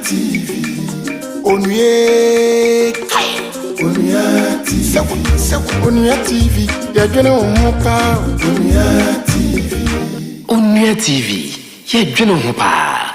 TV. Onua TV. You're gonna want Onua TV. You're gonna want Onua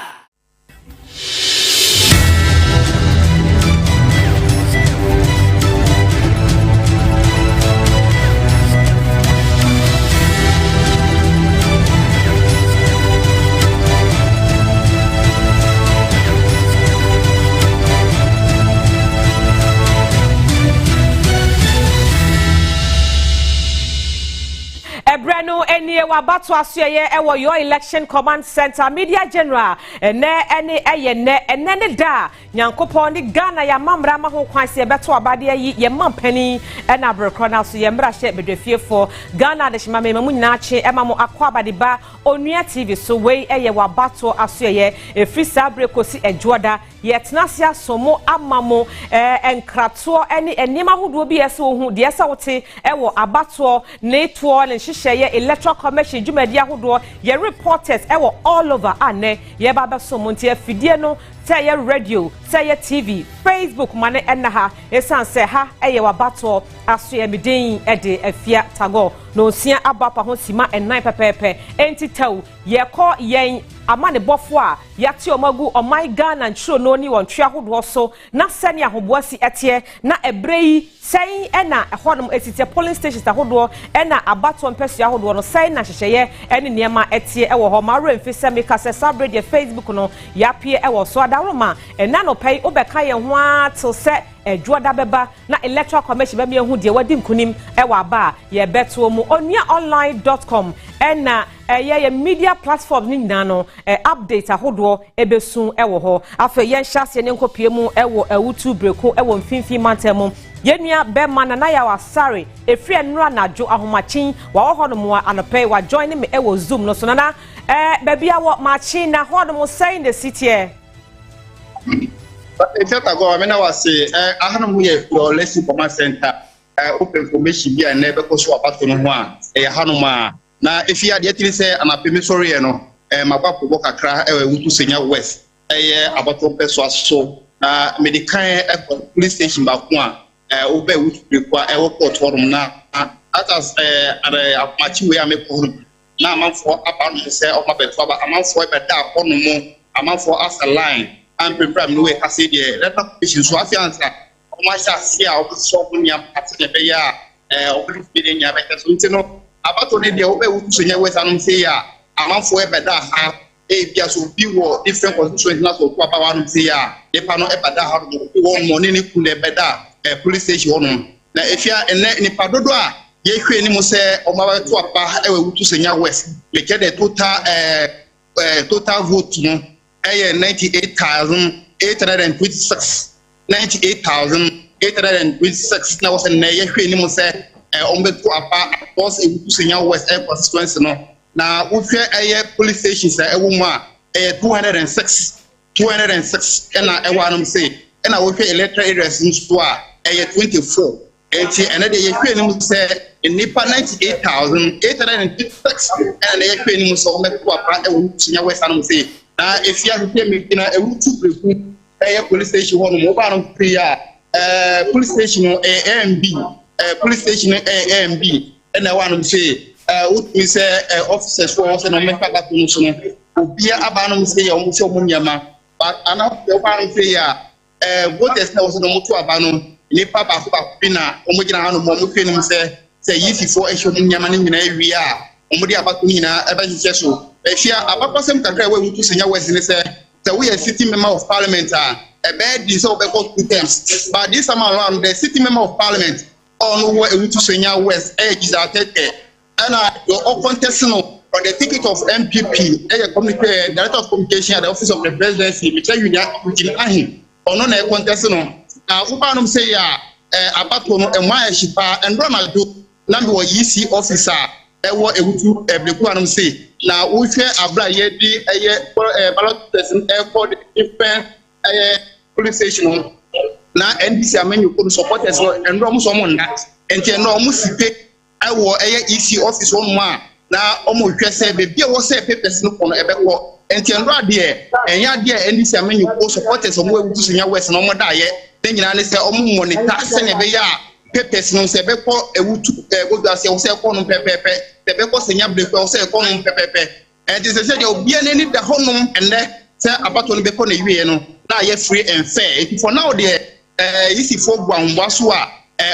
Abatoɔ Asoeɛ ɛwɔ your election command center media general ene da nyankopɔn ni Ghana ya mamra ma ho kwan se beto abade yi ye mampani na abrokro na so ye mra hye bedwafiefo Ghana de hima mema mu nyina che ema mo akɔ abade ba Onua TV so wei eye Abatoɔ Asoeɛ efri sabre kosi edwoda ye tenasia somo amamo enkrato ene enima hodo bi ese ohu de ese wote ɛwɔ Abatoɔ ne toɔ ne hyehyɛ Electoral Commission jumedi ahodo ye reporters ewo all over ane ye baba so monti afidie no say ye radio say ye TV Facebook mane enaha esan se ha eye Abatoɔ Asoeɛ midin ede afia tago no sia abapa ho sima enan pepepe enti taw ye kɔ yen amane bofo a yate omagu omai Ghana ntro no ni won twa hodo so na sene ahoboasi ete na ebrei sei ena ehodom etite polling stations ahodo ena Abatoɔ mpesua ahodo no sei na hyehyeye ene niema ete ewo ho ma remfise meka se sabre de Facebook no yapie ewo so adaroma ena no pay obeka ye ho atil se edwoda beba na Electoral Commission be me hu de wadi nkunim ewa aba ye beto mu onuaonline.com ena ye media platform ni nyina no update ahodo ebesun ewo ho afa ye nhase ne nkopie mu ewo awutu breku ewo mfimfi mantemu yenua bema na ya wasare efri enura najo ahomachin wa ho no mo anope wa join me ewo zoom no so na babia wo machin na ho no mo saying the city It's not a go. I mean, I was say, I don't know your lesson command center. Open information be and never go so about to no one. Hanuma. Now, if you are yet to say, I'm a permission, my papa walk a cry, to senior west. Abatoɔ Asoeɛ so. Medical police station back one. Obey which require a court forum now. As a match way I make now, I'm for about myself, my better, I'm for a better, I'm for us a line. And prepare no way kasi de Electoral Commission so afiansa o ma sha sia o so bunya party be ya o bi de nya be so ntino Abatoɔ ne de o be wutu so nya we sanum say ya amanfo e beda ha e bia so bi wo different constituency na so kwa ba wanum say ya e pa no e beda ha no wo money ne ku le beda police station no na efia ene ni padodo a ye hwe ni mo se o ma ba to apa e we wutu so nya west le ke the total vote no 98,826 98,826 na was na ye hwe ni mo se ombeto apa across a Senior West Air Constituency no na wo hwe police stations e wo mu a 206 na e wa no say na wo hwe electoral areas nso a 24 enti ene de ye hwe ni mo se nipa 98,826 na ye hwe ni mo so ombeto apa e wo Senior West no say na if you are to me na ewutu breku police station ho no mo ba no prayer police station AMB police station AMB na wa no say we say officers for us no me ka ka no so no obia aba no say ya omo so mo nyama but ana yo ba no prayer voters na was no mo to aba no ni papa ko ba bi na omo gina ha no mo hwe no say yififo ehwe mo nyama ni nyina ewi a omo di aba ko nyina eba hye so Efia abakosem kakra we wutu senior west ni say we are city member of parliament a bed is over 2 terms but this time around the city member of parliament on we wutu senior west is atete and your contest no on the ticket of MPP communicate director of communication at the office of the presidency Mr. Union within ahin on no contest no na ubanum say ya Abatoɔ no enwa ehyipa endro na do na be EC officer ewo ewutu ebleku anum say na wo hwe abra ye di ballot person for the different police station na NDC amenu ko supporters no endro mo so mo nda enti no mo sike ewo EC office won ma na omo hwe se be bia wo se papers no ko no ebekọ enti enro ade enya de endi se amenyu ko supporters omo ewu tusunya west no mo daye ne nyina ne se omo monitor se ne be ya papers no se be ko ewu tu godase o se ko no pepepe se be ko senya break o se ko no pepepe enti se de obi ane ni da honum enne se Abatoɔ no be ko na yiwe no na ye free and fair enti for now de isi fo gwanwa so a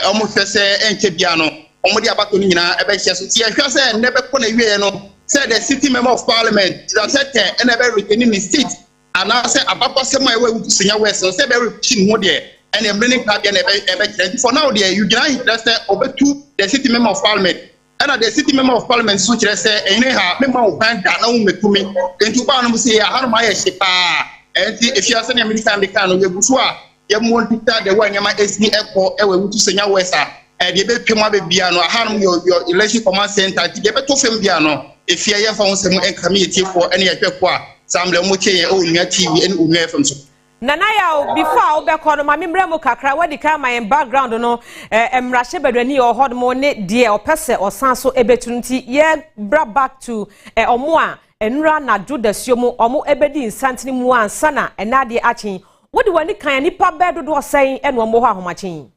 omo hwe se enke bia no omo de Abatoɔ no nyina e be hye so ti e hwe se enne be ko na yiwe no said the city member of parliament that said and ever retaining the state and I said about my way to senior west so said very chin more there and a many card and for now there you can interested over to the city member of parliament and the city member of parliament so just say anyhow member of bank that no me to me into ban say how my ship and if you are sending me time they can you before you want to the one yama SD echo e we to senior west and you be pema be bia no hanum your election command center you be to fem bia no if you are found some committee for any ekwa samle mo che Onua TV and Onua FM so nana ya before obekọ no mame mremo kakra wadi ka my background no emrahye bedwani ohod mo ne de opese osanso ebetunti ye bra back to omo a enura na jodasuo mu omo ebedi nsantini mu ansa na enade achen wodi wani kan nipa bedodo osen eno omo ho ahomachen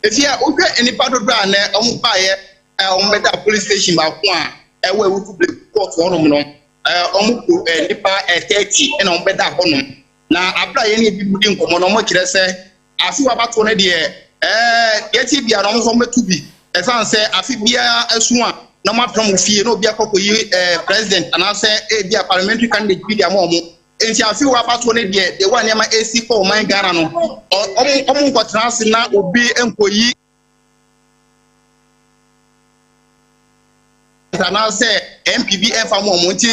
if you ope nipa dodo an omo baye ombeda police station ba ko a ewe wutu court honum no omuko nipa 30 na ombeda honum na abra ye ne bibudi nkomo no mo kire se afi Abatoɔ ne de yeti bia no mo metu bi esan se afi bia asu a na mo apram ofie na obi akokoyi president ana se bia parliamentary candidate bi dia mo enti afi Abatoɔ ne de one ma AC for man Ghana no omo nkotra se na obi enkoyi na say MPB enfamo omonti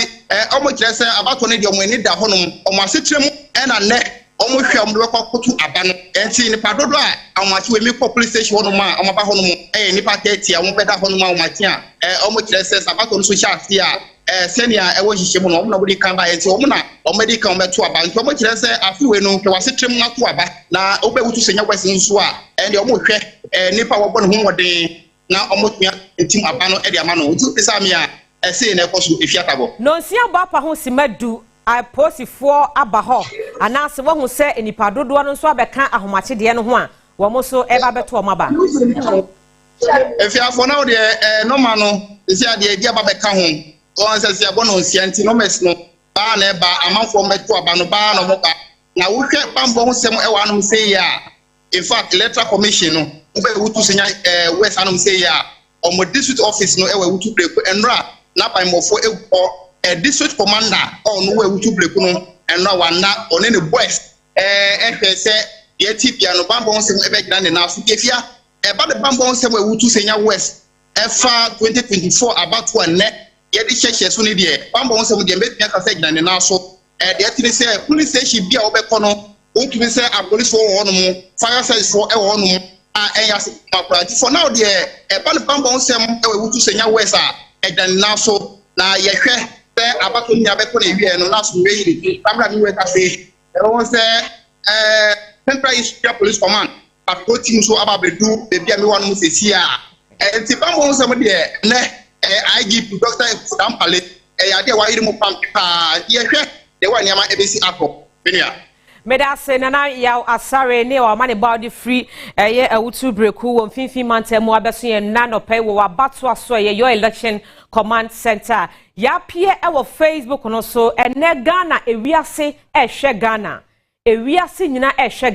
omo kire se Abatoɔ ne de omo ni da honum omo asetrem na ne omo hwe omo be kokotu aba no enti ni padodo a amachi we me police station honum a omo ba honum ni pa 30 a omo be da honum a omachi a omo kire se Abatoɔ no so sha ase a senior ewo hihye mu no omo na bodi kan ba enti omo na omo di kan beto aba nti omo kire se afi we no hwe wasetrem na to aba na obewutu senya kwese nso a ndi omo hwe nipa wo bo no ho wode na omotua etim abano e de amano utu pesamia ese na ekoso efiatabo no nsia bo apa ho simadu aposifo abaho anase wo hu se enipa dodo no so abeka ahomache de no ho a wo mo so e ba beto omaba efiafo na de normal no isia de dia ba beka ho on se sia bo no nsia nti no mes no ba na e ba amanfo meto abano ba no mo ba na wo hwe pambo ho sem e wa no se ya in fact Electoral Commission no ube wutu senya west anum say ya omo district office no ewe wutu break enra na by mofo district commander on we wutu break no enra wana one ne boys ehwe se ye tipia no bambo nsem ebe gina ne na so kefia ba de bambo nsem we wutu senya west efa 2024 Abatoɔ ne ye di chechie so ne de bambo nsem de mbetia ka se gina ne na so de atini se police station bia obekɔ no ontumi se a police for one mu fire service for e one mu for now there ban bambon sem e wutu senya west a edan na so na ye hwe se Abatoɔ nya be ko na wie no na so we yiri kamera ni we ka se e won se Central East Police Command patrol team so ababedu be bia me wanu mu sesi a enti bambon sem de ne IGP Dr. Dampale ya de wa yiri mu pampa ye hwe de wa nyama ebesi akọ benia medase nana ya asare ne o mane body free ye awutu breku wo mfinfin mantemu abeso ye nano pay wo Abatoɔ Asoeɛ your election command center ya pie e wo Facebook no so ene Ghana ewiase ehwe Ghana ewiase nyina ehwe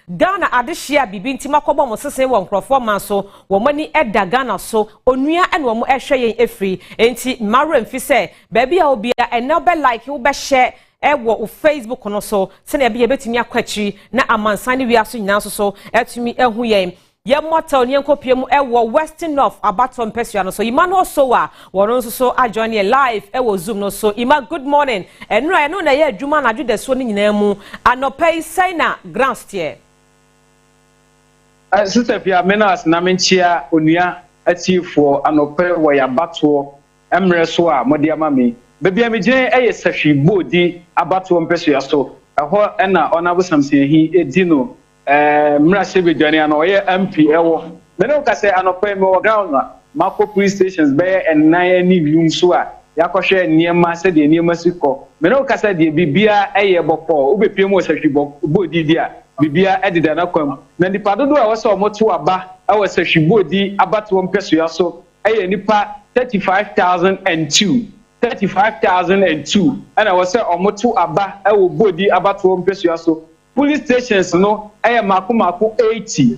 Ghana adehia bibi ntima kɔbɔ mo sese wo nkrɔfo man so wo mani eda Ghana so onua ene wo mo ehwe yen efri enti maro mfi se baabi a obia ene be like wo be share ewo Facebook no so se na be betimi akwatri na amansan ne wiaso nyina so etumi ehu yen ye motel ne nkopie mu ewo Western North Abatoɔ mpesua no so Emmanuel so a wono so ajoin ye live ewo Zoom no so Ima good morning enura no na ye adwuma na dwudeso ne nyina mu anopai sai na grand steer sister Pia menas na menchia onua atiefo anopai wo ya Abatoɔ emre so a mode amame Baby amije eye sahwi bodi Abatoɔ mpesua so eho na onabo samsehi edino mrashe bedwane ana oye MP ewo me no ka se anopa me wo ground na mako police stations be en 9 ani vium so a yakɔhwɛ nneɛma sɛ de nneɛma si kɔ me no kasa de bibia ɛyɛ bɔpɔ wobepie mu sahwi bɔdi dia bibia ɛdeda na kwam na nipa dodo a wɔsɛ ɔmoto aba ɛwɔ sahwi bɔdi abato mpɛsoa so ɛyɛ nipa 35,002 ɛna wɔsɛ ɔmoto aba ɛwɔ bɔdi abato mpɛsoa so police stations no ɛyɛ mako 80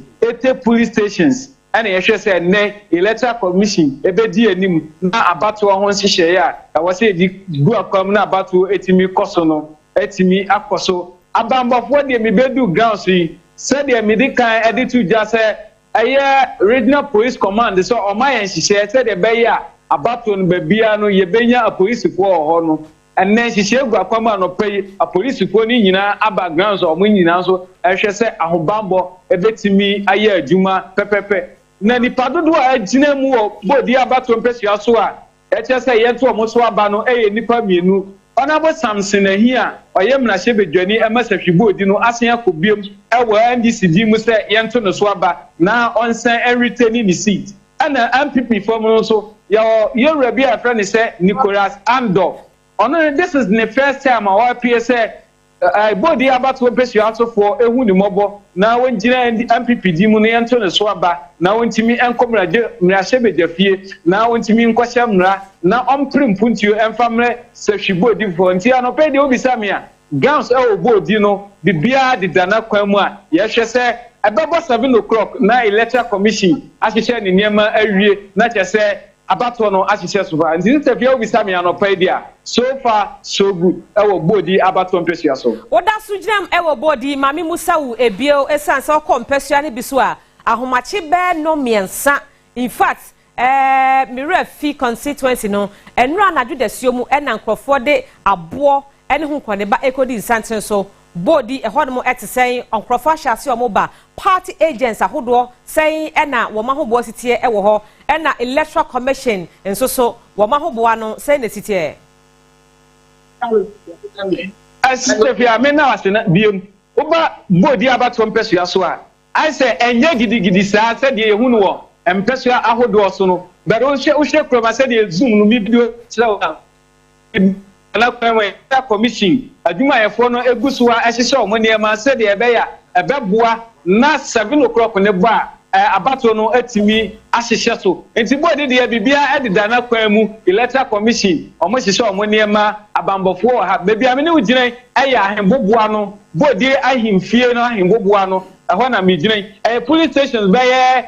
police stations and I say ne Electoral Commission ebedi anim na abato ho nhyehyɛ ya ɛwɔ sɛ di gu akwam na abato etimi kɔso no etimi akɔso abambɔfo de me bedu grounds yi sɛ de me di kan edi tu gya sɛ ɛyɛ regional police command so ɔma yɛn nhyehyɛ sɛ de bɛyɛ abato no babia no yɛbɛnya apolisifoɔ hɔ no ɛnɛ nhyehyɛ gu akwam anɔpɛ yi apolisifoɔ ni nyinaa aba grounds ɔmo nyinaa so ɛhwɛ sɛ ahobambɔ ebetimi ayɛ adwuma pɛpɛpɛ na nipa dodo a agina mu wɔ bodi abato mpɛsua so a ɛkyɛ sɛ yɛnto ɔmo so aba no ɛyɛ nipa mienu ɔnabo samson ahi a ɔyɛ mmarahyɛ bedwani ɛma sahwi bodi no asen akɔbiem ɛwɔ NDC di mu sɛ yɛnto no so aba na ɔnsan ɛretani ne seat ɛna MPP fam no so yɛwura bi a frɛ ne sɛ Nicholas Andor ɔno this is the first time a wɔapie sɛ bodi abato mpɛsua asofo ehu ni mɔbɔ na wongyina MPP di mu no yɛnto ne so aba na wontimi mmarahyɛ bedwafie na wontimi nkɔhyɛ mmara na ɔmpere mpuntuo ɛmfa mmerɛ sahwi bodi fo nti anɔpɛ de obisa me a gowns ɛwɔ bodi no bibia deda na kwan mu a yɛhwɛ sɛ ɛbɛbɔ 7 o'clock na Electoral Commission ahyehyɛ ne nneɛma awie na kyɛ sɛ abato no ahyehyɛ so ba nti sɛfia obisa me anɔpɛ de a so far so good ewo bodi abato mpɛsua so woda so gyinam ewo bodi mame musawu ebio esan sɛ ɔkɔ mpɛsua ne bi so a ahomache bɛ no miensa in fact mira fi constituency no enura anadwo dasio mu ɛna nkrɔfoɔ de aboɔ ɛne ho kɔne ba ekodi nsanten so bodi ɛhɔ no ɛte sɛn nkrɔfoɔ ahyase ɔmo ba party agents ahodoɔ sɛn ɛna wɔma ho boɔ sitie ɛwɔ hɔ ɛna Electoral Commission nso so wɔma ho boɔ no sɛn na sitie Asifia me na wasena biem oba bodi abato mpɛsua so a I say enye gidigidi saa sɛ de ehu no wɔ mpɛsua ahodoɔ so no but wo hwɛ kroma sɛ de zoom no video kyerɛ na kwamwe commission adwumayɛfoɔ no egu so a ɛhyehyɛ ɔmo nneɛma sɛ de ɛbɛya ɛbɛboa na 7 o'clock ne ba abato no atimi ahyehyɛ so enti bodi de bibia ɛdeda na kwan mu Electoral Commission ɔmo hyehyɛ ɔmo nneɛma abambɔfoɔ ha bebia me ne ugyina ɛyɛ ahemboboa no bodi ahemfie no ahemboboa no ɛhɔ na me gyina police stations bɛyɛ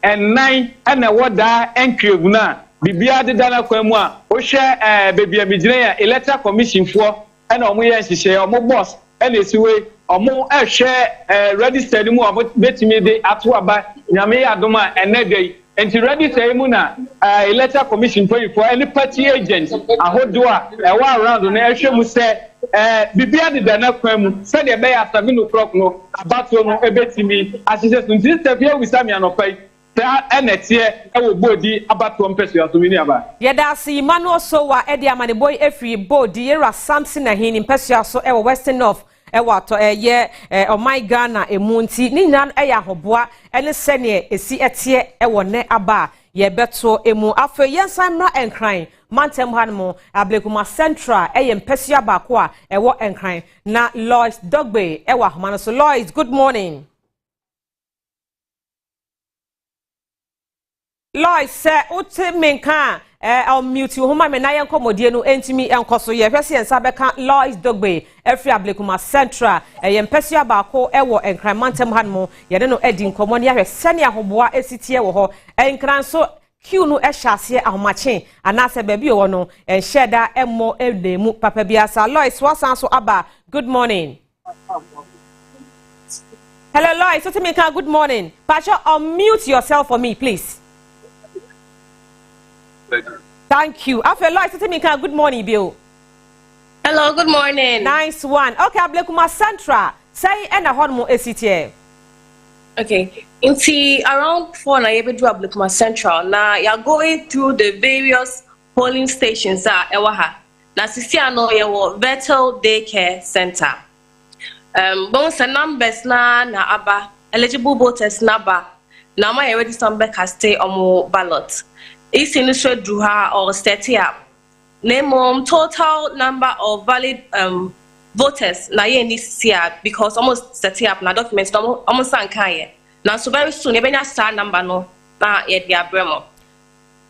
ɛnan ɛna wɔda enclave na bibia deda na kwan mu a wohwɛ bebia me gyina ya Electoral Commission foɔ ɛna ɔmo yɛ nhyehyɛ ɔmo boss ɛna esiwe ɔmo ɛhwɛ register mu ɔmo betimi de ato aba nyame yɛ adom a ɛnɛ dai enti register mu na Electoral Commission for any party agents ahodo a ɛwɔ around no ɛhwɛ mu sɛ bibia de dana kwan mu sɛ de bɛyɛ 7 o'clock no abato no ebetimi ahyehyɛ so nti sɛ bia wisa me anopai ta ɛnɛteɛ ɛwɔ bodi abato mpɛsua so mini aba yɛda ase Emmanuel Sowa ɛde amane boy efri bodi yɛra Samson ahin mpɛsua so ɛwɔ Western North ɛwɔ atɔ ɛyɛ ɔman Ghana emu nti ne nyinaa ɛyɛ ahoboa ɛne sɛneɛ esi ɛteɛ ɛwɔ ne aba yɛbɛto emu afɛ yɛnsan mra enkran mantem hanmo Ablekuma Central ɛyɛ mpɛsua baako a ɛwɔ enkran na Lois Dogbe ɛwɔ ahoma so Lois, good morning. Lois sɛ wote menka I'll mute you homa me na yen komodie no entimi enkoso ye hwese ensa beka Lois Dogbe efri Ablekuma Central ye mpesua baako ewo enkran mantem hanmo ye de no edi nkomo ne ahwese ne ahoboa esitie wo ho enkran so Q no ehyaase ahomache anase ba bi wo no enhyeda emmo edemu papa biasa Lois wasan so aba good morning. Hello Lois, what me good morning. Pacho, unmute yourself for me please. Thank you. After Lois, good morning, Bill. Hello, good morning. Nice one. Okay, Ablekuma Central. Say and a hormone ACTA. Okay. Inti around 4 na yebe do Ablekuma Central. Now you're going through the various polling stations ewaha. Na sisi ano yewo Vettel Daycare Center. Bon sa numbers na aba eligible voters na ba. Na ma already some back stay on ballot. Is in the druha or steady up. name total number of valid voters na ye ni sia because almost set up na documents almost ankan now so very soon ebenya star number no na ye dia bremo.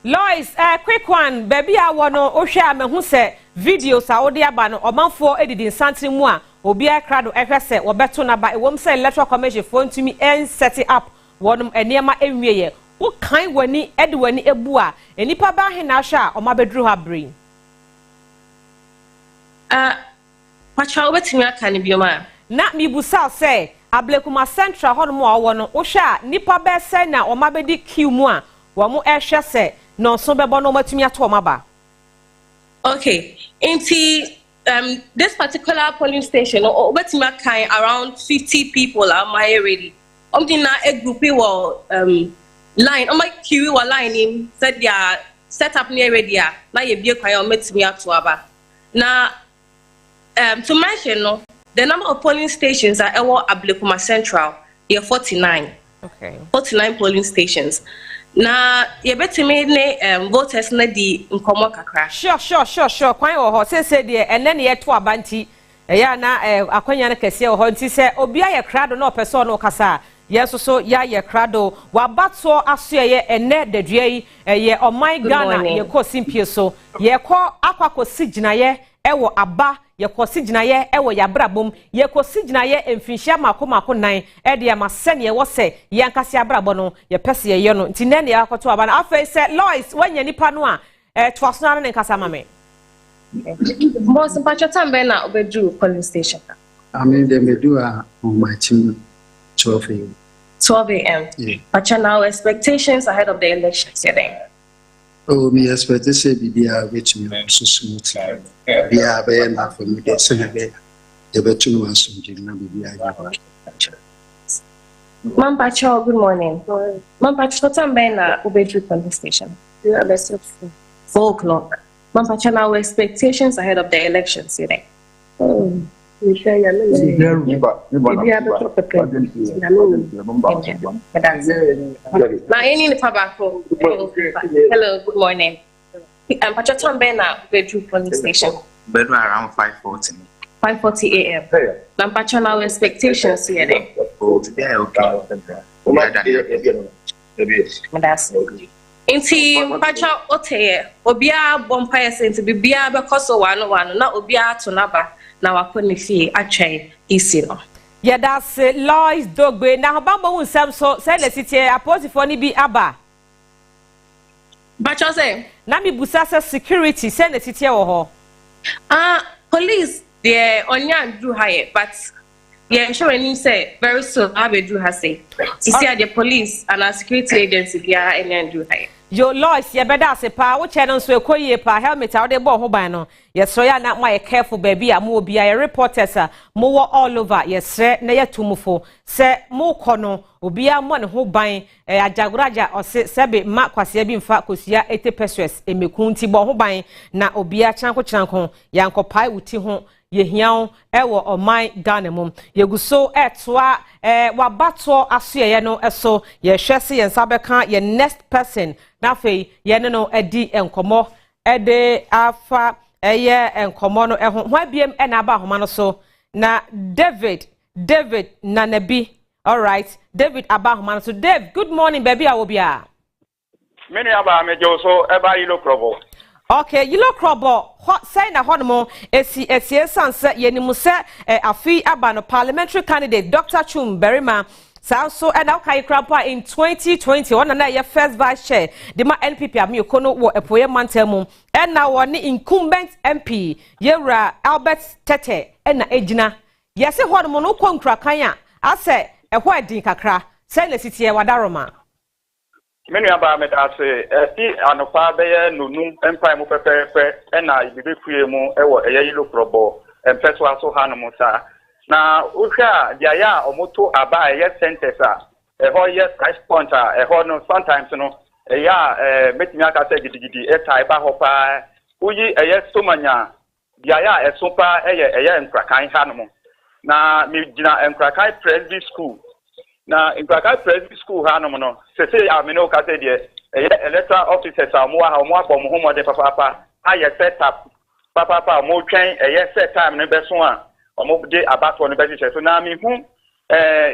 Lois, quick one, baby I wanna ohwe me hu se videos a odi aba no omanfo edidi nsantri mu a obi akrado ehwese wo beto na ba ewom se Electoral Commission for ntumi en set up wonum enema enwieye wo kan wani ede wani ebu a enipa ba he na hwa a omabedru ha brain pacha obetimi aka ne bioma na mibusa se Ablekuma Central honum a wo no wo hwa nipa be se na omabedi queue mu a wo mo ehwe se no so bebo no matumi ato omaba. Okay, this particular polling station, around 50 people are my already. Na a group line. My queue were lining said they are set up near already. Now you be a met me to aba. Now, to mention no, the number of polling stations are Ablekuma Central. Here 49. Okay. 49 polling stations. Na ye betime ne voters na di nkomo kakra. Sure. Kwan wo ho se de ene ne ye to abanti. Ya na akwanya na kese wo ho nti se obi aye krado na opeso no kasa. Yeso so ya ye krado wa Abatoɔ Asoeɛ ye ene dadua yi ye oman Ghana ye ko simpie so. Ye ko akwako siginaye ewo aba ye ko siginaye ewo yabrabom ye ko siginaye emfinhia mako nan e de ma sene ye wo se ye ankase abrabo no ye pese ye no nti ne ya akoto aba na afei se Lois wanya nipa no a toaso na ne nkasa mame mo se pacho tambe na obedu polling station. I mean they may do on my team 12 a.m. 12 a.m. Yeah. Pacho now expectations ahead of the elections today. Oh, me expect to say be which me so smooth. Be na for me the Senegal. The better one some na be Mam Pacho, good morning. Mam Pacho tambe na obedu polling station. Yeah, let's 4 o'clock. Mam Pacho now expectations ahead of the elections today. Oh. We share your hello, good morning. I'm Pacho Tambena, bedroom polling station. Bedroom around 5:40. 5:40 a.m. I'm Pacho now expectations here. Oh, yeah, okay. Inti Pacho Ote, Obia Bompire Saint, Bibia Bacoso 101, not Obia Tonaba. Now I couldn't feel actually easy no. Yeah, that's Lois Dogbe. Now Bamba won some so say the city appoint for ni bi aba. But you say na mi busa security say the city wo ho. Police they onya do high but yeah sure when you say very soon I will do her say. You see the police and our security agency they are and do high. Yo Lois ye beda se pa wo che no so ekoyie pa helmet a wo de bo ho ban no ye so ya na my careful baby a mo obi a reporters a mo wo all over ye sre na ye tumufo se mo kɔ no obi a mo ne ho ban ajagoraja o se sebe ma kwase bi mfa kosia 80 pesos emekun ti bo ho ban na obi a chanko yankopai wuti ho ye hiao ewo oman Ghana mum ye guso etoa wa Abatoɔ Asoeɛ no eso ye hwese ye nsabeka ye next person na fei ye no edi enkomo ede afa eye enkomo no eho ho abiem na aba homa no so na David na nabi. All right, David aba homa no so. Dave, good morning baby awobia many aba mejo so eba yilo krobo. Okay, you look robo say na honomo esi sanse yenimu se afi aba no parliamentary candidate Dr. Chum Berima so and okay krapa in 2020 one na your first vice chair the ma NPP amiokono wo epoye mantemu and now one incumbent MP Yewra Albert Tete na ejina yesi honomo no kwankra kan a ase ehwo adin kakra say na sitie wadaroma. Many about me that say, see, and a father, no, empire, mo pepe, and I be free mo, a yellow probo, and Peswa so hanamosa. Now, Usha, Yaya, or Moto Aba, yes, Sentesa, a whole yes, price pointer, a whole no, sometimes, you know, a ya, Metimiaka said, a type of hopa, Uyi, a yes, Somanya, Yaya, a sopa, a ya, and Krakai Hanamo. Now, Mijina and Krakai Presby School. Now, in Krakai Presby School, Hanomono, say, I mean, no, Electoral officers are more from home or the papa, aye set up papa mo twen set time ne beso a omo de Abatoɔ ne be so na me hu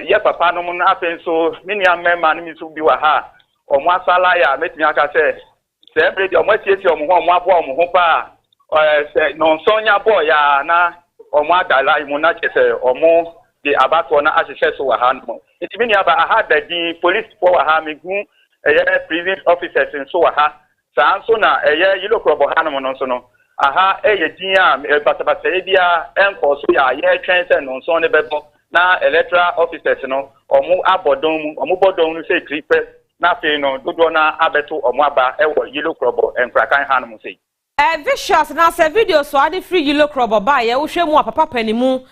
ye papa no mo na afen so me nia memma no mi so bi wa ha omo asala ya metimi aka se every day omo atietie omo ho omo abo omo ho pa se no sonya boy ya na omo adala imu na chese omo de Abatoɔ na ahyehyɛ so wa ha no itimi nia ba aha da di police for wa ha me hu prison officers in so wa ha saa so na yilo krobo ha no so no aha din a batabata bia enko so ya twen se no so ne bebo na electoral officers no omo abodon mu omo bodon no say creeper na fe no dodo na abeto omo aba ewo yilo krobo enkrakan ha no say vicious na se video so ade free yilo krobo ba ye wo hwe mu papa panimu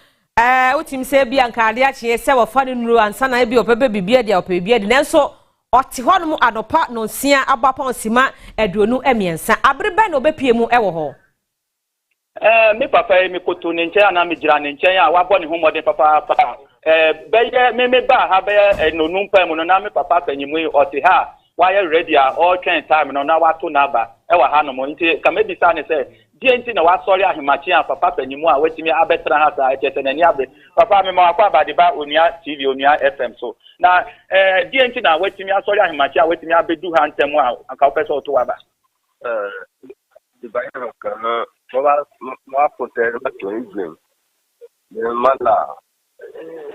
utim se bia nka ade a che se wo fa ne nuru ansa na bia opebe bibia dia opebe bibia di nanso ɔte hɔ no mu adopa no nsia abapa nsima aduonu emiensa abreba na obepie mu ɛwɔ hɔ me papa me koto ne nkyɛn na me gira ne nkyɛn a wabɔ ne ho mɔden papa bɛyɛ me ba ha bɛyɛ nonum pa mu no na me papa panyimu ɔte ha wayɛ ready a all train time no na wato na ba ɛwɔ ha no mo nti ka me bisa ne sɛ die nti na wasɔre ahemachi a papa panyimu a watimi abetra ha sa ɛkyɛ na ni abe papa me ma akwa abadeba Onua TV Onua FM so na die nti na watimi asɔre ahemachi a watimi abedu ha ntem a aka pɛ sɛ ɔto waba the Bible kana mo apotere ma to igwem ne mala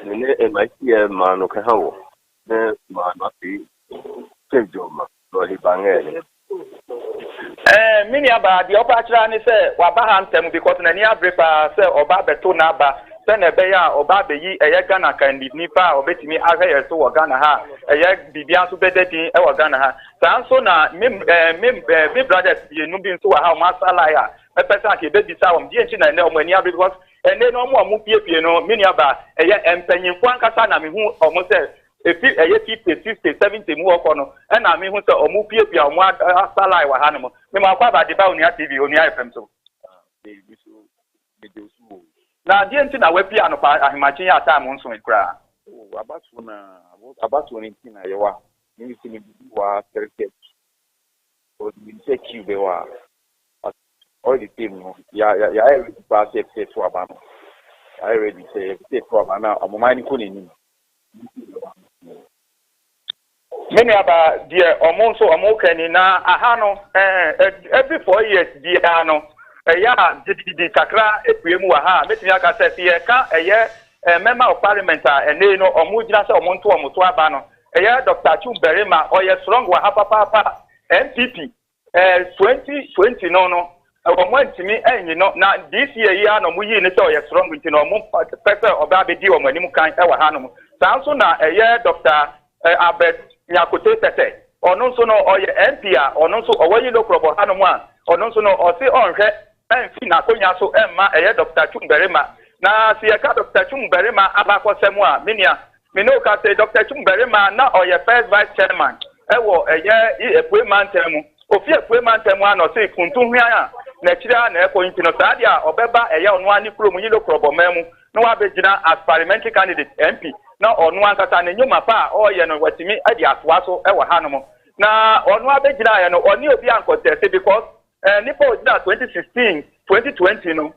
ne emakie ma no ka hawo ne ma no ti tejoma no hibangele mini aba di oba kira ni se waba ha ntem because na ni abrepa se oba beto na aba se na be ya oba be yi eye Ghana kan ni pa obetimi ahwe so wo Ghana ha eye bibia so bededin e wo Ghana ha san so na me brothers ye nu bi so wa ha o masala ya e pesa ke be bisa won die nchi na ne o mani abre because ene no mo piepie no mini aba eye empanyimfo ankasa na me hu o mo se efi 50 70 mu okọ no na me hu se o mu piepia o mu asala wa ha no mo me ma kwa Abadeba Onua TV Onua FM so na die nti na wapi anopa ahemachi ya ata mo nso ekra Abatoɔ ne nti na yewa ni si ni wa cricket o ni se kibe wa all the team no ya ready pass except for abano I ready say except for abana amoma ni ko ni many aba die omo nso omo kani na aha no every 4 years die ano ya didi kakra epuemu wa ha metimi aka se ye ka member of parliament ene no omo gina se omo nto aba no Dr. Chumberima oye strong wa ha papa MPP 2020 no omo ntimi enyi no na this year ya no mu yi ne se oye strong nti no omo pese oba be di omo anim kan e wa ha no sanso na Dr. Abet Nyakote Tete ono nso no oye MP a ono nso owayi lokrobo ha no mu a ono nso no o se onhwe enfi na konya so emma Dr. Chumberima na si eka Dr. Chumberima abakosemu a menia me ka say Dr. Chumberima na oye first vice chairman ewo epueman temu ofi epueman temu a no se kuntu hwan a na kira na ekonti no saade a obeba ono ani kuro mu yilo krobo memu no abegina as parliamentary candidate MP na ono ankasa na nyoma pa oye no watimi adi asoa so ewo hanom na ono abegina ya no oni obi ankotese because nipa ojina 2016 2020 no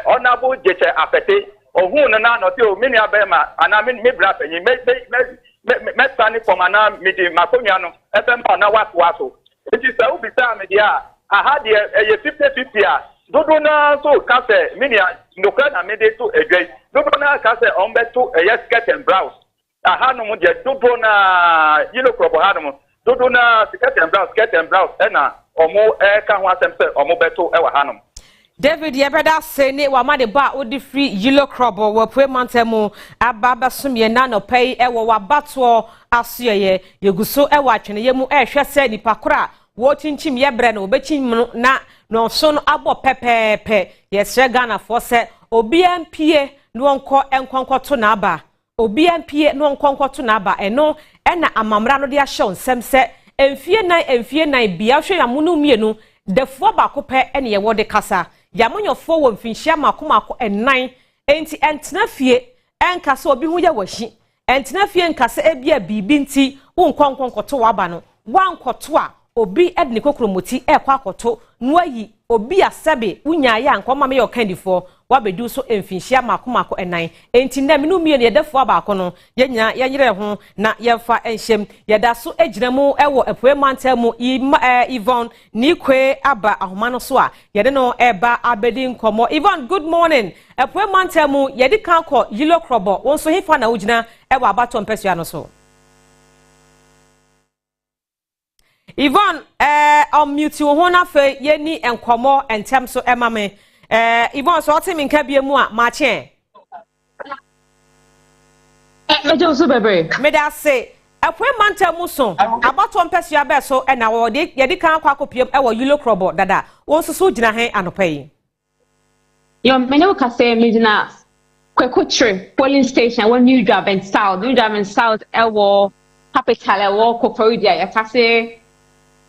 honorable jeche apete ohun na no te o mini abema ana me bra panyi me stani from ana me di makonya no efema na waso enti sa ubi sa me dia aha de 50-50 a dodo na so ka se mini ndoka na me de to edwai dodo na ka se on beto skirt and blouse aha no mo de dodo na yilo krobo ha no dodo na skirt and blouse na omo ka ho asem se omo beto e wa hanom David yebeda say ne wa ma de ba odi free yilo krobo wa pwe mantemu ababa sumye na no pay e wa Abatoɔ Asoeɛ yeguso e wa twene yemu e hwe se nipa kora wo chinchim yebre na obechim na no so no abo pepepe yesre Ghana for se obi ampie no enkonkoto na aba obi ampie no enkonkoto na aba eno na amamra no de ahye onsem se emfie nan bia hwe yamunu mienu defo ba ko pe ene ye wode kasa yamonyofo wo mfinhia makomako enan enti entena fie enkasa obi hu ye wahi entena fie nkasa ebia bibi nti wo nkonkonkoto waba no wankoto a obi edne kokromoti ekwa akoto nuayi obi asebe unya ya nkoma me your candifo wabedu so emfinhia makomako enan enti na menu mie ne defo abaako no yenya yanyere ho na yemfa enhyem yeda so agiramu ewo epoemantamu Yvonne Nikwe aba ahoma no so a yede no eba abedi nkomo. Yvonne, good morning. Epoemantamu yede kan ko yilo krobo wonso hefa na ugina ewo Abatoɔ mpesua no so. Yvonne, on mute wo ho na fe yeni enkomo entem so emame. Yvonne, so oti minka biemu a mache. Mejo so bebe. Me da say, Epoemantamu so, Abatoɔ mpesua be so e na wo de yedi kan kwa kopiem e wo yilo krobo dada. Wonso so gina hen anopai. Yo menyo ka say me gina Kwekutre polling station when New Durban South e wo capital e wo Koforidua ya ka say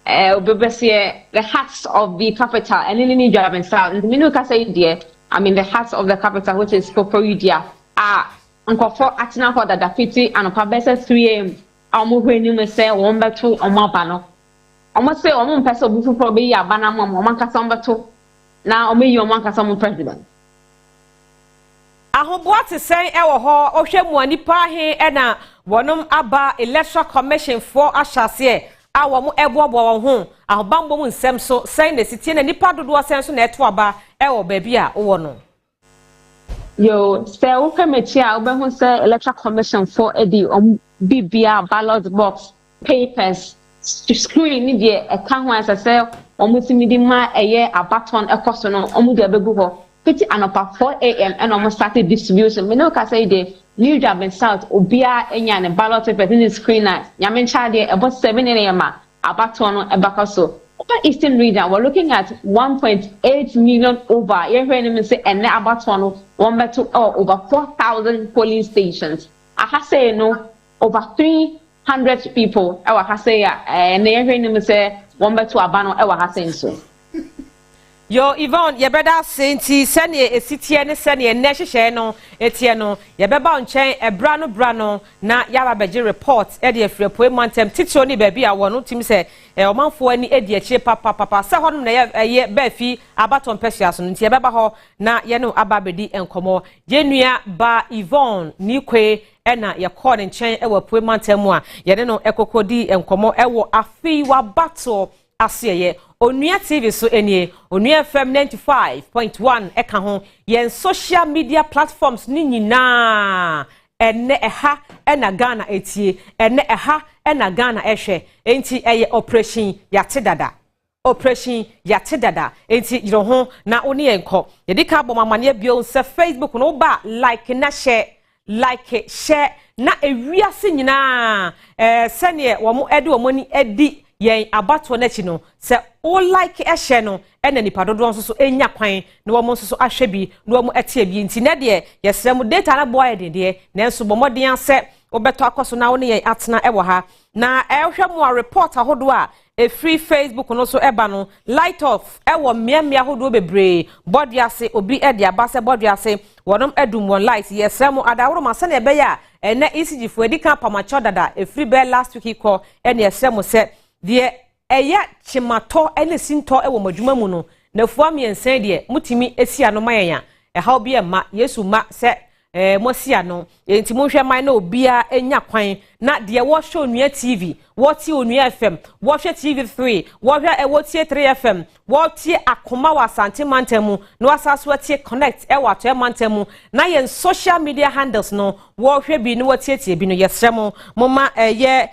the hearts of the capital and in New Durban South. And the Minuka say there, I mean the hearts of the capital, which is Koforidua. Uncle for Atina for the deputy and a better 3 a.m. I'll move when you may say 1 by 2 on my banner. I must say, I'm person before probably a banner, Manka Samba 2. Now, me your Manka Samba president. I hope what is saying our ho Oshem Wanipa he ena Wonum Aba Electoral Commission for Ashase. Awa mu eboabo ho ahobambo mu nsem so saying the city na nipa dodo asenso na eto aba ewo baabi a wo no yo say wo kemechi a obehu say Electoral Commission for edi bibia ballot box papers screen ni de e ka ho asa say omutimi di ma eye Abatoɔ ekoso no omu de abegu ho piti anopa 4 a.m. and almost started distribution. Me no ka say the New Durban South obia enya ne ballot papers in the screen na nyame ncha de about 7 a.m. Abatoɔ no ebaka so. Over Eastern region we're looking at 1.8 million over. You hear me say enne Abatoɔ no one beto over 4,000 polling stations. I say no over 300 people. I say and you hear me say one beto abano I say so. Yo Yvonne, ye better senti sene esitie ne sene ne hwehwe no etie no ye beba nchen brano na yaba beje report e de afrepo mantem titio ni ba bia wo no tim se omanfo ani e de achie papa se honom na ye ba fi Abatoɔ mpesua so nti ye beba ho na ye no aba bedi enkomo ye nua ba Yvonne Nikwe ena ye call nchen e wa po mantem a ye ne no ekokodi enkomo e wo afi wa Abatoɔ Asoeɛ Onua TV so enie Onua FM 95.1 eka ho yen social media platforms ni nyina enne eha ena Ghana etie enne eha ena Ghana ehwe enti eye operation yate dada enti yiro ho na oni enko yedi ka bomamane bio se Facebook no ba like na share na ewiase nyina sene wo mo edi wo moni edi yen Abatoɔ nachi no se o like ehye no ena nipa dodo nso so enya kwan na wo nso so ahwe bi na wo etie bi nti na de yesrem data na boy de na nso bomoden ase obeto akoso na wo ne yen atena ewo ha na ehwe mo a report ahodo a free Facebook no so eba no light off ewo miamia ahodo bebre body ase obi e de abase body ase wonom edum won light yesrem adaworo ma se na ebe ya ena ECG fo edi kan pamacho dada free be last week ko ena yesrem se de eya chimato ene sinto ewo madwuma mu no na fuam yensen de mutimi esia no mayanya ha bi ma Yesu ma se mosia no enti monhwe man na obia enya kwan na de wo show Onua TV wo tie Onua FM wo hwe TV3 wo hwe wo tie 3 FM wo tie akoma wa Asante Mantamu no asaso tie connect e wa to Mantamu na yen social media handles no wo hwe bi no wo tie bi no yesrem moma ye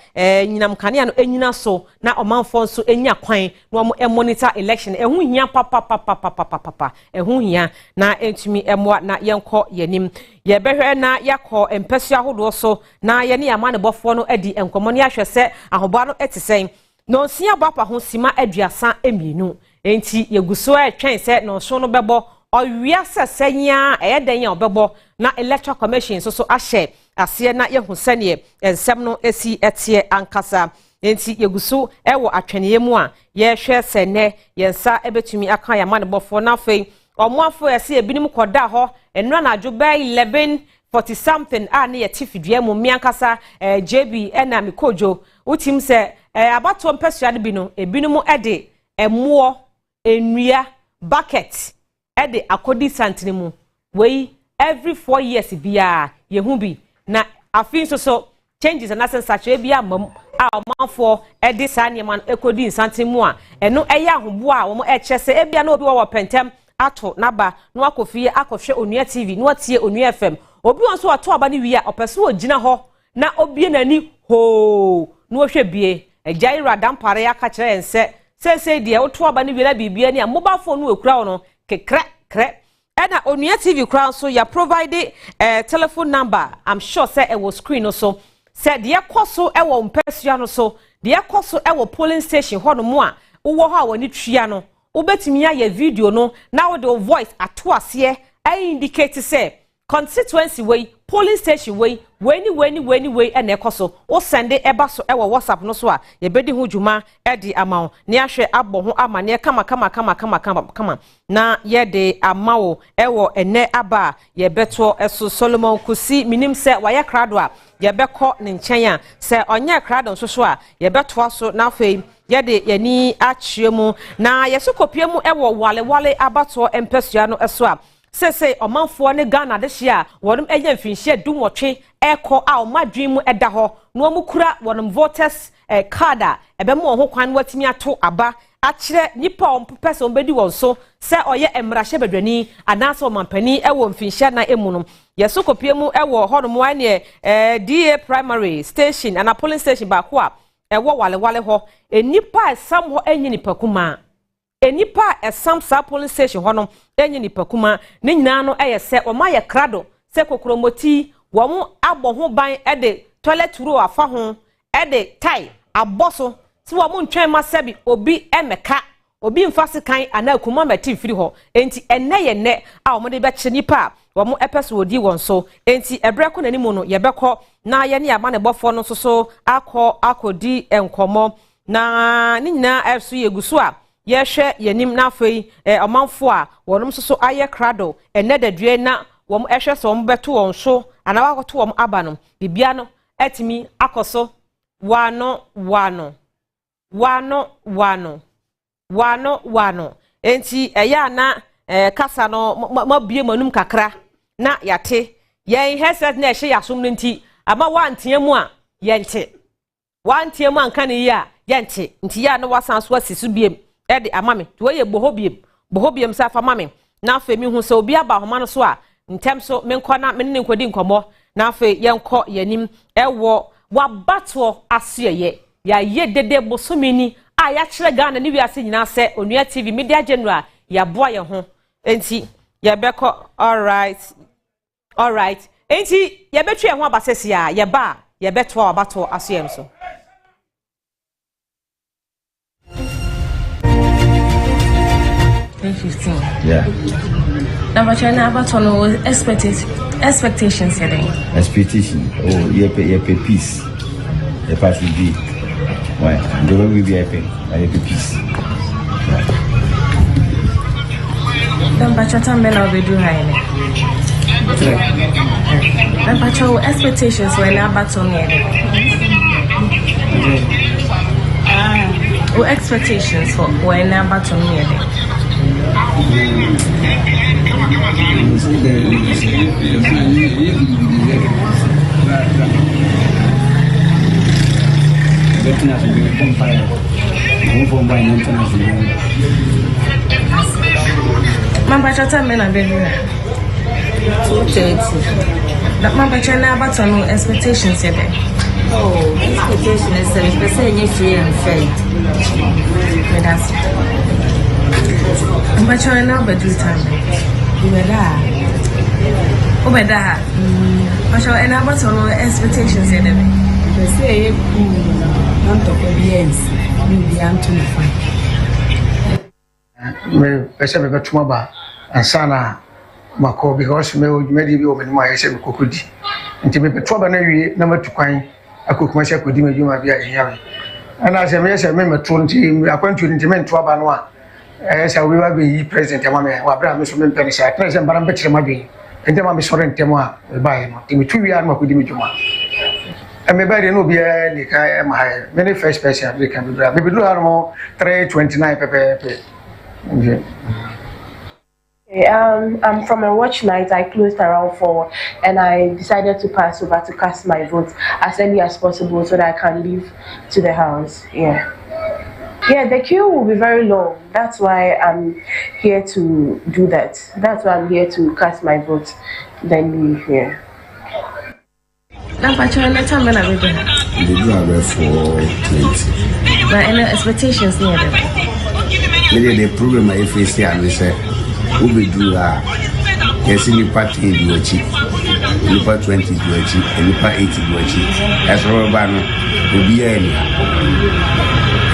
nyinam kane no enyina so na omanfo so enya kwan no mo monitor election ehu hia papa ehu hia na entumi emwa na yenko yenim ye behwe na yakọ empesua hodo so na ye ne yama ne bofo no adi enkomo ne ahwe se ahoba no etisen no sia bapa ho sima aduasa emienu enti yeguso etwen se no so no bebo owia sesenya eyeden ya obebo na Electoral Commission so ahye ase na yehu sene ensem no esi etie ankasa enti yeguso ewo atweneye mu a ye hwe sene yensa ebetumi aka yama ne bofo na afei omoafo ese ebinim koda ho enra na adwo ba 11:40 something ne yeti fidua mu miankasa JB ena mikojo utim se Abatoɔ mpesua de bi no ebinom ede emmo enua bucket e de akodi santene mu we every 4 years bia ye hu bi na afin so changes and asensache bia mam a omanfo e de sa niam ekodi santene mu a eno eye ahobo a wo mo e kyese e bia na obi wo pentem ato naba no akofie akɔhwɛ Onua TV no atie Onua FM obi won so ato aba ne wi a opese ogina ho na obie nani ho no hwɛ bie agyae radam pare aka kyerɛ ense sese de woto aba ne wi na bibia ne a mobile phone no ekura no kekra na Onua TV kura so ya provide telephone number I'm sure say e was screen no so say de ekoso e wo mpasua no so de ekoso e wo polling station ho no mo a wo ho a woni twia no ubetimi ya video no na wo the voice ato ase I indicate say constituency way polling station way weni na ekoso wo send eba so e wo WhatsApp no so a ye bedi ho dwuma e di amawo ne ahwe abɔ ho ama ne kama na ye de amawo e wo ene aba ye beto eso Solomon Kusi minim se waye krado a ye bekɔ ne nkyɛn a se onye krado so a ye beto aso na afei ye de yani achiemu na ye so kopie mu e wo wale Abatoɔ empesua no eso a sese omanfo ne Ghana de hia wonum enya mfinhie dumwotwe eko a omadwin mu eda ho no omukura wonum voters card a ebemu ho kwan watimi ato aba akire nipa ompese ombedi won so se oye emrahye bedwani anaso omampani ewo mfinhie na emunum yeso kopie mu ewo honum wan ne DA primary station and a polling station ba ko a ewo wale ho enipa esam ho enyi nipa kuma enipa esam sa polling station hono enyi nipa kuma ne nyina no eyese o ma ye krado se kokromoti wo mu abɔ ho ban de toilet roll afa ho de tie aboso ti wo mu ntwen ma sebi obi emeka obi mfase kan ana kuma mati firi ho enti enne ye ne a wo de be kye nipa wo mu epeso odi won so enti ebre ko nani mu no ye bekɔ na ye ne ama ne bɔfo no so akodi enkomo na ne nyina eso ye guso a ye hwɛ yanim na afei omanfo a wonum so aye krado enne dadue na wo mu ehwɛ so wo beto won so ana wakoto wo aba no bibia no etimi akoso wano enti eya na kasa no mabie manum kakra na yate yen headset na ehye yasom no nti ama wantea mu a yente wantea mu anka ne ya yente nti ya na wasan so asisu biem ede amame to ye bohobiem sa fa mame na afa mi hu se obi aba homa no so a ntem so menkɔ na menene nkodi nkɔmɔ na afa yenkɔ yanim ewo Abatoɔ Asoeɛ ya ye dede bosomini a ya kyerɛ Ghana ne wiase nyina sɛ Onua TV media general ya boa ye ho enti ye bekɔ all right enti ye betwe ho abasese a ye ba ye beto Abatoɔ Asoeɛ so Yeah. Number China Abatoɔ no expectations here. Expectation. Oh, you pay peace. The part will be. Why? The way we be pay. I pay peace. Number China Mela will do high. Number China expectations when Abatoɔ near. Expectations for when Abatoɔ near. Mamba chata mena bedroom. 2:30. That Mamba China Abatoɔ no expectations here. Oh, expectation is a free and fair. That's Mamba China bedroom time. Obeda. Masha and Abatoɔ no expectations here. They say not of audience, maybe I'm too fine. Me pese me betuma ba ansana mako because me di bi o me ma yese me kokodi nti me betuma ba na wie na matukwan akokuma sha kodi me dwuma bia ehia me ana se me yese me meto nti akwantu nti me ntoa ba no a se we ba be president ama me wa bra me so me mpene sha tena se mbara mbekire ma be nti ma me sore ntemo a me ba ye no nti me tu wi an makodi me dwuma me ba de no bia ni ka ma ha me ne first person we can be bra me be do ha no 329 pepe Okay. I'm from a watch night. I closed around 4 and I decided to pass over to cast my vote as early as possible so that I can leave to the house. Yeah, the queue will be very long. That's why I'm here to do that. That's why I'm here to cast my vote, then leave here. That's actually the time when I'm ready. They do have a 420. But any expectations near them? Maybe the problem I face here, I say, who will do that? Yes, in the party, you achieve. In the 20, you achieve. In the 80, you achieve. As Robert will be any.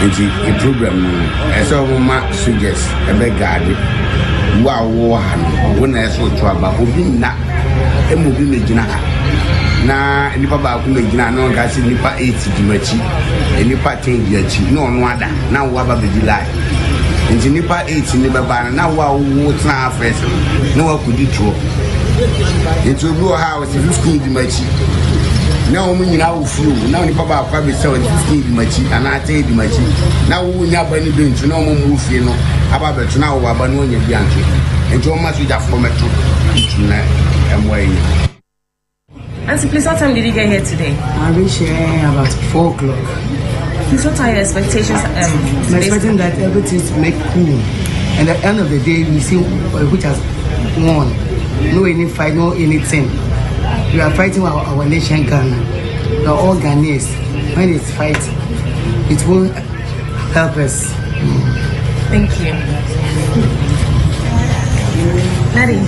And the problem, as a woman suggests, a big garden. Wow, when I saw trouble, who be not a movie na nipa ba ku megina no ga si nipa 8 dimachi nipa 10 diachi no no ada na wo aba be lie nti nipa 8 ni baba na wo wo tna first na wo kudi tro nti obi o ha wo 15 dimachi na wo nyina wo furu na nipa ba kwa be se 15 dimachi ana 10 dimachi na wo nya ba ni be ntu na wo mu fie no aba be tna wo aba no nya bi anke nti o ma so ja for metro ntu na emwe yi. Auntie, please, what time did you get here today? I reached here about 4 o'clock. Please, what are your expectations? I'm expecting that everything to make cool. And at the end of the day, we see which has won. No any fight, no anything. We are fighting our nation, Ghana. We are all Ghanaians. When it's fight, it will help us. Thank you. Daddy.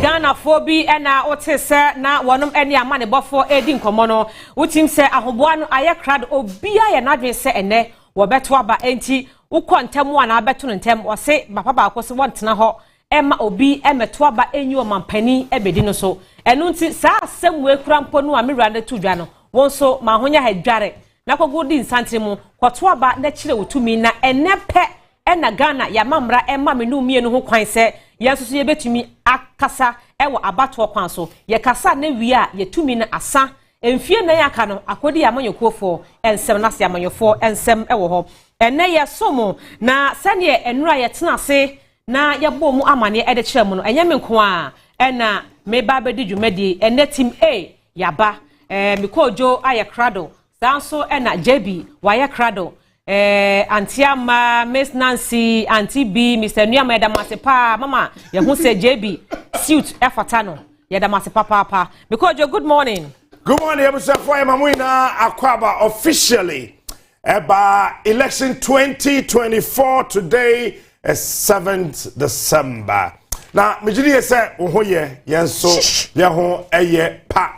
Ghana for be and now what is na one of any money before aiding comono, which him say a hobuano aya crowd or be I and address say and ne were better about anti who can't tell one I bet to them or say Papa was want na ho Emma obi Emma twaba enyu man penny ebedino so and unti sa same way cramponu amirande to jano one so mahonya had jare na ko good in santimu kwatwaba na chire wutumi na enepe ena Ghana ya mamra emma menu mienu ho kwan se yesusu ye betumi akasa ewo abatoɔ kwan so ye kasa na wia ye tumi na asa emfie na yaka no akodi amanyokofo ensem na se amanyofo ensem ewo ho ene ye somo na sane enura ye tena se na ye bɔ mu amane ede kyerɛ mu no enye me nko a ena me ba bedi dwumadi ene team A yaba mikojo aye krado sanso ena JB waye krado Auntie Amma, Miss Nancy, Auntie B, Mr. Nuyama, Yadamasepa, Mama, you say JB, suit, Efatano, Yadamasepa, Papa. Because you're good morning. Good morning, Mr. Foy Mamuina Akwaba officially about election 2024 today is 7th December. Now, Mijidi say, Uhoye, Yanso, Yaho, Eye, Pa.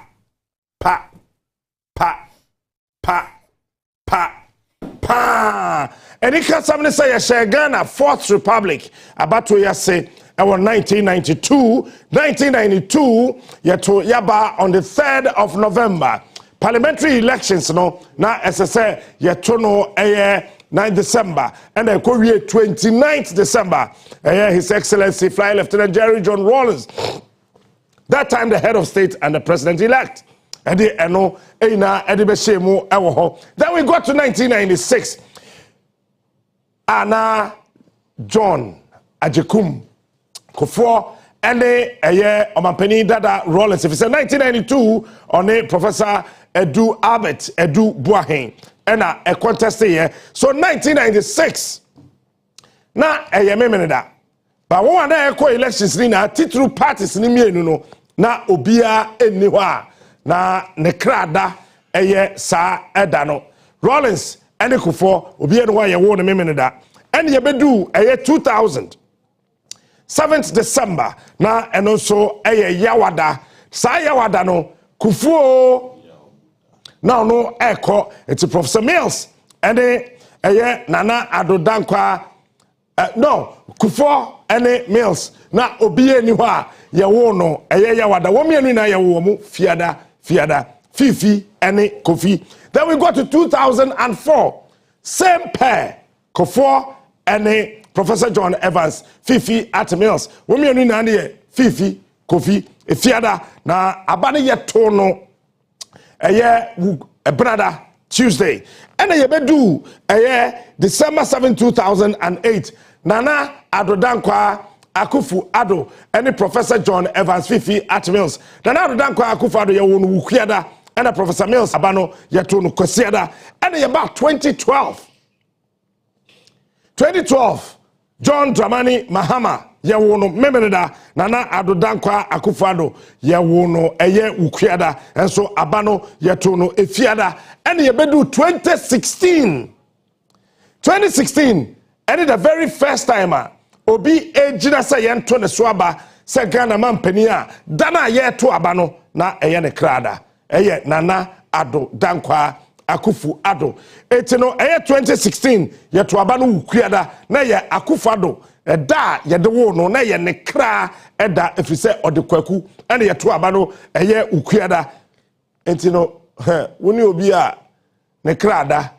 And it can somebody say a Ghana, 4th Republic, Abatoɔ Asoeɛ, our 1992, yato yaba on the 3rd of November. Parliamentary elections, no, now as I say, yato no 9th December, and I could 29th December. His Excellency Fly Lieutenant Jerry John Rawlings, that time the head of state and the president-elect. Then we got to 1996. Anna John Ajekum Kofo and Omampeni Dada Rawlings. If it's 1992, on Professor Edu Albert Edu Buahin and a contest here. So 1996. Na memeneda. But one day elections na titru parties ni mienu na obia eniwa. Na nekrada sa edano Rawlings and Kufo obi en wa ye wo ne memeneda and ye bedu 2000 7th December na eno so yawada sa yawada no Kufo now no eko it's Professor Mills and Nana Adodankwa no Kufo and Mills na obi eni wa ye wo no yawada wo mienu na ye wo mu fiada Fifi, and Kofi. Then we go to 2004. Same pair, Kofo and Professor John Evans Fifi at Mills women ni na ne Fifi Kofi efiada na abane ye to no brother Tuesday and ye bedu December 7 2008 Nana Adodankwa Akufu Ado and Professor John Evans Fifi at Mills Nana Adodankwa Akufu Ado ye wonu wukiada and Professor Mills abano ye to no kwasiada and ye about 2012 John Dramani Mahama ye wono memeneda Nana Adodankwa Akufu Ado ye wono eye wukiada and so abano ye to no efiada and ye bedu 2016 and the very first time obi ejina say yento ne soaba se Ghana man pania dana ye to abano na eye ne krada eye Nana Adodankwa Akufu Ado etino eye 2016 ye to abano wukuada na ye Akufu Ado da ye de wo no na ye ne kra eda efise odekwaku ene ye to abano eye wukuada etino woni obi a ne krada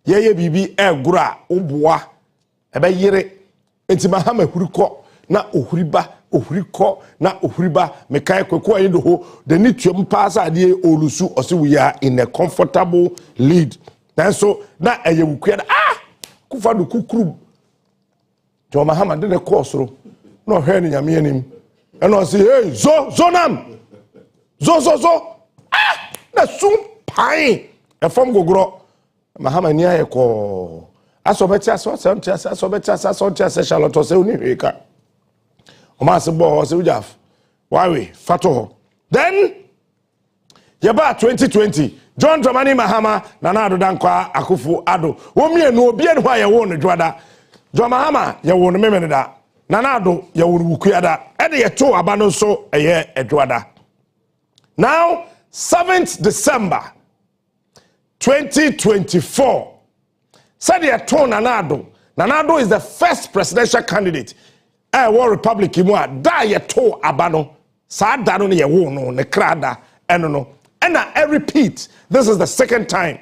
ye bibi egura oboa ebe yire enti Mahama huriko na ohuriko na ohuriba mekai kwekwa yido ho the nituam pass ade olusu ose we are in a comfortable lead so na eye wukuya kufa do kukuru to Mahama de kosoro no hwe ni nyame anim e no say hey zonam zo na sum pai e fom gogoro Mahama ni aye ko asobeti Charlotte se oni hweka o ma se bo se ujaf why fato then yeba 2020 John Dramani Mahama Nana Adodankwa Akufu Ado wo mienu obi en hwa ye wo no dwada John Mahama ye wo no memeneda Nana Ado ye wo no wukuada e de ye to aba no so eye edwada now 7th December 2024 said ye to Nana Ado is the first presidential candidate War Republic mu a da ye to abano sa da no ye wo no ne krada eno no and I repeat this is the second time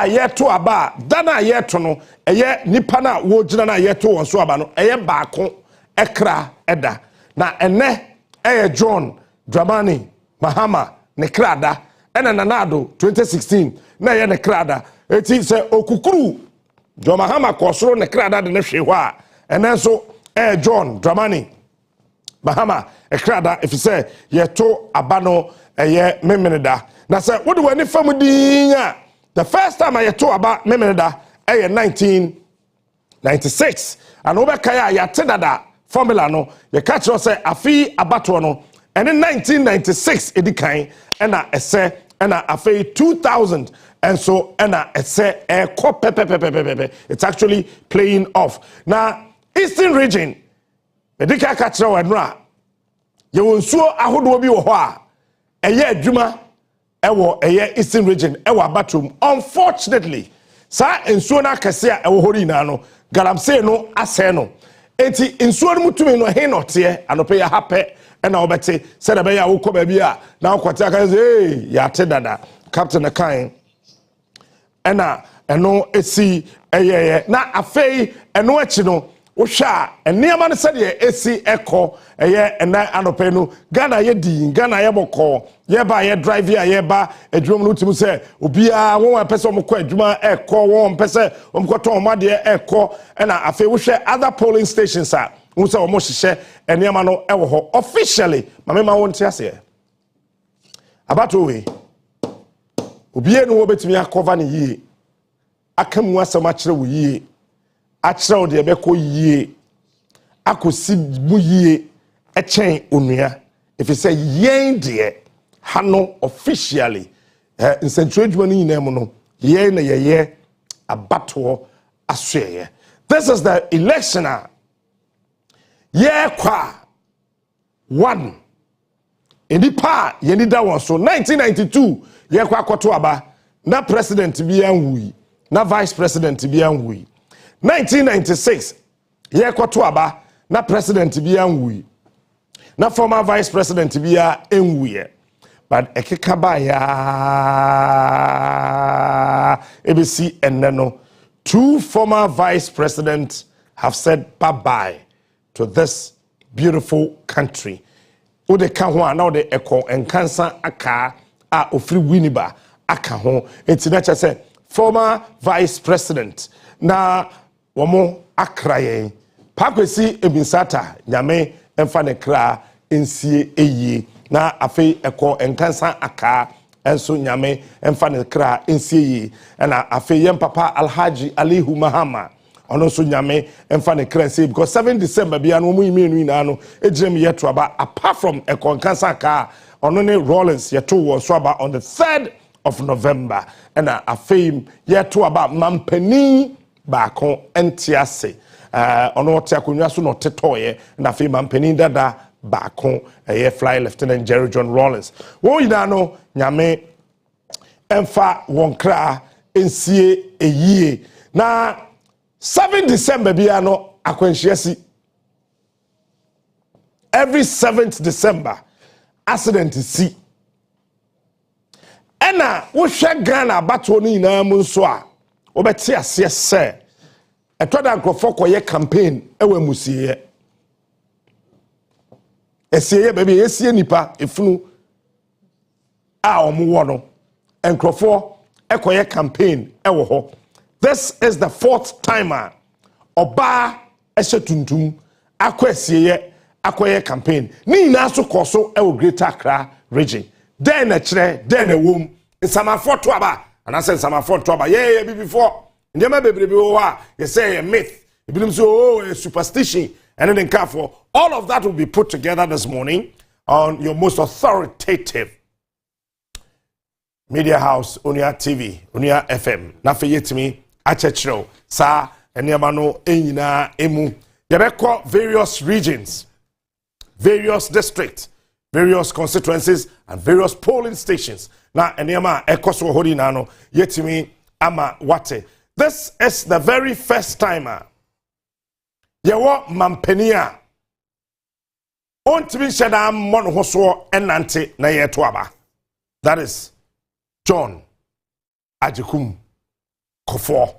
ye to aba da na ye to no eye nipa na wo gina na ye to won so abano eye baako ekra eda na ene John Dramani Mahama ne krada ena Nana Ado 2016 na ye ne krada eti se okukuru John Mahama kosoro ne krada de ne hwe ho a ene so John Dramani Mahama ekrada if you say ye to abano eye memeneda na say what do we any famudi the first time I to aba memeneda 1996 and obekaya ya tedada formula no ye catch us say afi Abatoɔ no and in 1996 edikan na ese na afi 2000 and so na ese it's actually playing off now Eastern region, medika kachira wanra ye wonsuo ahodo bi wo ho a eye adwuma ewo eye Eastern region ewo Abatom unfortunately sa ensuo na kase a ewo hori na no galamsey no ase no enti ensuo no mutumi no he no te anope ya hape na obete se da be ya wo ko ba bi a na kwate aka say ya te dada captain kan na eno esi eye na afei eno achi no Osha eniama ne said ye esi eko eye ena anope no Ghana ye di Ghana ye boko ye ba ye drive ye ba adwum no timu se obia won pese omko adwuma eko won pese omko to omade eko na afi wo hwe other polling stations a wo se omo hye eniama no ewo ho officially mama ma won tiase Abatoɔ we obia no wo betimi akova ne yie akamu asama kire wo yie achiraw de be ko yie akosi mu yie echen onua if you say yen de hano officially nsentredwuma ni nyina mu no yen na ye Abatoɔ Asoeɛ this is the election kwa one enipa yenida won so 1992 kwa akoto aba na president bi anwui na vice president bi anwui 1996 yekoto aba na president bi anwui na former vice president bi enwuye but ekeka ba ya ebesi enne no two former vice president have said bye-bye to this beautiful country. Ode ka ho ana ode eko enkansa aka a ofri winiba aka ho. Enti na say former vice president na womo akrayen pakwesi ebinsata nyame emfa ne kra ensie eyi na afei eko enkansa aka enso nyame emfa ne kra ensie eyi na afei yem papa Alhaji Alihu Mahama ono so nyame emfa ne kra ensie because 7 December bia no mu yimenu ina no ejirem yeto aba apart from eko enkansa aka ono ne Rollins yeto wo so aba on the 3rd of November and afei yeto aba mampani baako entiase ono te akonwa so no tetoye na afei mampani dada baako fly Lieutenant Jerry John Rollins wo ina no nyame emfa wonkra ensie eyie na 7 December bia no akwanhyiasi every 7th December accident si ena wo hwe Ghana Abatoɔ no nyina mu nso a obeti ase se etoda nkrofo koye campaign ewe musiye esiye baby esie nipa efunu a omuwo no nkrofo ekoye campaign ewo ho. This is the 4th timer oba ehye tuntum akwesiye akoye campaign ni nyina so koso ewo Greater Accra region den na kire den na wom nsamafo to aba anase nsamafo to aba ye before ndema bebrebe wo a you say a myth ibinim so a superstition and then for all of that will be put together this morning on your most authoritative media house Onua TV Onua FM na feyetimi achechiro sa enema no enyina emu yebekọ various regions, various districts, various constituencies and various polling stations na enema ekoso hodi na no yetimi ama wate. This is the very first timer yewo mampania ontimi sheda mon hoso enante na yeto aba. That is John Ajekum Kofo.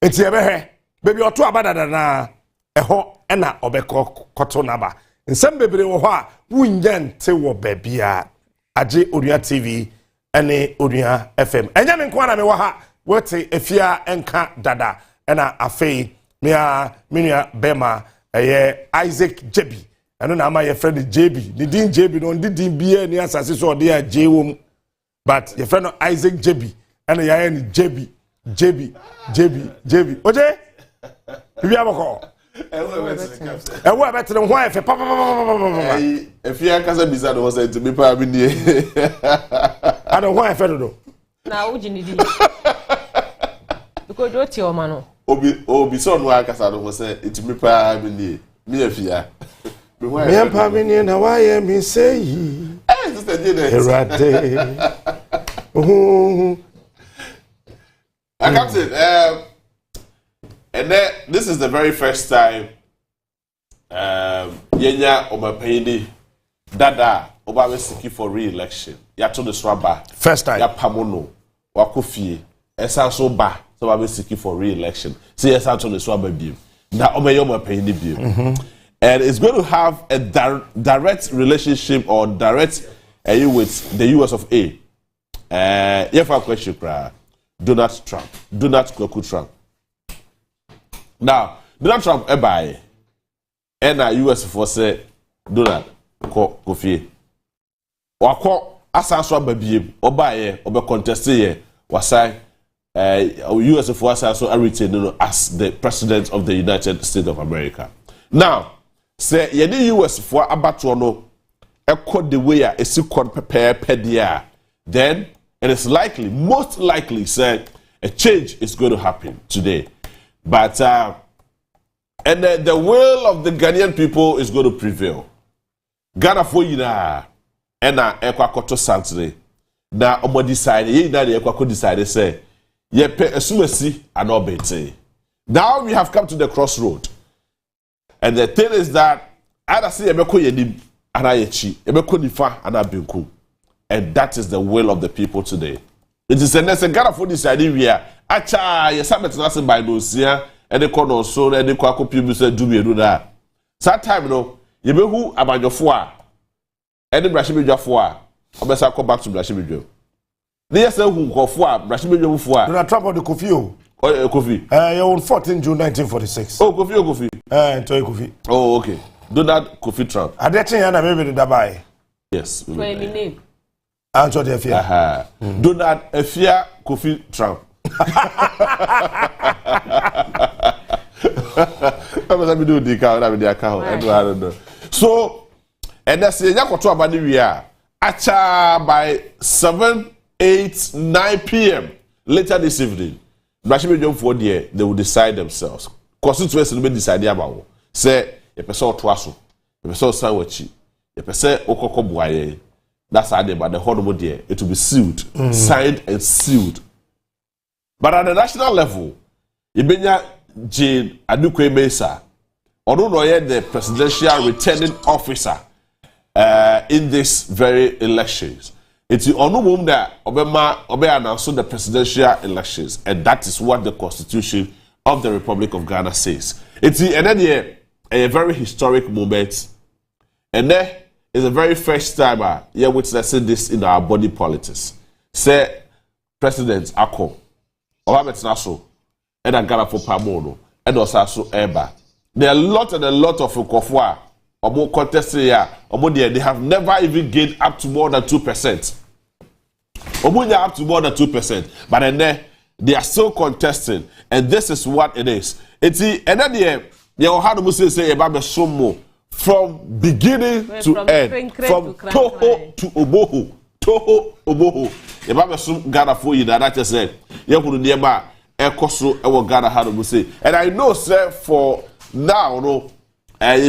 Enti ebehe baby oto abadada na eho ena obeko koto naba. Nsem bebre wo ho a wunya nte wo babia age Onua TV ene Onua FM. Enya me nko na me wo ha wote efia enka dada ena afei menia bema Isaac Jebi eno na ama ye friend Jebi ni din Jebi no ndi din bia ni asase so ode a jewom but ye friend Isaac Jebi ena ya ni Jebi oje bia bako ewo betre ho efe papa efia kasa bisa do say to me pa bi nie ana ho efe do na uji ni di because do ti o ma no obi so no akasa do say to me pa bi nie me efia me pa bi nie na why am me say sister Janet erade Captain, and then this is the very first time Yenya Omapeni Dada Obawe Siki for re-election. Yato the Swaba. First time. Yapamono Wakofi Esa Soba Obawe Siki for re-election. See Esa to the Swaba beam. Now Omapeni beam. And it's going to have a direct relationship or direct with the US of A. Yefa question cry. Donald Trump. Donald Kwaku Trump. Now, Donald Trump ebaye. Ena US for say Donald Kofi. Wako asanso ababiem. Obaye obe contest ye wasai US for asanso retain as the president of the United States of America. Now, say yedi US for Abatoɔ no ekɔ the way a esikɔ prepare dia. Then it is likely, most likely, said a change is going to happen today. But, and the will of the Ghanaian people is going to prevail. Ghana for yina, ena ekwa koto santre. Na omo decide, ye na ekwa ko decide say, ye pe esumesi anobete. Now we have come to the crossroad. And the thing is that, either say ebeko yenim, anayechi, ebeko nifa, anabinku. And that is the will of the people today. It is a Ghana for this idea. Acha, yes, I'm not by those here. ɛde kɔ no so na ɛde kɔ akɔpie bi sɛ dumienu na that time no yebehu abadwofo a ɛde brahimedwafo a ɔbɛsa kɔ back to brahimedwam ne yɛ sɛ hu nkɔfo a brahimedwamfo a Donald Trump on the Kofi o Kofi on 14 June 1946 Kofi Toy Kofi okay Donald Kofi Trump adechen ya na bebe de dabai yes my name Anto de Afia Donald Afia Kofi Trump so and that's the yakoto abani we are acha by 7, 8, 9 p.m. later this evening Brashimejom for there they will decide themselves constituency will decide about say a person twaso a person sawachi a person okoko buaye that's how they but the whole there it will be sealed signed and sealed but at the national level Ibenya Jane Adukwe Mesa, although the presidential returning officer in this very elections, it's the only that Obama announced the presidential elections, and that is what the Constitution of the Republic of Ghana says. It's a very historic moment, and there is a very first time you're witnessing this in our body politics. Say, President Ako, Obama Naso. And I got for Pamono, and also Eba. There are a lot of Ukofwa, or more contested here, or more they have never even gained up to more than 2%. Up to more than 2%. But then they are still contesting, and this is what it is. It's and then you had to say about the sumo from beginning to end, from Toho to Oboho. Toho Oboho. About the sum Ghana for you that just said, you put nearby. Ekoso ewo Ghana had to say, and I know, sir, for now, no, a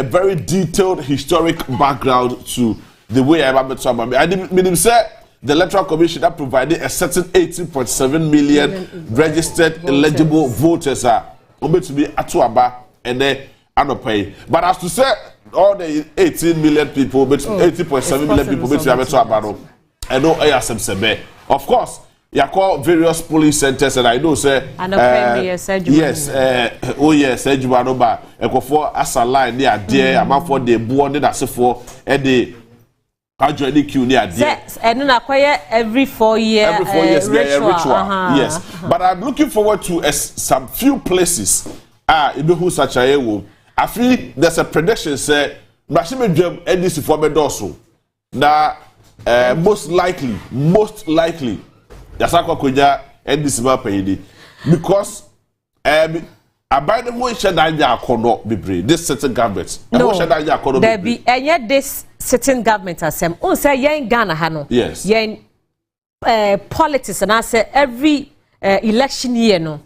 very detailed historic background to the way I'm about to about. I mean, sir, the Electoral Commission that provided a certain 18.7 million registered eligible voters are to be atuaba and then pay. But as to say, all the 18 million people, 18.7 million people, I know I have some sebe. Of course. You call various police centers, and I know, say, yes, Ejumanoba, Ekofo Asala, near dear, amount for the born that's for the Ajani Q near dear. And then acquire every 4 years. Every 4 years, ritual. Yes. But I'm looking forward to some few places. Ibehu such a I feel there's a prediction, say, Mashime Jam, and this for Medoso. Now, most likely. Yasako Koja and this payday because about the way Shadaya Kono be this certain government. No, there be and yet this certain government as some say yen Ghana Hano. Yes. Yen politics and I say every election year no.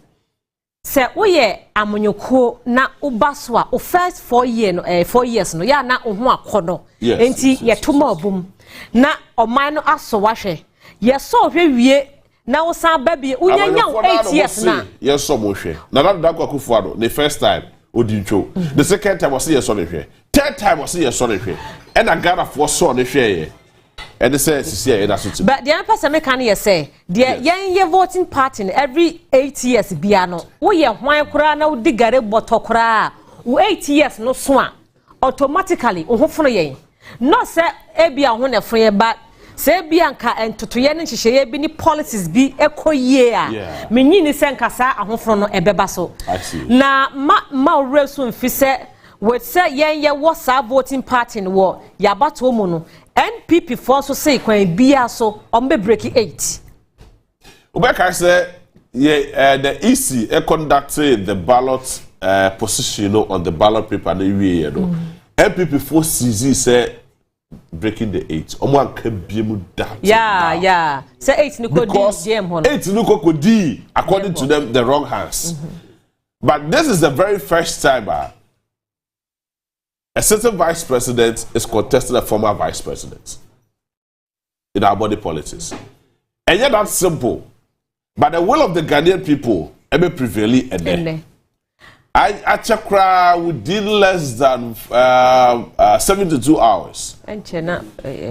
Say oye amonyoko na ubaswa o first 4 years no ya na ohu akono. Enti ye tuma obum na oman no aso wahwe. Ye so hwe wie na wo san baby unyanya 8 years na yes so mo hwe na that Akufo-Addo the first time odincho the second time was yes so hwe third time was yes so hwe and I got for so ne hwe and they say sisi that so but the person me can say the ye voting party every 8 years bia no wo ye hwan kura na wo digare boto kura wo 8 years no so a automatically wo hofono yen no say e bia ho ne fon ye ba say bianca and totoye ne hihye bi ni policies bi ekoyie a menyini se nkasa ahofro no ebeba so na ma resu mfi se we say yen ye wo sa voting party no wo yabato mu no NPP for so say kwan bia so ombe break 8 Obeka say the EC conducted the ballot position on the ballot paper na wie no NPP for CZ say breaking the 8 omo can be mu that yeah say 8 ni ko di game hono 8 ni ko di according to them the wrong hands but this is the very first time a certain vice president is contesting a former vice president in our body politics and yet that's simple but the will of the Ghanaian people ever prevailing and I check within less than 72 hours. And Chena,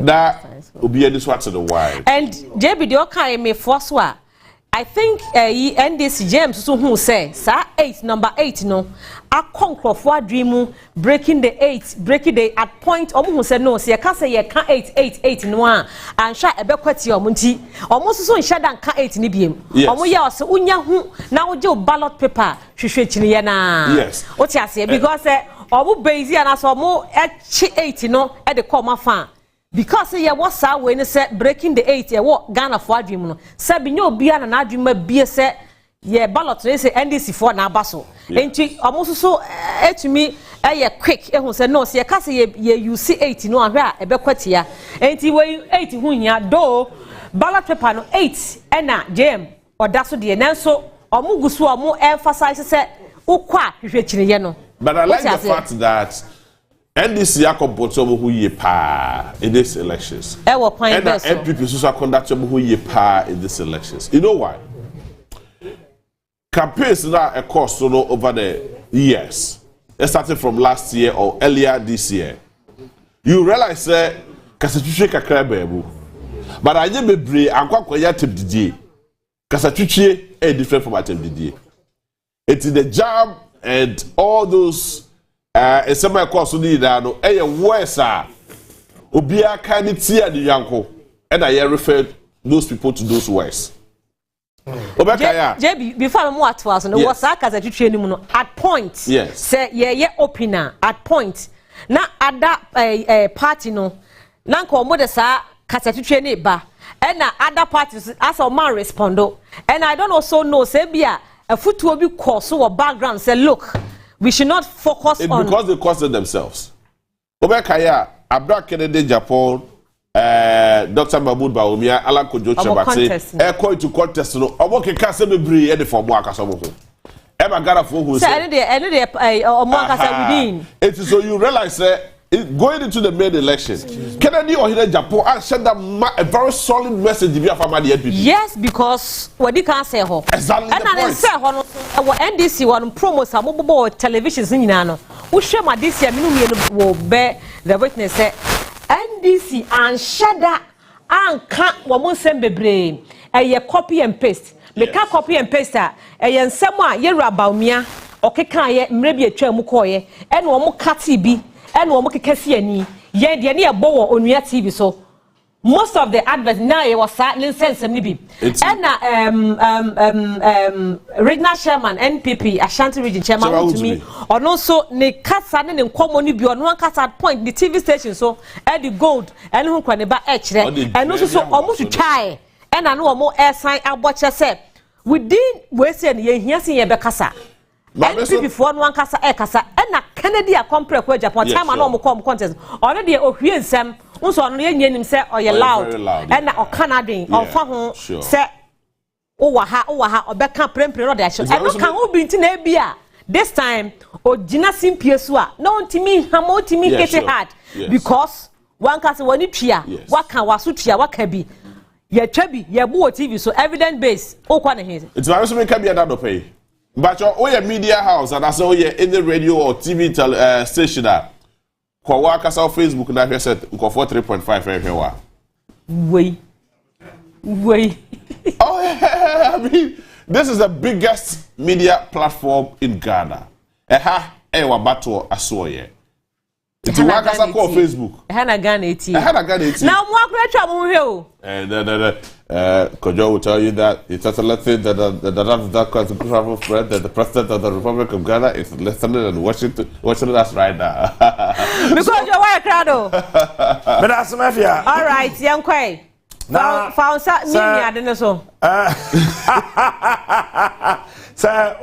that will be this one to the wide. And JB, the okay me first one. I think NDC James so who say sa 8 number 8 no a conquer dream breaking the 8 breaking the at point who say no say ka say ye ka 8 no and sha ebekwati omunti almost so nsha dan ka 8 ni biem omo ye o se unya hu na wo je ballot paper hwehwe chini ye na yes what you say because omo base and so omo 8 no e de come afa because ye was we ne say breaking the 8 ye wo Ghana for adwum no say bi nyo bia na adwum ma bie say ye ballot ne say NDC for na abaso enti omo so etumi ye quick ehun say no say ka say ye use 8 no ahwe a ebekwatia enti we 8 hu hia do ballot paper no 8 na jam odaso de nanso omo gusu omo emphasize say ukwa hwehwe chire no. But I like the fact that NDC Yakobotomo who ye pa in these elections. And MPP Susa conductomo who ye pa in these elections. You know why? Campaigns now a course over the years. Starting from last year or earlier this year. You realize that Kasatuche Kakrabebu. But I never bring Anquaquaya Tip Didier. Kasatuche is different from Atem Didier. It's the job and all those semi course need no e worse obia kan tia the yanko and I refer those people to those words obekaya JB before me what was no was aka za twetwe ni mu no at point say ye opener at point na other party no na nko mo de sa kasa twetwe ni ba and na other parties as a man respondo and I don't also know say bia a foot will be course or background say look we should not focus on because they costed themselves. Obekaya, Abra Kennedy Japan, Dr. Mahmoud Baumia, Alan Kojo Chabate, going to contest no. Omoke kase be bri e de for mo akasomo ko. E ma gara for who say. Any within. It is so you realize going into the main election, Kennedy or here Japan and send a very solid message via family NPP. Yes, because what you can say ho. Exactly. And I say ho NDC one promo sa mo televisions nyina no. Wo hwe ma this year minu wo be the witness say NDC and shada anka wo mo nsem bebre ye copy and paste. Make copy and paste ye nsem a ye rabaumia okeka ye mre bi atwa mu koye e na wo mo kati bi and wo mo kekesi ani ye de ne ebo wo Onua TV so most of the adverts now it was sense ni bi and regional chairman NPP Ashanti region chairman to me or no so ne kasa ne nkomo ni bi ono kasa point the TV station so e the gold and hu kwa ne ba e kire and no so omo to try and anu omo air sign aboche say within we say ne ye hia sin ye be kasa NPP for no kasa e kasa na Kennedy a compare kwa Japan time na omo come contest already ohwie nsem unso ono ye nyenim say oye loud na o Canadian ofa ho say o wa ha obeka prempre no de action e no kan ho binti na bia this time ogina simpie so a no ntimi hamo ntimi get hard because one kasa woni twia waka waso twia waka bi ye twa bi ye bo TV so evidence base o kwa na he it's very so make be that do pay. But your media house and as all your any radio or TV station that kwa waka on Facebook na he said uko 3.5 everywhere. Wait. Oh yeah, I mean this is the biggest media platform in Ghana. Onua Abatoɔ Asoeɛ. It's waka on Facebook. Ghana 80. Now mo akura twa mo hwe o. Kojo will tell you that it's a thing that constitutional friend that the president of the Republic of Ghana is listening and watching us right now. Because you're white crowd. But that's mafia. All right, young quay. Found I didn't so. So,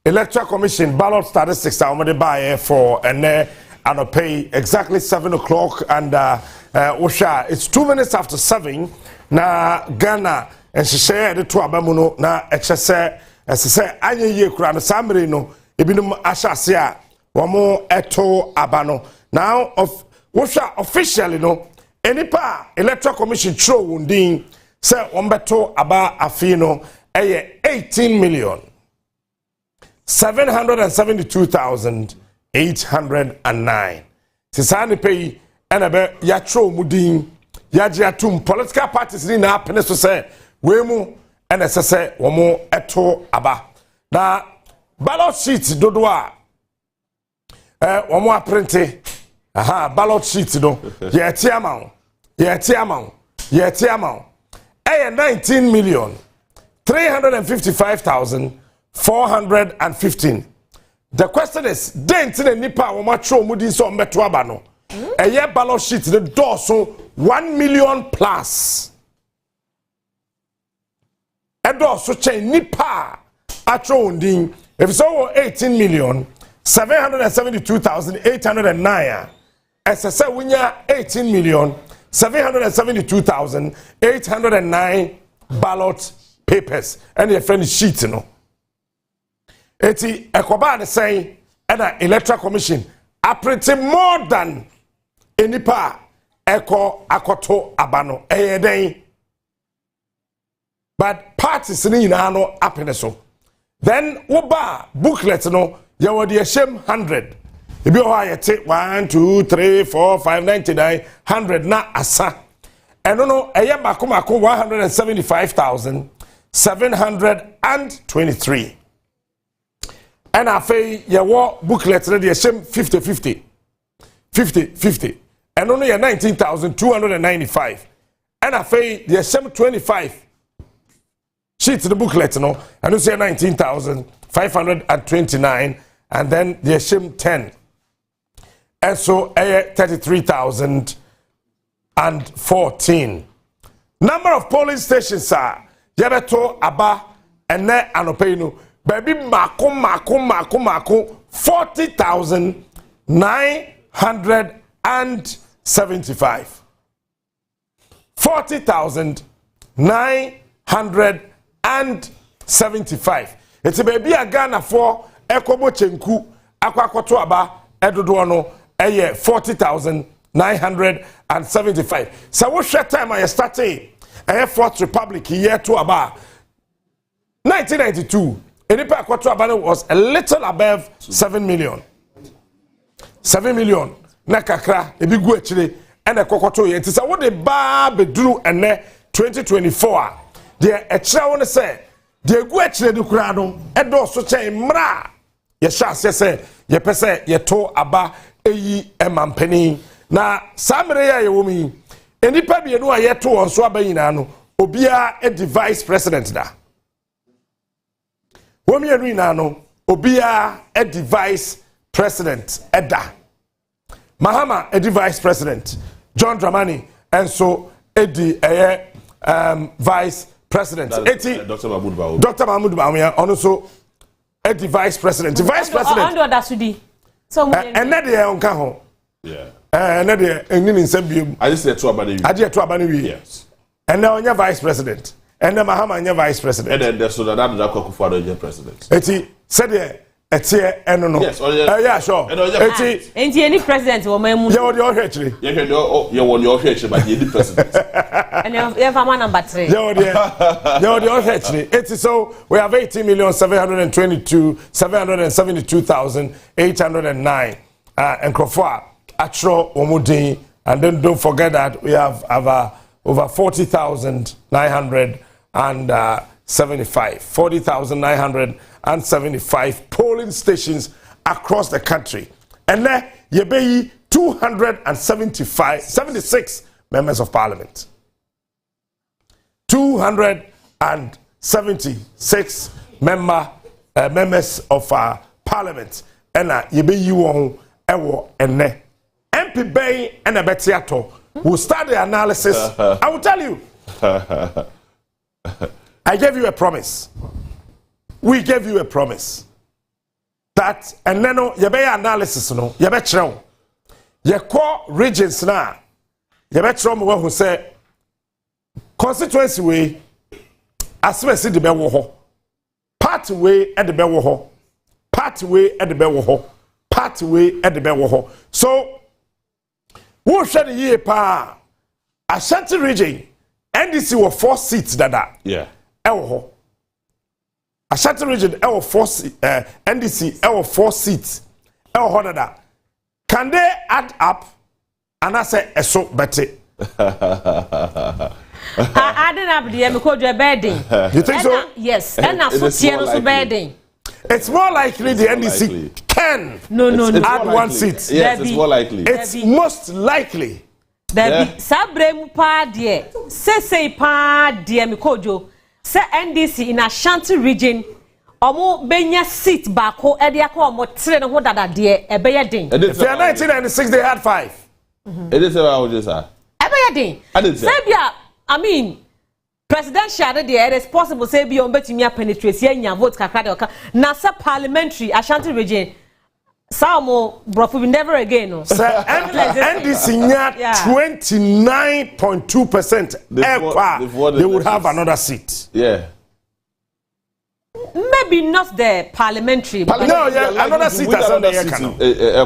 Electoral Commission ballot statistics are already by for and pay exactly 7 o'clock and Osha, it's 2 minutes after 7 na Ghana and she said the two abamuno na excess as say anya ye kura na samre no ebinum ashasia wamo eto abano now of Osha officially no enipa Electoral Commission throw wundin say wombeto aba afino eye 18,772,809 sisani pay ena be yatro mudin yagye atum political parties ni na apene so say we mu ene sese wo mo eto aba na ballot sheet dodo a wo mo aprinte ballot sheet no ye ti amount 19,355,415. The question is, dent in a nipa wo matro mudi so meto aba no. Ballot sheet the door so 1 million plus. Door so chain nipa atro ndin. If so 18,772,809. As I said, we have 18,772,809 ballot papers and your friend sheet, you know. Eti ekoba say and the Electoral Commission apprenti more than enipa eko akoto abano den. But parties ni na no apene so. Then woba booklet no ya wodi shame 100. If you take 1, 2, 3, 4, 5, 99, 100 na asa. And no, a yamako 175,723. And I say your booklet ready shame 50. And only 19,295. And I say the shame 25. Sheets the booklet no, and you say 19,529, and then the shame 10. And so 33,014. Number of polling stations are Yabeto Aba and Ne Anopenu. Baby Mako 40,975. 40,975. It's a baby a Ghana for Ekobo Chenku Akwakoto Aba Edodono. 40,975. So what short time I started Fourth Republic year to about 1992. Enipa Akwato Aba was a little above 7 million. 7 million. Na kakra ebi gu achire and Kokoto ye. Tisa what the bar bedru and 2024. The achira won say the gu achire du kura no edo so chen mra. Ye sha say ye pese ye to aba eyi emampeni na samre ya yewomi enipa bienu a yeto onso abayina no obia e vice president da womi enu ina no obia e vice president eda Mahama e vice president John Dramani and so edi vice president eti Dr. Mahmoud Bawumia ono so edi vice president Ondo Dasudi so and that they on ho and that they in Sembium I just said to Abani yes and now your vice president and then Mahama your vice president and then there's so that Akufo-Addo president eti said etie eno no yes yeah sure eti any president wo mamu you the ohwechiri you won your ohwechiri but you the president and you have number 3 you the ohwechiri eti so we have 18,772,809 and Krofo atro omudin and then don't forget that we have over 40,975 polling stations across the country. And there, you be 76 members of parliament. 276 members of parliament. And you be you on and MP Bay and a Betiato will start the analysis. I will tell you. I gave you a promise. We gave you a promise that and then no you be analysis no you be chiro you call regions na you be chiro mo who say constituency way aseme si de be wo ho party way e de be wo ho party way e de be wo ho party way e de be wo ho so who share the year pa Ashanti region NDC were 4 seats dada yeah e wo ho Ashanti region, NDC, 4 seats. Can they add up? And I say, so better. I didn't have the Mikojo bedding. You think so? Yes. And I so bedding. It's more likely the NDC can add one seat. Yes, it's more likely. It's most likely. Debbie, Sabrem pa dear, say pa dear Mikojo, say NDC in Ashanti region, omo benya seat bako, ediako omo train ho dada dear, a bayading. If they are 1996, they had 5. It is about what you say. A bayading. Sabia, I mean, presidential there, it is possible, say, be on betting your penetration, your votes, Kakada, Nasa parliamentary, Ashanti region. Samo Brofu never again. No. NDC 29.2%. They would have another seat. Yeah. Maybe not the parliamentary. Another seat as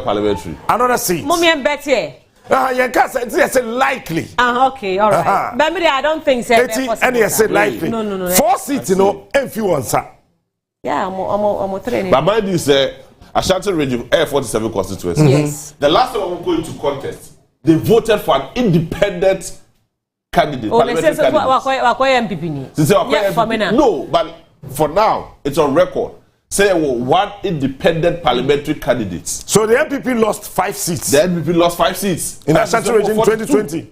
parliamentary. Another seat. Mommy and Betty. It's likely. Okay, all right. Maybe I don't think so. And yes, likely. No. 4 seats, you know, and few ones. Yeah, I'm training. But mind you, say, Ashanti region Air 47 constituency. Yes. The last time we go into contest, they voted for an independent candidate. Oh, they say MPP. No, but for now, it's on record. Say one independent parliamentary candidate. So the MPP lost 5 seats. The MPP lost 5 seats in Ashanti region 2020.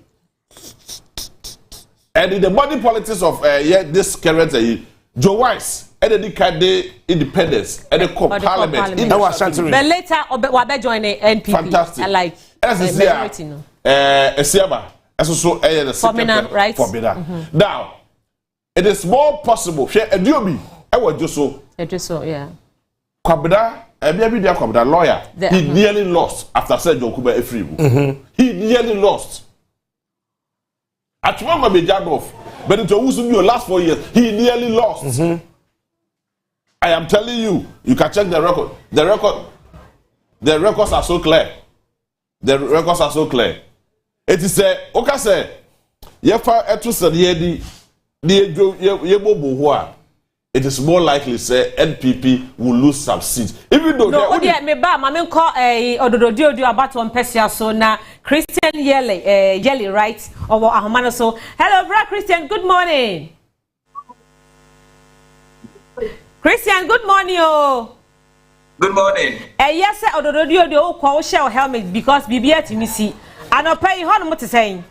And in the money politics of this current Joe Wise. And then the independence and the parliament in our Ashanti region. But later, we join the NPP. Fantastic. Like Esiaba. So the second right. Now, it is more possible. Ediobi, I was just so. Yeah. Kwabda, Kwabda lawyer. He nearly lost after said Jokuba Efribu. He nearly lost. At one of the off, but it was your last 4 years. He nearly lost. I am telling you, you can check the record. The records are so clear. The records are so clear. It is a okay say. Yefa etu said it is more likely say NPP will lose some seats. Even though no, me ba mama call Onua Abatoɔ Asoeɛ so na Christian Yelly right over Ahomano so. Hello, brother Christian. Good morning. Christian, good morning. Oh. Good morning. Yes, sir. Odododio kwa share helmet because bibia timisi. Anopai ho no mo te saying.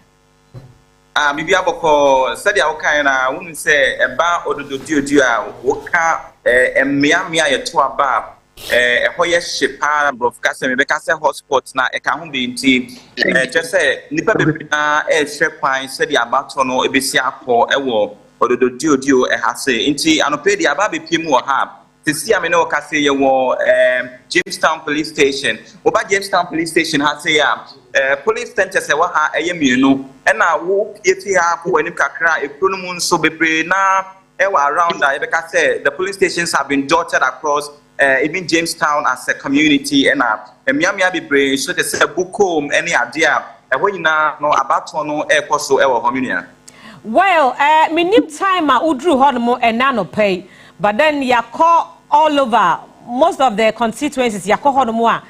Bibia boko said ya wokan na wonu say eba odododio a woka mmea ye to aba hoye shepa broadcast me be ka say hotspot na e ka ho be nti je say nipa bebre na e hwe kwan said ya abato no ebesi akọ ewo odododio ehase nti anope di aba be piemu ha tisi ame no ka say ye wo Jamestown police station oba Jamestown police station ha say ya police center say wa ha eyemienu na wo yeti ha ko anim kakra ekuro mu nso bebre na around that e be ka say the police stations have been dotted across even Jamestown as a community and miamia bebre so te say bukom any idea ho nyina no abato no ekoso e wo hominia. Well, minim time udru hono enano pay, but then ya call all over most of the constituencies ya call hono a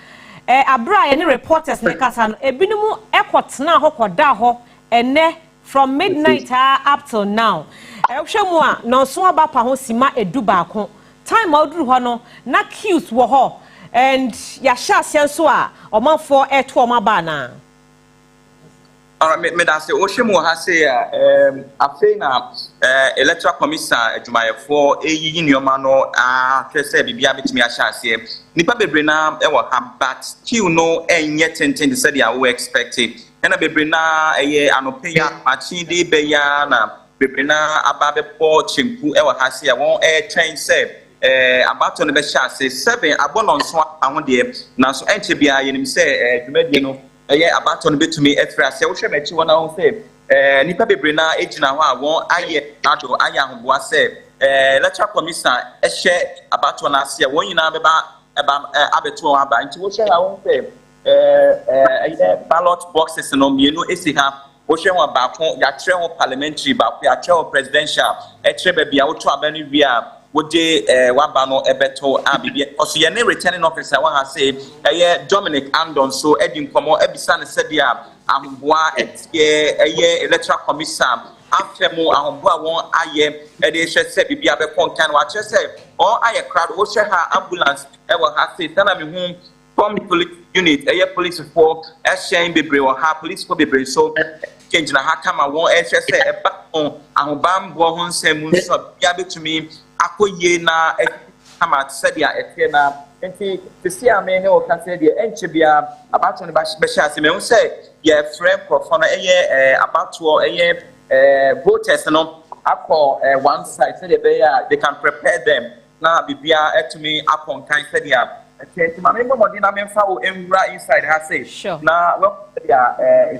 abra any reporters ne kasa no ebinumu ekotena ho koda ho ene from midnight up till now ehwemu a no so aba pa ho sima edu baako time udru hono na queues wo ho and ya sha senso a omanfo eto omaba na. Me da se ohwemu ha se afei na Electoral Commission adwumayefo eyiyi nioma no twese bibia betimi ahya ase nipa bebre na e wo ha but queue no enye tenten said ya we expected na bebre na eye anope ya machi de be ya na bebre na ababe po chimpu e wo ha se ya won train se abato no be hya ase 7 abono nso ahode na so enche bia yenim se dwumadie no abato no betumi efra se wo hwe machi wona ho se nipa bebre na ejina ho a won aye ado aye ahoboa se Electoral Commission ehye abato na ase won nyina beba abeto aba nti wo hwe ha won se ballot boxes no mienu esi ha wo hwe ho ba ko ya kire ho parliamentary ba ko ya kire ho presidential e kire ba bia wo to aba no wi a wode wabano ebeto abibi also ye ne returning officer wa ha say Dominic Andon so edi nkomo ebisa ne sedia amboa eye electoral commission afemo ahomboa won aye ede hwe se bibia be konkan wa che se on aye crowd wo hwe ha ambulance e wa ha say tana me hu from the police unit police for ehyen bebre wo ha police for bebre so change na ha kama won hwe se e ba on ahobambo ho nsem so bia betumi akoye na kama sedia etena enti tisia me he o ka se de enche bia abato ne ba hye ase me hu se ye friend profona abato voters no akọ one side so they can prepare them na bibia etumi upon kind said ya enti ma me mo di na me fa o enwura inside ha say na we ya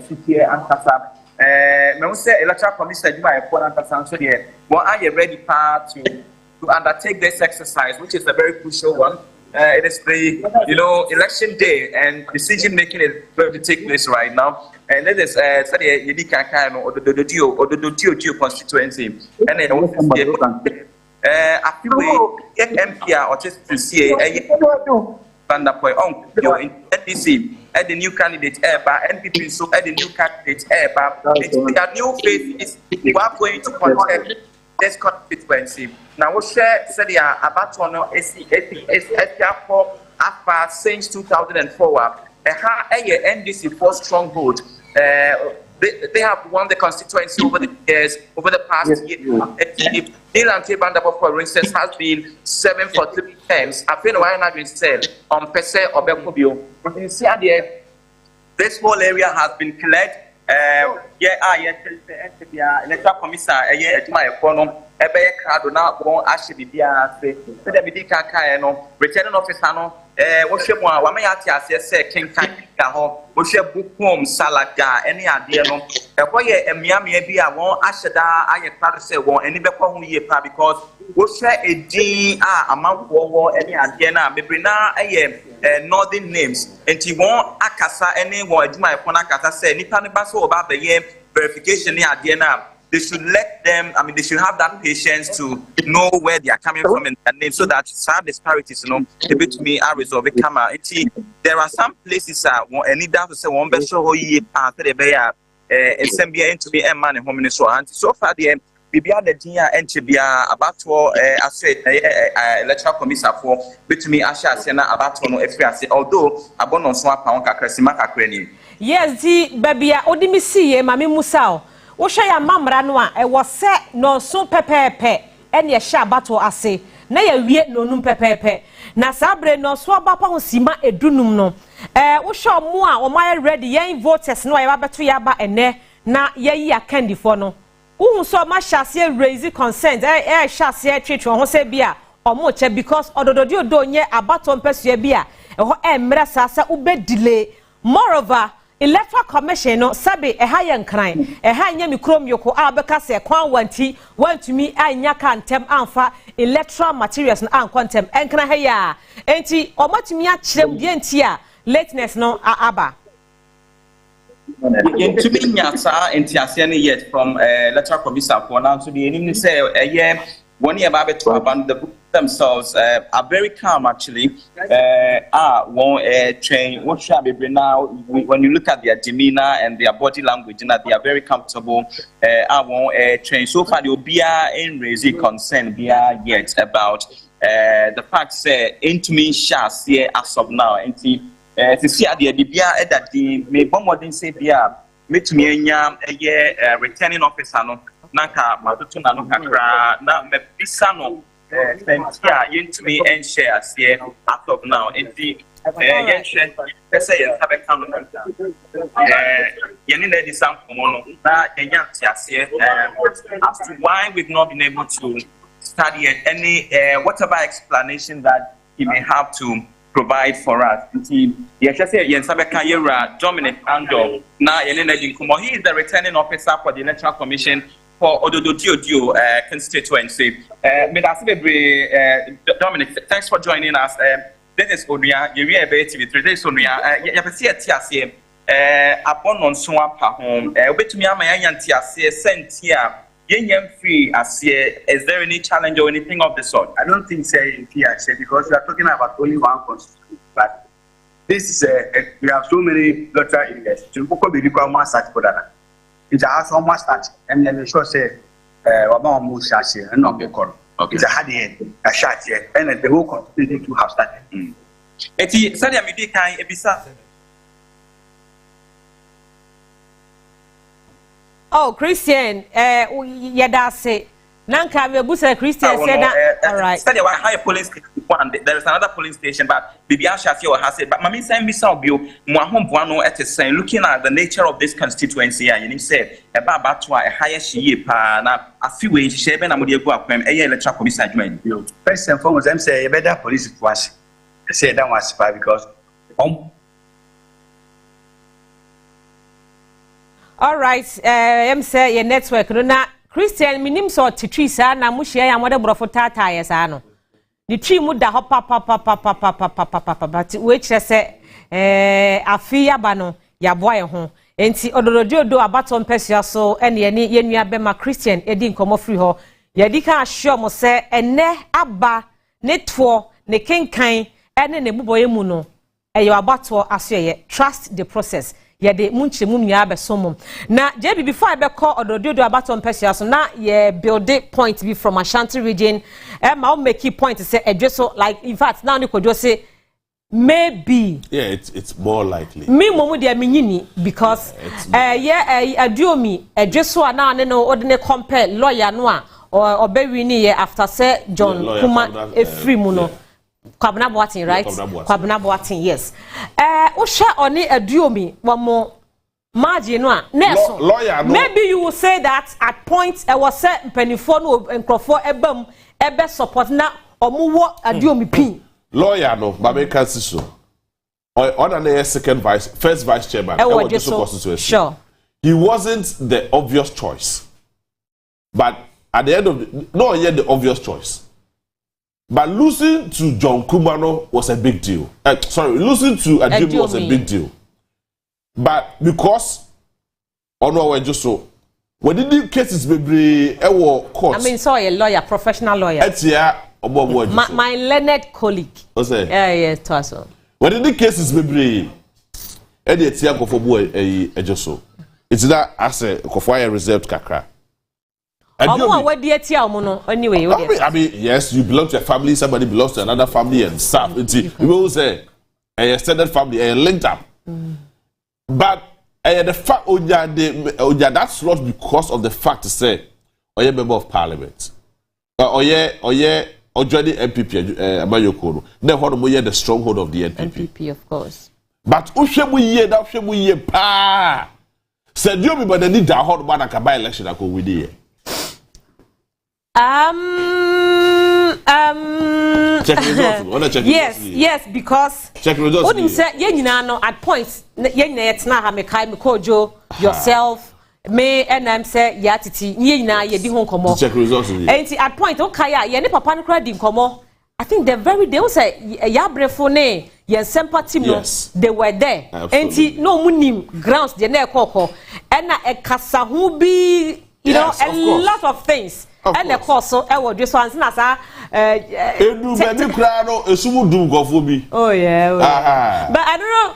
city ankasa me hu say electoral commission adwuma e for ankasa so de won are ready to undertake this exercise, which is a very crucial one. It is the election day, and decision making is going to take place right now. And that is the constituency, and then MP or just to see Vanderpoy on NDC at the new candidate NPP so at the new candidate there are new faces who are going to contest this constituency. Now we share Sedia Abatoɔ for after since 2004. NDC for stronghold. They have won the constituency over the years, over the past year. For instance, has been 7 for 3 times. I feel why not been said on Pese or Bekobio. You see, this whole area has been cleared. Electoral Commission, returning officer no salaga any idea no because any idea na northern names and akasa any akasa say nipa ne ba so oba verification ni idea na they should let them, they should have that patience to know where they are coming from in their name so that sad disparities, a bit to me are resolved. There are some places and need to say one best show ye path the bear and send me into be a man in home so so far the Bibia the Dia and Chibia Abatoɔ Asoeɛ Electoral Commission for between Asha Sena Abatoɔ no FRC although abono so apa on kakra sima kakra ni. Yes, the baby odimisi ye mami Musao. Wo hwe ya mamra no a e wo se no so pepepe ene ye hye Abatoɔ ase na ya wie no num pepepe na sabre no so abapa ho sima edunum no wo hwe omo a omo are ready yen voters no ya babeto ya ba ene na ye yi akandi fo no wo so ma hyase raise consent hyase twetwe ho se bia omo che because odododi odo nye Abatoɔ mpesua bia ho emra sasa ube delay moreover Electoral Commission no sabe eha ye nkran eha nya mikrom yoko a beka se kwan wanti wantumi anya kantem amfa electoral materials no ankontem enkran ha ya enti omatumi a kirem die enti a lateness no aba yentumi nyasa enti ase ne yet from Electoral Commission for now to the enemy say one year to about the themselves are very calm actually. Train what shall be now when you look at their demeanor and their body language, they are very comfortable. Train so far they'll be in raising concern yet about the fact say into me shall see as of now and to see at the that the may bomb say me to me returning officer no naka matutu na no kakra na me bisa no sentia yentumi en share ase out of now enti yen share pese yen sabe kan no yen na di sam komo no na yen ase as to why we've not been able to study any whatever explanation that he may have to provide for us. Enti yen say yen sabe kan yera Dominic Ando na yen na di komo. He is the returning officer for the Electoral Commission for Ododo constituency. Dominic, thanks for joining us. This is Onua, TV3. This is Onua. You can see a TSA. Upon on Swamp home, obey to me, my auntie, sent here. free as here. Is there any challenge or anything of the sort? I don't think so because we are talking about only one constituency. But this is we have so many lottery areas. So we could be required start for that. It's a house on start and then we sure say about more shots here and not be called. Okay. It's a hard a shot here and the whole constituency to have started. Eti sadia me di kan ebisa. Oh, Christian, yadase. Nanka we busa Christian said that. All right. Sadia wa high police station. There is another polling station, but Bibi Ashafi or has it. But Mami say me saw bio. Mwahom buano ete looking at the nature of this constituency, and you say about Abattoa a higher she pa na a few ways shebe na mudi egu akwem eye Electoral Commission adjoin. First and foremost, them say better police force. Say that was because all right, say your network no na Christian minim so titri sa na mu hia ya mode brofo tata ya sa no the tree mu da ho pa but we kire se afia ba no ya boa ye ho enti odorodiodo Abattoa mpesua so ene ye nua bema Christian edi nkomo free ho ye di kan assure mo se ene aba ne to ne kenkan ene ne buboye mu no eyo Abattoa Asoeɛ trust the process ye de munche mum nya abesomum na JB before I be call odododo Abattoa mpesua so na ye build point be from Ashanti region ma make key point say edweso like in fact now ni kojo say maybe it's more likely me momu de menyini because aduomi edweso na ne no ordinary compare lawyer no a obewi ni ye after say John Kuma free mu no Kwabena Boatin, right? Kwabena Boatin, yes. Usha oni aduomi wamo margin no lawyer. Maybe you will say that at points I was set penifon and crofo ebem ebe support na omuwo aduomi pin. Lawyer no, babe kansiso. On the first vice chairman, Constituency. Sure. He wasn't the obvious choice. But at the end of no yet the obvious choice. But losing to John Kumano was a big deal. Losing to Adjumi was a big deal. But because Onua just so when did the cases be court? I mean, so a lawyer, professional lawyer. My learned colleague. Yeah, Twaso. When did the cases be Edia go for boy a just so. It's that as a Kofaya reserved kakra. Anyway, I mean, yes, you belong to a family, somebody belongs to another family and stuff. You will say a extended family, a linked up. But the fact that's not because of the fact to say, or a member of parliament. Or joining MPP, Abayokoro. Then what we the stronghold of the NPP. NPP, of course. But Ushebu pa said you but they need that hot man can buy election that go with it. Check results. Yes, because check results. What you say, at points, yourself, me and I'm say yatiti, ye di hon komo. Check results. And at point, okay, ye ne papa no credit komo. I think they will say yabrefone, ye sympathy no, they were there. And no munim grounds the ne koko. And a kasahubi, you know, a lot of things. And the course so I would just answer as oh yeah. But I don't know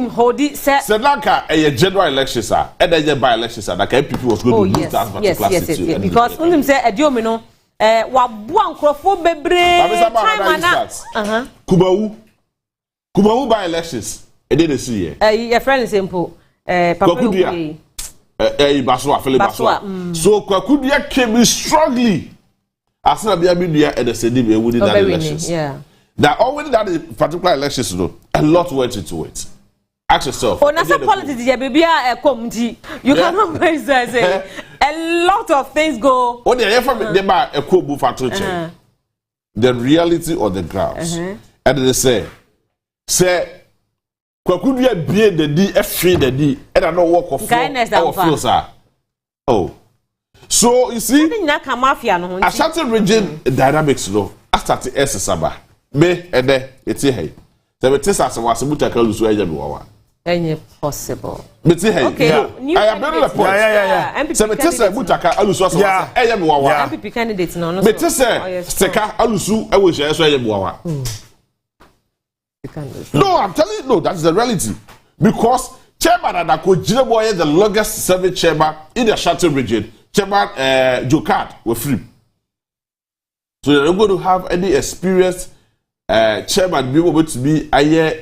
hold it said Lanka a general election sir and then by election sir that people was going to lose that particular yes because him say ediomino wa buan crofo bebre time Kumawu by elections e dey dey see here your friend is simple papa so Kwakudia came in strongly. As soon as they at the stadium, we winning that elections. Yeah. That already that particular elections, a lot went into it. Ask yourself. Oh, that's a politics, baby. You cannot say a lot of things go. What they ever them are a cool factory check. The reality on the grounds, and they say. Kwakudia be the D F3 the D and I know walk of floor. Oh. So you see Ashanti region dynamics no start S Saba. Me and it's here. The test as was muta kalu so eje no wa. Any possible. But see, okay. I am very the point. Yeah. So, but say, Butaka, Alusu, yeah, I am Wawa. MPP candidates, no. But say, Steka, Alusu, I wish I am Wawa. No, I'm telling you, no, that's the reality. Because Chairman Adako Jineboye, the longest serving chairman in the Shattle region, Chairman Jokad, were free. So you're not going to have any experienced chairman be able to be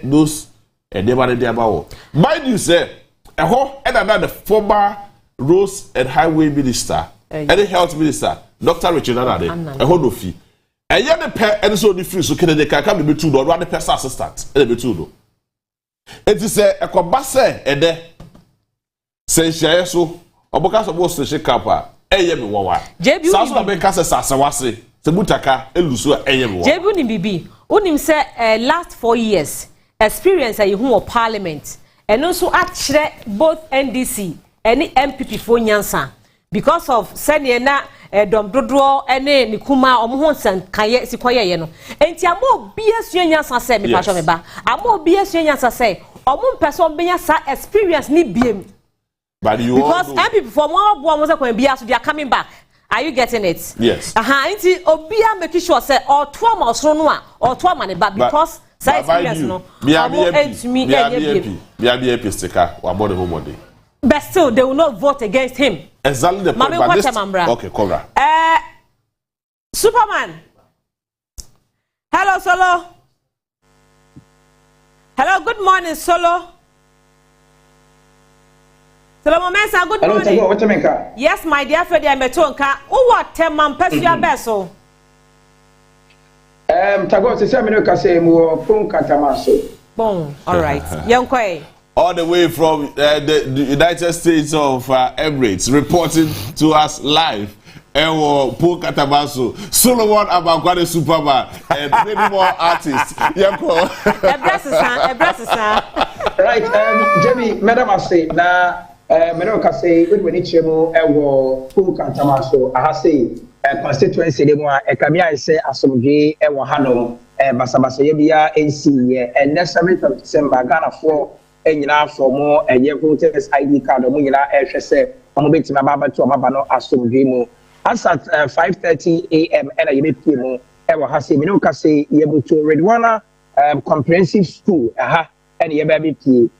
those mind you say the former roads and highway minister and the health minister Dr. Richard Anade no fee the pair and so the free so can they can be two or the person assistant and be two it is a kwabase and there say share so oboka supposed to shake up me wawa so na be kase sasawase se butaka elusu me wawa jebu ni bibi unim say last 4 years experience you who parliament and also actually both NDC and MPP for nyansa because of senior na dom dodo ene nikuma omohonsan kaye sikoye no enti amo BS nyansa say me pasho me ba amo BS nyansa say omo person benya sa experience ni biem but you because MPP for one boy say kwan bia so they are coming back. Are you getting it? Yes. Inti obia make sure say or two ma osro no a or two ma ne ba because say experience no BAP sticker wa body home body. But still they will not vote against him. Exactly the point. But this, okay, cover. Superman. Hello Solo. Hello, good morning Solo. Solomon Mensa, good morning. Hello, Tago, yes, my dear Freddy Ametonka. Who what 10 man Persia Besso? Tago, to say me no kase mo pon katamaso. Bon, all right. Young Kwe. All the way from the United States of Emirates, reporting to us live. Ewo Pon Katamaso, Solomon Abatoɔ Superman, and many more artists. Yanko. Right, Jamie, Madam I say na Meno kase when chemo ewo Pon Katamaso. I say constituency de mo ekamia say asomdwe ewo hanom basabasa ye bia NC ye and next 7th of December Ghana for enyina for more voters ID card mo nyina ehwe say omo betima Abatoɔ no asomdwe mo. As at 5:30 a.m. and I met him. Ewa hasi mino kase yebuto Redwana comprehensive school and ye baby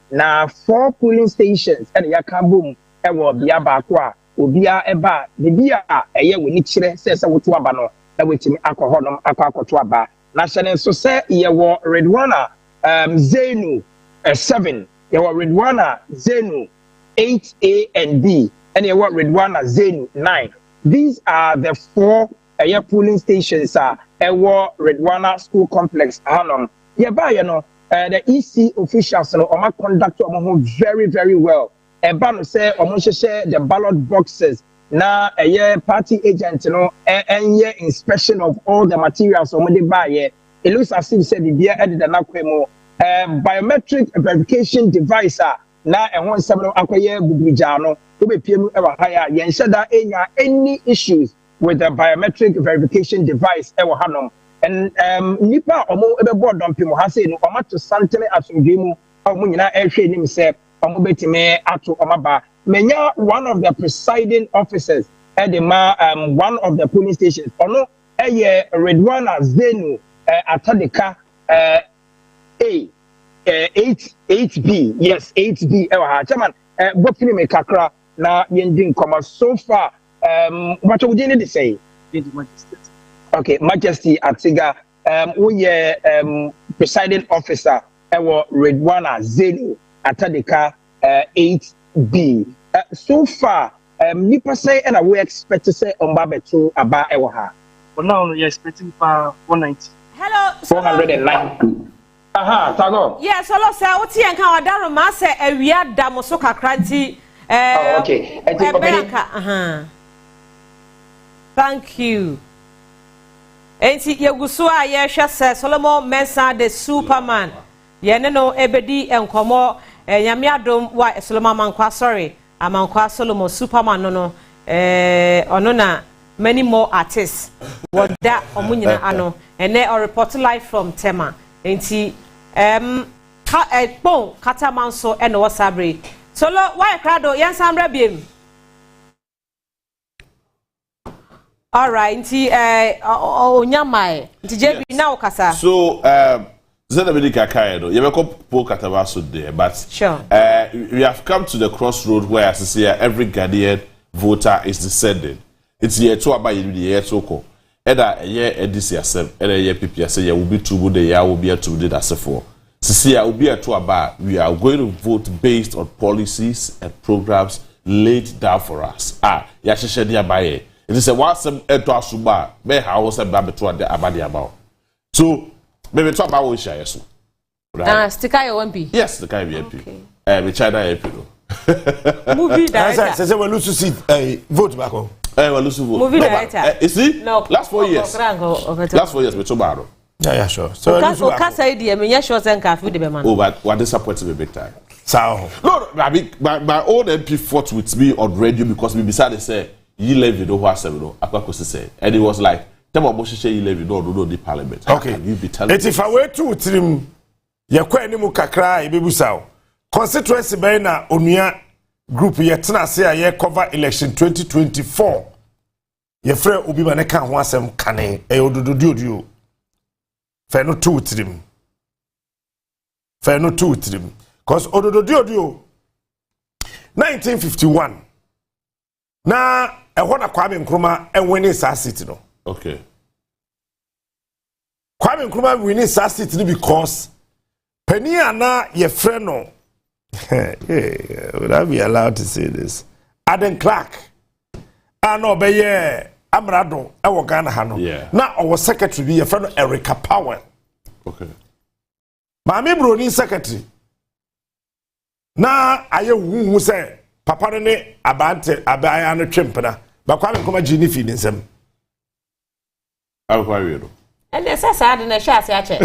na 4 polling stations and yakabum ewa bia baakwa obia eba bibia eye woni kire se woto aba no na wetimi akɔhɔ akɔto aba na hyene so se ye wo Redwana Zenu 7 ye wo Redwana Zenu 8A and B and ye wo Redwana Zenu 9. These are the 4 polling stations Ewo Redwana School Complex. The EC officials conduct very, very well. Say the ballot boxes. Now party agent inspection of all the materials it looks as if said the biometric verification device na ehon sebno akoye bubujano obepiem ewa haya yenshada enya any issues with the biometric verification device ewa hanom and nipa omo ebebo dompim ha say no omo to santene asomdwe mu omo nyina ehwe nim se omo betime ato omaba menya one of the presiding officers at the one of the police stations ono eye Redwana Zenu atadeka A 8B, yes, 8B. Chairman, what can you make kakra na yending comma so far? What would you need to say? Okay, Majesty Atiga, presiding officer, Redwana Zenu Atadeka 8B. So far, nipa say and we expect to say on Babetu Aba Ewaha. Well, now you're expecting for 190. Hello, 490. Tago. Yes, hello, sir. What's here? Can I do say a weird damosoka kranti? Okay. Thank you. Enti yegusua yesha se Solomon Mensa the Superman. Yeneno ebedi enkomo nyame adom wa Solomon Mankwa sorry. Amankwa Solomon Superman no ono na many more artists. What that omunyina ano ene or report live from Tema. Enti pon katamanso e no wasabre solo why krado yansambra biem. All right, nti onyamae nti JB na okasa. So Zena Medika Kaido, you have Paul Katabaso there, but sure. We have come to the crossroad where, as I say, every Ghanaian voter is descending. It's year 2 about year 2. Either a year EDC, either a year PPS, will be 2 good, year will be a 2 did as a 4. Sisia will be a 2 about. We are going to vote based on policies and programs laid down for us. Yasha Shedia Baye. It is a what's some Eto Suba, may house and Babetua de Abadi about. So, maybe talk about what share so. Sticker your MP. Yes, the kind of MP. We China MP. Movie director. Say we lose to see vote back home. We lose to vote. Movie director. You see? No. Last 4 years. Last 4 years we talk about. Yeah, sure. So Oka say the me sure say can feed the man. Oh, but what disappointed me big time. So no, I mean my own MP fought with me on radio because we decided to say you leave it over 7 Akwakosi said, and it was like tell me you leave it no the parliament. Okay, you be telling if I were to trim yakwa animu kakra ebebusaw constituency by na onua group yetena se a cover election 2024 ye frɛ obi ma ne ka ho asɛm kane odododio fa no to trim cause odododio 1951 na ehɔ na Kwame Nkrumah enwene sa city no. Okay. Kwame Nkrumah winning sa city because Penny na ye friend no. Would I be allowed to say this? Aden Clark. No obeye Amrado e Ghana ha no. Na our secretary be ye friend Erica Powell. Okay. Mami Broni secretary. Na aye wu say papa ne abante abaya no twempena. Ba Kwame Nkrumah gini fi nsem. Akwarido. And the sad and a shas yache.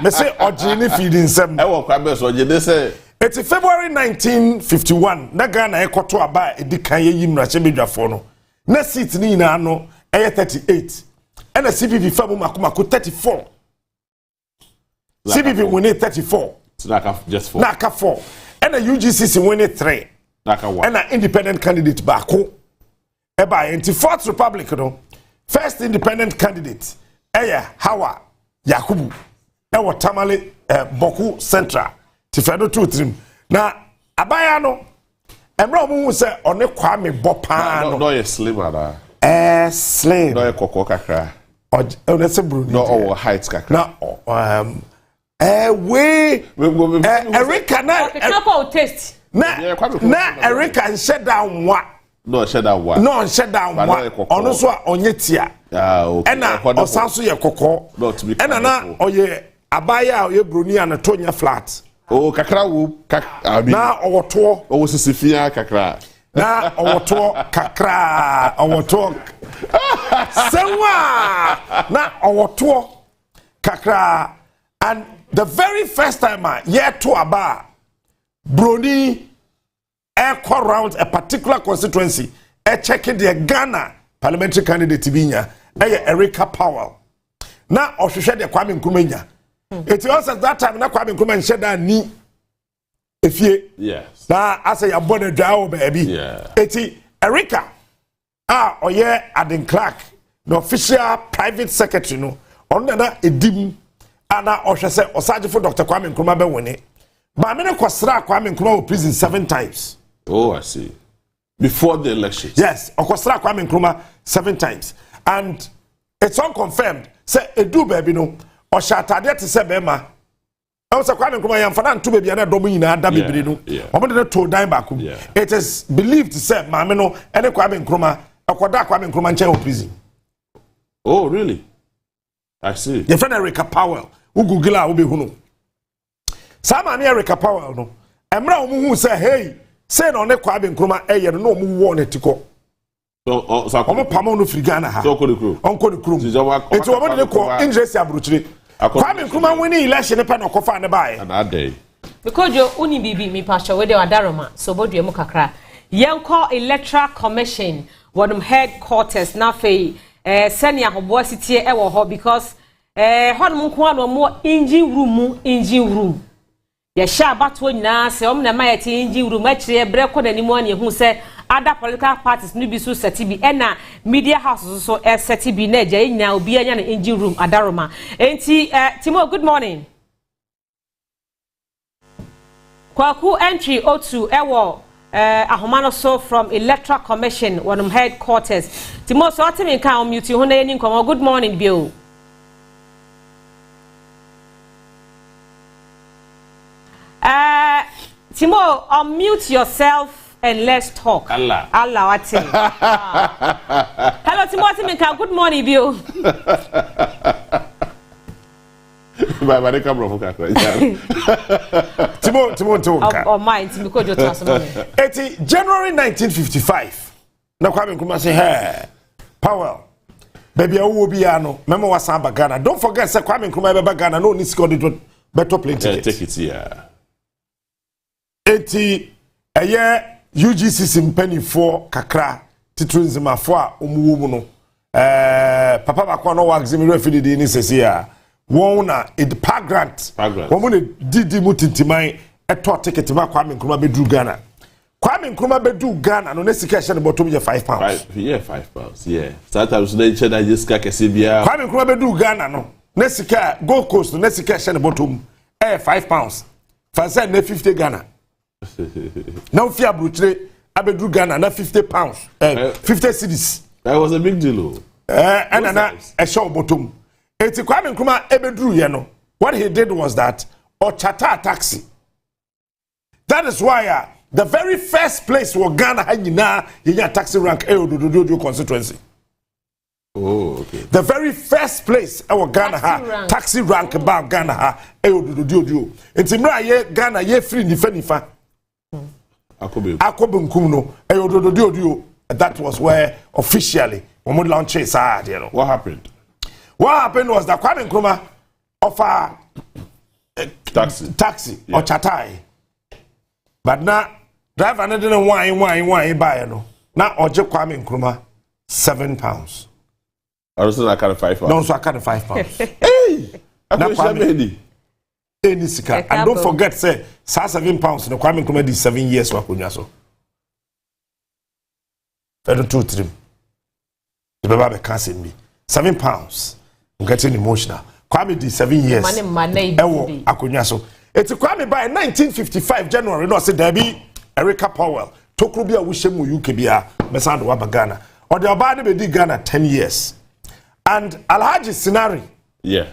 Me say ogini feeding sem. E wo kwabe so ogini say it's February 1951 na Ghana ekoto aba edikan yim na chemedwafo no. Na seat ni na no e 38. And the CPP famu makomako 34. CPP win 34. So naka just 4. Naka 4. And the UGCC win 3. Naka 1. And an independent candidate bako. Eba enti Fourth Republic no. First independent candidate, Hawa Yakubu, Ewa Tamale Boku Central, Tifedo 2-3. Now, Abayano, Emra say on a Kwame Bopano. No, slim, ada. Slim. No, Coco Kakra. Or that's a Bruni. No, or heights Kakra. No, Erika, na taste. Na Erika and shut down what? No, shut down one. No, shut down one. Ono so onyetia. Okay. Ena osanso ye kokko. Ena na oye abaya oye broni ana tonya flat. Oh, kakra wo na owoto. Owo sisifia kakra. Na owoto kakra. Owoto. Sewa. Na owoto kakra. And the very first time ye to aba broni around a particular constituency, checking the Ghana parliamentary candidate Tibinya, Erica Powell. Now, or she said the Kwame Nkrumah. It was at that time, na Kwame Nkrumah said that ni. If you, yes. Now, I say, you're born a drow, baby. Yeah. It's Erica. Or Aden Clark, the official private secretary, no, on that edim, and or she said, or Sergeant for Dr. Kwame Nkrumah Bewene. But I mean, Kwasra Kwame Nkrumah was prison 7 times. Oh, I see. Before the election. Yes, Okosra Kwame Nkrumah 7 times. And it's unconfirmed. Say edu baby no or shatade to say bema. I was a Kwame Nkrumah yam fana ntu baby na domu nyina da bebre no. Omo de to dan back. It is believed to say maame no ene Kwame Nkrumah akoda Kwame Nkrumah nche in prison. Oh, really? I see. Your friend Erica Powell, who Google a obi hu no. Sama Erica Powell no. Emra omu hu say hey say no ne Kwame Nkrumah eye no omu wo ne tiko. So omo pamo no firi Ghana ha. So ko de kru. Onko de kru. Eti omo de ko interest abruchire. Kwame Nkrumah winning election pa na kofa ne bae. Na day. Because you uni bibi mi pastor we de wadaroma so bodu emu kakra. Yenko Electoral Commission wodum headquarters na fe senior hobo city e wo ho because honum ko anu mo engine room. ye sha Abatoɔ nyina se om na ma ye ti nji room akire bre ko na nimu an ye hu se other political parties no bi so seti bi ena media houses so seti bi na eja nyina obi anya na engine room adaroma enti Timo good morning kwaku entry otu ewo ahomano so from Electoral Commission one headquarters Timo so atimi kan on mute ho na yeni nkomo good morning bio Timo unmute yourself and let's talk. Allah what's it? Hello, Timothy Minka. Good morning, Bill. Bye, camera for Timo. Oh, mine, Timiko, you trust me. January 1955. Now, Kwame Nkrumah say, "Hey, Powell, baby, I will be ano. Memo was Samba Ghana. Don't forget, say Kwame Nkrumah be Ghana. No, need score the better plane ticket. Take it here. A year." UGC penny for kakra titrinzima for omuwu no papa bakwa no wax me refidi di ni sese a wona it park grant wo ne didi mutintiman eto ticket ma Kwame Nkrumah bedu Ghana Kwame Nkrumah bedu Ghana no ne sika hye ne bottom je £5 yeah £5 yeah sometimes they check that just ka kese bia Kwame Nkrumah bedu Ghana no ne sika Gold Coast ne sika hye ne bottom £5 fancy ne 50 Ghana now fear brutre abedru Ghana na £50 50 cedis that was a big deal and a show bottom eti Kwame Nkrumah ebedru ye no what he did was that ochata taxi that is why the very first place where Ghana had yina taxi rank Odododo constituency okay the very first place our Ghana ha taxi rank about Ghana ha Odododo enti mra ye Ghana ye free nifa Akobunkum no Odododo that was where officially when we launched it you know what happened was that Kwame Nkrumah offer taxi or chatai but now driver no didn't wine buy no now oje Kwame Nkrumah £7 I was not kind of £5 no so I kind of £5 hey any sika and don't forget say £7 no Kwame Nkrumah did 7 years wa konya so fedo 2-3 the baba be cancel me £7 I'm getting emotional Kwame did 7 years ewo akonya so eti Kwame by 1955 January no say Debbie Erica Powell tokru bia wo hyem UK bia mesando wa Ghana or the oba be di Ghana 10 years and Alhaji Sinari yeah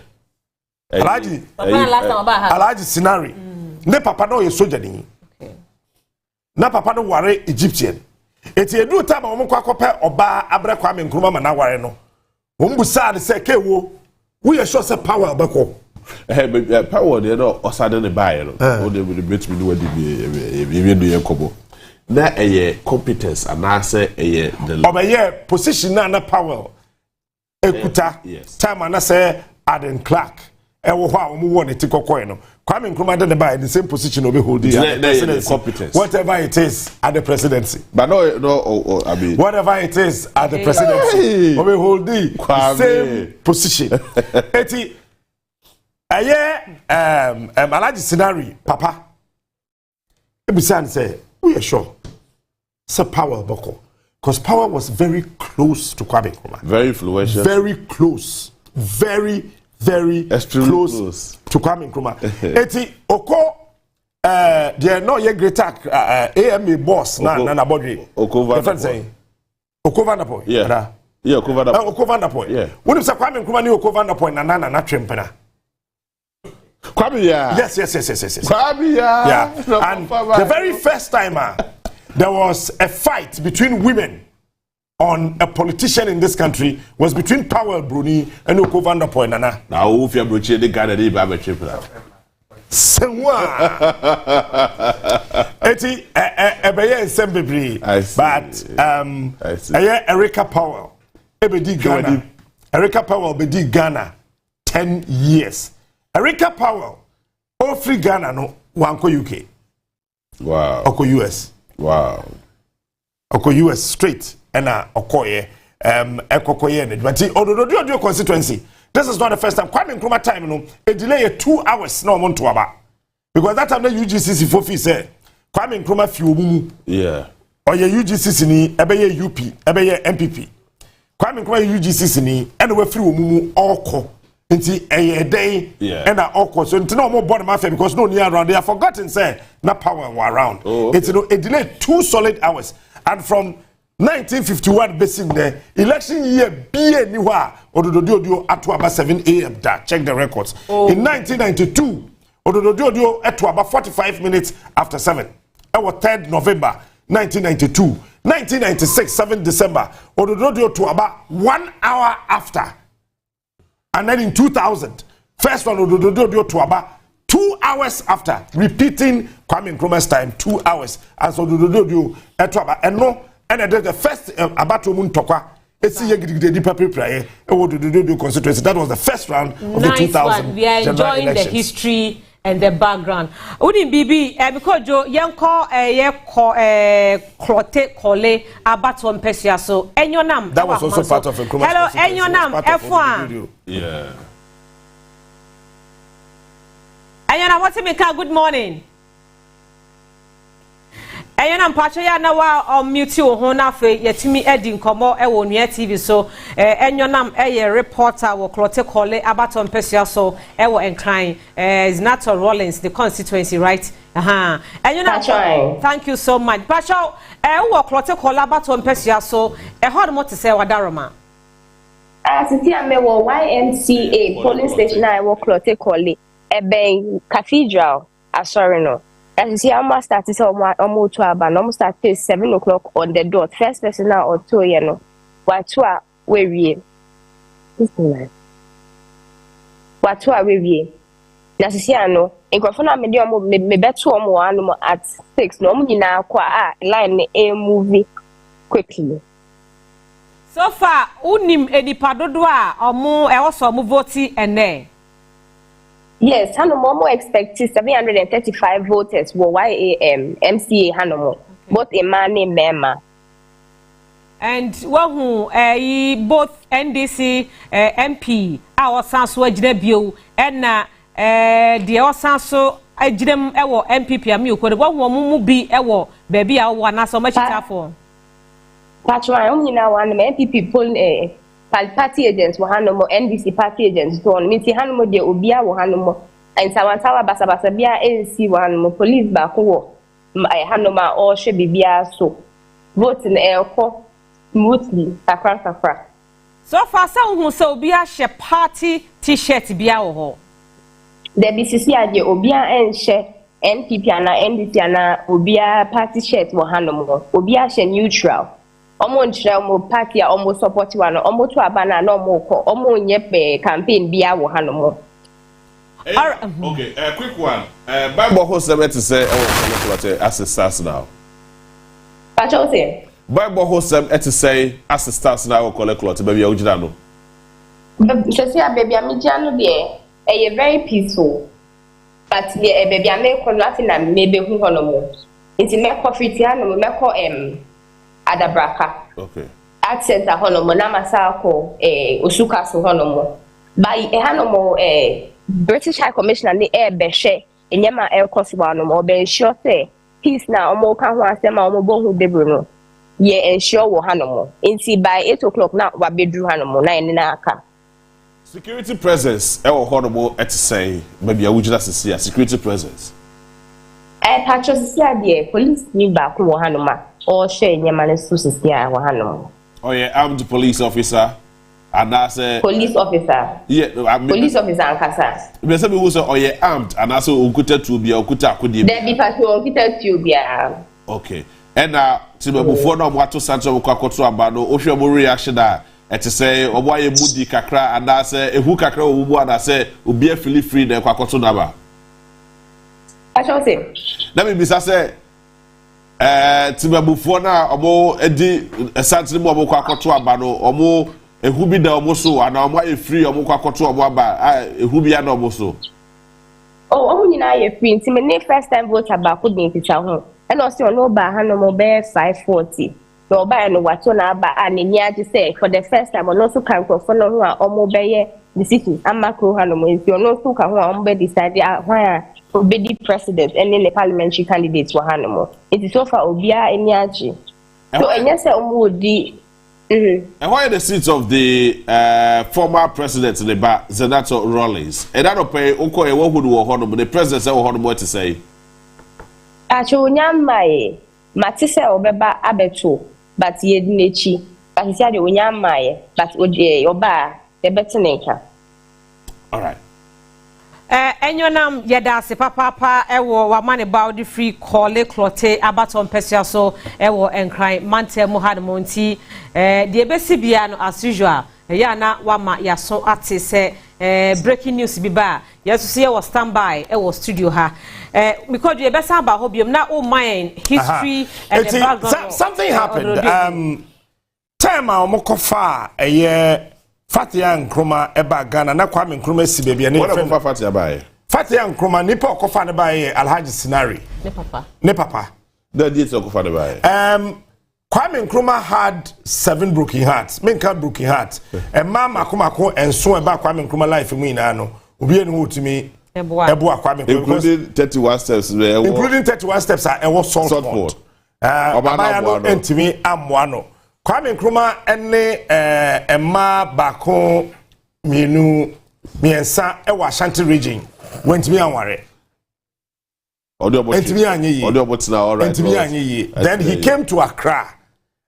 Alhaji Sinari ne papa no ye soldier ni na papa no ware Egyptian eti edu time o mko akope oba abra Kwame Nkrumah ma na ware no wo mbusa de se kewo we are sure say Power beko Power dey no osade ne bae no o dey bet me do wadi bi do ye kobo na eye competence anase eye the obeye position na Power ekuta time na say Aden Clark ewo ho a wo won eti kokoi no Kwame Nkrumah dey buy the same position obe hold competence whatever it is at the presidency but no I mean whatever it is at the presidency obe hold the same position eti Alhaji Sinari papa ebisan say we are sure say Power boko because Power was very close to Kwame Nkrumah very influential very close very close to Kwame Nkrumah. Eti oko there no ye greater AMA boss na body. Okovandapoy. Yeah. Yeah, Okovandapoy. Yeah. When you say Kwame Nkrumah ni Okovandapoy na twempena. Kwame ya. Yes. Kwame ya. Yeah. And the very first time there was a fight between women on a politician in this country was between Powell Bruni and Okovandapoy Nana. Now, if you're Bruce, the Ghana, they have a triple. Senwa. Eti ebeye nsembebri. But Erica Powell ebedi Ghana. Erica Powell bedi Ghana 10 years. Erica Powell free Ghana no wanko UK. Wow. Oko US. Wow. Oko US straight. Ena okoye ekokoye ne but Odododo constituency this is not the first time Kwame Nkrumah time no a delay 2 hours na omonto aba because that time the UGCC fofi say Kwame Nkrumah fi omumu yeah or ye UGCC ni ebeye UP ebeye MPP Kwame Nkrumah UGCC ni and we free omumu oko nti a day and oko so nti no more body mafia because no near around they have forgotten say na power were around it's it delayed 2 solid hours and from 1951 basing the election year BA ni wa odododio ato about 7 a.m. that check the records in 1992 odododio ato about 45 minutes after 7 our 3rd November 1992 1996 7 December odododio to about 1 hour after and then in 2000 first one odododio to about 2 hours after repeating Kwame Nkrumah's time 2 hours and so odododio ato about and no and the first Abatoɔ Muntokwa esi ye gidigide di paper prayer do constituency that was the first round of the 2000 we are enjoying the history and the background udi bibi because jo yenko Clote Kole Abatoɔ Mpɛsua so enyonam that was also part of Nkrumah's hello enyonam efwa yeah enyonam what me ka good morning Ayana mpacho ya na wa on mute wo ho na fe yetimi edi nkomo e wo Onua TV so enyonam eye reporter wo Clote Kole Abatoɔ Mpɛsua so e wo enkran is Nato Rollins the constituency right enyonam thank you so much pacho wo Clote Kole Abatoɔ Mpɛsua so e ho mo te se wadaroma asiti ame wo YMCA polling station I wo Clote Kole ben cathedral asori no. And see, I must start to almost to about almost start 7 o'clock on the dot. First person now or 2, you know. What 2 are we? What 2 are we? Nasiciano, in Grafana medium, me bet 2 or more at 6. No, now, line a movie quickly. So far, unim edipadodwa or more also voti and ne. Yes, Hanomo expected 735 voters were YAM, MCA Hanomo, both a man named Mema. And who both NDC MP, our Sanso Ejidebio, and the Osanso Ejidem Ewo MPP Amu, could one woman be Ewo, baby, I want not so much for. Patron, only now one MPP pull a. Party agents were Hanomo, NDC party agents, so on Miti Hanomo de Ubia were Hanomo, and Sawantawa Basabasabia, ANC one police back who Hanoma or Shebibia so. Vote in Elko, mostly, Safra. So far, some who so be a she party t shirt biao. The BCC de Ubia and she NPP and NDC and Ubia party shirt were Hanomo, Ubia she neutral. Almost party almost support one almost to a banner no more almost nye campaign bia wo hanomo. Okay, a quick one. Bible host to say as it starts now. Pacho say Bible host to say as it starts now collect cloth baby ojina no. Say baby amijano there e very peaceful. But the baby ame ko nothing na maybe hu honomo. Nti me coffee ti hanomo me ko Adabraka. Okay. Accent a honomo na masako osuka so honomo. By hanomo British High Commissioner ni beshe enyema kosi honomo be ensure say peace na omo ka ho asema omo bo hu debro no. Ye ensure wo hanomo. Inti by 8 o'clock na wa bedru hanomo na ene na aka. Security presence honomo say maybe awujira sisi security presence. Patro sisi ade police ni ba ko wo hanoma. Or share Yamane Susia Wahano. Oh, yeah, armed police officer. And I say police officer. Yeah, I mean, police officer and Casa. But some people say, oh, yeah, armed. And I say, Ukuta to be Okuta could be. There be patrol, Okuta to be. Okay. And before no what to Sancho Kakoto Abano, Oshabu reaction that to say, oh, why you moody kakra, and I say, who kakra ubu, and I say, Ubi a free the Kakoto Naba. I shall say. Let me be say. Timabufo na omo edi esantini mo omo kwakoto aba no omo ehubi da omo so ana omo e free omo kwakoto omo aba ehubi ya na omo so oh omo nyina ye free nti me ne first time voter ba ko din tita ho e no se ono ba ha no mo be 540 no ba no wato na aba aneni age say for the first time ono so kan ko for no ho a omo be ye decision amakro ha no mo nti ono so ka ho a omo be decide hwan obedi president and the parliamentary candidates were hanimo. It is so far obia eniachi. So enya say omudi And why are the seats of the former president in the back, Senator Rawlings? And I don't pay Oko what would but the president said what to say. Actually, nyamaye matise obeba abeto but yedinechi. But he said nyamaye but oba ebetineka. All right. Enyonam yedase papa ewo wamane baudi free kole klote abaton pesia so ewo enkran mante mo had monti de ebesi bia no as usual ya na wama yaso ate se breaking news biba yeso se was standby ewo studio ha because you ebesa ba hobium na o mind history and the background something happened time a omokofa Fatia Nkrumah eba Ghana na Kwame Nkrumah si baby ani what Fatia bae Fatia Nkrumah nipa okofa ne bae Alhaji Sinari ne papa the date okofa ne bae Kwame Nkrumah had 7 broken hearts menka broken heart mama komako enso eba Kwame Nkrumah life mu ina no obi enu hotumi ebo Kwame Nkrumah including 31 steps e was Saltport obana no entimi amwa no Kwame Nkrumah ene emma bako miensa e wa Ashanti region wentimi anware entimi anyi then he came to Accra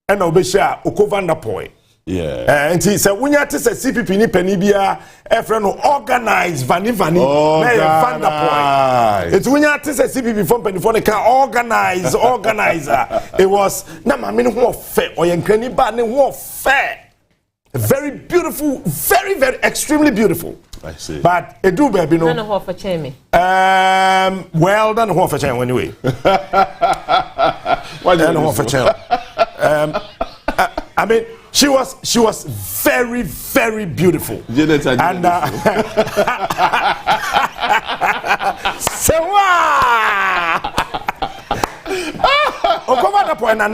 and obesha Okovanda Poi and he said wunya te se CPP ni pani bia e frɛ no organize vani na Vanda Poi it wunya te se CPP from pani for the can organizer it was na ma me no ho fe oyenkrani ba ne ho fe very beautiful very extremely beautiful I see but edu baby no ho for chemi well done ho for chemi anyway what did ho for chemi I mean she was very beautiful and Okovanda Poi na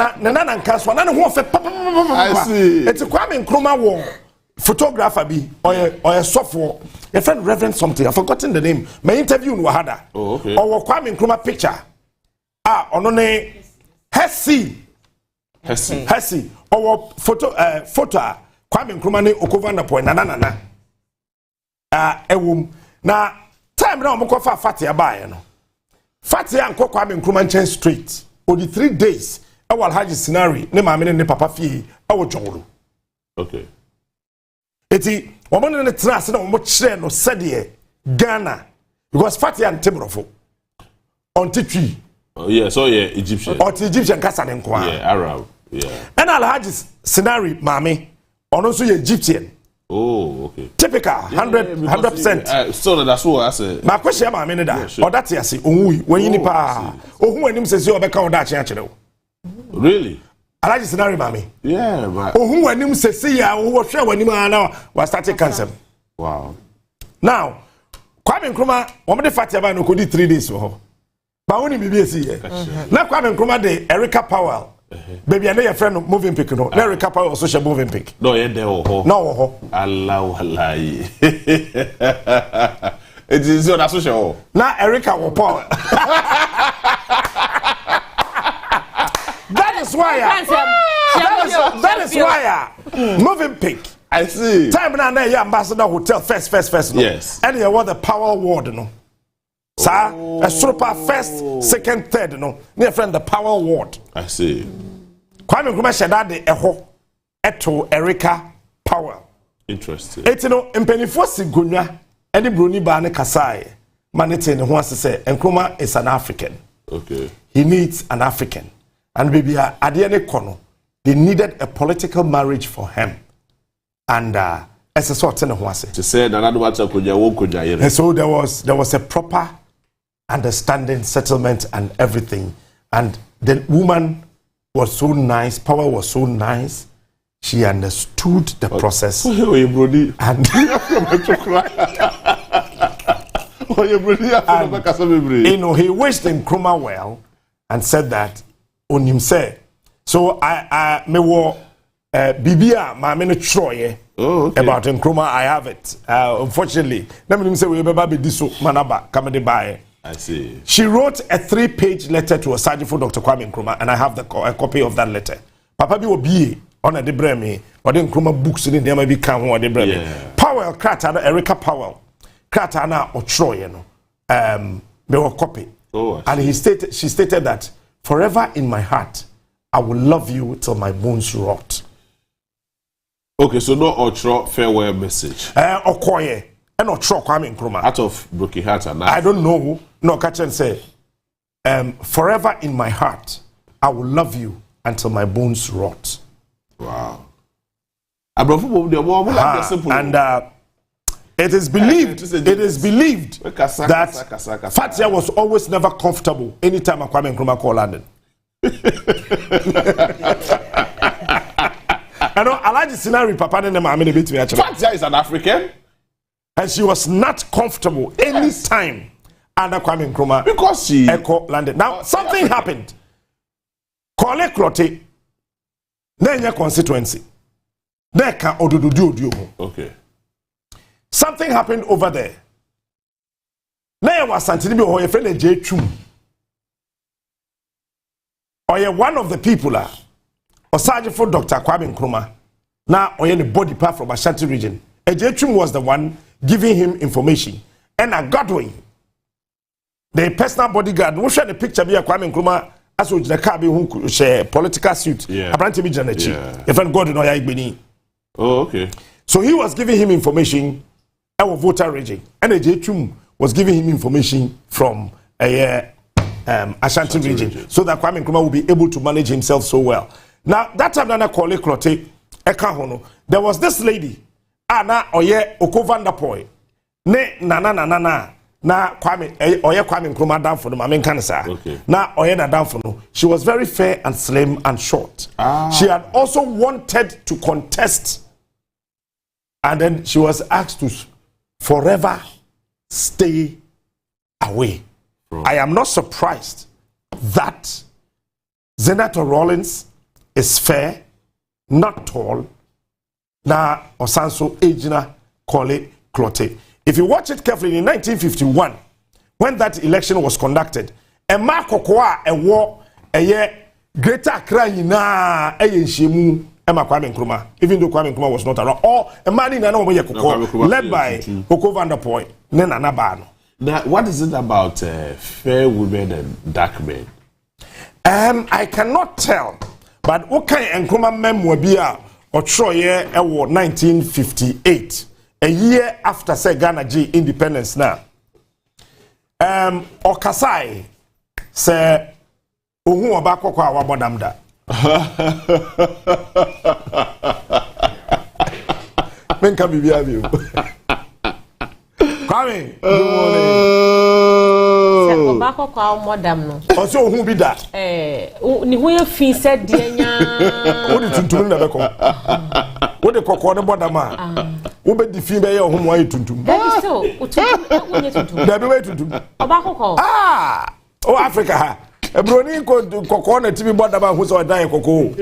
nkaswa na ne ho fe I see it's Kwame Nkrumah wo photographer bi or sofo a friend reverend something I've forgotten the name my interview no hada okay or Kwame Nkrumah picture ono ne Hesi or photo Kwame Nkrumah ne Okovanda Poi na ewum na time na omokofa Fatia bae no Fatia anko Kwame Nkrumah chen street only 3 days awal Haji Sinari ne maame ne papa fie awo jongolo okay eti woman ne trust na wo kire no sede Ghana because Fatia antebrofo on titwi oh yeah so yeah Egyptian kasa ne nko yeah Arab yeah and Alhaji Sinari maame ono so ye Egyptian oh okay typical 100% so that's what I said ma question maame ne da or that yase onwu when ni pa ohun anim sese obeka o da kyen kire really Alhaji Sinari mami yeah but ohun anim sese ya wo hwe wanim ana wa start cancer wow now Kwame Nkrumah wo me de Fatia ba no kodi 3 days ho ba woni bibi esi ye na Kwame Nkrumah de Erica Powell baby and your friend moving pick no Erica Powell so she moving pick no ye there ho no ho Allah wallahi it is on social na Erica wo Paul that is why moving pick I see time na na ambassador hotel first no yes and you want the Powell ward no sir a super first second third no near friend the Powell ward I see Kwame Nkrumah sheda de eho eto Erica Powell interesting etino mpenifo sigonwa ene broni ba ne kasae manete ne ho asese Nkrumah is an African okay he needs an African and baby ade ne kono they needed a political marriage for him and as a sort ne ho ase to say na nadu wacha konya wo konya yere and so there was a proper understanding settlement and everything and the woman was so nice Power was so nice she understood the process and you know he wished Nkrumah well and said that on him say so I me wo bibia ma me no troye about Nkrumah I have it unfortunately na me say we be ba be diso manaba kamede bae I see. She wrote a 3-page letter to Osajifo Dr. Kwame Nkrumah, and I have a copy of that letter. Papa bi obi on a debreme or the Nkrumah books in the maybe can one debreme. Powell Krata, Erica Powell Krata na Otroye no. They were copy. Oh, and she stated that forever in my heart I will love you till my bones rot. Okay, so no Otro farewell message. Okoye and Otro Kwame Nkrumah. Out of broken heart and I don't know. No, catch and say, forever in my heart I will love you until my bones rot. Wow. And it is believed that Fatia was always never comfortable anytime Kwame Nkrumah called London. I know Alaji Sinari Papa and Mamini beat me actually. Fatia is an African, and she was not comfortable anytime under Kwame Nkrumah because she called London. Now something happened. Kole Klote, Nenya constituency. Neka odudu. Okay. Something happened over there. Now was Santini or your friend J. Chum. Or you're one of the people or Osajifo Dr. Kwame Nkrumah. Now or the body part from Ashanti region. J. Chum was the one giving him information. And a Godwin, the personal bodyguard, we share the picture via Kwame Nkrumah as with the car who share political suit. Apparently, your friend God in Oh, okay. So he was giving him information. Our voter region, and Ejechum was giving him information from Ashanti region, so that Kwame Nkrumah will be able to manage himself so well. Now that time, Nana Kole Klote Ekahono, there was this lady, Anna Oye Okovandapoy, ne Nana na Kwame Oye Kwame Nkrumah down for the Mamen Kanasa. Na Oye na down for no. She was very fair and slim and short. She had also wanted to contest, and then she was asked to forever stay away. I am not surprised that Senator Rawlings is fair, not tall, na Osanso Ejina Kole Klote. If you watch it carefully, in 1951, when that election was conducted, a Makokoa, a war, a year, Greater Accra, na a Shemu, Emma Kwame Nkrumah, even though Kwame Nkrumah was not around, or a man in another led by Okovandapoy, Nena Nabano. Now, what is it about fair women and dark men? I cannot tell, but okay, Nkrumah memoir be or Troye 1958, a year after say Ghana G independence now. Okasai say Onua Abatoɔ Asoeɛ. Men can be you. Kwame, good morning. Obako kwa modam no. Also who be that? Ni ho ye fi said dia nya. Wo di tuntum na beko. Wo de kokko ne bodama. Wo be di fi be ye ho mo ayi tuntum. That is so. Utuntum wo nye tuntum. Da be we tuntum. Obako kwa. Oh Africa ha. Ebroni kokko na tibi bodama ho so dan kokko.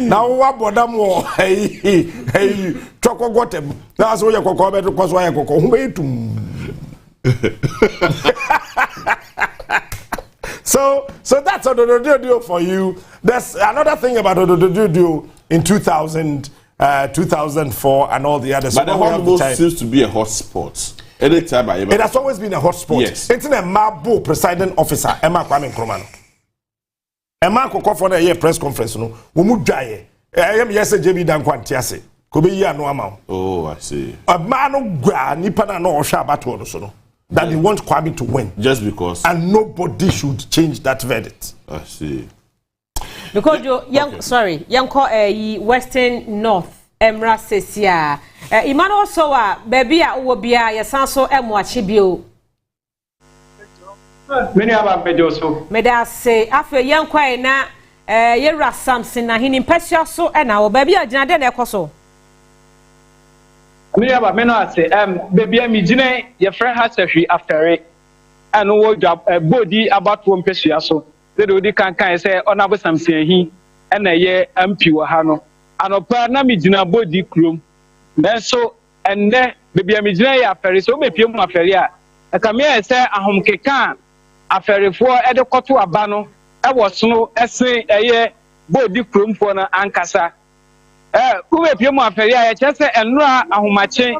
Na wo abodam wo hey choko gotem. Na so ye kokko be to so ye kokko ho be tum. So that's a do for you. There's another thing about do in 2004 and all the others. But the Hornbowl seems to be a hot spot. Anytime it has always been a hot spot. Yes. It's in a Mabo presiding officer, Emma Kwame Nkrumah. Emma Koko for a year press conference. No, Umu Jaye. I am yes a JB Dankwan Tiase. Kobe ya no amount. Oh, I see. A man of Gra Nipana no Shabato so. That they want Kwame to win. Just because. And nobody should change that verdict. I see. Because you young sorry, young call Western North Emra Sesia. Emmanuel Sowa, baby a wobia ya sanso emwachibio. Many of Medoso. Meda say after young kwa na yera Samson na hini mpesio so na wo baby a jinade na ekoso. Me aba me no say baby mi gine your friend has a free after it and wo job body about one pesua so they do di kan say honorable Samson hi and na ye MP wo ha no anopa na mi gina body krom then so and then baby mi gine ya after so be piem after ya ka me say ahom keka aferifo e de koto aba no e wo so ese eye bodi kromfo na ankasa ube pie mu aferi a ye chese enura ahomache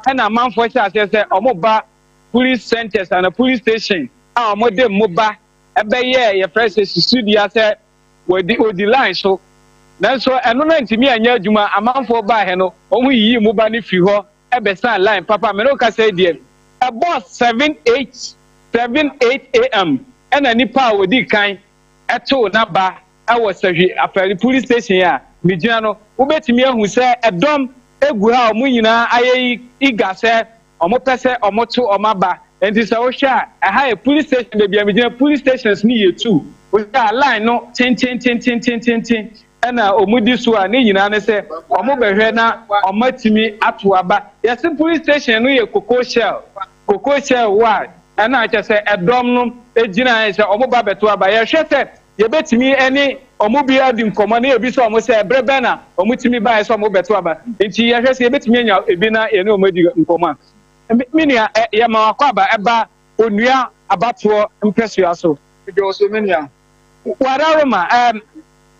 e na manfo cha se omoba police centers and a police station a omode moba ebe ye fresh studio se odi line so nanso eno na ntimi anya adwuma amanfo ba he no omu yi moba ni fi ho ebe san line papa me no ka say die about 7:8 am ena nipa odi kan eto na ba awo sahwe afari police station ya megyina no wobetimi ahu se edom egu ha omu nyina ayi igase omo pese omo to omaba enti se wo hwa ha e police station be bia megyina police stations ni yetu wo hwa line no tin ena omudi so a ne nyina ne se omo behwe na omatimi ato aba yesi police station no ye Cocoa Shell wa ena acha se edom no ejina se omo ba beto aba ye hwe se ye betimi eni omo bi adi nkomo na ebi so omo se ebrebe na omo timi ba se omo beto aba enti ye hwe se ye betimi anya ebi na ye ne omo di nkomo minia ye ma akwa aba eba Onua Abatoɔ Asoeɛ de oso minia wararoma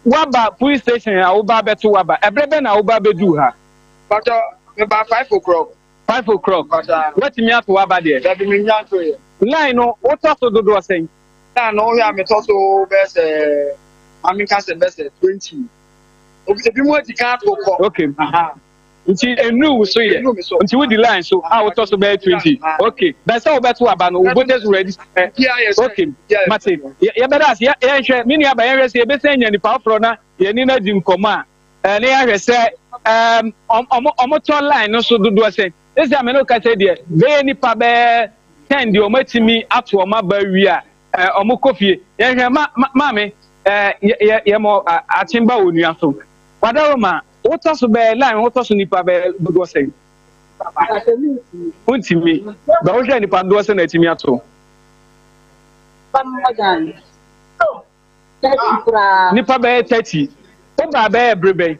waba police station a uba beto waba ebrebe na uba bedu ha but about 5 o'clock what me ato waba there that me nyanto ye line no o to so dodo sen na no ya me to so best ami ka se best 20 obi bi mo di ka to ko okay nti enu so ye nti we the line so how to so be 20 okay but say obeto waba no we just ready okay mate ya bedas ya hwe mini aba ya hwe se be say nya ni pa fro na ye ni na di nkoma ne ya hwe se omo to line no so dodo say ese ame no ka say de be ni pa be 10 de omatimi ato oma ba wi a omo kofie ya hwe ma me ye mo atimba Onua so wadaroma what so be line what so nipa be do say untimi ba wo hwe nipa do say na timi ato nipa be 30 o ba be brebe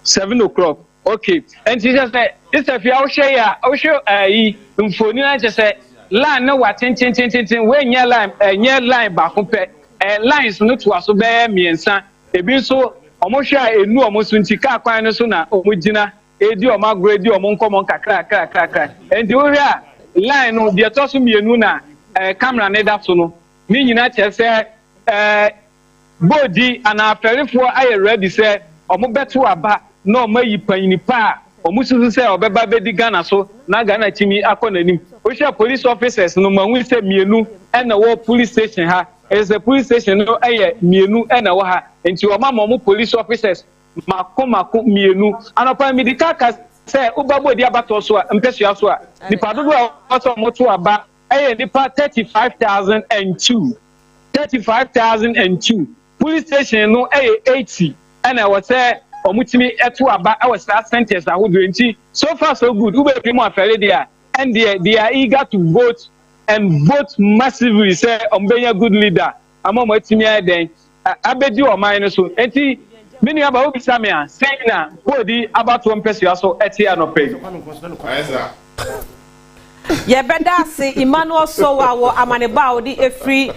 7 o'clock okay and she just say it's if you share ya o show mfoni na je say line no wa tin we nya line ba ko pe lines no to aso be miensa ebi so omo hwa enu omo so ntika kwan no so na omo gina edi omo agro edi omo nkomo kakra endi wo hwa line no de to so mienu na camera ne da so no ni nyina che se body ana aferifo aye ready se omo beto aba na omo yi panyinipa omo susu se obeba bedi Ghana so na Ghana chimi akonanim wo hwa police officers no ma hu se mienu na wo police station ha is a police station no aye mienu na wo ha enti o ma mo police officers mako mienu anopa medical ka say ubabo di Abatoɔ so a mpesua so a nipa dodo a so mo to aba aye nipa 35,002 police station no aye 80 na wo say omutimi eto aba e was that sentence ahodo enti so far so good ube bi mo afere dia and they are eager to vote and vote massively say ombenya good leader amo mo timi eden abedi o man no so enti mini aba obi samia saying na body Abatoɔ mpesua so eti anope ye beda se Emmanuel Sowa wo amaneba odi efri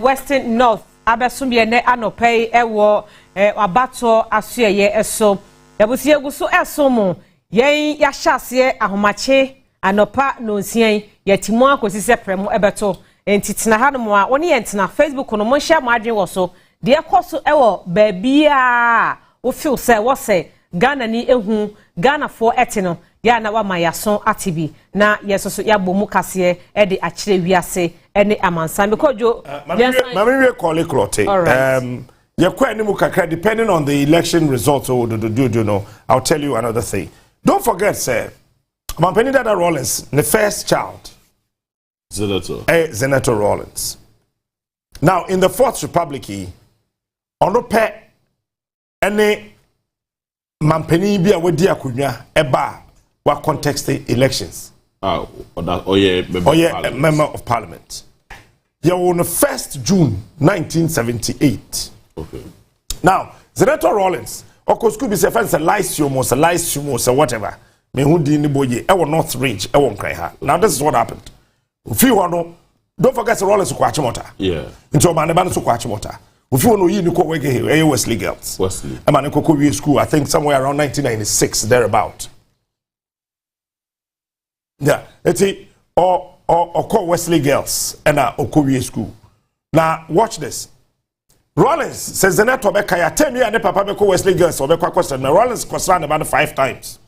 Western North abesumye ne anope ewo Abatoɔ Asoeɛ eso yabusi eguso esomo yen ya hyase ahomache anopa no nsian yatimo akosise premo ebeto entitina hanom a woni yentina Facebook no mo hia mo adwen wo so de ekoso ewo baabia wo feel say wo say Ghana ni ehu Ghana for etino ya na wa mayaso atibi na yesoso ya bomu kase e de akire wiase ene amansan because jo mami we call it clote you depending on the election results or do know I'll tell you another thing. Don't forget sir Mampeni Dada Rawlings the first child Senator Rawlings. Now in the Fourth Republic ono pe ene Mampeni bi a wadi akonwa eba wa contest elections member of parliament you on the 1st June 1978. Okay. Now, Senator Rawlings, could be a lysium or whatever. Me who didn't boy, North Ridge, now, this is what happened. Ufi wono don't forget the Rollins kwa chimota. Yeah. Into man ban so kwa chimota. Ufi wono yi ni ko wege Wesley Girls. Wesley. E man ko school I think somewhere around 1996 thereabout. Yeah, eti or call Wesley Girls and Okowie school. Now watch this. Rollins says the network Bekaya 10 years and Papa Beko Wesley Girls or Beko question. Rollins question about 5 times.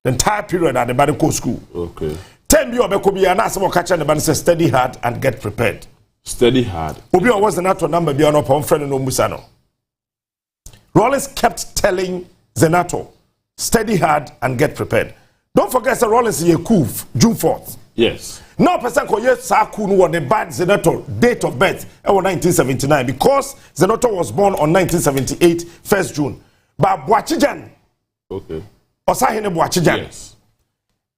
The entire period at the medical school. Okay. 10 years Beko be an asimo catch and the says study hard and get prepared. Study hard. Obi was the network number be on upon friend no Musano. Rollins kept telling Zenato, study hard and get prepared. Don't forget that Rollins is a coup June 4th. Yes. No person ko yes Saku no the bad Zenato date of birth 1979 because Zenato was born on 1978 1st June. But Boachijan. Okay. Osahene Boachijan. Yes.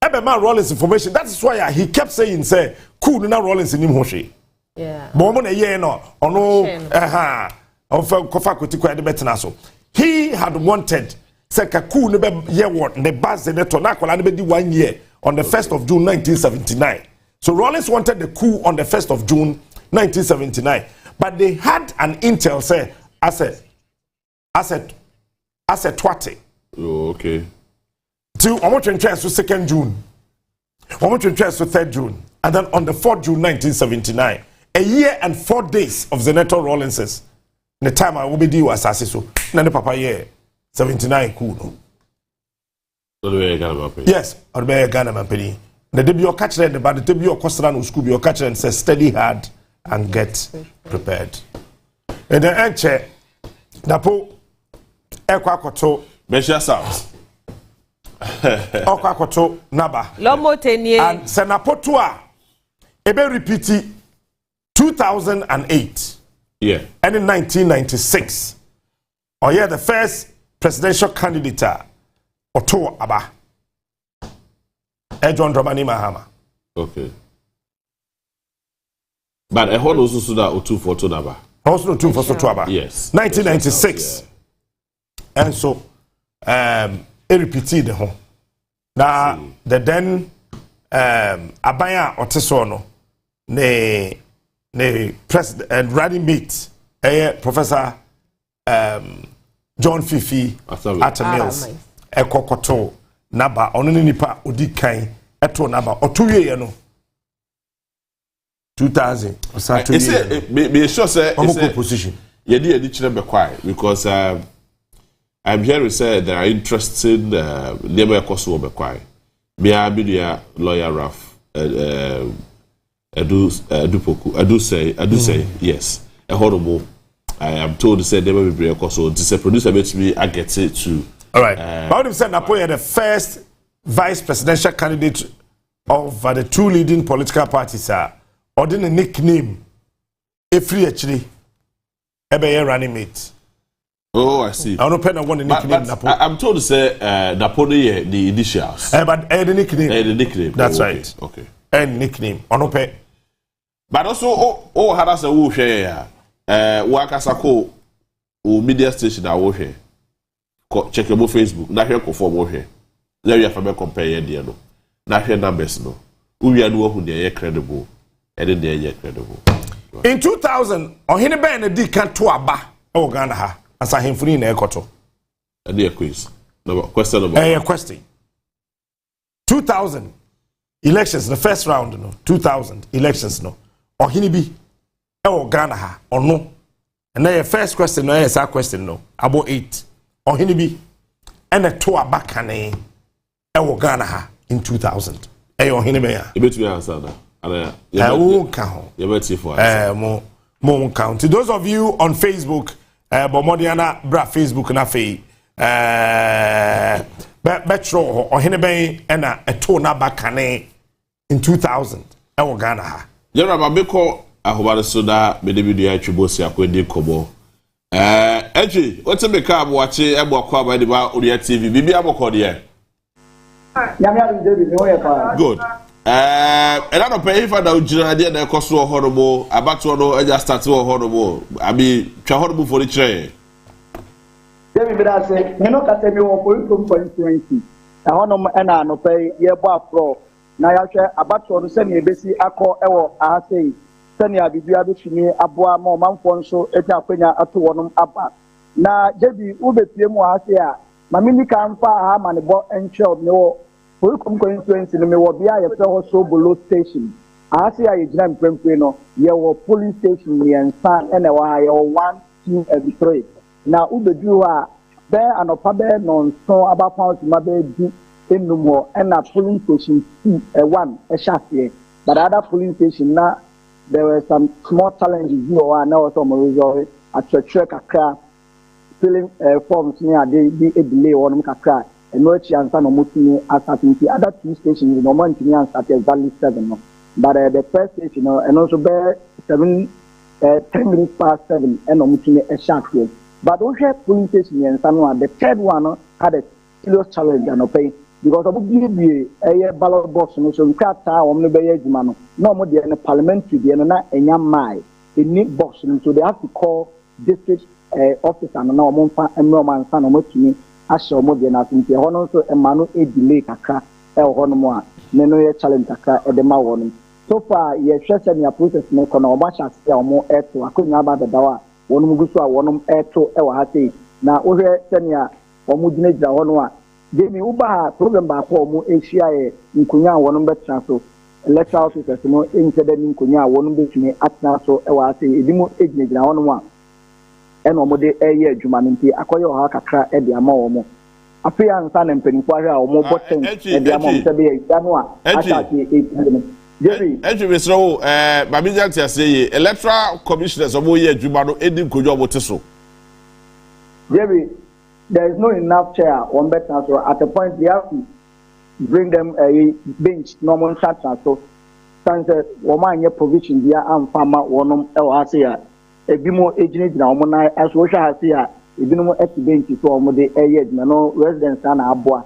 Ebe man Rollins information. That is why he kept saying say cool na Rollins ni mhohwe. Yeah. But mo na ye no ono kofa kotiko de betena so. He had wanted say ka cool ne be ye what ne bad Zenato na kwala ne be di 1 year on the 1st of June 1979. So Rollins wanted the coup on the 1st of June 1979. But they had an intel say, I said, twatty. Oh, okay. To almost interest to 2nd June. Almost interest to 3rd June. And then on the 4th June 1979, a year and 4 days of Senator Rollins's. The time I will be due as so. None papa year 79 coup no. Yes, or be a Ghana man penny. The debut your catcher and the debut your costa no school your catcher and says study hard and get prepared. And the enche Napo Ekwakoto Measure South. Okwakoto Naba. Lomo tenye. And Senapotua Ebe repeat 2008. Yeah. And in 1996. Or yeah, the first presidential candidate Oto Aba. John Dramani Mahama. Okay. But I heard also so that O2 for Tonaba. Also 2 for Tonaba. Yes. 1996. Yeah. And so it repeated the home. Now the then Abaya Otesono ne president and running mate Professor John Fifi Atta Mills Ekokoto Naba ono nipa odi kan eto naba otuwe ye no 2000 osatu ye be sure say it's position ye di chire be kwai because I'm hearing say there are interested never ekoso be kwai bia bidia lawyer Raf adu say yes a horrible I am told to say never be ekoso this producer bet me I get it to. All right. But said Napoya the first vice presidential candidate of the 2 leading political parties are ordering a nickname a free actually ebe running mate. Oh, I see. I don't pen one nickname Napo. I'm told to say Napoleon the initials. But the nickname. The nickname. That's okay. right. Okay. And nickname. Onope. But also how say wo hwe ya wakasako o media station a wo hwe. Check your Facebook. Na hwe ko form wo hwe. Na we afa be compare ye de no. Na hwe numbers no. Uwi anu ohu de ye credible. E de ye credible. In 2000, ohene ben na di kan to aba e Ghana ha. Asa hemfuni na ekoto. E dey quiz. No question about. Question. 2000 elections, the first round no. 2000 elections no. Ohene bi e Ghana ha. Ono. And then your first question no, yes, question no. About 8. Ohene bi and a to aba kane e Ghana ha in 2000. Ohene be ya. E betumi answer that. Ana ya won't count. You bet for more count. To those of you on Facebook, Bomodiana bra Facebook na fe betro Ohene be and a to na bakane in 2000 e Ghana ha. Yera babeko ahobare soda me de video atwibosi akwede kobo. Eji, what's me ka aboache ebo akwa abade ba Oria TV. Bibi aboko de. Good. And I don't pay for the idea that cost so horrible. Abatoɔ no I just start so horrible. I mean, horrible for the chair. David, I say, you know, can tell me what for constituency. I want to no pay ye bar pro. na yahwɛ abatoɔ no sɛnea ebesi akɔ ɛwɔ ahasɛyi sɛnea bibia betumi aboa ma ɔmanfoɔ nso enya akwanya ato wɔnom aba na jebi ubepie mu ahasɛyi a mamini kan fa aha ma ne bɔ nkyɛw ne wɔ Police Constituency no me wɔ bia yɛfrɛ hɔ Sobolo station ahasɛyi a yɛgyina mprempren no yɛwɔ police station mmiɛnsa ɛna ɛwɔ ha yɛwɔ 1, 2 and 3 na ubeduru hɔ a bɛɛ anɔpa bɛɛ nɔnson abafa ɔtuma bɛɛ di enum hɔ ɛna polling station 2 1 ɛhyɛ aseɛ but other polling station na there were some small challenges bi wɔ hɔ a na wɔsɛ ɔmo resolve atwerɛtwerɛ kakra filling forms ne ade bi delay wɔnom kakra ɛno akyi ansa na ɔmo tumi asate nti other 2 stations na ɔmo ntumi ansate exactly 7 no but the first station no ɛno nso bɛɛ 10 minutes past 7 ɛna ɔmo tumi ɛhyɛ aseɛ but don't have polling station yɛnsa no a the third one no had a serious challenge anɔpɛ because ɔmo bie ɛyɛ ballot box no so nkrataa wɔn no bɛyɛ adwuma no na ɔmo deɛ no parliamentary deɛ no na ɛnya mmaa ɛni box no so they have to call district officer no na ɔmo mfa mmerɛ ɔmo ansa na ɔmo tumi ahyɛ ɔmo deɛ no ase nti ɛhɔ no nso ɛma no delay kakra ɛwɔ hɔ nom a ne no yɛ challenge kakra ɛde ma wɔ no so far yɛhwɛ sɛnea process no kɔ na ɔmo ahyɛ ase a ɔmo ɛto akonnwa aba dadaw a wɔnom gu so a wɔnom ɛto ɛwɔ ha sei na wohwɛ sɛnea ɔmo gyinagyina hɔ no a Demi uba problem baako ɔmo ahyia yɛ nkonya a wɔnom bɛtena so electoral officers no nkyɛ dɛ ne nkonya a wɔnom bɛtumi atena so ɛwɔ ha sei ebi mo gyinagyina hɔ nom a ɛna ɔmo de ɛyɛ adwuma no nti akɔyɛ ɔha kakra ɛde ama wɔn afei ansa na mpanyinfoɔ ahwɛ a ɔmo bɔ tɛn ɛde ama ɔmo sɛ bɛyɛ ɛgya no a ahyɛ ase no Edwi Mesro Babija Tiaseye Electoral Commissioners omo ye adwuma no edi nkodwo omo teso Jerry, there is no enough chair on better so at the point we have to bring them a bench normal chat so since woman your provision dia am farmer wonom e wa ase ya ebi mo ejine jina omo na as wo hwa ase ya ebi no mo at bench so omo de eye jina no residents na aboa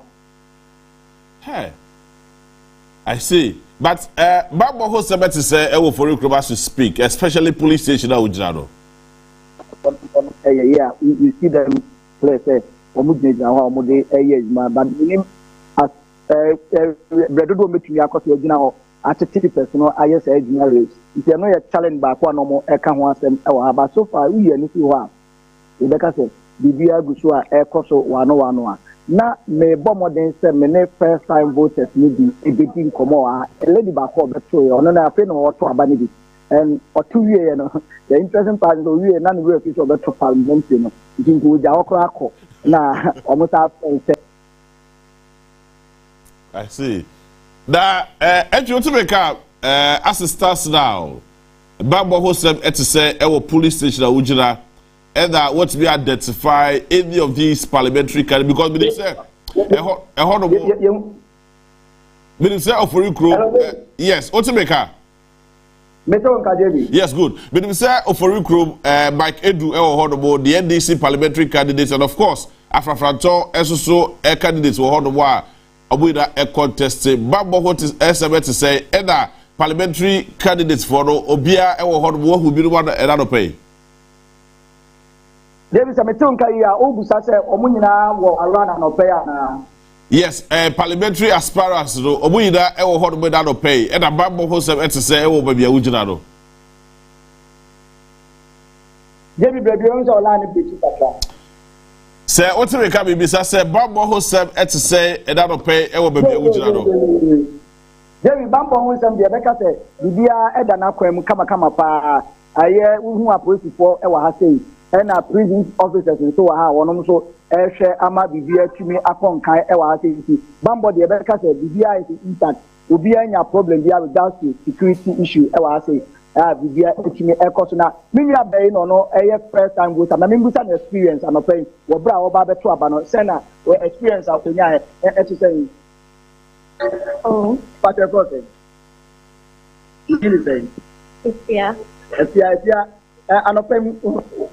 Hey I see. But Babo who said to say I will for you to speak, especially police station na ujinado. Yeah, you see them place omujina ho omode but minim as bredodo metumi akoso ejina ho atete personal ayes ejina race. If you know your challenge back one no eka ho asem e wa ba so far we ani fi ho a e beka say bibia guso a ekoso wano a na me bomodin se me ne first time voters ni bi ebedi nkomo a lady back up beto e ono na afi no woto aba ni bi and otu wie no the interesting part is wie na no we fit beto parliament no nti wo ja okra akọ na omuta say I see that eju to make up as it starts now Babo who said to say our police station a ujira and that what we identify any of these parliamentary candidates because we say yes, what to make her? Yes, good. But we say Oforikro, Mike Edu, Honorable, the NDC parliamentary candidates, and of course, Afrafranto, SSO candidates were Honorable, Abuida, a contest. Babo, what is SME to say, and parliamentary candidates for Obia, Honorable, who be the one another pay. David Sametonka ya obusa se omunyina wo arana no pay na yes parliamentary aspirants no omuyina e wo hodo da no pay e na babo ho se say e wo ba bia wugina no David baby on so la ni bitu papa se o ti reka bibi say babo ho se say e da no pay e wo ba bia wugina no David babo ho se bia beka se bibia e da na kwam kama pa aye hu apolisifoɔ e wa ha sei and our prison officers and so on one so share ama bibia tumi akonkan e wa say bambo de beka say bibia is intact obia nya problem bia with that security issue e wa say bibia tumi e koso na minya bay no first time voter na membusa na experience and open wo bra wo ba beto aba no say na experience akonya e to say oh but the process you say yeah anopen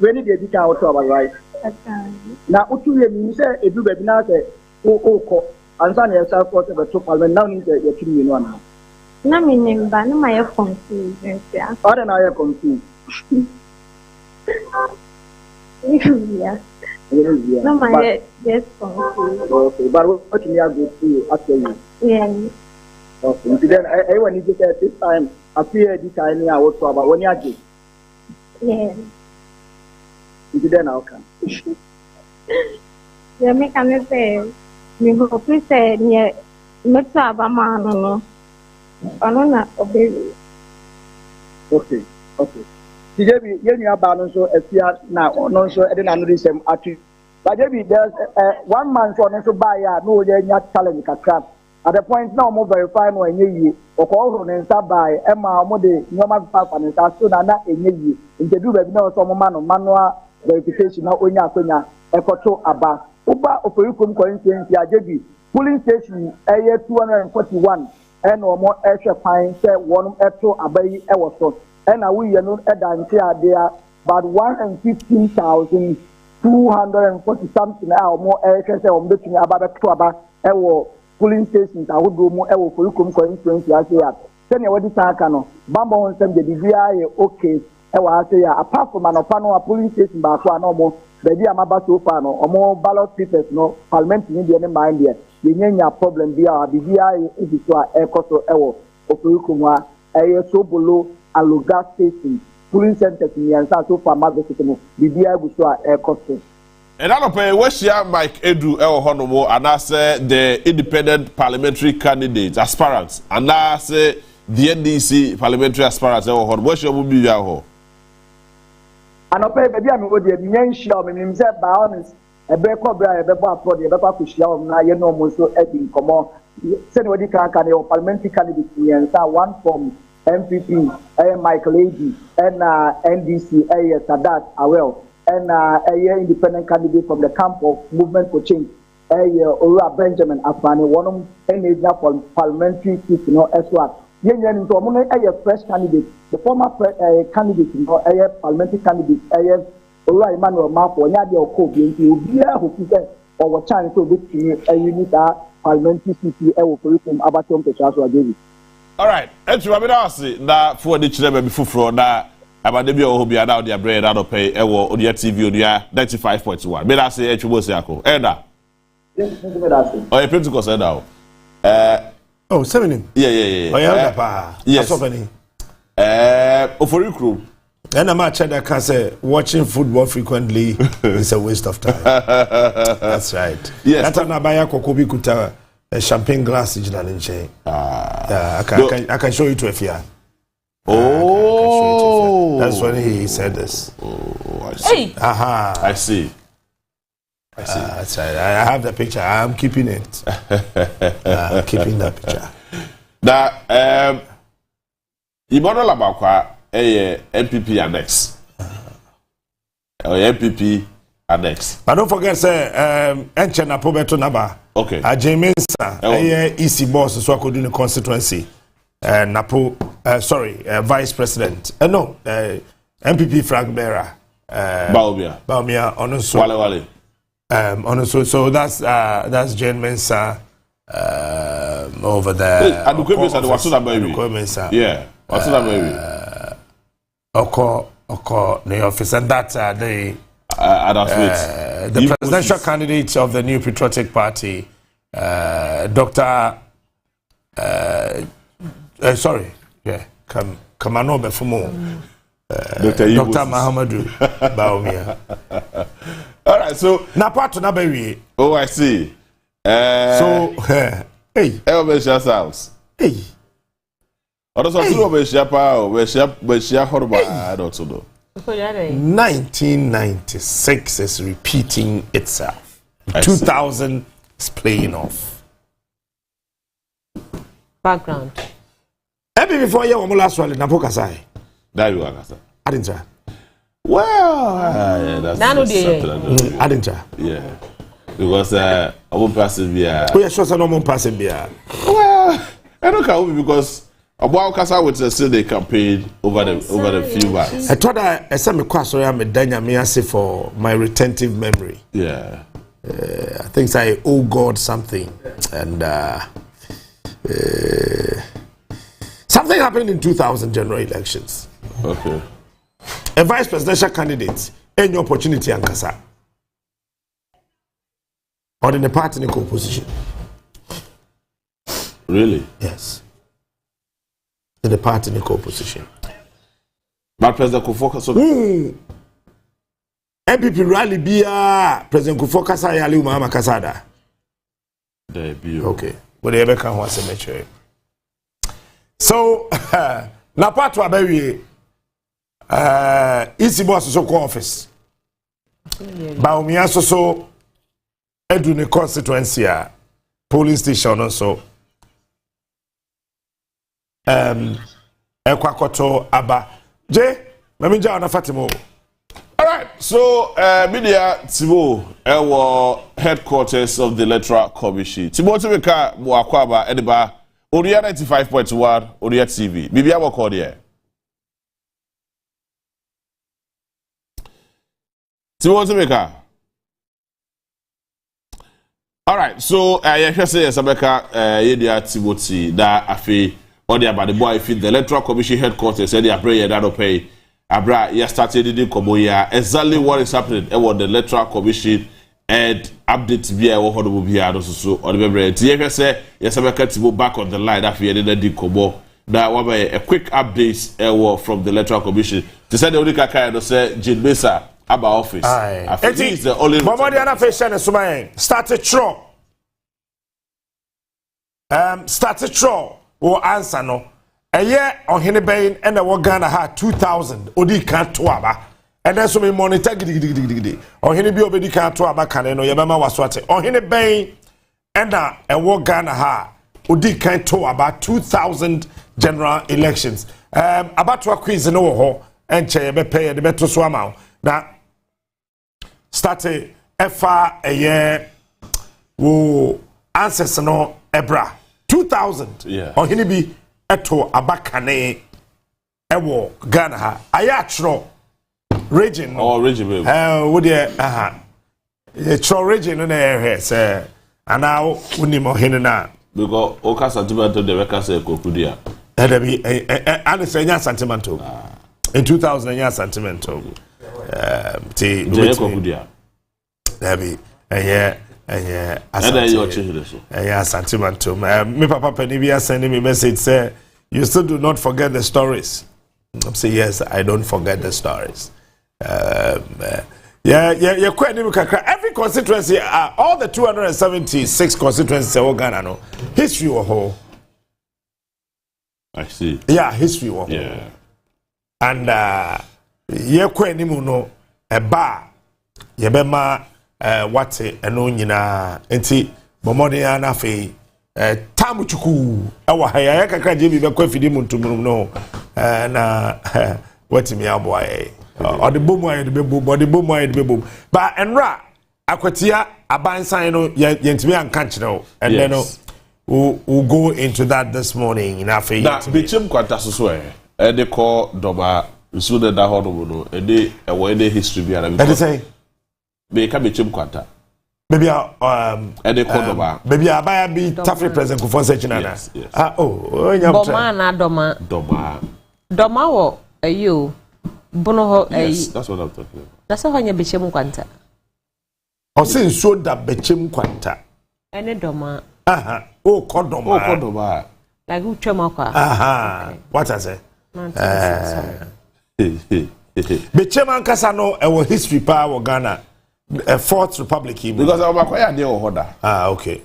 we need the detail to our right na utu ye mi say edu ba bi na say o ko ansa na yourself for the parliament now need the timi no na na me nimba na my confused ya ora na ya confused yeah no my yes confused okay but what you are going to after you yeah Okay. Then I want to get this time appear this time I was about 1 year. Yeah. Then I'll come. The mechanic said, "Me hope you said near Metaba man, no, baby." Okay. Today, you have balance so if you are now, no, so I didn't know this. But there's 1 month for us to buy no, you're not challenge a crap. At the point now, more verify no any ye, or call and buy Emma Mode, normal papa and soon and not in ye. In the do no some man of manual verification now when you are Ecoto Abba. Uba Operikum coincidence, JB, polling station a year 241 and or more extra pine said 1 Eto Abbey Ewaso. And we are not at the there about 115,240 something or more extra on between about Twaba Ewo. Polling stations I would do more for you come coincidence as here. Send your Takano, Bamba on some the DVI okay. I say apart from an opano polling station back one or more, the dear Mabaso Fano or more ballot papers no parliament in the mind there. You know problem via DVI is a costo ewo of Rukumwa, a so below a Luga station, polling centers in the answer so far Mother System, DVI was a costo. And I don't pay what's your Mike Edu El Honomo, and I say the independent parliamentary candidate aspirants, and I say the NDC parliamentary aspirants El Honomo. What's your movie? And I pay baby, I'm going to be young show, and himself by honest, a bear cobra, a bear for the better to show, now you know, most so ebbing, come on. Send what you can, parliamentary candidate, and one from MPP, Michael Lady, and NDC, Sadat, well. And a independent candidate from the camp of Movement for Change, Onua Benjamin Afani, one of them for parliamentary seat, you know, as well. Yen into a fresh candidate, the former candidate, you know, a parliamentary candidate, Onua Emmanuel Mapo, Nyadi or Kobe, who said, or chance to victory, a unit parliamentary seat, from Abatoɔ Asoeɛ. All right, and to Rabbi now for the children before now. Abade bi o bia na o dia bread na do pay e wo Odia TV Odia 95.1. Me da say e chubo se akọ. Eda. Yes, me da say. Oh, Pentecost eda o. Oh, 7. Yeah. Oh, yeah, pa. Yes. Ofori crew. And I'm actually that can say watching football frequently is a waste of time. That's right. Yes. That's an abaya kokobi kuta a champagne glass in Jalinche. I can show you to a fear. Oh, that's when he said this. Oh, I see. Hey. Aha. I see. That's right. I have the picture. I'm keeping it. Keeping that picture. Now, Ibono Labakwa, MPP annex. MPP annex. But don't forget, say, Enchena Pobeto Naba. Okay. Jaminsa, EC boss, so I could do the constituency. Napo, Vice President. No, MPP flag bearer. Baumia, honestly. Wale. Honestly, so that's Jane Mensa over there. Mensa. Yeah. What's that baby? Oko, the office, and that's the presidential candidate of the New Patriotic Party, Dr. Kamano Befumo, Dr. Mahamadou Baumia. All right, so Napato Naberi. Oh, I see. Hey, Elvis house. Hey. What does also be Shapa? Where Horba? I don't know. 1996 is repeating itself. 2000 is playing off. Background. Maybe before you were last one, Napoka Sai. There you are, I didn't try. Well, that's I didn't try. Yeah. Because I won't pass it via. We are sure no one passing via. Well, I don't know because about Casa would still they campaign over the few months. I thought I said me question I'm a for my retentive memory. Yeah. I think I owe God something and something happened in 2000 general elections. Okay. A vice presidential candidate, any opportunity and Kasa. Or in the party in opposition. Really? Yes. to the party in the opposition. But President Kufuor so MPP rally bia President Kufuor kasa ya Ali Mahama kasada. There be okay. But they ever can want to make sure. So na part wa bawie isi boss so ko office. Ba umia so edu ne constituency a polling station so ekwakoto aba je mamija na Fatimo. All right, so media Tibo headquarters of the Electoral Commission. Tibo Timeka Mwakwaba Ediba Oria 95.1 Oria TV. Bibia wako there. Tibo Timeka. All right, so you say Sabeka Yedia Timothy da afi Odia Abatoɔ Asoeɛ the Electoral Commission headquarters said they pray that pay Abra, you started in Koboya. Exactly what is happening about the Electoral Commission and updates via what will be so on the memory. TF say, yes, I'm going to go back on the line after you did Kobo. That was a quick update from the Electoral Commission. To say the only Kaka say, Jim Mesa, about office. I think it's the only. Mamadiana Fashion is Sumayan. Started throw. Started throw or answer no. A year on Hennebain and the Wagana had 2,000. Odi can't to aba. And then so we monitor giddy. On Hennebi obedi can't to aba caneno Yabama was what on Hennebain and a Wagana ha. Odi can't to about 2,000 general elections. About to a quiz in Oho and Chebe pay the better swamau. Now started FA a year wo ancestor no Ebra 2,000. Yeah. On Hennebi. Eto abakane ewo Ghana ha ayatro region region baby wo de tro region no na here say ana unimo hene na because oka sentiment de weka say kokudia edabi ana say nya sentiment in 2000 nya sentiment ti kokudia edabi sentiment me papa Penibia sending me message say you still do not forget the stories. I say yes, I don't forget the stories. Every constituency, all the 276 constituencies in Ghana, no history or whole. I see. Yeah, history or whole. Yeah. And no a bar, yebema wate eno nyina enti bomode ana fe tamuchuku awa haya kakra je bi be kwa fidi muntumum no na watimi aboa ode bomu aye de bebo ode bomu aye de bebo ba enra akwatia abansan no yentimi anka kire and then we'll go into that this morning in afi na bechem kwanta so e de call doba so de da hodo no e de history bi ara bi say be ka bechem kwanta maybe ede kodoba maybe abaya bi tafri president Kufuor searching ana nya boma na doma wo ayo bono ho yes that's what I'm talking about that's how nya bechem kwanta o sin so da bechem kwanta ene doma kodoba like utwema kwa what I say bechem ankasa no e history pa wo Ghana a Fourth Republic because Obakoya dey ohoda okay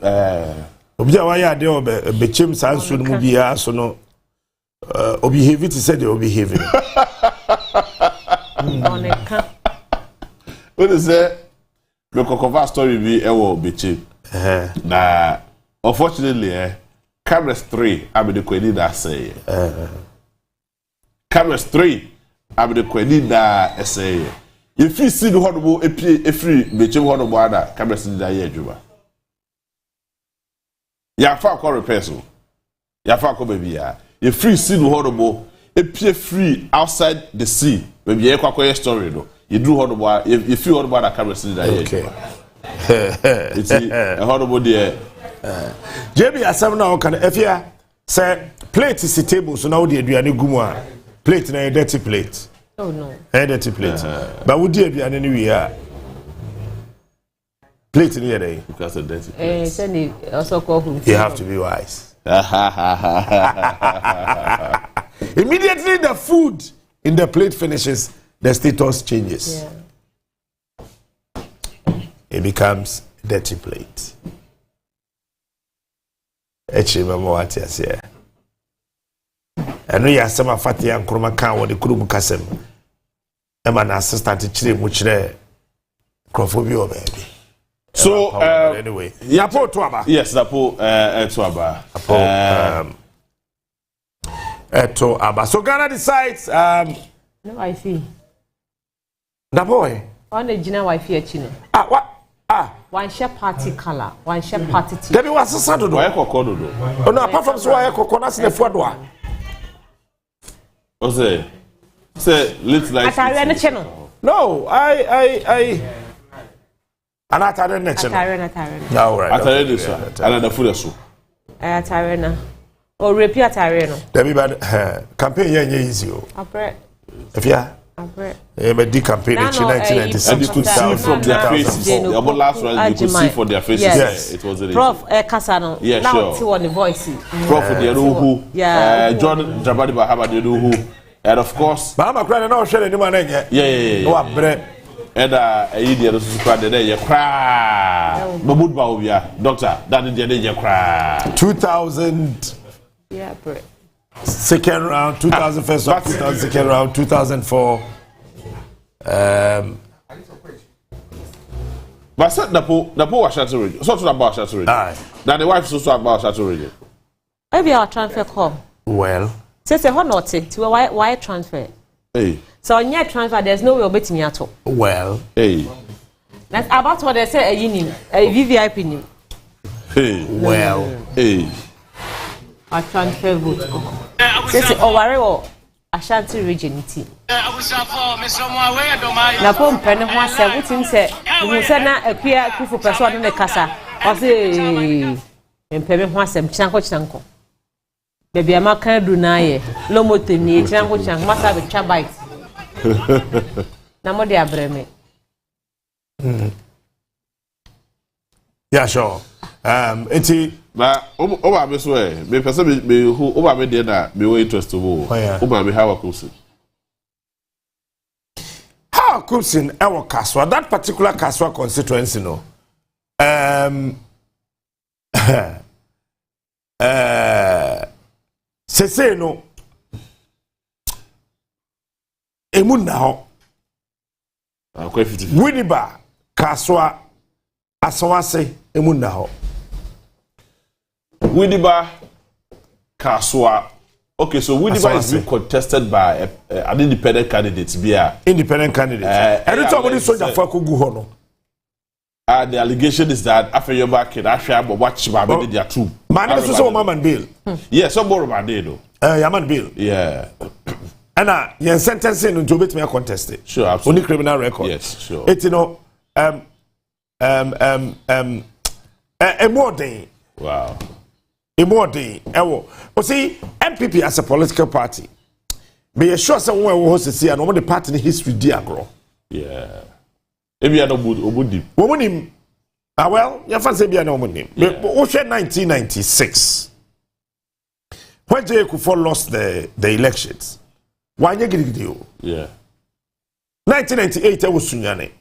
obia wa ya dey bechem sansu mu bia so no behave to say they behave oneka what is that the Kokova story be ewo bechem na unfortunately cameras 3 abede kwani da say cameras 3 abede kwani da say if you see the horrible free bechem horrible ada cameras da ye adwuma ya fa ko repair so ya fa ko baby ya if you see the horrible free outside the sea baby ye kwa story no you do horrible if you horrible ada cameras da ye adwuma it's a horrible there JB asem na o kan afia say plate is table so na wo de aduane gumu a plate na dirty plate. Oh no. Dirty plate. But would you be an anyway? Plate in here, because of dirty. Also call you have to be wise. Immediately the food in the plate finishes, the status changes. It becomes dirty plate. And we are some fatty and chroma can with the krum casem. Eman assistant to chile muchre crophobia baby. So anyway, Yapo Tuaba. Yes, Napo Tuaba. Eto Aba. So Ghana decides no I see. The boy. On the Gina wife here chine. What? One share party color, one share party tea. There was a Saturday. Oh no, apart from so I coconuts in the food one. Say let's like Atari channel. No, I Atari channel. Atari. All right. Atari this one. Another food so. Atari na. Or repeat Atari no. There be bad campaign yeah easy. Apre. If yeah. The campaign in 1996. And you could see from their faces. The last one, you could see from their faces. Yes. It was Prof. Kasano. Yeah, now sure. On the voice. Prof. Dianuhu. Yeah. John Jabadi Bahaba Dianuhu. And of course. Bahama Cran no share anyone. Yeah. No bread. And Idia was squad the day. You cry. Mahmoud Baobia. Doctor. That is the day you cry. 2000. Yeah, bread. Second round, 2001, 2000, second round, 2004. But said the poor was Chateau Radio. So about Chateau Radio. Now the wife also about Chateau Radio. Maybe our transfer call. Well, say what not say to why transfer? Hey. So on your transfer, there's no way of betting at all. Well, hey. That's about what they say a VVIP name. Hey. Well, hey. A transfer vote. Say Owareo Ashanti region team. Na pom pene ho ase wutim se mu se na akua kufu person no ne kasa o se empeme ho asem chanko baby amaka du na ye lomotem ni chanko masa be twa bite na mo de abreme. Yeah, sure. Enti na oba be so me pese be who oba be there na be we interest to wo oba be how akusin our Kaswa, that particular Kaswa constituency no se no emu na ho Winneba Kaswa asawase emu na ho Winneba Kaswa. Okay, so Winneba is being contested by an independent candidate. Independent candidate. Every time when soldier for go no. The allegation is that after your back in Ashia, but watch my baby there too. Man, this is man bill. Yes, some more man though. Yaman bill. Yeah. And your sentencing to bet me a contested. Sure, absolutely. Only criminal record. Yes, sure. It's you know a more day. Wow. A more day. You see, MPP as a political party, be sure someone who hosts see and the party history diagram. Yeah. Maybe I don't would woman well, your fancy be an woman. 1996. When J. Kufuor lost the elections, why you get it? Yeah. 1998 I was Sunyane.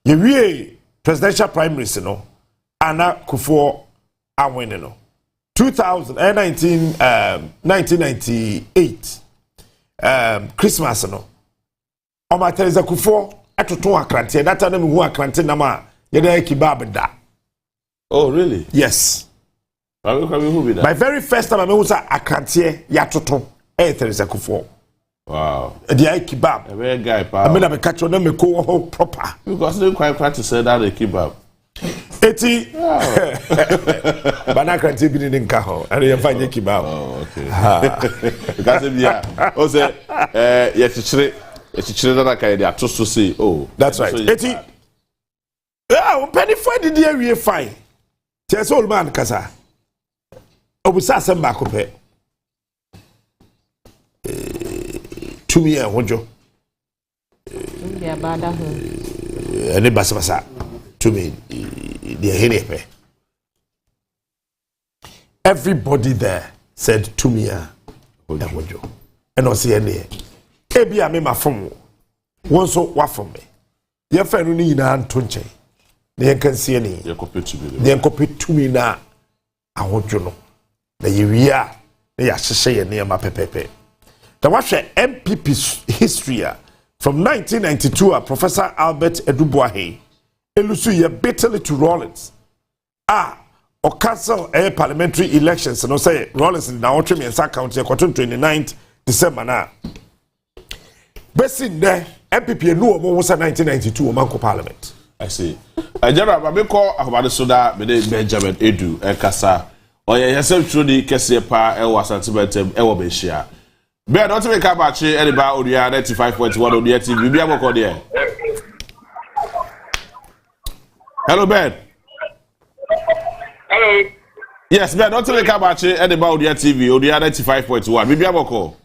You presidential primaries, you know, Anna Kufuor. 1998 Christmas no Oma Teresa Kufuor atoto akrante that time me hu akrante na ma ye da kebab da. Oh really? Yes. My very first time I me say akrante ya toto Teresa Kufuor. Wow. The kebab. A very guy pa. I mean I be catch on me ko proper. Because they quite practice say that the kebab. Eti bana krante bi ni nka ho and you find kebab. Oh okay. Because bia o say ye chichire na kai dey atoso say oh that's right. Eti penny for the dey we fine. Tell old man kasa. Obusa asem ba ko pe. Tumi e hojo. Ya bada ho. Ene basa tumi the everybody there said Tumia Ojo. And no see any. Ebi ame ma fom. Won so wa fom me. Ye fa no ni na ntonche. Na ye kan see any. Ye kopetu mi na ahodwo no. Na ye wia na ya hyehye ye ne ma pepepe. The wahwe MPP history from 1992 Professor Albert Edubuahe elusu ye bitterly to Rawlings. Or cancel a parliamentary elections and say Rawlings in now Trim and Sack County 29th December now. Best in there, MPP no more was 1992 Manco Parliament. I see. General Babeko about the Soda Benjamin Edu Kasa. Or yourself truly Kessie Pa Ewa Santimentem Ewa Beshia. Bear not to make up actually any bar Odia 95.1 on the TV. Be able there. Hello, Ben. Hello. Yes, Ben, not to make up actually any bar Odia TV, Odia 95.1. Maybe I'm call.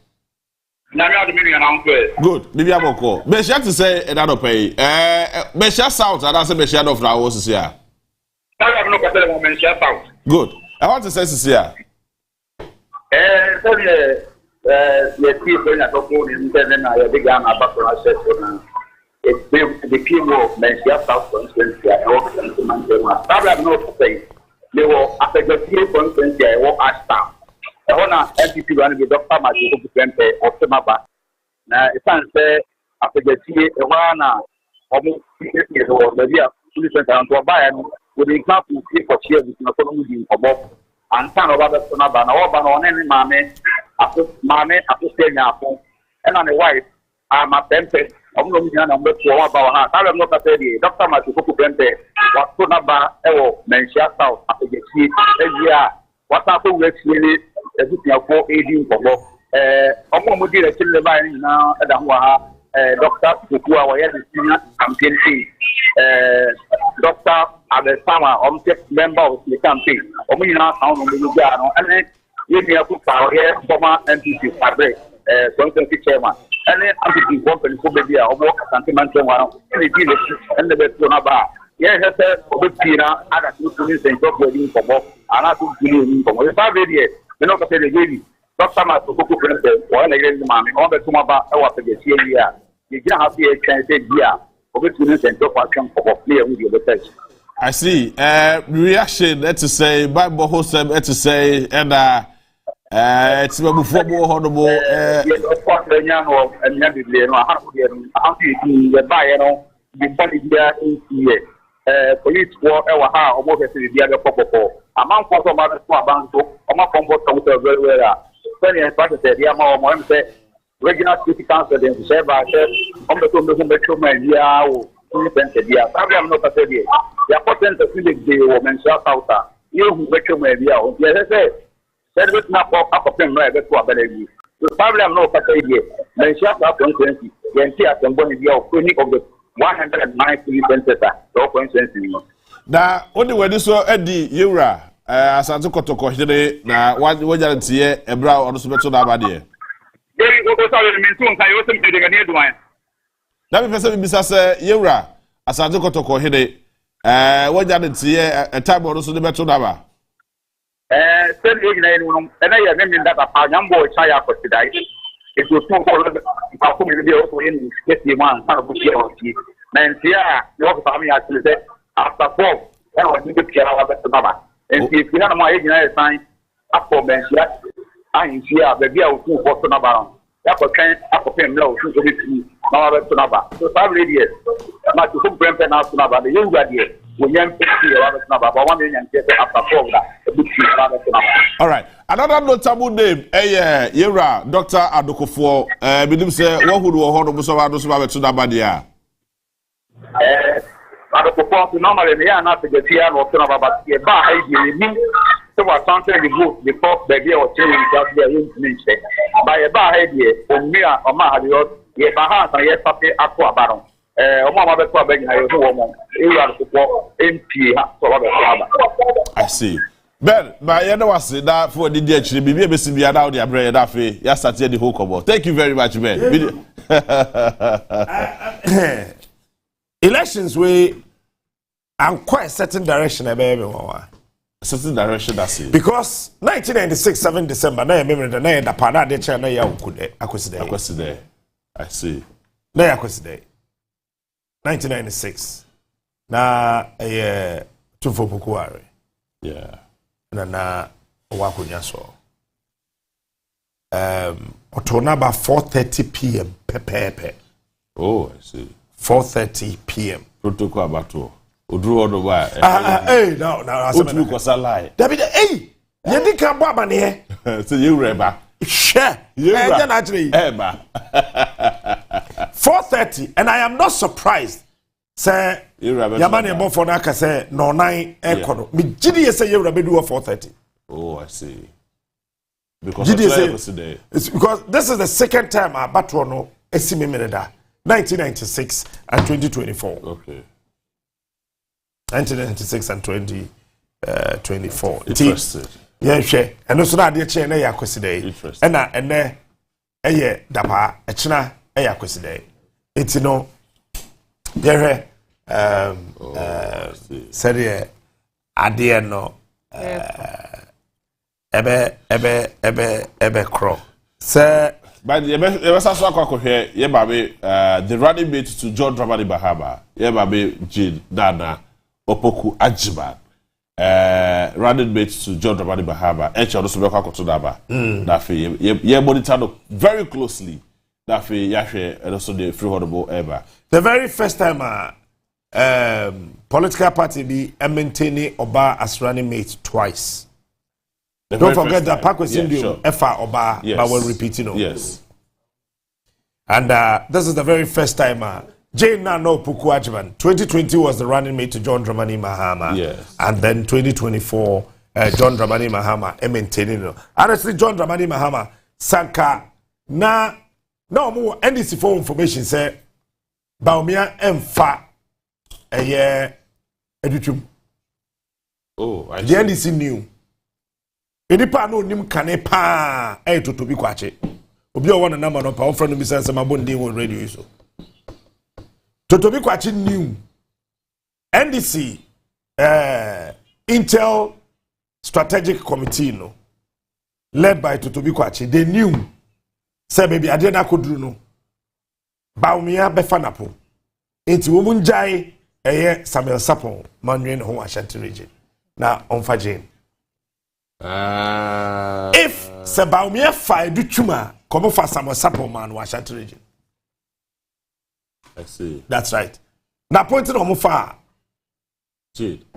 Good. Maybe I'm call. Beshia to say another pay. Beshia South, and I say Beshia of Flowers is here. Good. I want to say this here. When I talk to him, then I began about the people of Mensia South Constituency. I work in Manchester. I have no to say. They were after the three constituency. I work as staff. I want to MPP run with Dr. Matthew Pempe or Semaba. Now, it can say after the three, one almost 6 years old, the year 2020 to buy and with the example for cheers with an economy for both. And some of other Sonaba, on any mammy, after staying at home, and on the wife, I'm a Pempe. I'm not about I am not a lady. Dr. Matthew Pempe was Sonaba, Mensia South after the three year. What happened with really as if you have 4 AD for both. Omomudi the children now at the Dr. Kukua, where the senior campaign team. Dr. Abesama, member of the campaign. Omina sound on the Lugano, and then you have put our hair, former MPP Fabric, Constituency chairman, and then MPP company for baby, or work sentimental one, and the best one about. Yes, I said, Obina, and I took to this and talk wedding for both, and I took to you from the Fabric, the North of the lady. Dr. Master Kuku Prince, one again, mammy, all the Tumaba, our year. You can't have the chance here. I see. Reaction, let's say, Bible host, let's say, and it's before more honorable. Police war, almost the other pop. Among for some other small banks, among comfort very well. Penny and Patrick said, the amount of regional city council then to serve ourselves on the metro media or probably I'm not a say the important to Philip Day or Mensa South. You metro media or yes, I said with not up of them right to a better view. The probably I'm not a say Mensa South Constituency, the entire Cambodia of clinic of the 190 centers or constituency. Now, only when this was Eddie Yura, as I took to Cochide, now what you see a brow on the Subeto Nabadi. Let me first Mrs. Yura, as I took to Cochide, what you see a time on the Subeto Naba. And I remember that a young boy child for today. It was so called also in 51, and here, your family actually said, after 4, I was going to care about the Baba. And if you have my age, sign up for Bensia, I am here, the girl who was to Naba. That's a kind of him low to be Naba. So, 5 ladies, not to whom Brent and out to Naba, the young idea. We young people are Naba, 1 million after 4 all right. Another notable name, Yera, Dr. Adokofo, believe say, what would hold of Musawa to Nabadia? Adokofo, normally, they are not to get here or to Naba, but a bar, so what something the book before the year or change just their information. By a bar idea, or me or Mahadiot, ye Bahas, and yes, Papi Aqua Baron. I see. Ben, my end was that for the day actually be able to be allowed the bread that way. Yes, that's the whole cover. Thank you very much, Ben. Elections we and quite certain direction baby. certain direction that's it. Because 1996 7 December na remember that na the pana de chair na ya akweside. I see. Na ya akweside. 1996 na tufo pokuare. Yeah. Na wakunya so. Otona about 4:30 p.m. pepe. Oh, I see. 4:30 p.m. Protocol Abatoɔ. Odru odo ba. Hey, no. Otumi kosa lie. David, hey, you think I'm Baba here? So you reba. Share. Yeah, naturally. 4:30, and I am not surprised. Say, Yamani Bofona ka say no 9 ekono. Me gidi say you rebedu 4:30. Oh, I see. Because it's because this is the second time Abatoɔ no esimi meneda. 1996 and 2024. Okay. 1996 and 2024. Interesting. Yeah, sure. And also that the chain ya kweside. Interesting. And eye dapa echina ya kweside. It's no there said ade no ebe crawl. Sir, but the running mate to John Dramani Mahama, Yebabe Jin Dana Opoku Ajiba, running mate to John Dramani Mahama, Echa Osubeku Akotudaba. Dafi ye monitor very closely. Dafi Yashe and also the free honorable ever. The very first time political party be maintaining Oba as running mate twice. Don't forget that Parkway Syndrome, FR Oba, but we're repeating. Yes. And this is the very first time Jane Nano Puku Ajiman. 2020 was the running mate to John Dramani Mahama. Yes. And then 2024, John Dramani Mahama maintaining. Honestly, John Dramani Mahama, Sanka, no more NDC for information, say, Baumia Mfa, a year, edutum. Oh, I see. The NDC knew. Enipa no nim kane pa to be kwache. Obi o won number no pa friend no bi say mabondin won radio so. Totobi kwache knew. NDC Intel Strategic Committee no led by Totobi kwache, they knew say baby ade na koduru no. Baumia befa napo. Enti wo munjai Samuel Sapon manwen ho Ashanti region. Na onfa Jane. If Sebaumia fire do chuma, come for some Sapo man Ashanti region. I see. That's right. Now pointing on far.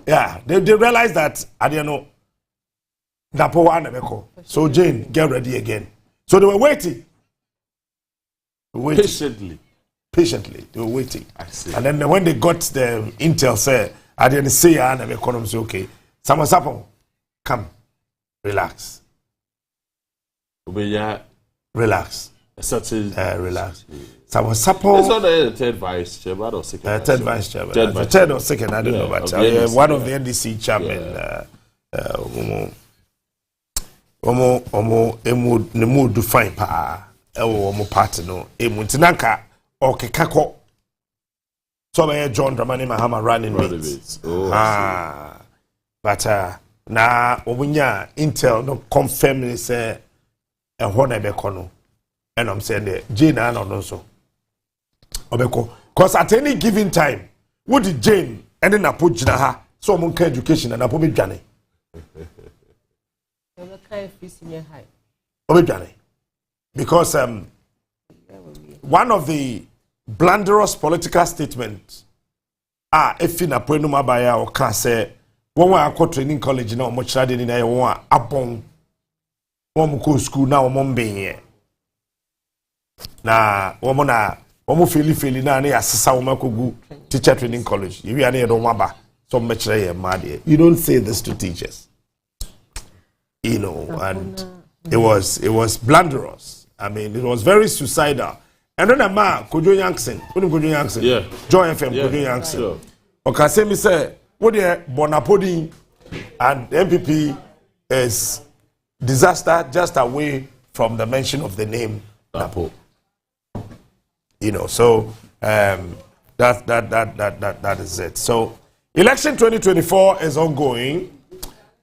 Yeah, they realize that I don't know. Napo one. So Jane, get ready again. So they were waiting. Patiently, they were waiting. I see. And then when they got the intel, say I didn't say and the economy say okay. Samuel Sapo, come. Relax. Relax. Relax. Samuel Sapo. It's not the third vice chairman or second. Third vice chairman. Third or second, I don't know, but one of the NDC chairman. Emu do fine pa. Omo party no. Emu tinanka okekako. So by John Dramani Mahama running mates. But na obunya Intel no confirm say ehwo na ebeko no. And I'm saying the Jane no so. Obeko. Because at any given time, would the Jane and then put jina ha so mon education and apo medwane. Because one of the blunderous political statements if in a poenuma baya or can say one way I training college now much rather than I want upon one go school now one being here. Na woman feel na ne asesa woman go teacher training college. You are near don't waba so much mad. You don't say this to teachers. You know, and it was blunderous. I mean, it was very suicidal. And then a man, Kojo Yankson, yeah, Joy FM, yeah. Kojo Yankson. Sure. Okay, say me say, what the Bonapodi and MPP is disaster just away from the mention of the name Napo. You know, so that is it. So election 2024 is ongoing.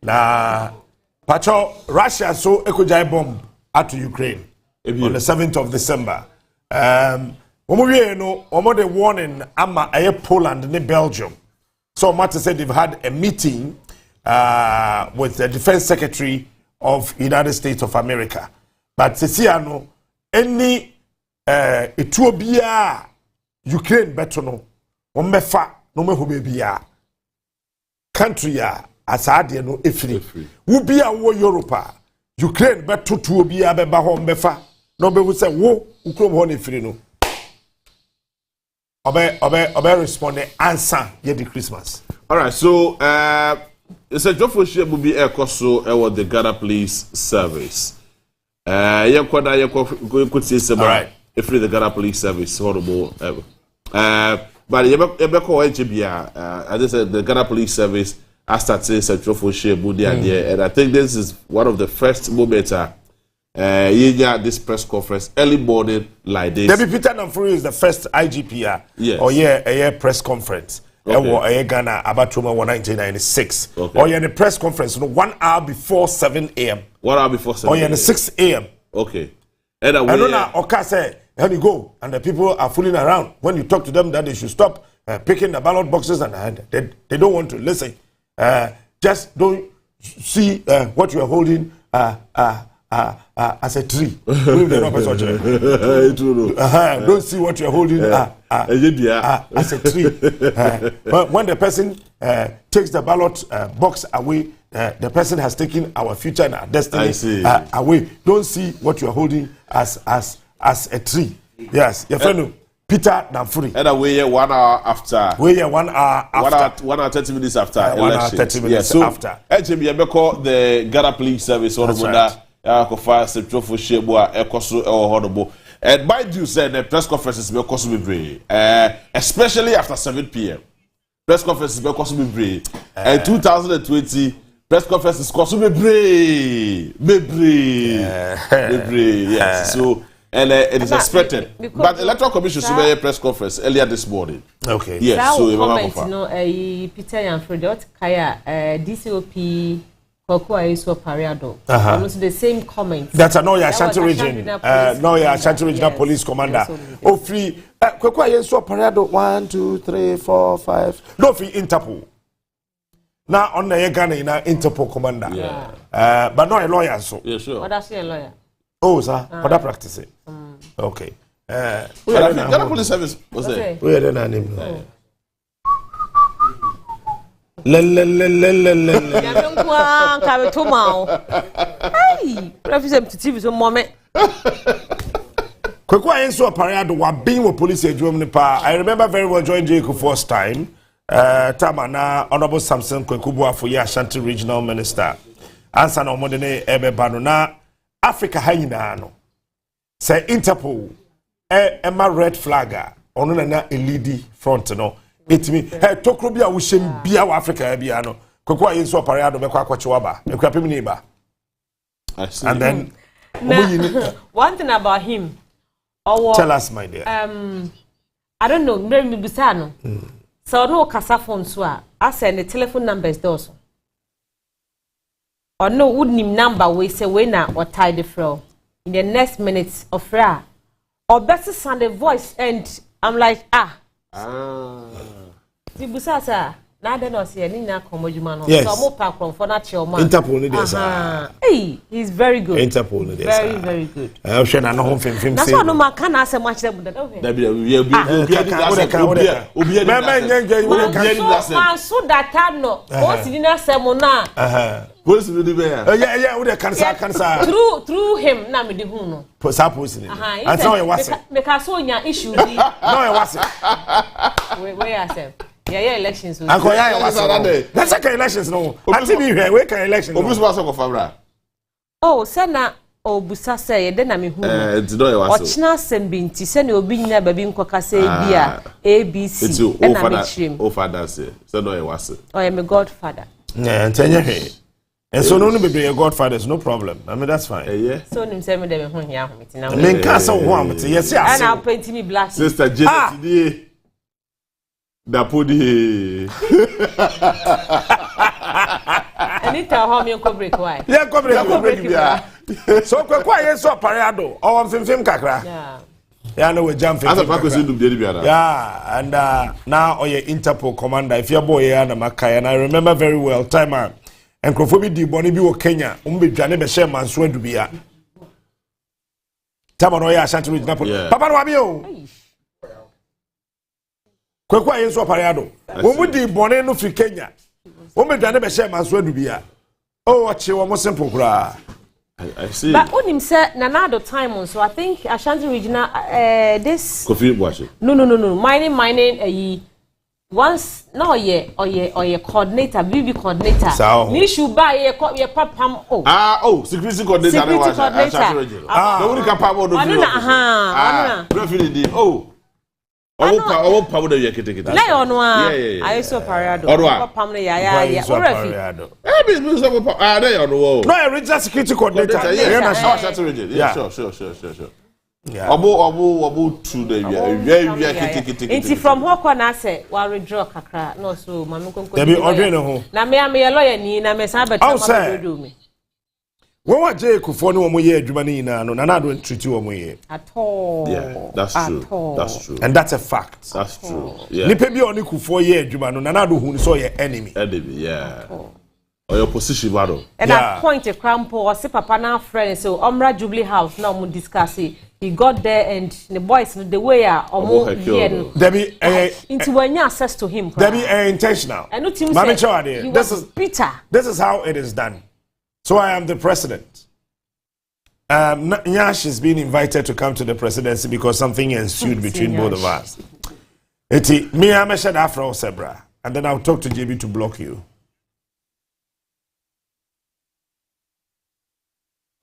na pacho Russia so ekojai bomb at Ukraine on the 7th of December. Omo the warning ama Poland and Belgium. So Martin said they've had a meeting with the Defense Secretary of United States of America. But Sesiano any Ethiopia Ukraine betono ommefa no mehu bebia country ya asade no efiri wo bia wo Europa Ukraine betoto bia beba ho mbefa no behu se wo ukrom ho na efiri no obe respond answer ye the Christmas. All right, so it's a job for share will be air the Ghana Police Service. Could say some right. If the Ghana Police Service horrible ever. But as I said, the Ghana Police Service has started Central for share and I think this is one of the first moments this press conference early morning like this. Debbie Peter Namfuri is the first IGP yes. Or a press conference. Okay. Ghana Abatuma 1996. Okay. Or the press conference 1 hour before 7 a.m. 1 hour before 7 a.m. Or 6 a.m. Okay. And I don't know, Oka say, when you go and the people are fooling around, when you talk to them that they should stop picking the ballot boxes and they don't want to listen. Just don't see what you are holding as a tree. Don't see what you are holding as a tree. When the person takes the ballot box away, the person has taken our future and our destiny away. Don't see what you are holding as a tree. Yes, your friend Peter Namfuri. And away 1 hour after. We 1 hour after. 1 hour 30 minutes after 1 hour 30 minutes after. HMB the Ghana Police Service on the and by due said the press conferences may cost me brave, especially after 7 p.m. Press conferences may cost me brave. And 2020 press conferences cost me brave. Yes. So and it is expected. But Electoral Commission should be a press conference earlier this morning. Okay. Yes. So Peter Yanfredot Kaya DCOP. Also the same comment. That's a Noya Ashanti region. Noya Ashanti regional police commander. Oh, free. Kokwa Yeso Parado 1, 2, 3, 4, 5. No free Interpol. Now on the Ghana in Interpol commander. Yeah. But not a lawyer, so. Yeah, sure. What does a lawyer? Oh, sir. For that practice. Okay. Ghana Police Service was there. We are the name. I remember very well joining Jacob first time. Tamana Honorable Samson Kwekubu for Ashanti Regional Minister. Answer no modene ebe banona Africa hayina no. Say Interpol Emma red flagger ono na elidi front no. It me hey tokro bia wo shem bia wa Africa bia no kwekwa yenso parado be kwa akwachewa ba ekwa pem ni ba. And then one thing about him tell us my dear. I don't know maybe bisano so no kasa phone so I send the telephone numbers those or no would name number we say we na or tie the floor in the next minutes of ra or better sound the voice and I'm like Tibusasa, nada no see any na komojuma no. So mo pa for na chioma. Interpol ni dey. Hey, he's very good. Interpol ni dey. Very, very good. I'm sure na no home film say. That's why no man can answer much them that over. So that no. O si na semo na. Police will be there. Yeah, we cancer. Through him na me de hu no. Suppose ni. And so you was. Make us so nya issue bi. No you was. Where yourself. Yeah, elections. Uncle, that's like elections, no. Until we hear, where can elections? Oh, Senna, oh, Busa say, then I'm who. Watch now, send Binti, send your being never been Coca-Say, ABC, and I'm extreme. Oh, father, say, so no, I was. I am a godfather. Yeah, and 10 years. And so, no, be a godfather, no problem. I mean, that's fine. Yeah. So, him say me them home here. I mean, castle one, but yes, and I'll paint me black. Sister Janet. Dapodi. And Nita home you break why? Yeah, go break bia. So kwa ye so pareado. O mfimfim kakra. Yeah. Yeah, no we jump. As a pack do bia. Yeah, and now oye Interpol commander if your boy here na Makai, and I remember very well time and Nkrofobi di boni bi wo Kenya, umbe dwane be share manso adu bia. Time no ya Ashanti Regional Police. Papa no abi o. Kwa ye so pareado. Wo mu di boni no fi Kenya. Umbe dwane be share manso adu bia. Oh, watch you almost simple kra. I see. But on him said Nanado time so I think Ashanti Regional this Kofi Boache. No. Mining once no or coordinator, BB coordinator. So ni should buy ye papam security coordinator. Security coordinator. No one can pam do. Oh, power the yakete. Lay Onua. I saw Parado. Papam ya. No, original security coordinator. Yeah, sure. Yeah. Obo to the Inti from Hokwana say wa withdraw kakra no so mama konko. There be ordering ho. Na me lawyer ni na me sa beta do me. When what Jay Kufo no mo ye adwuma ni na no na do treat you mo ye. At all. Yeah, that's true. That's true. And that's a fact. That's true. Yeah. Nipa bi oni Kufo ye adwuma no na do hu so ye enemy. Yeah. Or your position battle. And that point a crampo or say papa na friend so Omra Jubilee House now mo discuss it. He got there and the boys the way there be into when you access to him. There be intentional. And no team this is how it is done. So I am the president. Nyash is being invited to come to the presidency because something ensued between both of us. Me I'm a shed afro Sebra, and then I'll talk to JB to block you.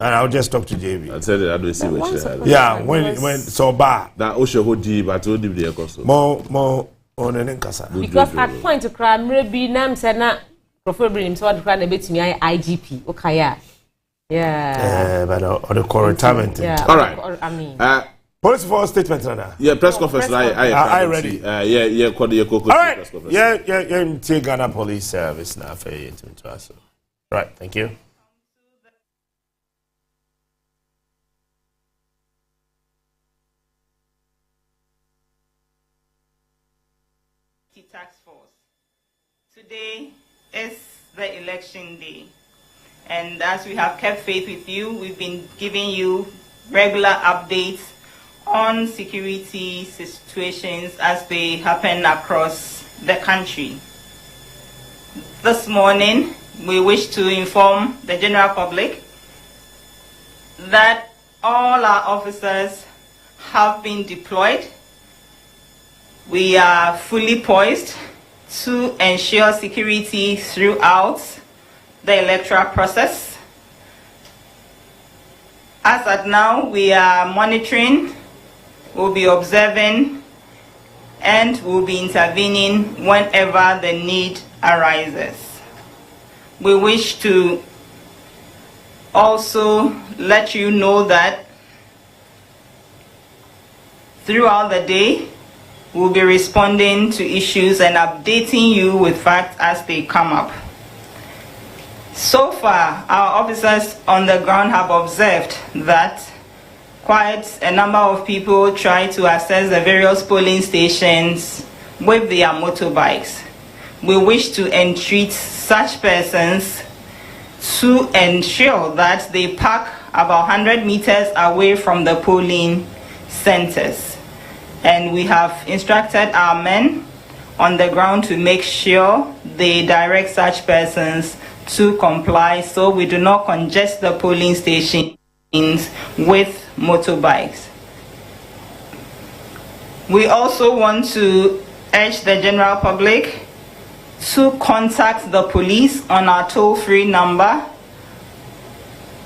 And I'll just talk to JB. I said I don't see what you said. Yeah, when so bad. That Osho ho di but o di the cost. More on an kasa. Because at point to cry maybe nam said na preferably him so what cry na betimi IGP. Okay, yeah. Yeah, but on the retirement. Yeah. All right. I mean police for statement Nana. Yeah, press conference I ready. Yeah, call your All right. Yeah, take Ghana Police Service now for you to us. Right, thank you. Task Force. Today is the election day, and as we have kept faith with you, we've been giving you regular updates on security situations as they happen across the country. This morning, we wish to inform the general public that all our officers have been deployed. We are fully poised to ensure security throughout the electoral process. As at now, we are monitoring, we'll be observing, and we'll be intervening whenever the need arises. We wish to also let you know that throughout the day, we'll be responding to issues and updating you with facts as they come up. So far, our officers on the ground have observed that quite a number of people try to access the various polling stations with their motorbikes. We wish to entreat such persons to ensure that they park about 100 meters away from the polling centers. And we have instructed our men on the ground to make sure they direct such persons to comply so we do not congest the polling stations with motorbikes. We also want to urge the general public to contact the police on our toll-free number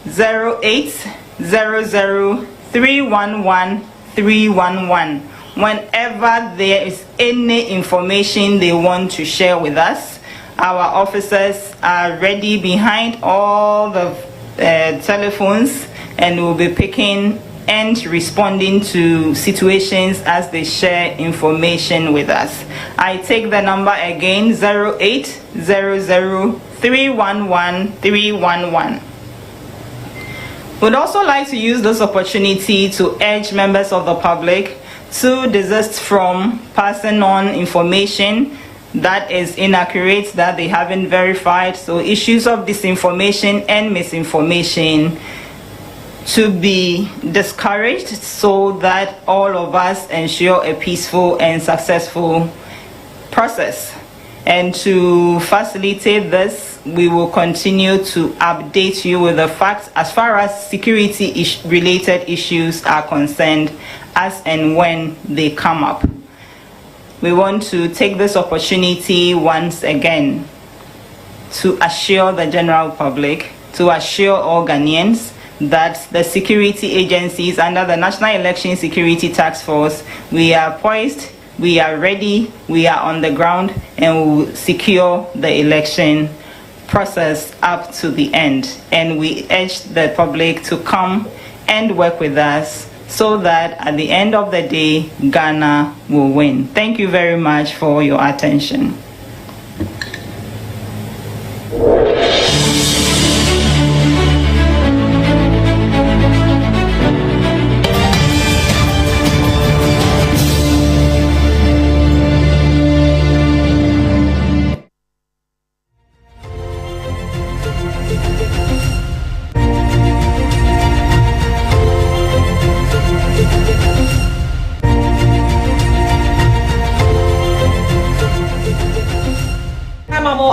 0800 311 311 whenever there is any information they want to share with us. Our officers are ready behind all the telephones and will be picking and responding to situations as they share information with us. I take the number again, 0800-311-311. We'd also like to use this opportunity to urge members of the public to desist from passing on information that is inaccurate, that they haven't verified. So issues of disinformation and misinformation to be discouraged so that all of us ensure a peaceful and successful process. And to facilitate this, we will continue to update you with the facts as far as security-related issues are concerned, as and when they come up. We want to take this opportunity once again to assure the general public, to assure all Ghanaians that the security agencies under the National Election Security Task Force, we are poised, we are ready, we are on the ground, and we will secure the election process up to the end. And we urge the public to come and work with us so that at the end of the day, Ghana will win. Thank you very much for your attention.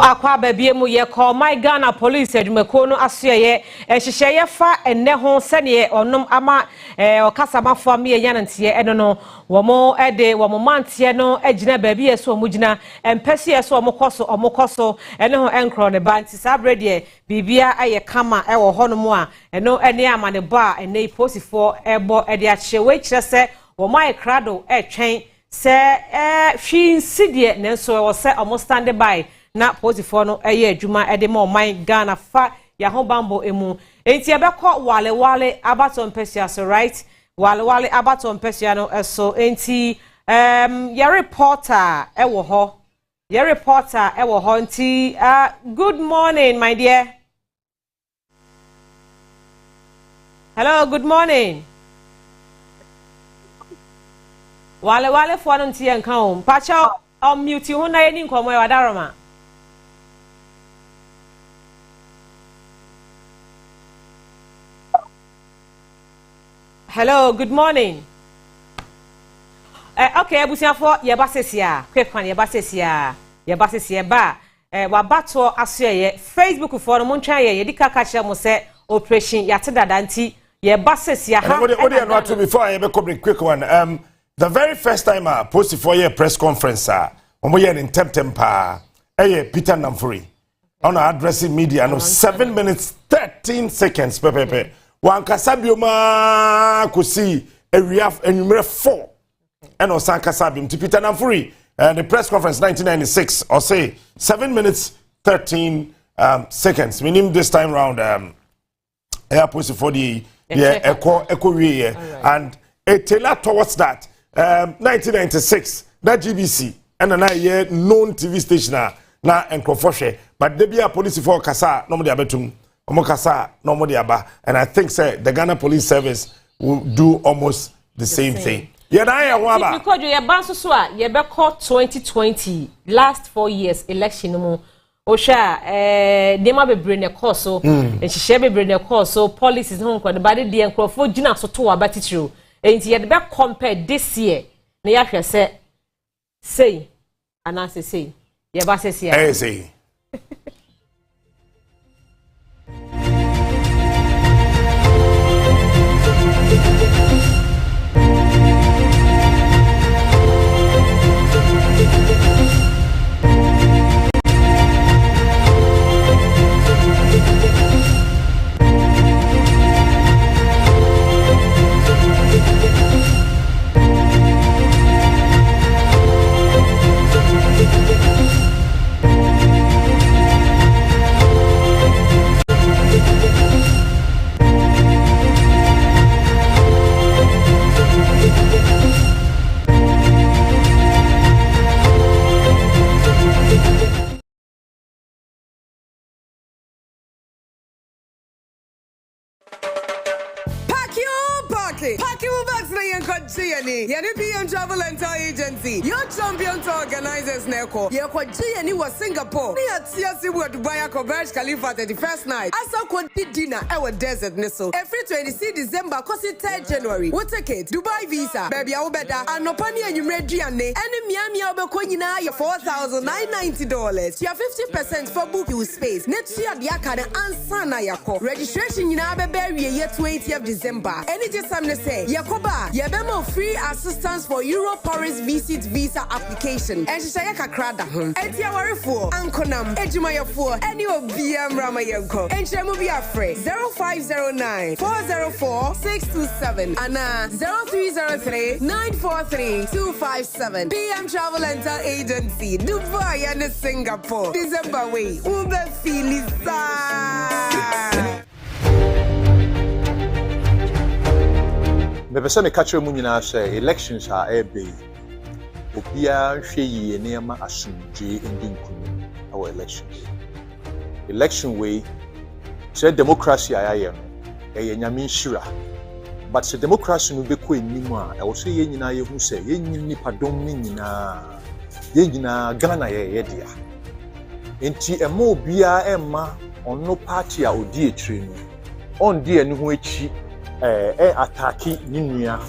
Akwa babie mu ye call my Ghana police adwumako no asoye ehyehyeye fa enne ho sene onom ama okasamafo am ye yanantie eno no womo ede womo mantie no agina babie eso omugina empese eso omokoso ene ho enkro ne banti sabre de bibia aye kama ewo hono a eno ene amane ba ene posifo ebo ede ahyewe kire se womo aye krado etwen se hwi insidie nenso wo se omo stand by na posifo no eye adwuma ede ma oman Ghana fa ya ho bambo emu enti ebekọ wale Abatoɔ Asoeɛ so right wale Abatoɔ Asoeɛ no eso enti your reporter ewo ho enti good morning my dear. Hello, good morning. Wale fo no ntie nka o pacha mute hu na yeni nkomo e wadaroma. Hello, good morning. Okay, abusiafo yebasesia, quick one yebasesia ba Abatoɔ Asoeɛ Facebook for no montwa ye di kaka kire mo se operation yate dadanti yebasesia ha. What no to before I be come quick one. The very first time I posted for your press conference omo ye in tempa Peter Namfuri on addressing media no 7 minutes 13 seconds pepepe. Wan kasabioma kusi area enumere 4 and osan kasabium to Peter Namfuri the press conference 1996 or say 7 minutes 13 seconds meaning this time round air post for the echo we and a tailor towards that 1996 that GBC and an year known TV station na encrofoshe but there be a police for kasa no mo dia betum omokasa no mo dia ba and I think say the Ghana Police Service will do almost the same thing. Yeah, na ya wa ba because you ban so a ye be call 2020 last 4 years election mu osha dema bebre ne call so ehihye bebre ne call so policies ho nko ba de encrofo gina so to aba titiro enti ye be compare this year na ya hwe say anase say ye ba say say Ate, packing bags na yen kodjiyani. Yeni PM Travel and Tour Agency. Your champion tour organizers neko. Ye kodjiyani was Singapore. Ni atiasi wa Dubai ko Burj Khalifa 31st night. Asa kwadi dinner ewa desert niso. Every 26 December kosi 3 January. What ticket? Dubai visa. Baby awubeda. Anopani enyumredriane. Any Miami obeko nyina ye $4,990. You have 50% for booking space. Next year diakane ansana yako. Registration nyina bebe ye 20th December. Any just time say Yakoba, Yabemo free assistance for Euro Paris visit visa application. And Shaya Kakrada. And Tiawari for Ankonam, Ejimaya for any of BM Ramayanko. And Shemubia Frey 0509 404 627 and 0303 943 257. BM Travel and Tour Agency, Dubai and Singapore. December way, Ube Filisa. Me person catch mu nyina say elections are ebe obia hwe yi enema asumdwe ndinkum our elections election way say democracy ayaye no eye nyame nhira but say democracy no be ko enimu a e wo say ye nyina ye hu say ye nyini padom ni nyina Ghana ye dia enti ema obia ema onno party a odi etire no on di eni ho echi ataki ninua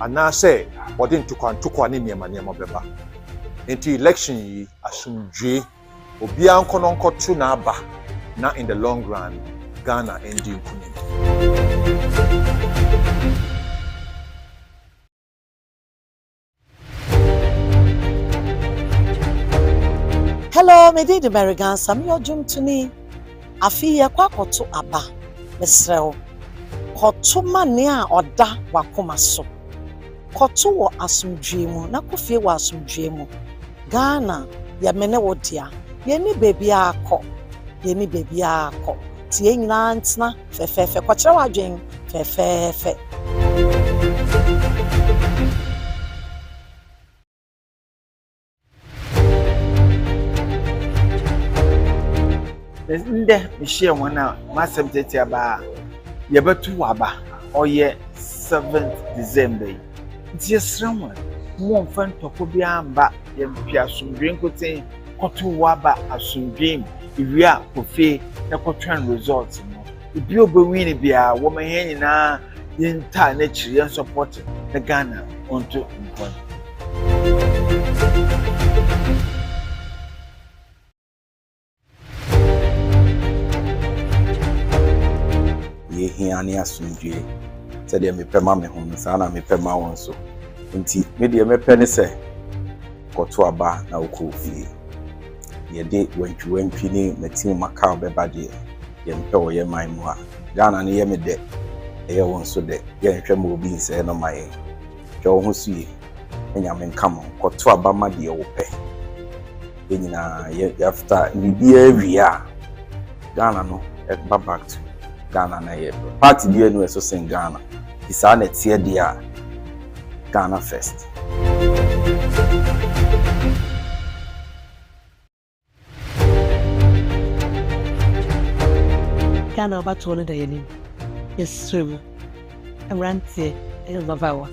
ana say wodi ntukwa ne niema beba enti election yi asumdwe obia nkono nkotu na aba na in the long run Ghana endi nkuni. Hello, me dey the American Sam your jum to me afi ye kwakoto aba mesrew koto mane a oda wakoma so koto wo asumdwe mu na kofie wo asumdwe mu Ghana ya mene wo dia ye ni baby akọ tie nyina ntna fefefe kwakere wadwen fefefe Nde mishia wana masem tete aba yebetu waba oye 7th December diesrama mo mfan toko bia amba yempia asumdwe nkoten koto waba asumdwe iwia kofe na kotran results no ibi obewini bia wo mahen nyina yenta na chiri support na Ghana onto mpon ye hiani asumdwe se de mepema me ho sa na mepema won so nti me de mepe ne se koto aba na okofie ye de wantwi ni metin maka beba de ye mpe wo ye man mu a Ghana ne ye me de ye won so de ye nhwe ma obi nse no maye hwe wo ho sue enyame nkam koto aba ma de wo pe ye nyina ye after bibia awia Ghana no e back to Ghana na ye party die no so sing Ghana isa na tie dia Ghana first. Ghana Abatoɔ da yɛnim yɛsrɛm awranteɛ ɛyɛ Zavawa.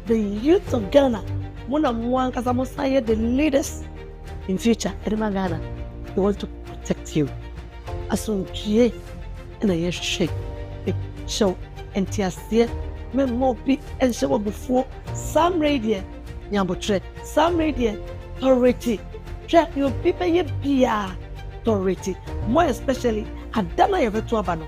The youth of Ghana mona mo ankasa mo say the leaders in future edema Ghana. We want to protect you asomdwe na yɛhwɛ show entiaseɛ me mo bi ɛnhyɛ wɔ before some radio nyambotre some radio authority hwɛ you people ye bia authority more especially adana yebeto aba no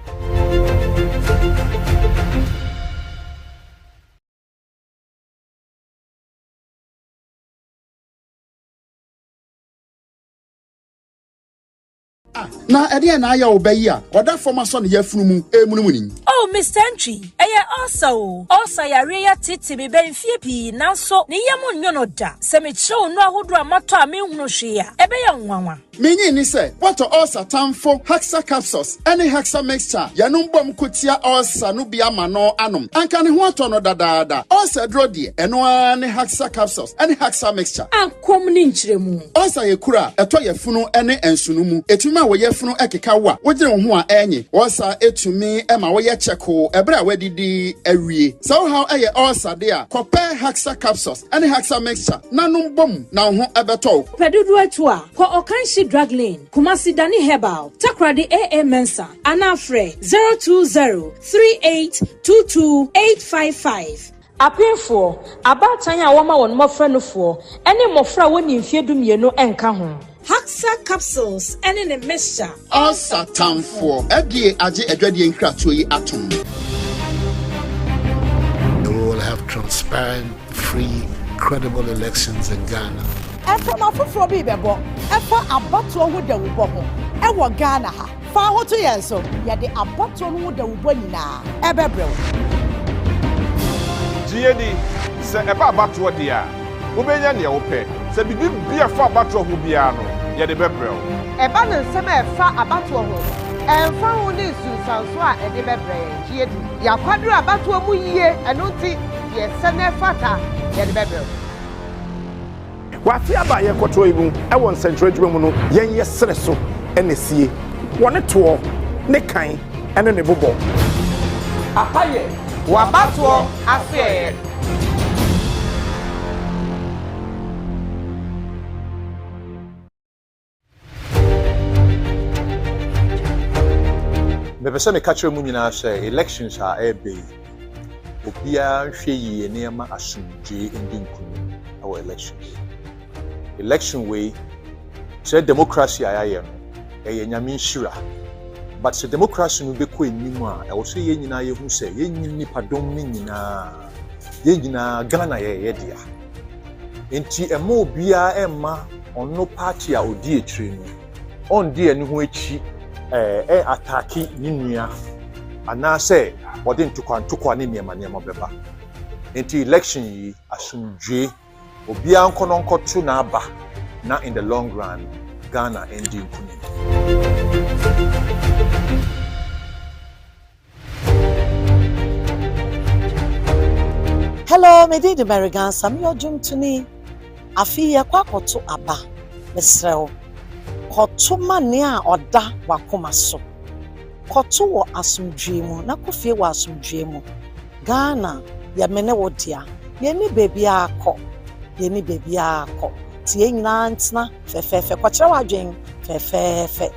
na ede na aya obayi a oda forma so ne yafunu mu emunumuni. Oh Mr. Entry also yare ya titi me ben fie pi nanso ne yam nnwo no da se me kire onu ahodo amato a me hunu hwe a ebe ya nwanwa Minyi ni se what all satanfo hexa capsules any hexa mixture yanum bom kutia all sanubia mano anum anka ne ho ato no dadaada all sedro de eno ani hexa capsules any hexa mixture ankom ni nkyeremu all sa yekura eto yefunu ene ensunumu etumi a wo yefunu ekeka wo a wogire wo ho a enye all sa etumi ema wo ye cheko ebra wadidi awie so how eye all sa de a kope hexa capsules any hexa mixture nanum bom na ho ebeto pedudu atu a ko okanshi drug lane Kumasi Dani Herbal Takradi AA Mensa Anafre 02038228855 Apefo abatan ya woma won mofra no fo ene mofra woni mfiedum ye no enka ho Haxa capsules ene ne mixture all satan for edie age edwadie nkratoyi yi atom. We will have transparent, free, credible elections in Ghana. Efa mafufuro bi bebo efa abatoɔ ho dawubɔ ho ɛwɔ Ghana ha fa ho to yɛn so yɛde abatoɔ no ho dawubɔ nyinaa ɛbɛbrɛw GAD sɛ ɛba abatoɔ de a wobɛnya nea wopɛ sɛ bibi bia fa abatoɔ ho bia no yɛde bɛbrɛw ɛba no nsɛm ɛfa abatoɔ ho ɛmfa ho ne nsunsanso a ɛde bɛbrɛ GAD yɛakwadoro abatoɔ mu yie ɛno nti yɛsɛ ne fata yɛde bɛbrɛw Wafi aba ye koto ibu e won central dwuma mu no yen ye sere so ene sie wone to ne kan ene ne bobo Apaye Abatoɔ Asoeɛ Mepese me catch mu nyina hye elections are ebe obia hwe yie ne ma asumdwe ndi nkunu our elections election way say democracy ayaye no e nyame nhira but say democracy no be ko enim a e wo so ye nyina ye hu say ye nyini padom ni nyina ye nyina Ghana ye dia enti ema obia ema onno party a odi etire no on die ni ho echi ataki ni nua ana say wode ntokwa ne niema beba enti election yi asumdwe obia nkono nkotu na aba na in the long run Ghana endi nkuni. Hello me di American Sam yo jum tuni afi ye kwakoto aba mesrew koto mane a oda wakoma so koto wo asumdwe mu na kofie wo asumdwe mu Ghana ya mene wo dia ye ni baby akọ yeni baby akọ tie nyina ntna fefefe kwachira wadwen fefefe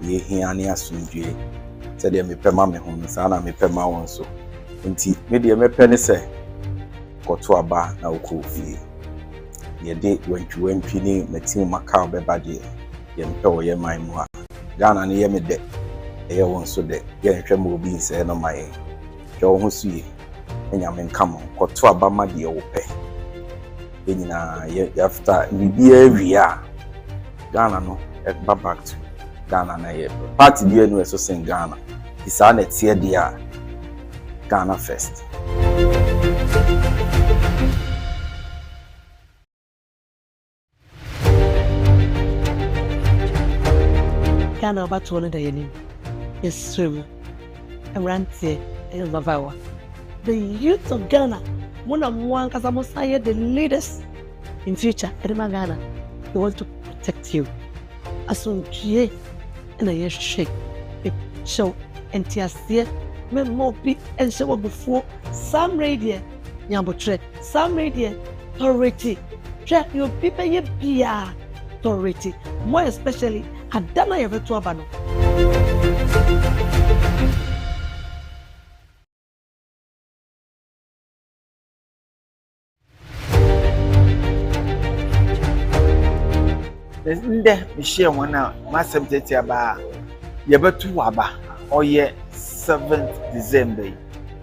ye hiani asumdwe sɛdeɛ mepɛma me ho saa na mepɛma wɔn so nti me deɛ mepɛ ne sɛ kɔto aba na wokɔ fie yɛde wantwi ne matim makao bɛba deɛ yɛmpɛ wɔ yɛ man mu a Ghana ne yɛ me dɛ ɛyɛ wɔn so dɛ yɛnhwɛ ma obi nsɛɛ no ma yɛn hwɛ wo ho so yie nyame nka mo kɔto aba ma deɛ wopɛ yɛ nyinaa after biribiara wie a Ghana no ɛba back to Ghana na yɛ party bi enu eso sen Ghana isa na tie dia Ghana first Ghana Abatoɔ no da yɛnim yɛsrɛm awranteɛ ɛyɛ Zavawa the youth of Ghana mona mo ankasa mo say the leaders in future edema Ghana they want to protect you asomdue na ye shake show entiasie me mo bi ense wo before some radio nyambotre some radio authority try you people ye bia authority more especially adana ye vetu aba no Nde bishie wana masem tete aba yebetu waba oye 7th December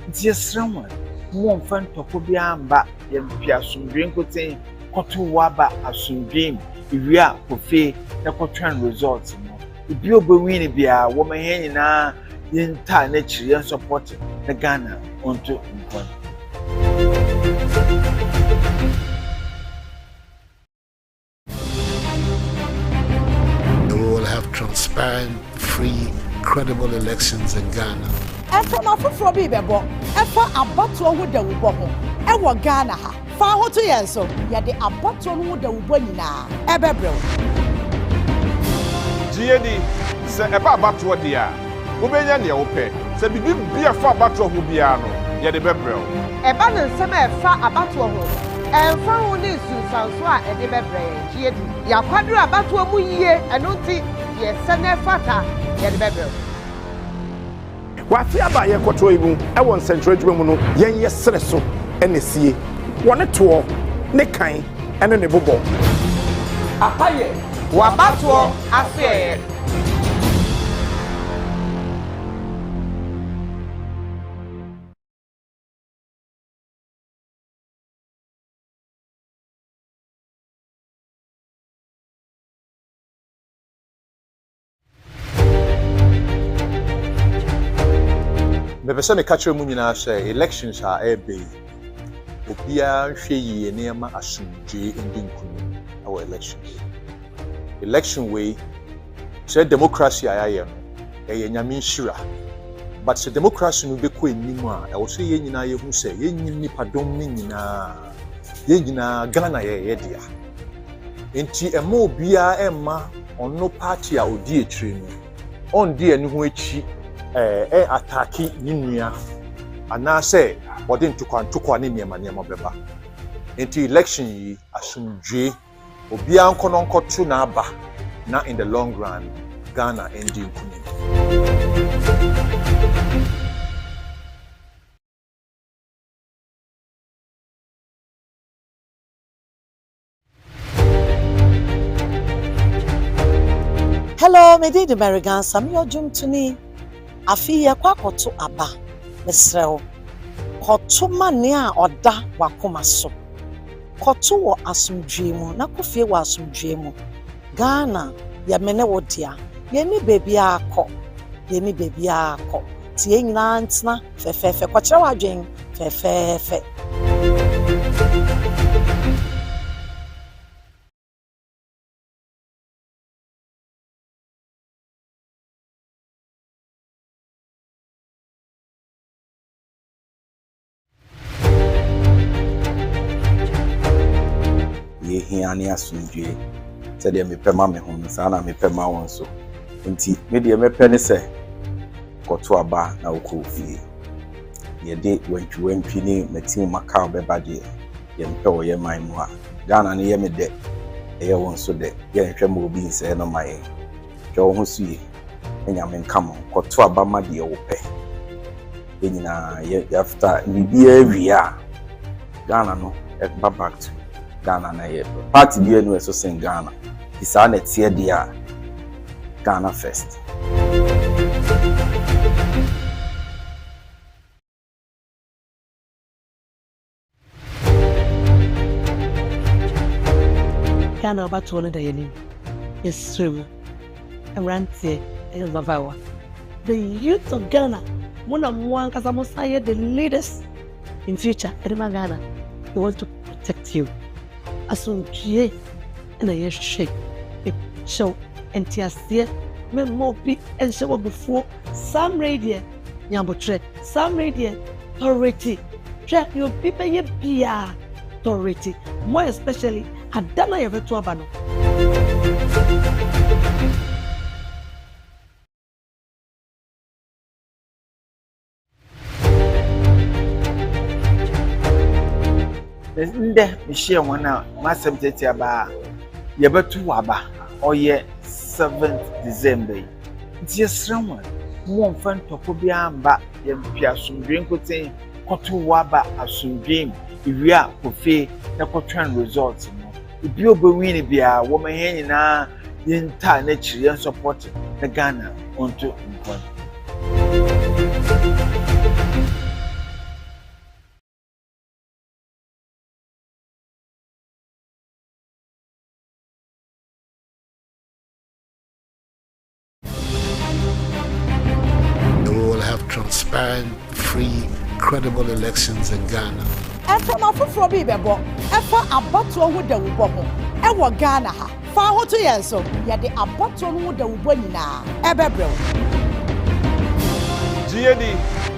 nti yesranwa mo mfa ntoko bia amba yɛmpi asomdwe nkoten kɔto waba asomdwe mu iwia kofe na kɔtwan results no ibi obewin bia wo mahɛ nyinaa yɛnta na kyiri yɛn support na Ghana onto mpon. We will have transparent, free, credible elections in Ghana. Efa mafufuro bi bebo, efa abatoɔ ho da wubɔ ho. Ɛwɔ Ghana ha. Fa ho to yɛn so, yɛde abatoɔ ho da wubɔ nyinaa. Ɛbɛbrɛw. GAD sɛ ɛba abatoɔ di a, wobɛnya nea wopɛ. Sɛ bibi bia fa abatoɔ ho bia no, yɛde bɛbrɛw. Ɛba ne nsɛm a ɛfa abatoɔ ho. Ɛmfa ho ne nsunsanso a ɛde bɛbrɛ GAD. Yɛakwadoro abatoɔ mu yie, ɛno nti yɛsɛ na ɛfata yɛde bɛbrɛw. Wafi aba ye kwoto ibu e won central adwuma mu no yen ye sere so ene sie wone to ne kan ene ne bobɔ Apaye Abatoɔ Asoeɛ. Mebɛsɛ me catch mu nyinaa sɛ elections are ɛbɛyi obiara nhwɛ yie nneɛma asomdwee ndi nkunim ɛwɔ election wei sɛ democracy a yɛayɛ no ɛyɛ nyame nhyira but sɛ democracy no bɛkɔ anim a ɛwɔ sɛ yɛn nyinaa yɛhu sɛ yɛnyi nipadɔm no nyinaa yɛn nyinaa Ghana yɛyɛ dea enti ɛma obiara ɛmma ɔno party a ɔdi akyire no ɔndi ani ho akyi ataki ninua anase wode ntokwa ne nneɛma bɛba enti election yi asomdwe obia nkoto na aba na in the long run Ghana endi nkunim. Hello, me di American Sam yo jum tuni. Afi ye kwa koto aba mesrew koto mane a oda wakoma so koto wo asomdwe mu na kofie wo asomdwe mu Ghana ye mene wo dia ye ni baby akọ tie nyina ntena fefefe kwakere wadwen fefefe Hiani asumdwe said me pema me home sana me pema won so nti me de me pɛ ne sɛ kɔto aba na wokɔ fie ye de wantwi ne matim maka obeba de ye mpɛ wo ye man mu a Ghana ne ye me de ɛyɛ won so de ye nhwɛ ma obi nsɛ no ma ye hwɛ wo ho sue enya me nkam kɔto aba ma de wo pɛ ye nyina ye after bibia awia Ghana no e back to Ghana na ye party bi enu eso sing Ghana isa na tie dia Ghana first Ghana Abatoɔ no da yɛnim yɛsrɛm awranteɛ ɛyɛ zabawa the youth of Ghana mona mo ankasa mo sayɛ the leaders in future ɛdema Ghana we want to protect you asomdwe na yɛhwɛ ɛhyɛw ntiaseɛ memma obi ɛnhyɛ wɔ bufuo sam radio nyambotwerɛ sam radio authority hwɛ yɛ obi bɛyɛ bia authority more especially adana yɛbɛto aba no Nde mishia wana masem tete aba yɛbɛto aba ɔyɛ 7th December nti yɛsrɛwa mo mfa ntɔkɔ bi amba yɛmpi asomdwe nkoten kɔto waba asomdwe mu iwia kofe na kɔtwan results no ibi obewin bia wo mahɛ nyinaa yɛnta na kyiri yɛn support na Ghana onto mpon. transparent, free, credible elections in Ghana. From a football bebo, Efa Abatoɔ ho da wo ho. Ewo Ghana ha. Fa ho to yen so. Ye de Abatoɔ ho da wo nyina. Ebebrew. GAD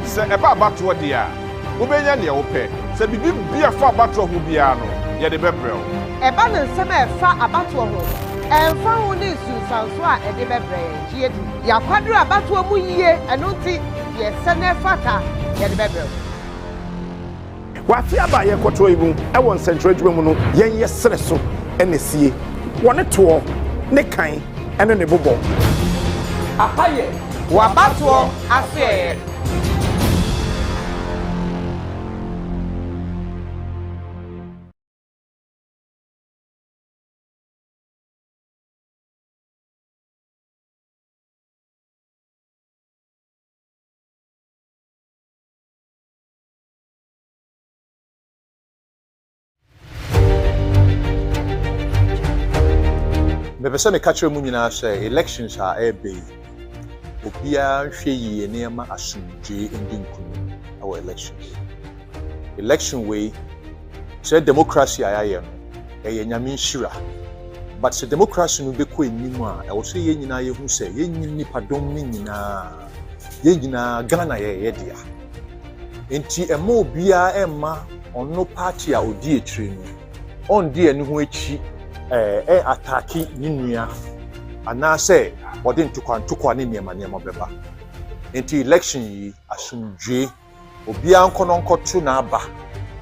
se eba Abatoɔ dia. Wo benya ne wo pɛ. Se bibi bia fa Abatoɔ ho bia no, ye de bebrew. Eba ne nsɛm efa Abatoɔ ho. Emfa ho ne susanso a ede bebree GAD. Ya kwadru Abatoɔ mu yie eno nti ye sene fata ye de bebrew. Wafi aba ye kwoto ibu e won central dwuma mu no yen ye sere so ene sie wone to ne kan ene ne bobo apaye Abatoɔ Asoeɛ. Mebese me catch mu nyina say elections are ebe. Obia hwe yie nneema asomdwe ndi nkunu our elections. Election way say democracy ayaye no eye nyame nhira. But say democracy no be ko enim a e wo say ye nyina ye hu say ye nyim nipa dom ni nyina. Ye nyina Ghana ye dia. Enti ema obia emma ono party a odi etire no. On di enu ho echi ataki ninua ana say wode ntukwa ne niema beba enti election yi asumdwe obia nkononkɔto na aba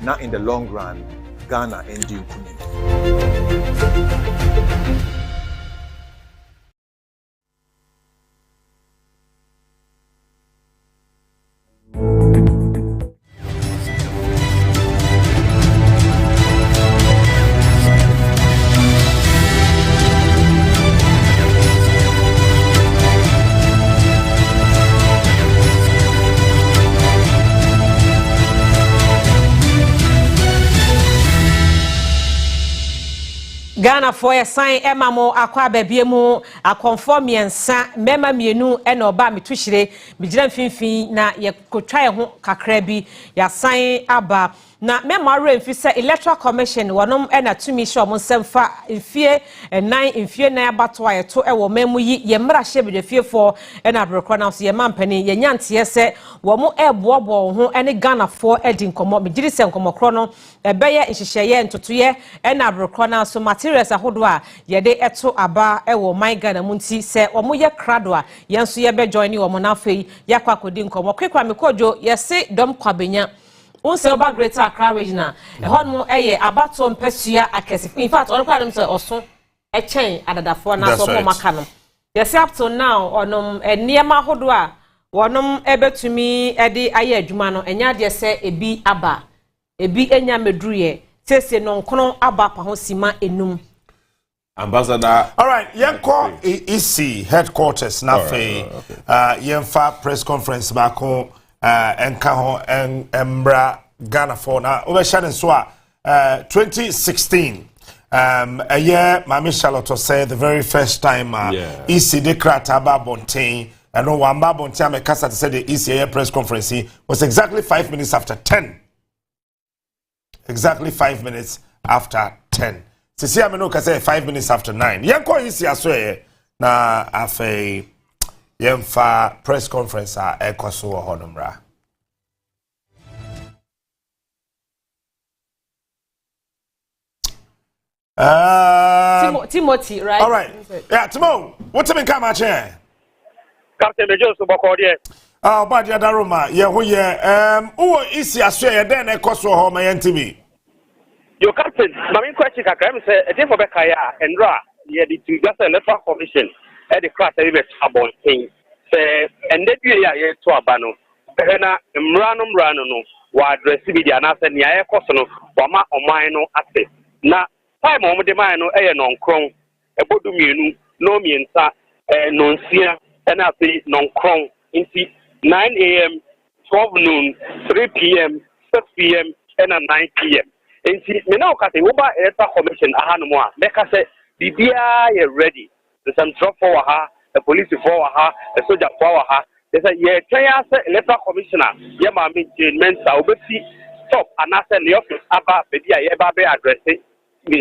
na in the long run Ghana endi nkunu. Ghana for a sign Emma mo akwa bebie mu akonform yensa mema mienu ena oba metuhire migire mfimfin na ye kotwa ye ho kakra bi ya sign aba na mema remfi se Electoral Commission wonom ena tumi hye omon semfa mfie 9 Abatoɔ ye to ewo memu yi ye mra hye bedefiefo ena abrokro na so ye mampani ye nyantie se wo mo ebobo ho ene Ghana for edi nkomo migire se nkomokro no ebeye nhyehyeye ntotoye ena abrokro na so materials ahodo a ye de eto aba ewo my Ghana munti se omo ye krado a ye nso ye be join ni omo na afei yakwa kodi nkomo kwekwa mekojo ye se dom kwabenya unse oba Greater Accra regional ehon mo eye Abatoɔ mpasua akese in fact on kwa dem se oso echen adadafo na so mo maka no yes up to now onom niema ahodo a wonom ebetumi ede aye adwuma no enya de se ebi aba ebi enya medruye sese no nkono aba pa ho sima enum Ambassador. All right, yenko EC headquarters na fe yenfa press conference ba ko enka ho embra Ghana for na oversharing so 2016 a year Mami Charlotte said the very first time EC declared aba bontain and no one ba bontain me kasa said the EC press conference was exactly 5 minutes after 10. Exactly 5 minutes after 10. Sisi ameno ka say 5 minutes after 9. Yanko EC Asoeɛ na afei yemfa press conference a ekoso wo honomra. Timothy, right? All right. Yeah, Timo, what's in come chair? Captain Major Subakodi. Oh, but ya daruma, ye ho ye who is Asoeɛ den ekoso ho ma yentimi. Your captain, my main question kakra say e dey for Bekaya Endra, ye the Electoral Commission e the class e be abon thing. Say ende due ya ye to abano. Na mrano no wa address bi dia na say nia ekoso no wa ma oman no ase. Na time o de man no eye nonkron ebodu mienu no miensa nonsia na afi nonkron inti 9 a.m. 12 noon 3 p.m. 6 p.m. and 9 p.m. Inti me na okate wo ba Electoral Commission ahanu mo a meka say bibia ye ready the some drop for ha the police for ha the soldier for ha They say, yeah, Electoral Commissioner, yeah, my maintenance, I'll be top, and I said, the office about maybe I ever be addressing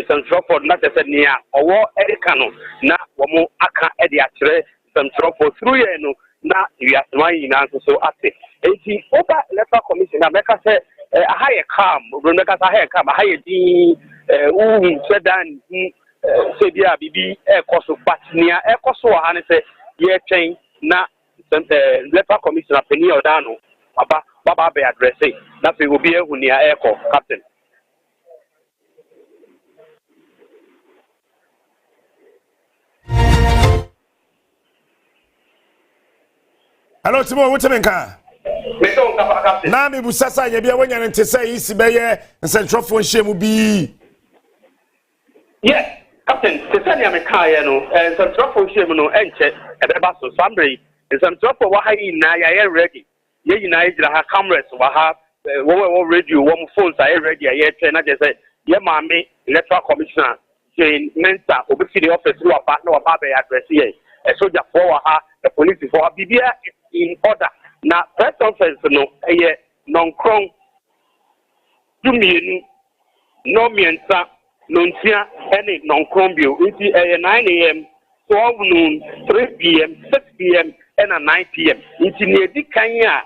Central for not as a near or Ericano, now, Womo Aka Eddie actually, Central for 3 years, now you are trying answer so active. And the over Electoral Commission, America said, a higher calm, Rebecca, a higher calm, a higher D, Sedan, Sebia, BB, Air Cost of Patinia, Air Cost of Hannah, yeah, chain, now. Electoral Commissioner Penny Odano, Baba be addressing. That will be a near aircraft captain. Hello, Timo, what's your name? Nami Busasa, you be when you're in Tessa, Isibaya, and Central for Shemu be. Yes, Captain, Tessania Mekayano, and Central for Shemu, and Chet, and the Basso Sambre. In some trouble, why I ready? Yeah, United have cameras, have radio, one phones are ready. I just said, yeah, mammy, Electoral Commissioner, Jane Mensa, obviously the office, who are partner of Babe address here, a soldier for her, the police for her, BBA in order. Now, press conference, no, a non cron, 2 million, no Miensa, Nuntia, any non cron bill, it's 9 a.m., 12 noon, 3 p.m., 6 p.m., and at 9 p.m. It's near the Kenya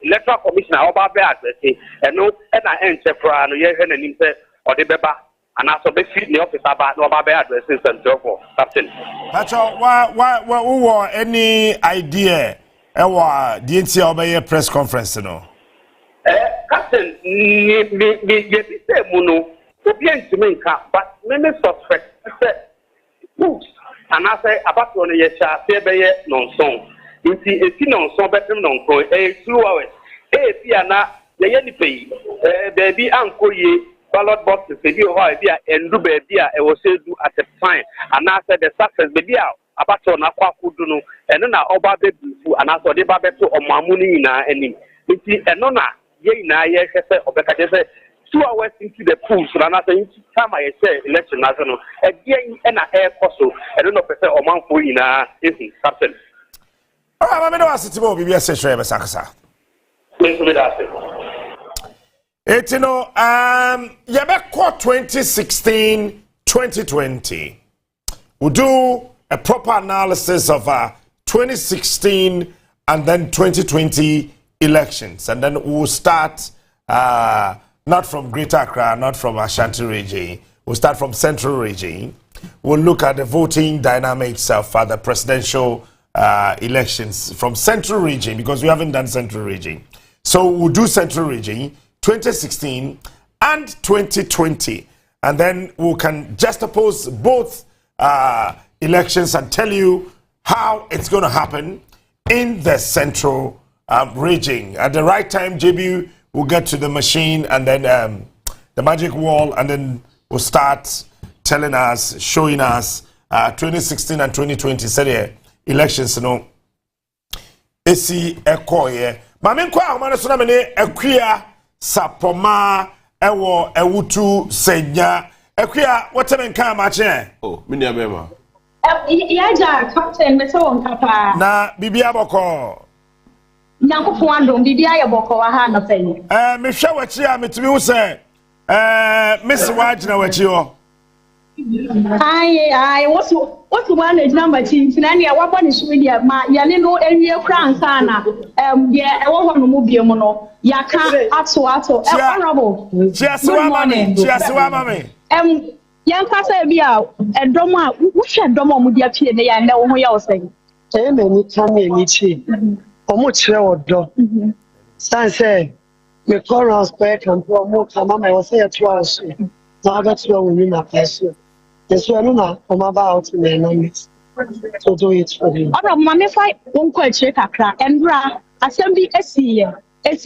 Electoral Commission or Babe addressing, and no, and I answer for an year and himself or the Beba, and also be fit the office about no Babe addresses and so forth. Captain. That's all. Why, any idea? Ewa, the NCA press conference, no? Captain, me say mono, to me, but many suspect, books, and I say about 1 year, say, non song. You see, if you know, so better non pro, 2 hours. Piana, the Yenny pay, baby, uncle ye, ballot boxes, baby, and do baby, I will say do at the time, and I said the success, baby, about on a quakuduno, and then I oba baby, and I saw the babeto or mamuni in our enemy. You see, and no, ye, na, yes, or better, 2 hours into the pool, so I'm not saying time I say election national, again, and a air costo, I don't know if I say or man for in a captain. I'm going to ask you to be a session, Sakasa. It's you know, Yabeko 2016 2020. We'll do a proper analysis of 2016 and then 2020 elections, and then we'll start not from Greater Accra, not from Ashanti region. We'll start from Central region. We'll look at the voting dynamics of the presidential elections from Central region, because we haven't done Central region. So we'll do Central region 2016 and 2020, and then we can juxtapose both elections and tell you how it's going to happen in the Central region. At the right time, JB will get to the machine and then the magic wall, and then we'll start telling us, showing us 2016 and 2020 said elections, you know. Esi ekoye. Mame kwa amana so na mene akuya sapoma ewo ewutu senya. Akuya whatever nka ma che. Oh, me nia bema. Ja captain me so nka pa. Na bibia boko. Nyankofo andom bibia ye boko wa ha na fen. Me hwe wachi a metumi wo se Miss Wagina wachi ho. Aye, what's one is number 10? Nani, what one is media? Ma, Yanino, and your France, Anna. Yeah, I want to move your mono. Yaka, Atso, honorable. Just one moment. Young Casa be out, and Doma, what should Doma would you appear there? And know who you're saying. Many Tommy and Nichi, or much do. San say, your corals back and for more, Mamma was say 2 hours. Now that's where we need a person. Yes, we are not about in the numbers to do it for you. All right, Mamma, fight won't quite check a crack and bra. Assembly SC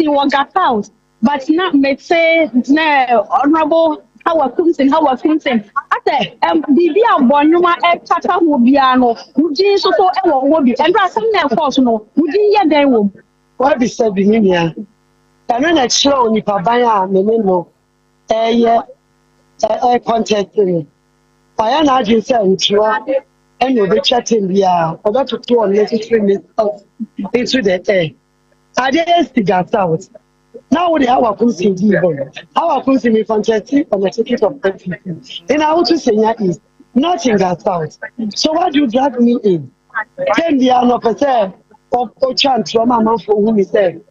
one got out, but not may say, no, honorable. How a Kunsen. I say, Bibia Bonuma and Tata will be no, would you so will be, and some of course, no, would you yet they will? What be said in here? And then I show you Pabaya, Menino, contact me. I am not just saying, and you'll be chatting via about to 2 unnecessary minutes into the air. I didn't see that out. Now we have our Kunsi our Kunsi contesting on the ticket of 10 and I want to say is nothing that out. So why do you drag me in? 10 years no percent of chance from a man for whom he said.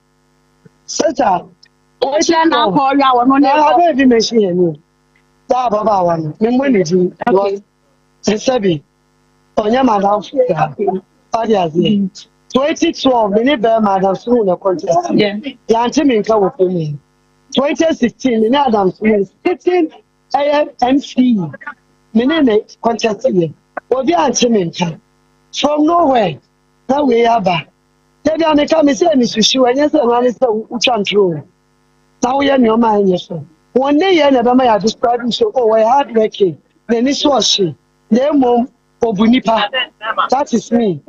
Such a I don't even mention you. That Baba one, when did you was Sebi on your madam 2012, many bear madam soon a contest. Yantiminka with me. 2016, in Adam sitting AFMC. Many contest here. Well, the Yantiminka. From nowhere, now we are back. Then I come and say, Mr. Shu, and yes, and I is the true. Now we are in your mind, yes, sir. One day, I never may have described so, oh, I had working. Then this was she. Their mom, Obunipa. That is me.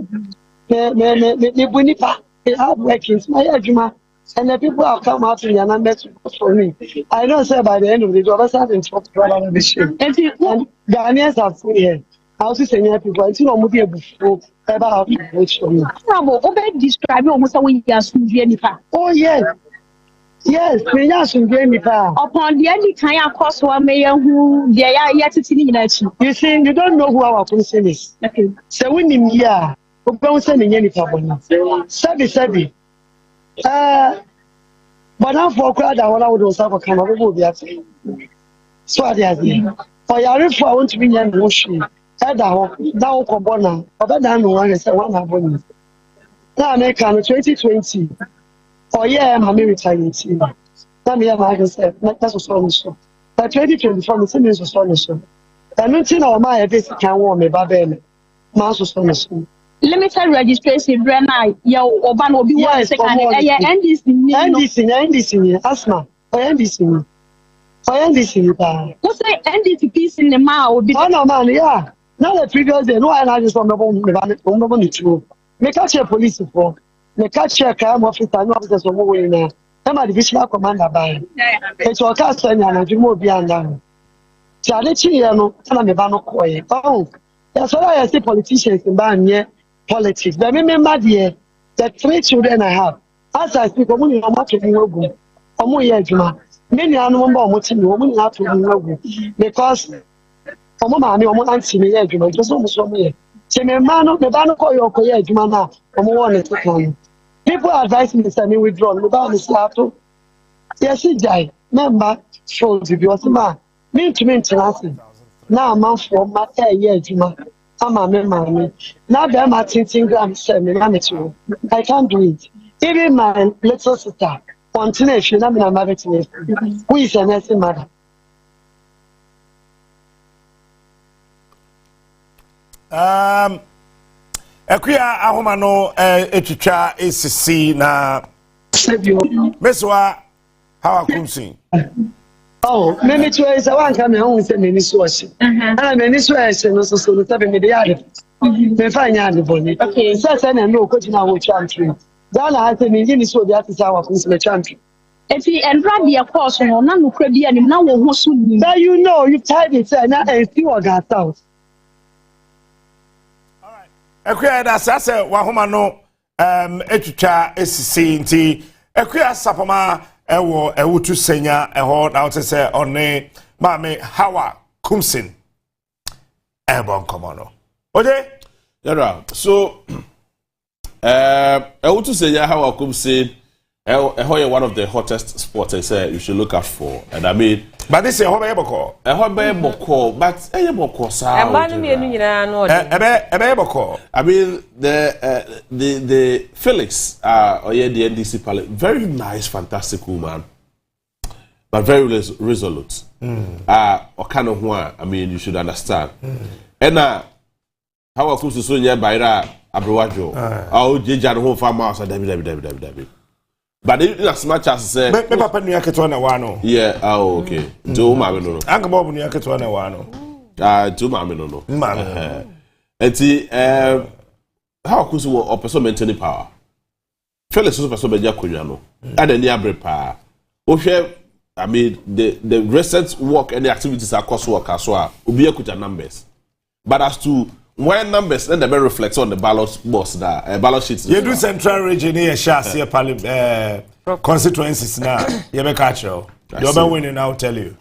Bunipa, they have working. My argument, and the people have come out in the numbers for me. I don't say by the end of the day, I have in top problem of the ship. And Ghanaians have full here. I also say, people, until I'm moving before, about which for me. Describe almost a way as oh, yes. Yes, we are some game upon the only kind of course one mayor who they are yet to see. You see, you don't know who our concern is. Okay. So we need here. We don't send any problem. Sabi. But now for crowd, I want to have a camera. We will be at so I did. For your if I want to be in motion, now Cobona, but then one is one abonnement. Now American 2020. Oh yeah, I'm retired. That me I say that's a solution. But 2024 is a solution. And nothing on my basic can warn me, Babel. Master solution. Limited registration, Brenna, your Oban will be one second. NDC, asthma, or NDC. For NDC, what's the NDC piece in the mouth? No, man, yeah. Now the previous day, no, I just want to make a police for. The catcher crime officer and officers of moving there. I'm a divisional commander by. It's all cast and you move beyond them. Chalichi, and I'm a banner coy. Oh, that's why I see politicians in Banya politics. But remember, dear, the 3 children I have. As I speak, I'm only much of you. I'm only many animal mountain, woman have to because I'm anti me, just almost from me. Chememano, the banner call your coy, Jumana, I'm one to come. People advise me to send me withdrawn without the slato. Yes, he died. Member, shows if you are man. Mean to nothing. Now, a month from my year, Juma. I'm a member. Now, there are 10 grams, 7 amateur. I can't do it. Even my little sister, continuation, I'm a married to me. Who is a nursing mother? Equia ahomano etwitwa esisi na meswa how akunsin oh me too is one come home say me ni so osi ana me ni so ese no so no tabe me dey ade me fa nya ade boni okay say na no ko tina wo champion da na ha say me ni so bi atisa wa kunsin me champion eti enra bi e course no na no kra bi anim na wo ho so ni that you know you type it na e see what got out. Ekwia da sase wahoma no etwitwa esisi nti ekwia sapama ewo ewutu senya eho na wote se one maame Hawa Kumsin ebon komono oje yara so ewutu senya Hawa Kumsin eho one of the hottest spots I say you should look out for, and I mean but this is a boko but boko sa I mean the Felix or the NDC pilot, very nice, fantastic woman, but very resolute. Or kind of one, I mean, you should understand. And how I come to Sonia Baira Abrowajo, oh, Jijan home farm house, and but as much as say, Papa Niaketwana wano. Yeah, oh, okay. To Mamma no. Uncle Bob Niaketwana wano. To Mamma no. Mamma. And how could you or person maintain power? Felix was person beja kunyano. And then near power. Okay, I mean the recent work and the activities are cost work as well. Ubiya kuta numbers. But as to when numbers then they be reflect on the ballot box that ballot sheets. You do central region here, share constituencies now. You be catch you. You be winning. I'll tell you.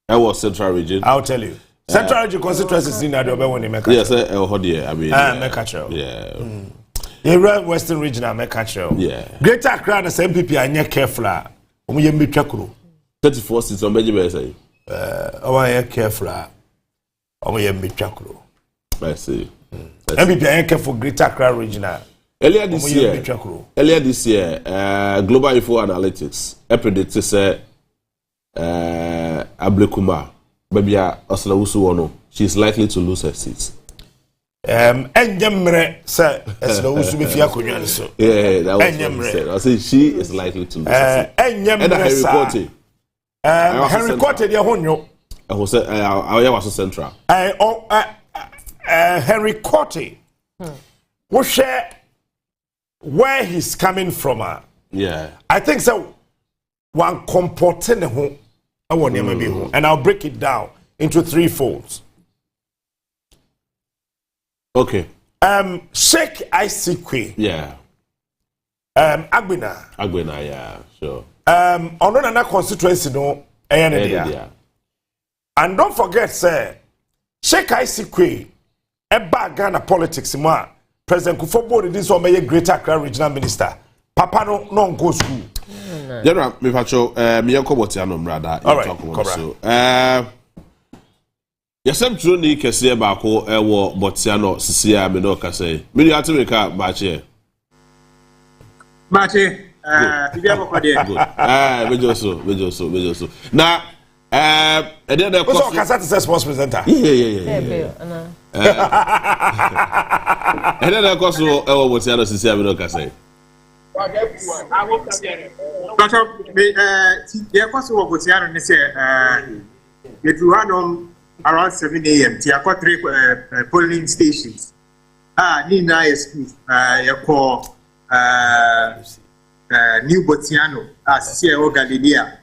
I was central region. I'll tell you. Central region constituencies in that you be winning. Yes, I mean. Me catch you. Yeah. You Western region, I me catch you. Yeah. Greater Accra and some people are not careful. Omo ye me twakuro. 34 seats on Benjamin say. Omo ye careful. Omo ye me twakuro. I see. MPP are careful Greater Accra regional. Earlier this year, Global Info Analytics predicted say Ablekuma Babia Oslawusu Wono, she is likely to lose her seats. Enyemre say Oslawusu be fia konwa so. Yeah, that was what I say she is likely to lose her seats. Enyemre Henry Cote dia honyo. I was say I was central. Henry Cote. Who share where he's coming from. Yeah. I think so. One comporting home. I want him and I'll break it down into 3 folds. Okay. Sheikh Isikwe. Yeah. Agbena, yeah, sure. Onona constituency no there. And don't forget, sir, Sheikh Isikwe, Eba Ghana politics, ma. President Kufuor this one may Greater Accra regional minister. Papa no go school. General, me facho me yanko botiano brother. All right, so yesem tro ni kese ba ko ewo botiano sisia me no kase. Me ni atimeka ba che. Mache ibi aboko de. Bejo so. Na and then the cost Kasat is a sports presenter. Yeah. And then the cost ewo botiano sisia me no kase. But the cost of Botiano is if you run on around 7 a.m. I got 3 polling stations. Nina is you call New Botiano as CEO Galilea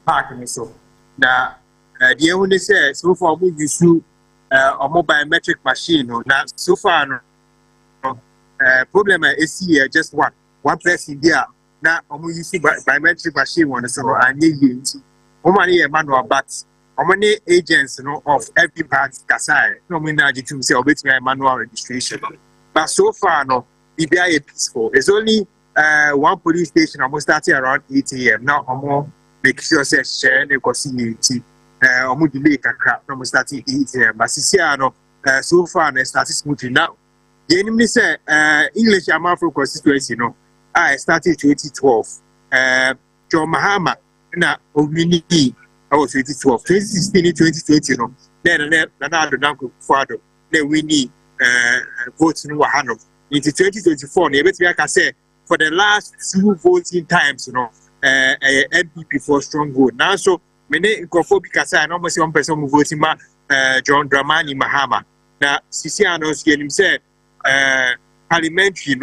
Park and so. Now, the only says so far we use a mobile metric machine. Now, so far, problem is here just one person there. Now, I'm using biometric machine one, so I need you. How many manual but how many agents of every part Kasai? No, we not to say obey manual registration. But so far, no, BBI is peaceful. It's only one police station. I'm starting around 8 a.m. Now, I'm make sure say share the community. I'm delay crap. I'm starting 8 a.m. But so far, I started smoothly now. The enemy say English Amafro constituency, I started 2012. John Mahama na Omini I was 2012. 2016 2020 Then another Danko Fado. Then we need votes in Wahano. Into 2024, I can say for the last 2 voting times, MPP for strong vote. Now so many Kofobi say I almost 1 person voting John Dramani Mahama. Now Sisianos get him say parliamentary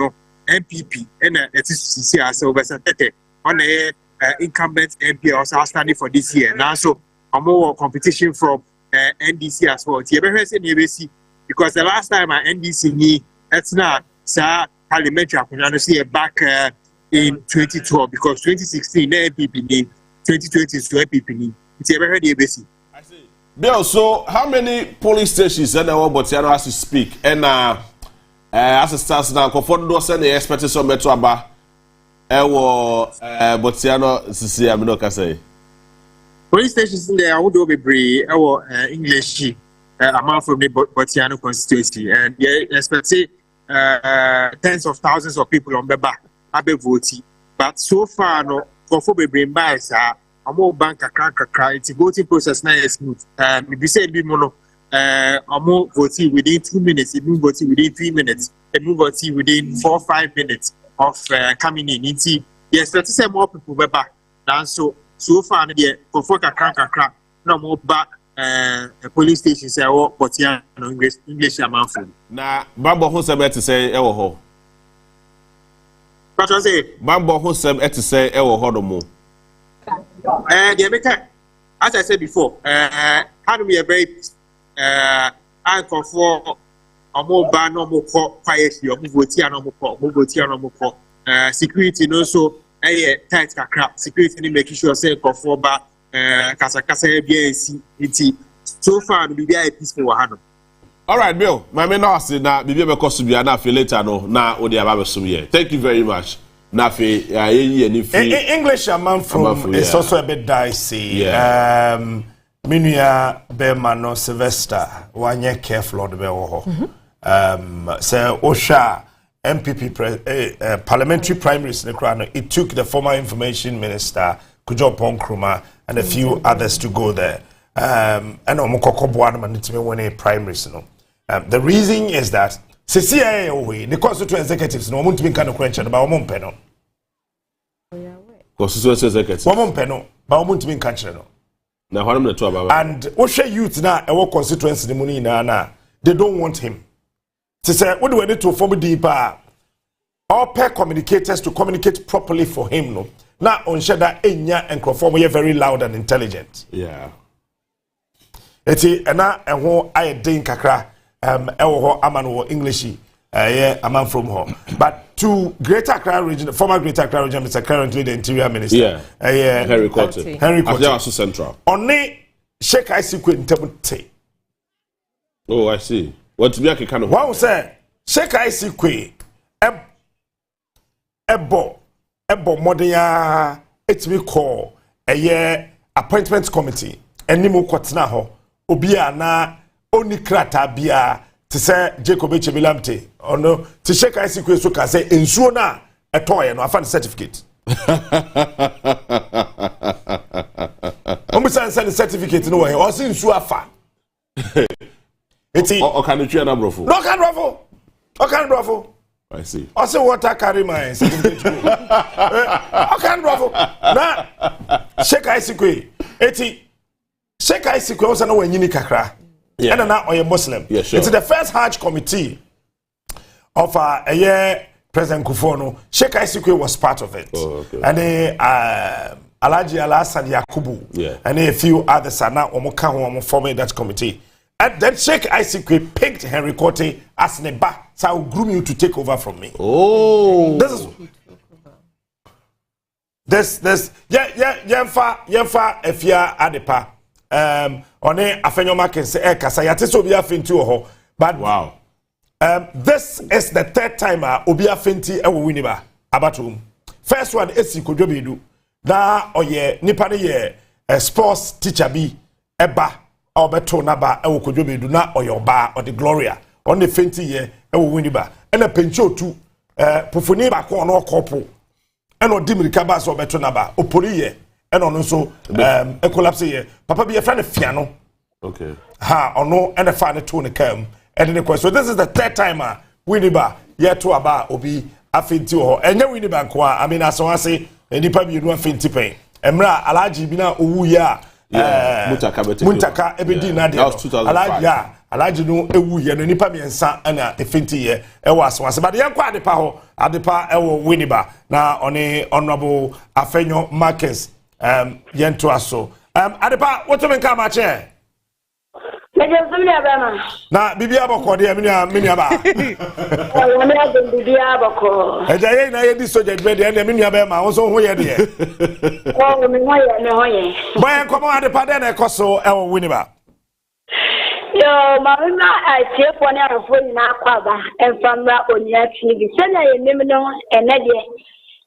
MPP and it is CCR on the incumbent MP also standing for this year. Now, so more competition from NDC as well. Because the last time NDC it's not parliamentary back in 2012 because 2016 MPP 2020 is MPP. It's ever heard the I see. Bill, so how many polling stations and Botiano has to speak and as it stands now, Kofondo send the expertise on Metro Aba. Botiano, Sisi Amino say. Police stations in there, I would be brave. English, amount from the Botiano constituency, and expect tens of thousands of people on the back, Abe voting. But so far, no, Kofobe bring by, I'm more bank a crack. It's a voting process now is smooth. If you say be mono. More voting within 2 minutes, it move voting within 3 minutes, it move voting within 4 or 5 minutes of coming in. Yes, let's say more people were back. And so far, the crack, no more back police stations say, oh, but yeah, English amount for. Now, Bambo who's about to say, oh, what I say, Bambo who's about to say, oh, no more. As I said before, how do we a very I conform omo ba no mo ko quietly omo vote ya no mo ko security no so tight kakra security ni make sure say for ba kasa BNC iti so far we be peaceful wahano. All right, Bill. My main house na bibi be kosu bia na fe later no na odi aba so here. Thank you very much. Na fe English man from is also a bit dicey. Yeah. Minua Bermano Sylvester wanye careful on the bewo. So Osha MPP parliamentary primaries in the crown. It took the former information minister Kujo Ponkruma and a few others to go there. And omukoko buana manitime wone primaries no. The reason is that CCIA the constituent executives no want to be kind of crunch about omompe no. Constituency executives. Omompe no, but want to be crunch no. Now what am the two about? And Osha youth na ewo constituency the money na they don't want him. To say what do we need to form deeper all pair communicators to communicate properly for him no. Now on shada enya and conform we are very loud and intelligent. Yeah. Eti ena eho aye den kakra ewo ho amano English yeah a man from home. But to Greater Accra region, former Greater Accra region is currently the Interior Minister. Yeah. Henry Cote. Also Central. Only Sheikh Isikwe Ntemuti. Oh, I see. What to be a kind of one say Sheikh Isikwe ebo modia etimi call appointment committee enimu kwatena ho obia na oni krata bia to say Jacob Echebilamte or no to Sheikh Isikwe so ka say ensuo na etoye no afa certificate omusan send certificate no way o say ensuo afa eti o kan twa na brofo no kan brofo o kan brofo I see. I say water carry my certificate. I can't bravo. Na Sheikh Isikwe. Eti Sheikh Isikwe was no nyini kakra. Yeah. And now oye Muslim. Yeah, sure. It's the first Hajj committee of a year President Kufuor. Sheikh Isikwe was part of it. Oh, okay. And Alhaji Alhassan Yakubu. Yeah. And a few others are now forming that committee. And then Sheikh Isikwe picked Henry Cote as Neba. So I will groom you to take over from me. Oh. This yemfa efia adepa. One afenyoma can say kasa yate so bia fenti ho. But wow. This is the third time obia fenti ewo winiba abatum. First one esi kodwobedu. Na oye nipa ne ye sports teacher bi eba obeto na ba ewo kodwobedu na oye oba or the Gloria. On the fenti ye ewo winiba ena pencho tu pofoni ba ko no kopo ena odimirika ba so beto na ba opori ye ena ono so e collapse ye papa bi e fra na fia no okay ha ono ena fa na to ne kam ena ne question. So this is the third time winiba ye to aba obi afenti ho enya winiba nko I mean aso ase enipa bi nu afenti pen emra alaji bi na owu ya muntaka ebedi na de Alhaji no ewu ye no nipa miensa na efenti ye ewo aswase but ye kwa adepa ewo winiba na oni honorable Afenyo Marcus yento aso adepa woto menka ma che na bibia boko de mini aba bibia boko eja ye na ye di soja de de mini aba ma wo so ho ye de oh me hoye boy komo adepa de na ekoso ewo winiba yo mama atie pone arafo nyina akwaba enfamra onia TV sena yenim no enede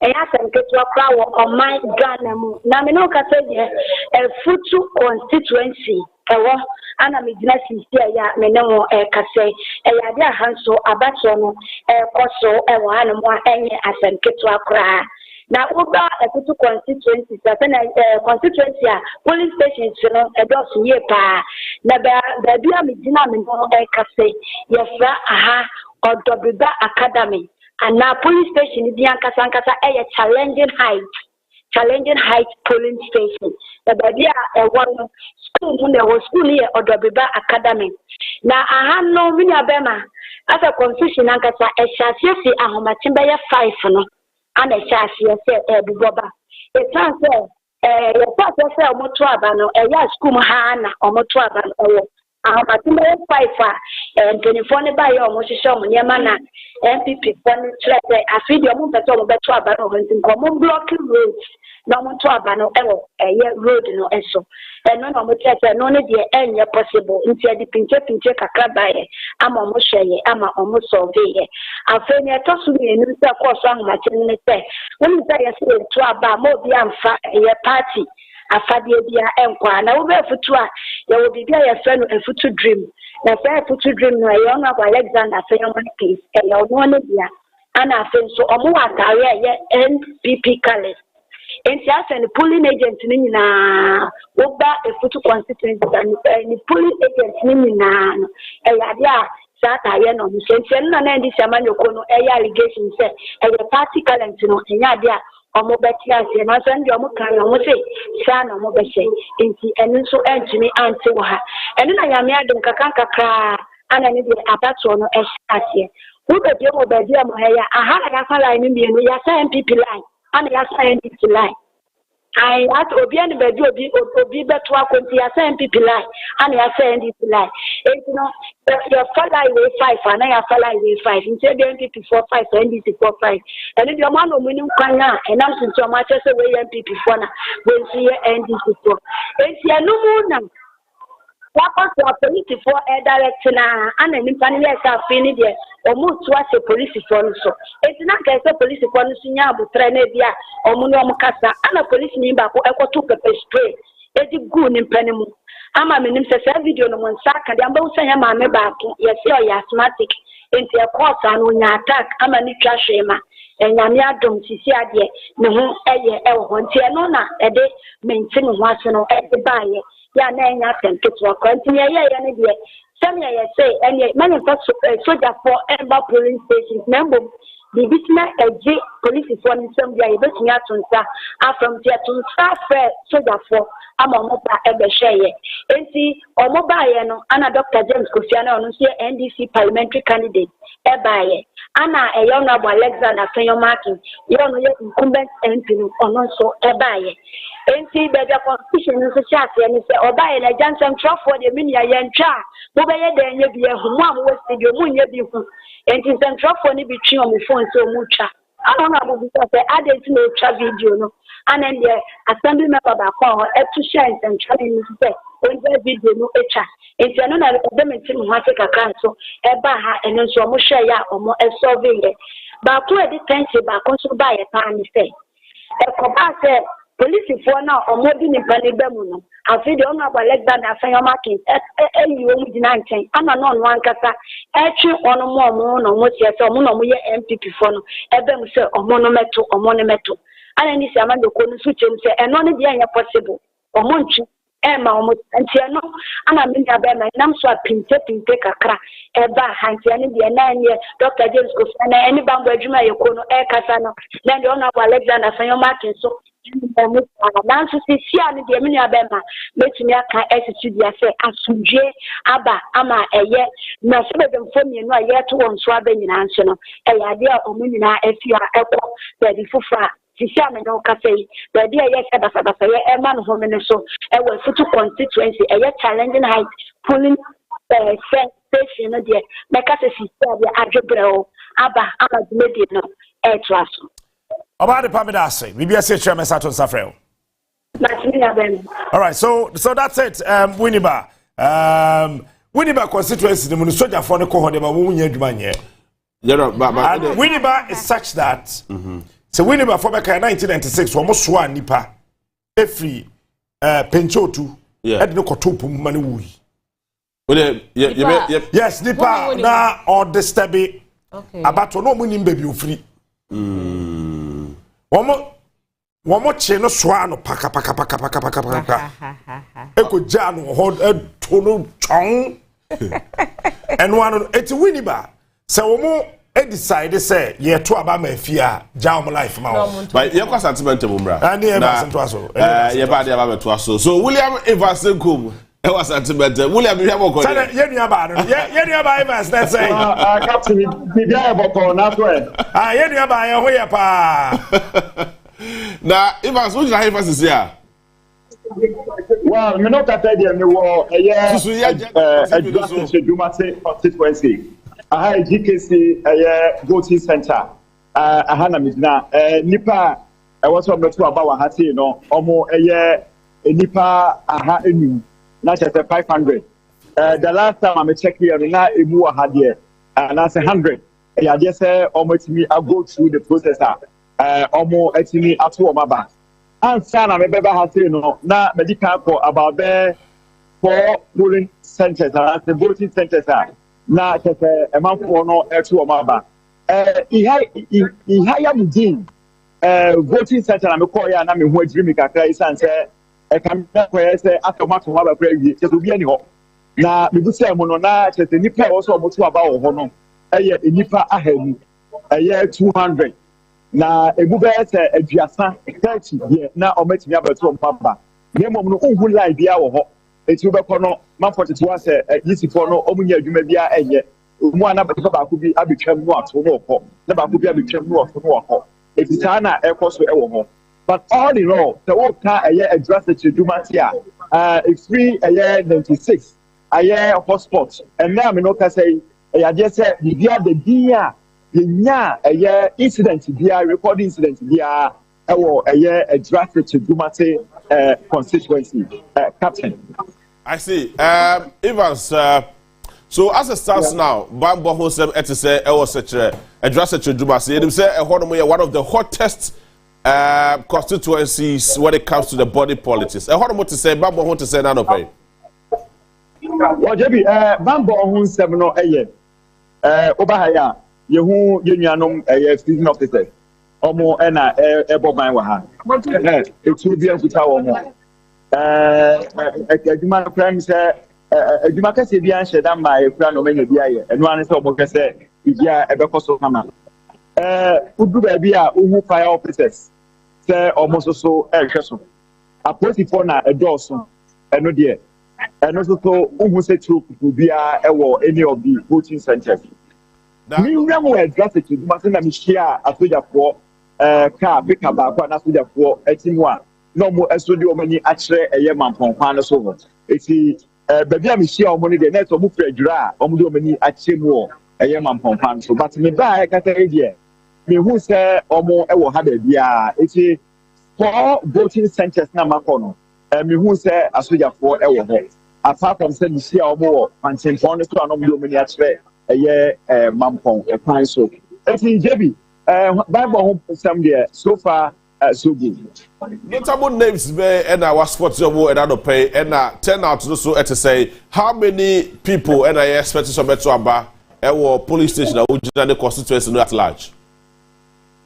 eya sanketu akra wo oman Ghana mu na me no kase je futu constituency ewo ana me gina sisi ya me ne wo kase eya de ahanso abato no koso ewo anu mo enye asanketu akra na uba efutu constituency sasena constituency police stations no edosu ye pa na ba bia me gina me no kase yefra aha Odobiba Academy and now police station bi ankasa challenging height polling station the bia one school mu na school here Odobiba Academy na aha no mini abema as a constitution ankasa ehyasie ahomachimba ya 5 no ana ehyasie se buboba e transfer your pastor say omoto aba no eya school mu ha na omoto aba no Amatimba 5 and 24 ne ba ye omo hihye omo nyema na MPP for ne trade afidi omo beto omo beto aba no ntin ko omo blocking roads na omo to aba no ewo eye road no eso eno na omo trade no ne de enye possible nti ade pinche kakra ba ye ama omo hweye ama omo solve ye afeni etosu ne enu se course ahoma chen ne se woni se ye se to aba ma obi amfa ye party afadie bia enkwa na wo be futu a ye wo bibia ye fe no efutu dream na say efutu dream no ye ono aba Alexander Afenyoman case e ye ono ne bia ana afen so omo atare ye NPP colors enti asen polling agent ni nyina wo ba efutu constituency ni polling agent ni nyina no e ya dia sata ye no so enti no na ndi samanyoko no e ya allegation say e party talent no enya dia omo beti ase na so ndi omo kan omo se sa na omo be se enti enu so entimi ante wo ha enu na nyame adum kakra ana ni de Abatoɔ no ase wo be de mo be de mo ha ya aha na ya fala ni mi enu ya sa MPP line ana ya sa NDC line I at obi and bedu obi beto akonti ya sa MPP line and ya sa NDC line enti no your fala way 5 and ya fala way 5 instead the MPP 45 NDC 45 and the man no mini kwanya and am since o ma chese way MPP 4 na we see NDC 4 enti anu mu na Wapa so police for direct na ana nimpa ne yesa fini de omu to ase police for no so enti na ka ese police for no so nya abutre na bia omu no omu kasa ana police ni ba ko ekoto pepper spray edi gu ni mpane mu ama menim se video no mon saka de amba usanya ma me ba ko yesi o ya asthmatic enti e course anu nya attack ama ni twa hwema enyame adom sisi ade ne ho eye e ho nti e no na e de maintain ho ase no e de ba ye ya na enya temperature wa kwanti ye ne de same ye say any many soldier for ember polling stations member the business eje police for ni some dia ye betumi atonsa from there to fair soldier for ama omo ba ebe hweye enti omo ba ye no ana Dr. James Kofi na onu so NDC parliamentary candidate e ba ye ana Onua Abatoɔ Alexander Afenyoman ye onu ye incumbent MP no onu so e ba ye enti be the constitution so chase ni se oba ye na Johnson Traford de minia ye ntwa mo be ye de nya bi ehu mo am wo studio mo nya bi hu enti Central for ni bi twi o mo phone so mo twa ana na bo bi say adent no twa video no ana the assembly member ba ko e to share Central ni say on the video no e twa enti ana na de menti mo ha Africa kan so e ba ha eno so mo share ya o mo e solve ye ba ko e di tension ba ko so ba ye pa ni say e ko ba say police for now omodi ni panebe mu no afide Onua Abatoɔ Alexander Afenyoman eyi o mu dina nchen ana no no ankasa etwe ono mo no mo tie se omo no mo ye MPP for no ebe mu se omo no meto ana ni se amande ko no su chem se eno ne dia nya possible omo ntwi ma omo nti eno ana me nda be ma nam so apinte kakra eba hanti ani dia na nie Dr. James Kofi na eni bambo adwuma ye ko no kasa no na ndi Onua Abatoɔ Alexander Afenyoman so nanso sisia ne de menua bema metumi aka attitude ya se asudwe aba ama eye na se be mfoni no aye to won so aba nyina nso no eye ade a omunyina afi a ekọ bedi fufura sisia me no kasei bedi eye se basa ye e ma no ho me so e we futu constituency eye challenging height pulling station no de meka se sisia de adwebrɛ aba ama de media no e to aso About the Pamidase, maybe I say Chairman Saturn Safrel. All right, so that's it. Winneba constituency, the Munissoja for the Kohoneba, Wunya. Winneba is such that so Winneba for 1996 almost one nipa every penchotu had no kotopu manu. Yes, nipa na or the stabby about no munim baby free. Womo che no soa no paka eko ja no ho to no chon and one it's Winneba so womo decide say ye to aba ma afia ja om life ma but ye kwa sentiment mo bra and ye ba sento aso ye ba de aba to aso so William Evans Nkom e was sentiment William we have go say ye nua ba no ye nua ba Evans that say captain bi dia e boko na so e ye nua ba ye ho ye pa na Evans, what did I say? Well, me no kata dia me wo address Dumase constituency. Aha GKC voting center. Aha na midna nipa was from the two about wa hati no omo nipa aha enu na chete 500. The last time I checked here na emu aha there and that's 100. I just say almost me I go through the processor. Almost etimi atu omaba. And sana me beba hati no na medical for about there 4 polling centers and the voting centers na chete emanfo no etu omaba. Ihaya mudin voting center na me call ya na me ho adiri me kakra isan say can say automatic ha ba kra wi che obi ani ho na me bu say mo no na chete nipa wo so omoto aba wo ho no nipa ahani 200 na ebube ese aduasa 30 ye na ometimi abeto mpamba nemom no unhu line bia wo ho eti ubekọ no man 42 ase yisifo no omunya adwuma bia enye mu ana beto ba ku bi abetwam no ato no okọ na ba ku bi abetwam no ato no okọ eti ta na ekoso ewo ho but all in all the work ka address to dumati it's free 96 hotspot and now me no ka say just say bia the dia nya incident bia recording incident bia address to dumati constituency captain. I see. Evans, so as it starts now, Bambo Hosem Etise was such a address to Dumasi. It say one of the hottest constituencies when it comes to the body politics. I heard to say Bambo Hon to say none of it. Well, JB, Bambo Hosem no Obahaya, Yehu Unianum season officer. Omo ena ebo ban wa ha. Etu bi ankuta wo mo. Adwuma no kra mi se adwuma kase bi an hyeda ma e kra no menya bi aye. Eno an se omo kase bia ebekoso mama. Udu ba bi a ohu fire officers. Se omo so ehwe so. Apolice for na edoso. Eno de. Eno so ohu se troop bia ewo any of the voting centers. Mi nyamu address to duma se na mi hia asojafo ka beka ba kwa na asojafo etimu a no mo esodi omani akire eye mampon kwan no so ho eti baby a mi hia omoni de net omu fredura omu de omani akire mu eye mampon kwan so but me ba e kata e me hu se omo e wo ha da bia eti 4 voting centers na makono me hu se asojafo e wo ho apart from say mi hia omo wo pantenpon no so anomu de omani akire eye mampon e kwan so eti jebi Bible some there so far so good. Notable names be and our sports job and I don't pay and turn out to so to say how many people and I expect some better aba police station that would the constituency at large.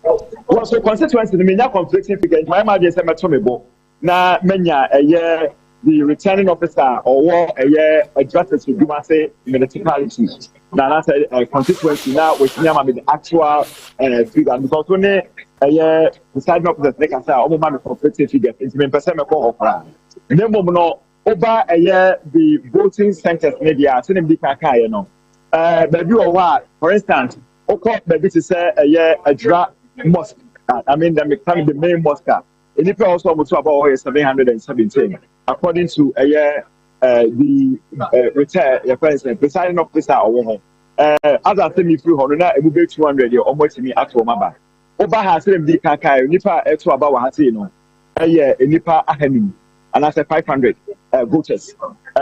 Well, so constituency the menya conflicting figures. My imagine say metomebo na menya the returning officer or address to Dumase municipality. Now that's a constituency now with the actual figure because when the deciding officers they can say almost man conflicting figures. It's been percent me call offer. Then no over the voting centers media. So them big kaka you know. Baby or what? For instance, okay, baby to say a dra mosque. I mean, them becoming the main mosque. And if also about 717, according to the retired president, presiding officer or as I say, me through Honda, it will be 200 or almost me at Omaba. Oba has them the Kakai, Nipa to about Hatino, Nipa Ahani, and I said 500 voters.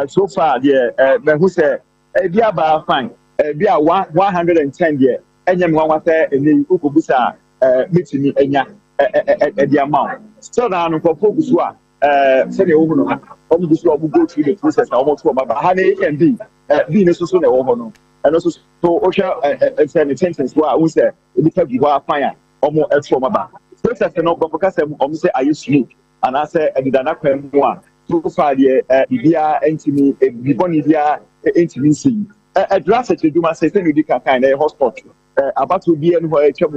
So far, who said, Diaba fine, Dia 110 year, and then one was there in the Ukubusa meeting me at the amount. So now, for focus, say the woman, almost go through the process, almost from Bahani and being a social no. And also, so Osha and send intentions who are say, it becomes you are fire or more extra maba. So that's no because I'm say, I used to and I say, I did not come one. So far, the idea, intimate, the one idea, intimacy. Address it to do my say, you did kind of hospital. About to be anywhere, time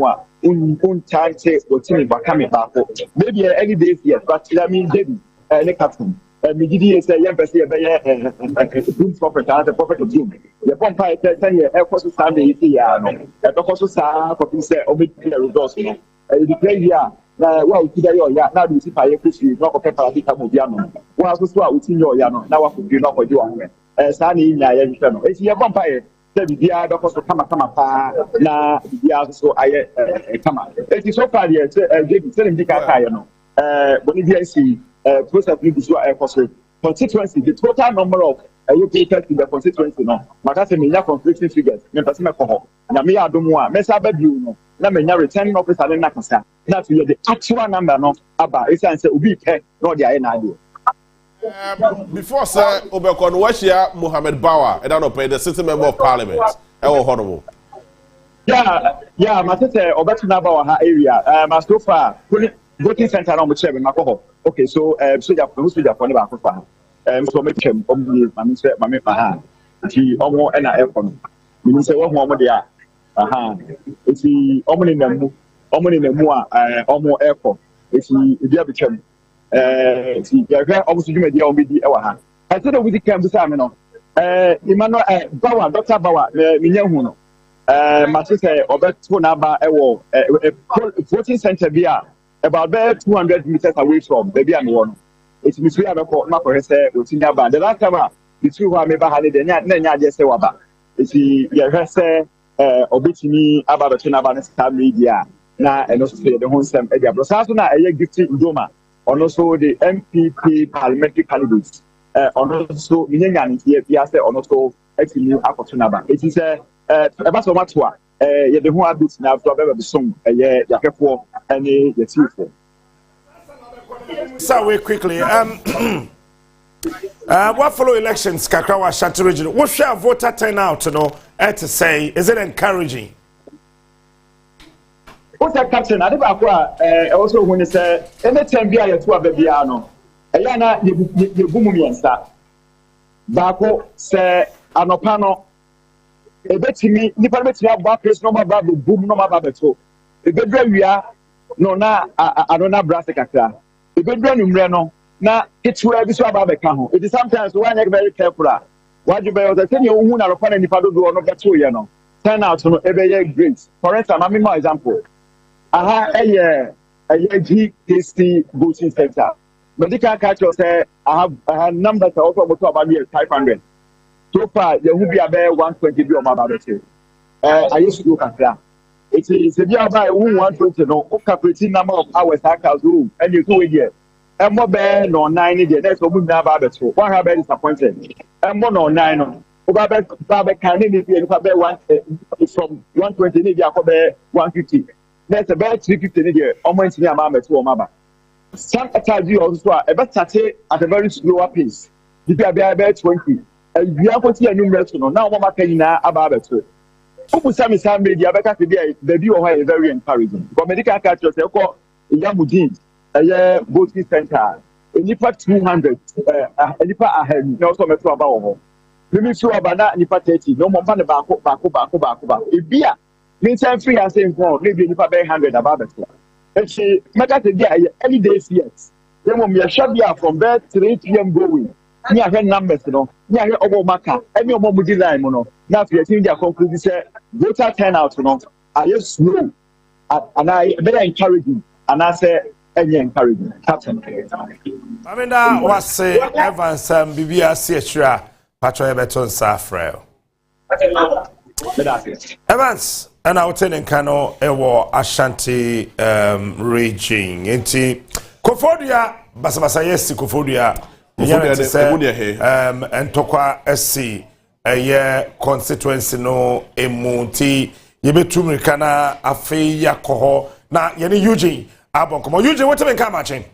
say, what's in Bakami Bako. Maybe any days yet, but I mean, Debbie, and the captain. Midi say young person doom prophet as a prophet of doom. The vampire 10 years air Sunday no. A also say obi results no. The declare here wa ukida yo ya na du sipa ye kusi no ko pepa dika mo bia no wa so so a uti yo ya no na wa ko bi no ko di wa ho sa ni nya ya hwe no eti ye bompa ye se bibia do ko so kama pa na bibia so aye kama eti so far ye se jebi se ndi ka ka ye no boni bia si process ni so e ko so constituency the total number of voters in the constituency no maka se menya conflicting figures me pese me ko ho na me ya domo a me sa ba biu no na menya returning officer na kasa na to the actual number no aba e say obi pe no dey na ade before sir obekon washia Mohammed Bawa e don't pay the sitting member of parliament e wo honorable yeah ma say obetu na Bawa ha area ma so far voting center na mo chere me makoho okay so soja for ne ba ko fa so me chem omni mami se mami fa ha ti omo e na e ko no mi se wo ho omo de a aha eti omo ni na mu a omo e ko eti ebi abetwam ti ya hwe omo sujuma dia omo di e wa ha I said we can be say me no Emmanuel Bawa Dr. Bawa me nya hu no ma say obeto na ba e wo voting center bi a about 200 meters away from the Bian one. It's Missouri Abako, Mako, Utinya Band. The last time the two who are made by Nanya just say Waba. It's the Yahese, Obitini, Ababatuna Banesta media, now and also the home Sam Edia Brosasuna, a gifted Doma, and also the MPP parliamentary candidates, and also Minyan, Yase, and also actually Akotunaba. It is a Basomatua. The who have this now to have the song, Yakefo, and the Tifo. So, we quickly, what follow elections, Kakrawa Shanti region? What shall voter turnout to say? Is it encouraging? What's that, Captain? I also when they say, anytime we are to a babyano, Ayana, you boom me and start. Bako say, Anopano. Ebetimi nipa betimi aba place no ma ba boom no ma ba beto ebedra wia no na anona brass kakra ebedra numre no na ketwa bi so aba be ka ho it is sometimes one make very careful waju be o say you hu na ropa na nipa dodo no beto ye no turn out no ebeye great for instance am me example aha eye GKC voting center medical catch say I have numbers also about 500. So far, there will be about 120 bi on my babete. I used to do kakra. It's a bit about 120 no. Calculating number of hours I can do, and you do it here. And more bad no 9 there. That's what we now babete. One have been disappointed. And more no 9 no. Babete can be about 1 from 120 maybe I could be 150. That's about 350 there. Almost near my babete or my. Some attacks you also about start at a very slower pace. If you are about 20. We are putting a new restaurant now. Mama can now about it. Who some media better today? The view is very encouraging. But medical catchers, they call Yamudin, a voting center. And if 200, and if I had no so much about let me show about that. If 30, no more money back. If beer means I'm free and saying, maybe if I pay 100 about it. And she make us today any days yet. Then when we are shut down from there 3 p.m. going. Ni ahwe numbers no ni ahwe obo maka emi omo mu design mo no na afia tin dia conclude say voter turnout no are slow and I very encouraging and I say any encouraging captain Aminda was Evans bibia siechra patro ebeton safrel Evans and I would tell Kano ewo Ashanti region enti Kofodia basabasa yes Kofodia and Tokwa SC a constituency no emunti yebetum kana afi yakoho na yene Eugene abonkomo Eugene what even come achin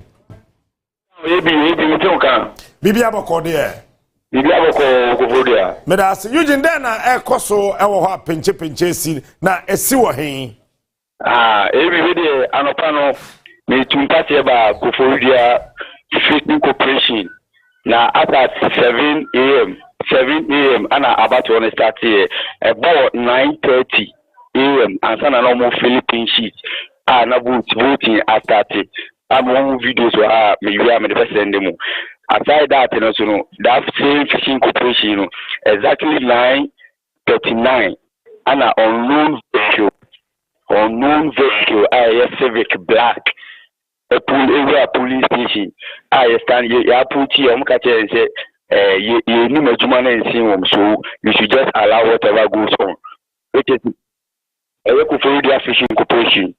bibi aboko de bibi aboko Kofodia me da Eugene den na ekoso ewo ho penche si na esi wo hen ebi de anopa no me tumpate ba Kofodia Fishing Corporation. Now at 7 a.m. Ana Abatoɔ start here about 9:30 a.m. and some normal Philippine sheet. Na voting started. I'm one videos where maybe I'm the first send them. Aside that, you know, that same fishing corporation, exactly 9:39. Ana unknown vehicle, Civic black. a police station. I stand here, put here, and say, you need a human and see them, so you should just allow whatever goes on. Which is a local fishing corporation.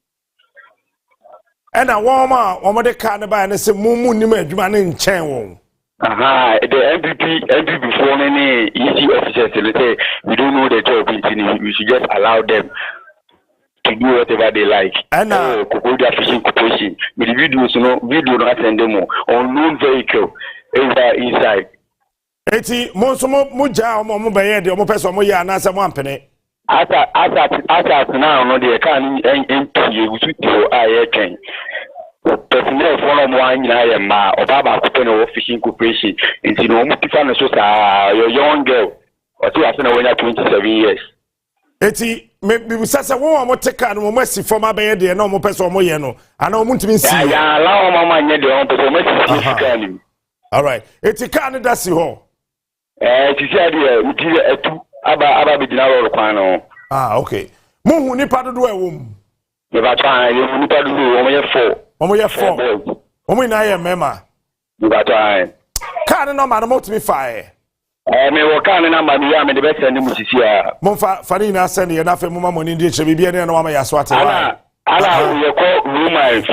And a woman, the carnival, and say, Mumu, Niman in Chen. Aha, the MP before any easy officers, they say, we don't know the job, we should just allow them to do whatever they like. And fishing corporation. With the videos, video not send them on known vehicle inside. Eti monsomo muja omo baye de omo person mo ya na se mo ampene asa now no de kan MP we should do ayen personnel for mo anyina ye ma obaba ko no fishing corporation nti no mo tifa no so sa your young girl o ti ase na wenya 27 years. Eti me sasa wo mo teka no mo si former baye de na omo person mo ye no ana omo ntimi nsi ya la o mama nye de omo person mo si sika. All right, eti kan da si ho. Ti say dey etu aba be dina ro kwan no. Okay. Mo hu nipa dodo e wom. Me ba twan ye nipa dodo o mo ye 4. O mo ye 4. O mo ina ye mema. Me ba twan. Kan no ma no mo timi fa me wo kan na ma me ya me de be send mu sisi a. Mo fa fani na send ye na fa mo ma mo ni de che bibia ne na wa ma ya so ate wa. Ala ye ko Roman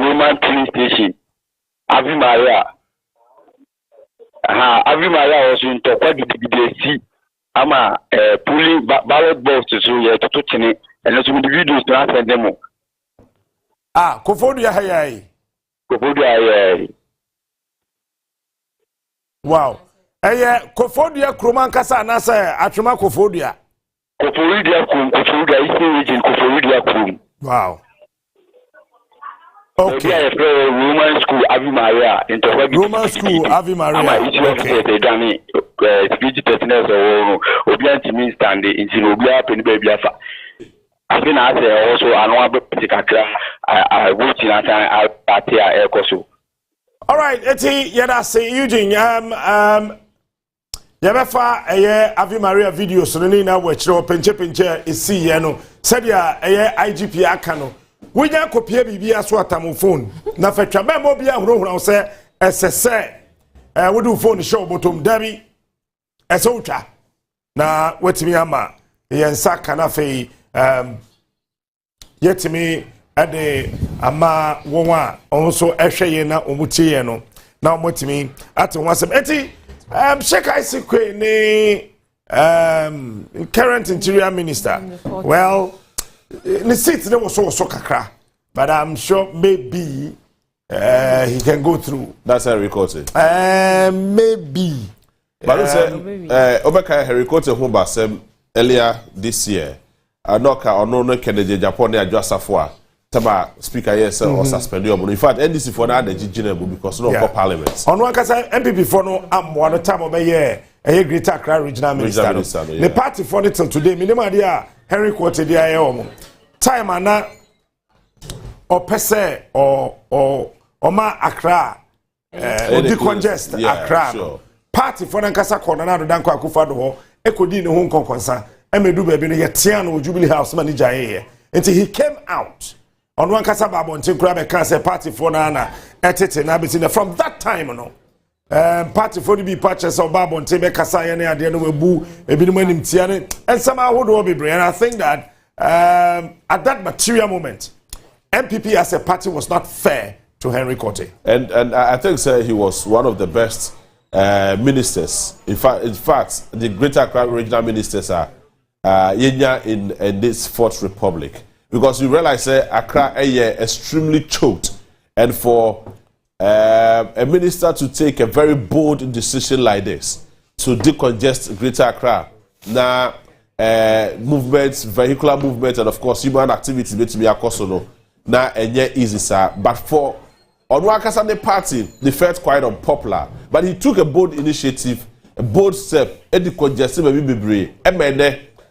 Roman police station. Avi Maria. Every Maria was in Tokwa DDC. Ama pulling ballot box to you to chine and also with the videos to send them. Kofodu ya hayai. Kofodu ya. Wow. Kofodu ya kroman kasa na say atwema kofodu ya. Kofodu ya Eastern region kofodu ya krum. Wow. Okay. Roman school Ave Maria in Roman school Ave Maria. Okay. Speech personnel so obianti mean stand in obia pen baby afa. I think I say also Onua Abatoɔ I go to that party ekoso. All right, eti yada say Eugene yabefa Ave Maria video so ni na wo kire penche esi ye no said ya IGP aka no. We just copy bibi aso atamu phone na fatwa me mo bia huro say esese we do phone show bottom dabi ese utwa na wetimi ama yensa kana fe yetimi ade ama wonwa onso ehwe ye na omutie ye no na omotimi ate wasem eti Shekai Sikwe ni current interior minister well the seat there was so kakra, but I'm sure maybe he can go through. That's Harry Cote. Maybe. But Obeka Harry Cote who basem earlier this year. Anoka ono Kennedy Japan ya Josafwa. Taba speaker yes or suspend you. In fact, NDC for now the GGN because no parliament. Onua kasa MPP for no am one time over here. A Greater Accra regional minister. The party for it till today. Minimum idea. Henry Cote dia ye time ana opese or ma Accra odi congest Accra sure. Party for nkasa corner na do danko akufa do ho ekodi ne ho nkonkonsa emedu ba bi no yetia no Jubilee House manager ye until he came out on one kasa babontin kura be kan say party for na etete na betin from that time no party for the be purchase of babontin be kasa ye na ade no webu ebi no manim tia ne and somehow would be brain. And I think that at that material moment MPP as a party was not fair to Henry Cote. And I think he was one of the best ministers. In fact, the Greater Accra regional ministers are in this Fourth Republic, because you realize Accra extremely choked, and for a minister to take a very bold decision like this to decongest Greater Accra, now movements, vehicular movement, and of course human activity need to be accustomed. Now easy, sir. But for Onua Abatoɔ party, they felt quite unpopular. But he took a bold initiative, a bold step, and the congestion may be brave.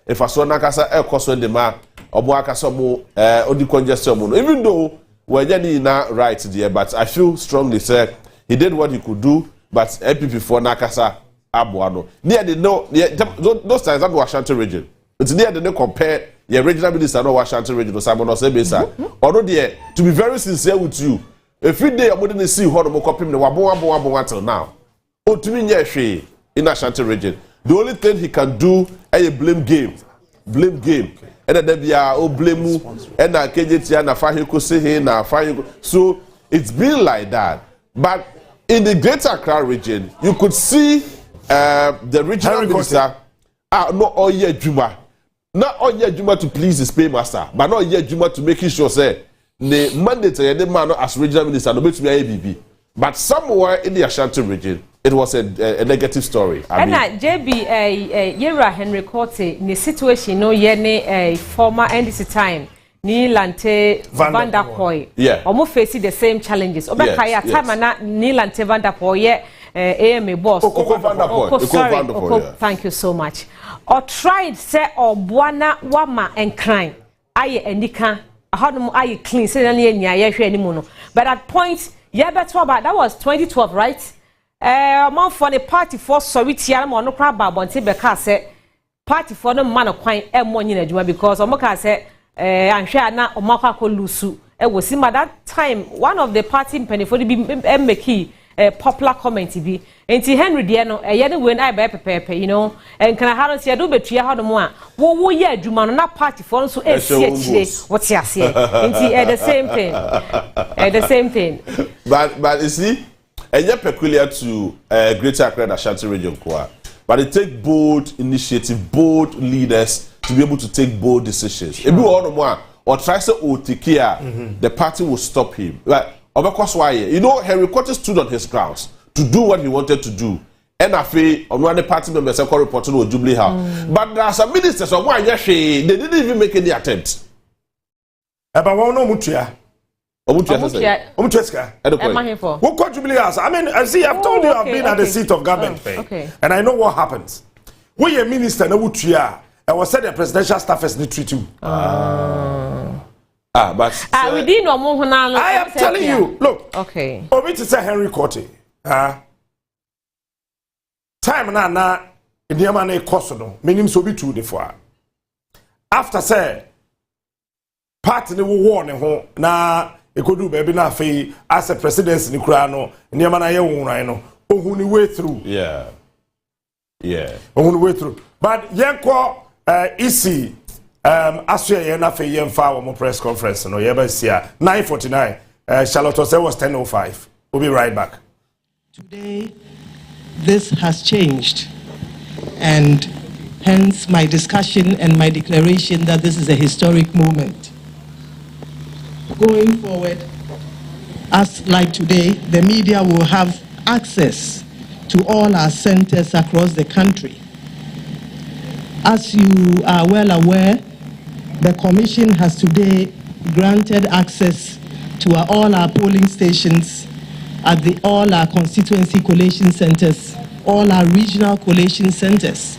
If I saw Nakasa air cost when the man or Moakasa mo the congestion, even though we're not right there, but I feel strongly said he did what he could do. But MPP for Nakasa Abuano near the no those times that was Ashanti region. It's near the no compare the regional minister no Ashanti region or Simon Osebesa. Although there, to be very sincere with you, every day I'm going to see how the copy the wabo until now. Oh, to me, yeah, in Ashanti region. The only thing he can do is a blame game. And then they are blame you. And I can't get you. So it's been like that. But in the Greater Accra region, you could see the regional minister. Not all year Juma. Not all year Juma to please his paymaster, but not year Juma to make sure say the mandate the man as regional minister no bet me ABB. But somewhere in the Ashanti region, it was a negative story. And JB Yera Henry Cote in the situation no ye former NDC time ni Lante Van der Poel. Yeah. Almost facing the same challenges. Obekaya time na ni Lante Van der Poel ye AMA boss. Sorry. Thank you so much. Or tried say or buana wama and crime. Aye endika how aye clean say any but at point yeah better about that was 2012 right? Among for the party for sorry tia mo no crab bonte beka say party for no man kwan e mo nyina adwuma because omoka say anhwe na omakwa ko lusu e wo sima that time one of the party penifo be make popular comment bi enti Henry de no ye ne we na be pepepe you know and can ha no se do betua ha no mo a wo ye adwuma no na party for so e sie chire what ya se enti the same thing but you see and yet peculiar to Greater Accra and Ashanti region kwa. But it take bold initiative, bold leaders to be able to take bold decisions. If you want more or try to take care, the party will stop him. Like you know, Henry Cote stood on his grounds to do what he wanted to do. And I feel on one of the party members have reported to Jubilee House. But there are some ministers of one they didn't even make any attempt. About one no mutia. I mean, I see, I've told you I've been at the seat of government, and I know what happens. We a minister, no Wutria, I was said the presidential staff is need treat you. But we didn't know. I am telling you, look, okay. Obi to say Henry Cote, time na in the man a cosono, meaning so be true the for. After say, party the war na. Ekodu baby na fe as a presidency ni kura no niam na ye wonran no ohun way through ohun way through but yenko isi Asoeɛ na fe yemfa wo press conference no ye ba sia 9:49 Charlotte say was 10:05 we'll be right back. Today this has changed and hence my discussion and my declaration that this is a historic moment. Going forward, as like today, the media will have access to all our centers across the country. As you are well aware, the Commission has today granted access to all our polling stations at all our constituency collation centers, all our regional collation centers,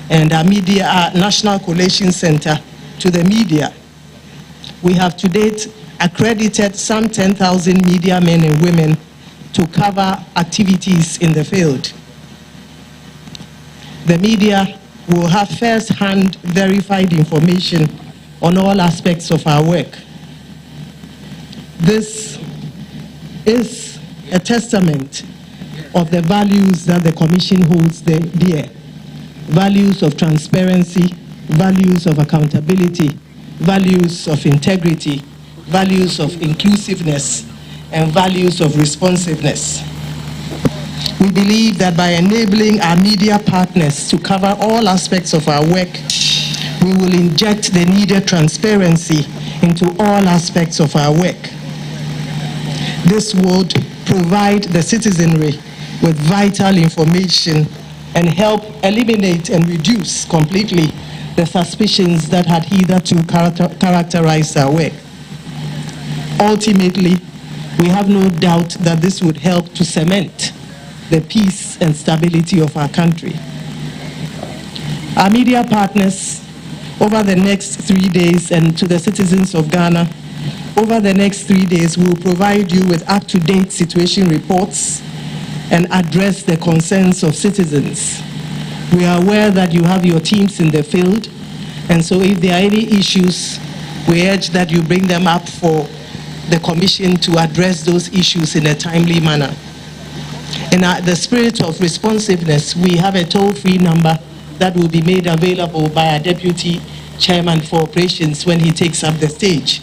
and our national collation center to the media. We have to date accredited some 10,000 media men and women to cover activities in the field. The media will have first-hand verified information on all aspects of our work. This is a testament of the values that the Commission holds dear. Values of transparency, values of accountability, values of integrity, values of inclusiveness, and values of responsiveness. We believe that by enabling our media partners to cover all aspects of our work, we will inject the needed transparency into all aspects of our work. This would provide the citizenry with vital information and help eliminate and reduce completely the suspicions that had hitherto characterized our work. Ultimately, we have no doubt that this would help to cement the peace and stability of our country. Our media partners, over the next 3 days, and to the citizens of Ghana, over the next 3 days, will provide you with up-to-date situation reports and address the concerns of citizens. We are aware that you have your teams in the field, and so if there are any issues, we urge that you bring them up for the Commission to address those issues in a timely manner. In the spirit of responsiveness, we have a toll-free number that will be made available by our Deputy Chairman for Operations when he takes up the stage.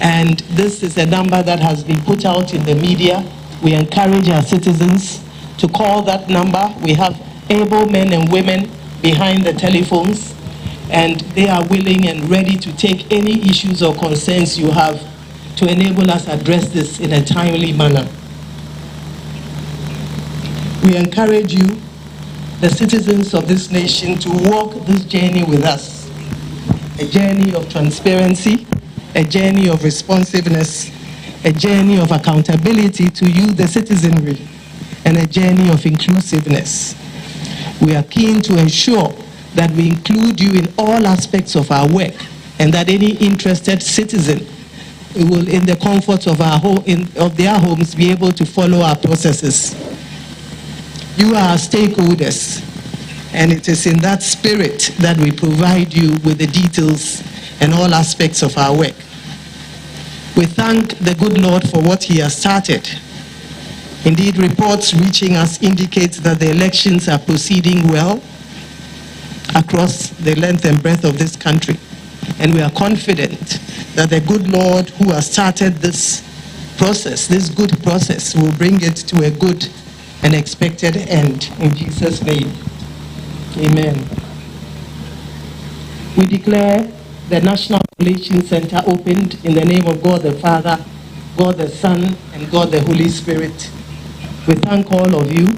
And this is a number that has been put out in the media. We encourage our citizens to call that number. We have able men and women behind the telephones, and they are willing and ready to take any issues or concerns you have to enable us address this in a timely manner. We encourage you, the citizens of this nation, to walk this journey with us. A journey of transparency, a journey of responsiveness, a journey of accountability to you, the citizenry, and a journey of inclusiveness. We are keen to ensure that we include you in all aspects of our work, and that any interested citizen will, in the comfort of their homes, be able to follow our processes. You are our stakeholders, and it is in that spirit that we provide you with the details and all aspects of our work. We thank the good Lord for what he has started. Indeed, reports reaching us indicate that the elections are proceeding well across the length and breadth of this country. And we are confident that the good Lord who has started this process, this good process, will bring it to a good and expected end. In Jesus' name, amen. We declare the National Relations Center opened in the name of God the Father, God the Son, and God the Holy Spirit. We thank all of you.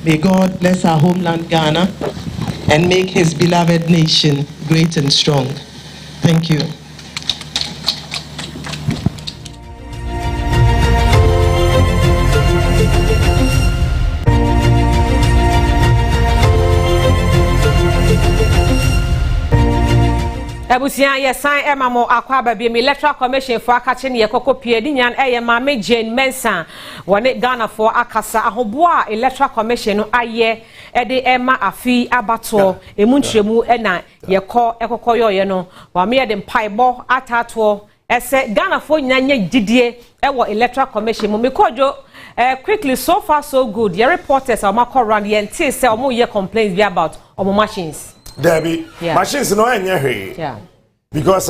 May God bless our homeland Ghana and make his beloved nation great and strong. Thank you. Ebusia yesan emamo akwa babie me Electoral Commission for akache ne yekoko pie di nyan mame Jane Mensa wone Ghana for akasa ahoboa Electoral Commission no aye ede ema afi Abatoɔ emuntremu na yekɔ ekokɔ yoye no wa me de mpaibo atato ese Ghana for nyanye gidie ewo Electoral Commission mu mekojo quickly so far so good. Your reporters are makɔ around ye nti say omo ye complaints be about omo machines. Debbie, machines no enye. Yeah. Because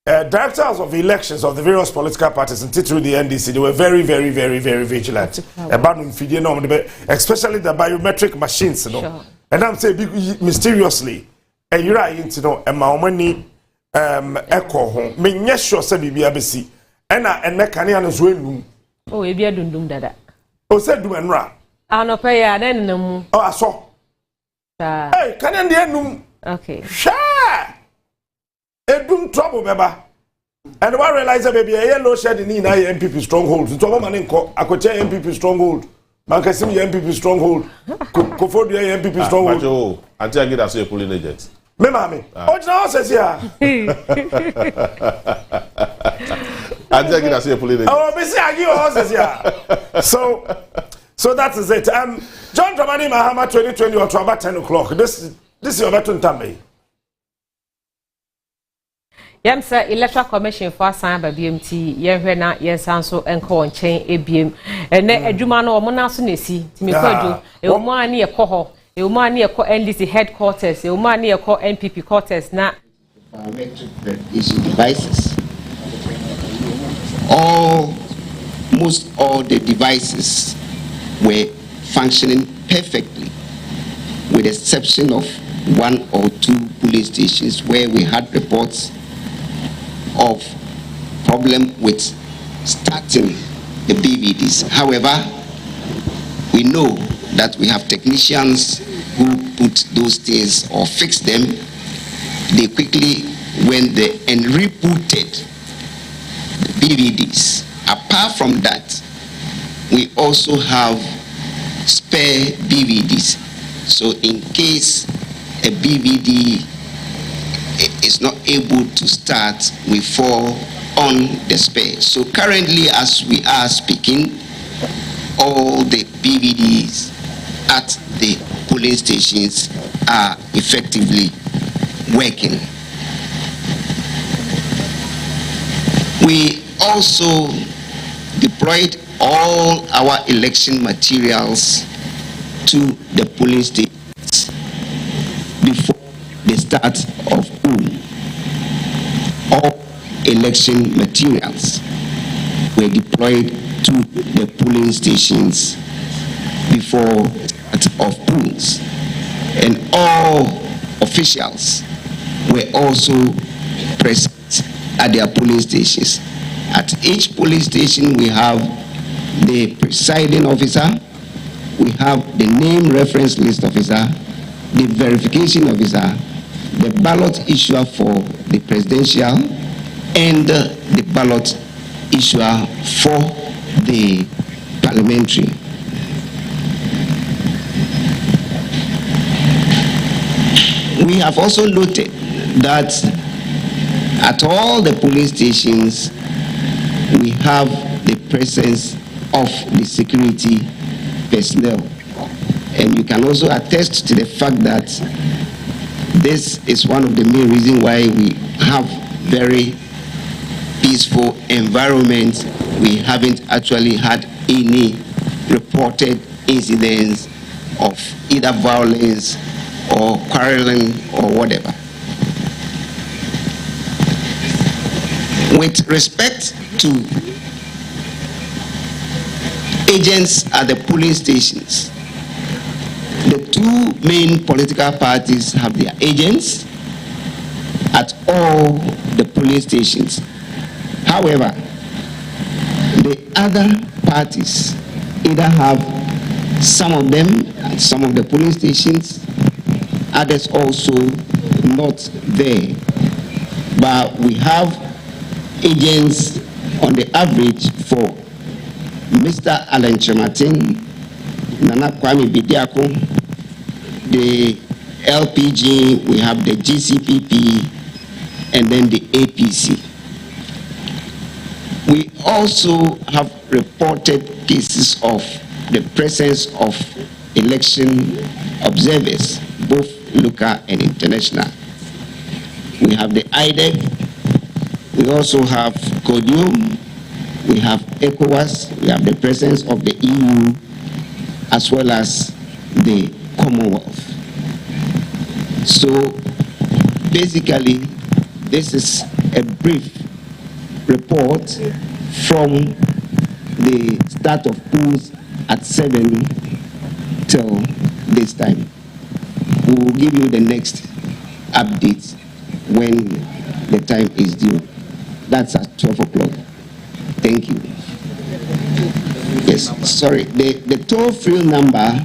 directors of elections of the various political parties and through the NDC, they were very, very, very, very vigilant about especially the biometric machines, you know. Sure. And I'm saying mysteriously, and you're right, you know, and my money echo home. Me yes sure say bibi abesi. And mekani as well. Oh, ebi adundum dada. Oh, said do and ra. No pay ya then no. Oh, I saw. Hey, can I the okay. Sure. Edum trouble beba. And I realize that baby a yellow shed in MPP stronghold. So I'm an inco. I could tell MPP stronghold. Man can see MPP stronghold. Go for the MPP stronghold. Until I get as a polling agent. Me mami. Oh, now says here. Until I get as a polling agent. Oh, me say I give horses here. So that is it. John Dramani Mahama 2020 or about 10 o'clock. This is your better time. Yem sir Electoral Commission for asan ba BMT yehwe na yensan so enko nchen ebiem ene adwuma no omo na so na si timi kwadu e omo ani ekọ ho e omo ani ekọ NDC headquarters e omo ani ekọ NPP quarters na devices. Most all the devices were functioning perfectly, with the exception of 1 or 2 police stations where we had reports of problem with starting the BVDs. However, we know that we have technicians who put those things or fix them. They quickly went there and rebooted the BVDs. Apart from that, we also have spare BVDs. So in case a BVD is not able to start, we fall on the spare. So currently, as we are speaking, all the BVDs at the polling stations are effectively working. We also deployed all our election materials to the polling stations before the start of polling. All election materials were deployed to the polling stations before the start of polls, and all officials were also present at their polling stations. At each polling station, we have the presiding officer, we have the name reference list officer, the verification officer, the ballot issuer for the presidential, and the ballot issuer for the parliamentary. We have also noted that at all the polling stations, we have the presence of the security personnel. And you can also attest to the fact that this is one of the main reasons why we have very peaceful environment. We haven't actually had any reported incidents of either violence or quarreling or whatever. With respect to agents at the polling stations, the two main political parties have their agents at all the polling stations. However, the other parties either have some of them at some of the polling stations, others also not there. But we have agents on the average for Mr. Alan Chematin, Nana Kwame Bidiako, the LPG, we have the GCPP, and then the APC. We also have reported cases of the presence of election observers, both local and international. We have the IDEC, we also have CODIUM, we have ECOWAS, we have the presence of the EU, as well as the Commonwealth. So basically, this is a brief report from the start of polls at 7 till this time. We will give you the next update when the time is due. That's at 12 o'clock. Thank you. Yes, sorry. The toll-free number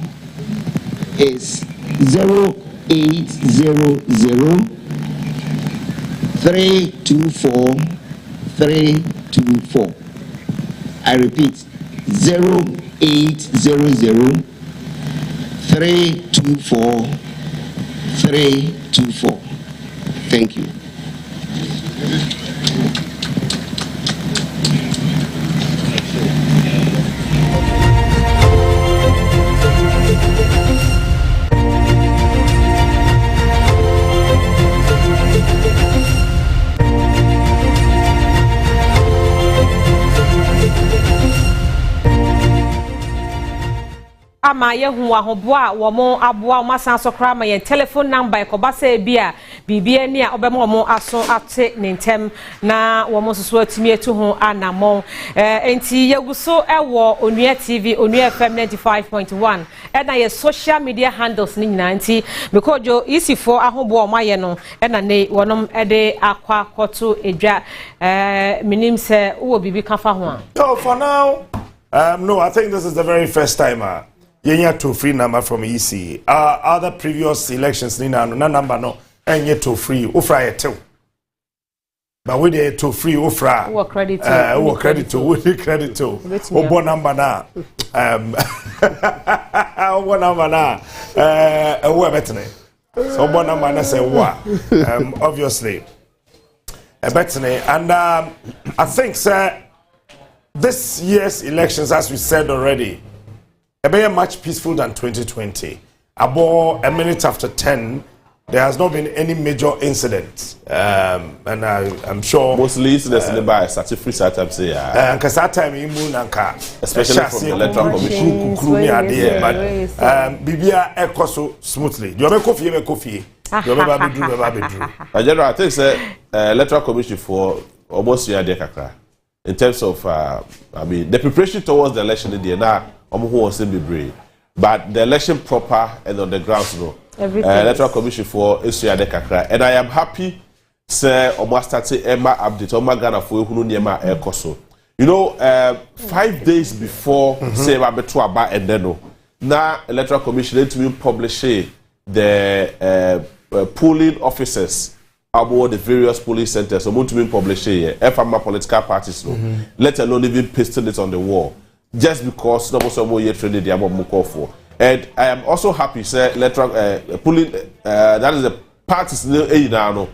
is 0800-324-324. I repeat, 0800-324-324. Thank you. ama yehu ahoboa wo mo aboa mo asan so kra ma ye telephone number ekoba se bia bibia ni a obema mo aso ate ne ntem na wo mo soso atimi etu ho anamon enti yeguso ewo Onua TV Onua FM 95.1 na ye social media handles ni nyina enti mekojo isifo ahoboa ma ye no na ne wonom de akwa koto edwa minim se wo bibi kafa ho a. So for now no, I think this is the very first time Yenya to free number from EC. Other previous elections, Nina, no number no, and yet to free, Ufra yet too. But we did to free Ufra. What credit to? What credit to? What credit to? What number now? What number now? What better? So what number now say what? Obviously, better. And I think, sir, this year's elections, as we said already, are much peaceful than 2020. About a minute after 10, there has not been any major incident. And I'm sure mostly incidents in the bar started free time say because that time especially from the Electoral Commission. But Bibia Ecoso smoothly. You have a coffee, General, I think Electoral Commission for almost a year kakra. In terms of I mean the preparation towards the election in the now who was in brave. But the election proper and on the grounds, Electoral Commission for Israel Kakra. And I am happy, sir, almost started Emma update on my Ghana for who Niema Ekoso. You know, 5 days before, say, Abatoɔ and then now Electoral Commission to publish the polling officers about the various polling centers. So, to publish FMA political parties, let alone even pasting it on the wall. Just because no more yet training the amount for. And I am also happy, sir, electoral pulling that is the parties now.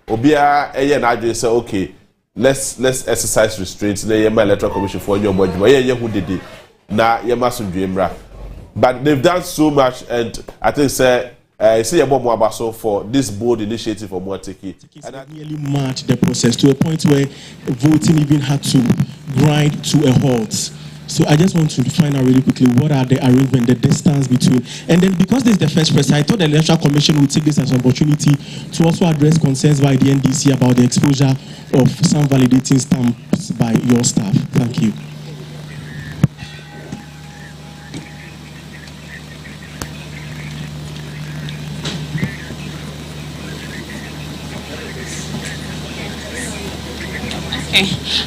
Obia and say, okay, let's exercise restraints. They my Electoral Commission for your body. Who did it? Now you must dream. But they've done so much, and I think, sir, I see about more about so for this bold initiative for more take and that nearly marched the process to a point where voting even had to grind to a halt. So I just want to find out really quickly what are the arrangement, the distance between, and then because this is the first press, I thought the Electoral Commission would take this as an opportunity to also address concerns by the NDC about the exposure of some validating stamps by your staff. Thank you.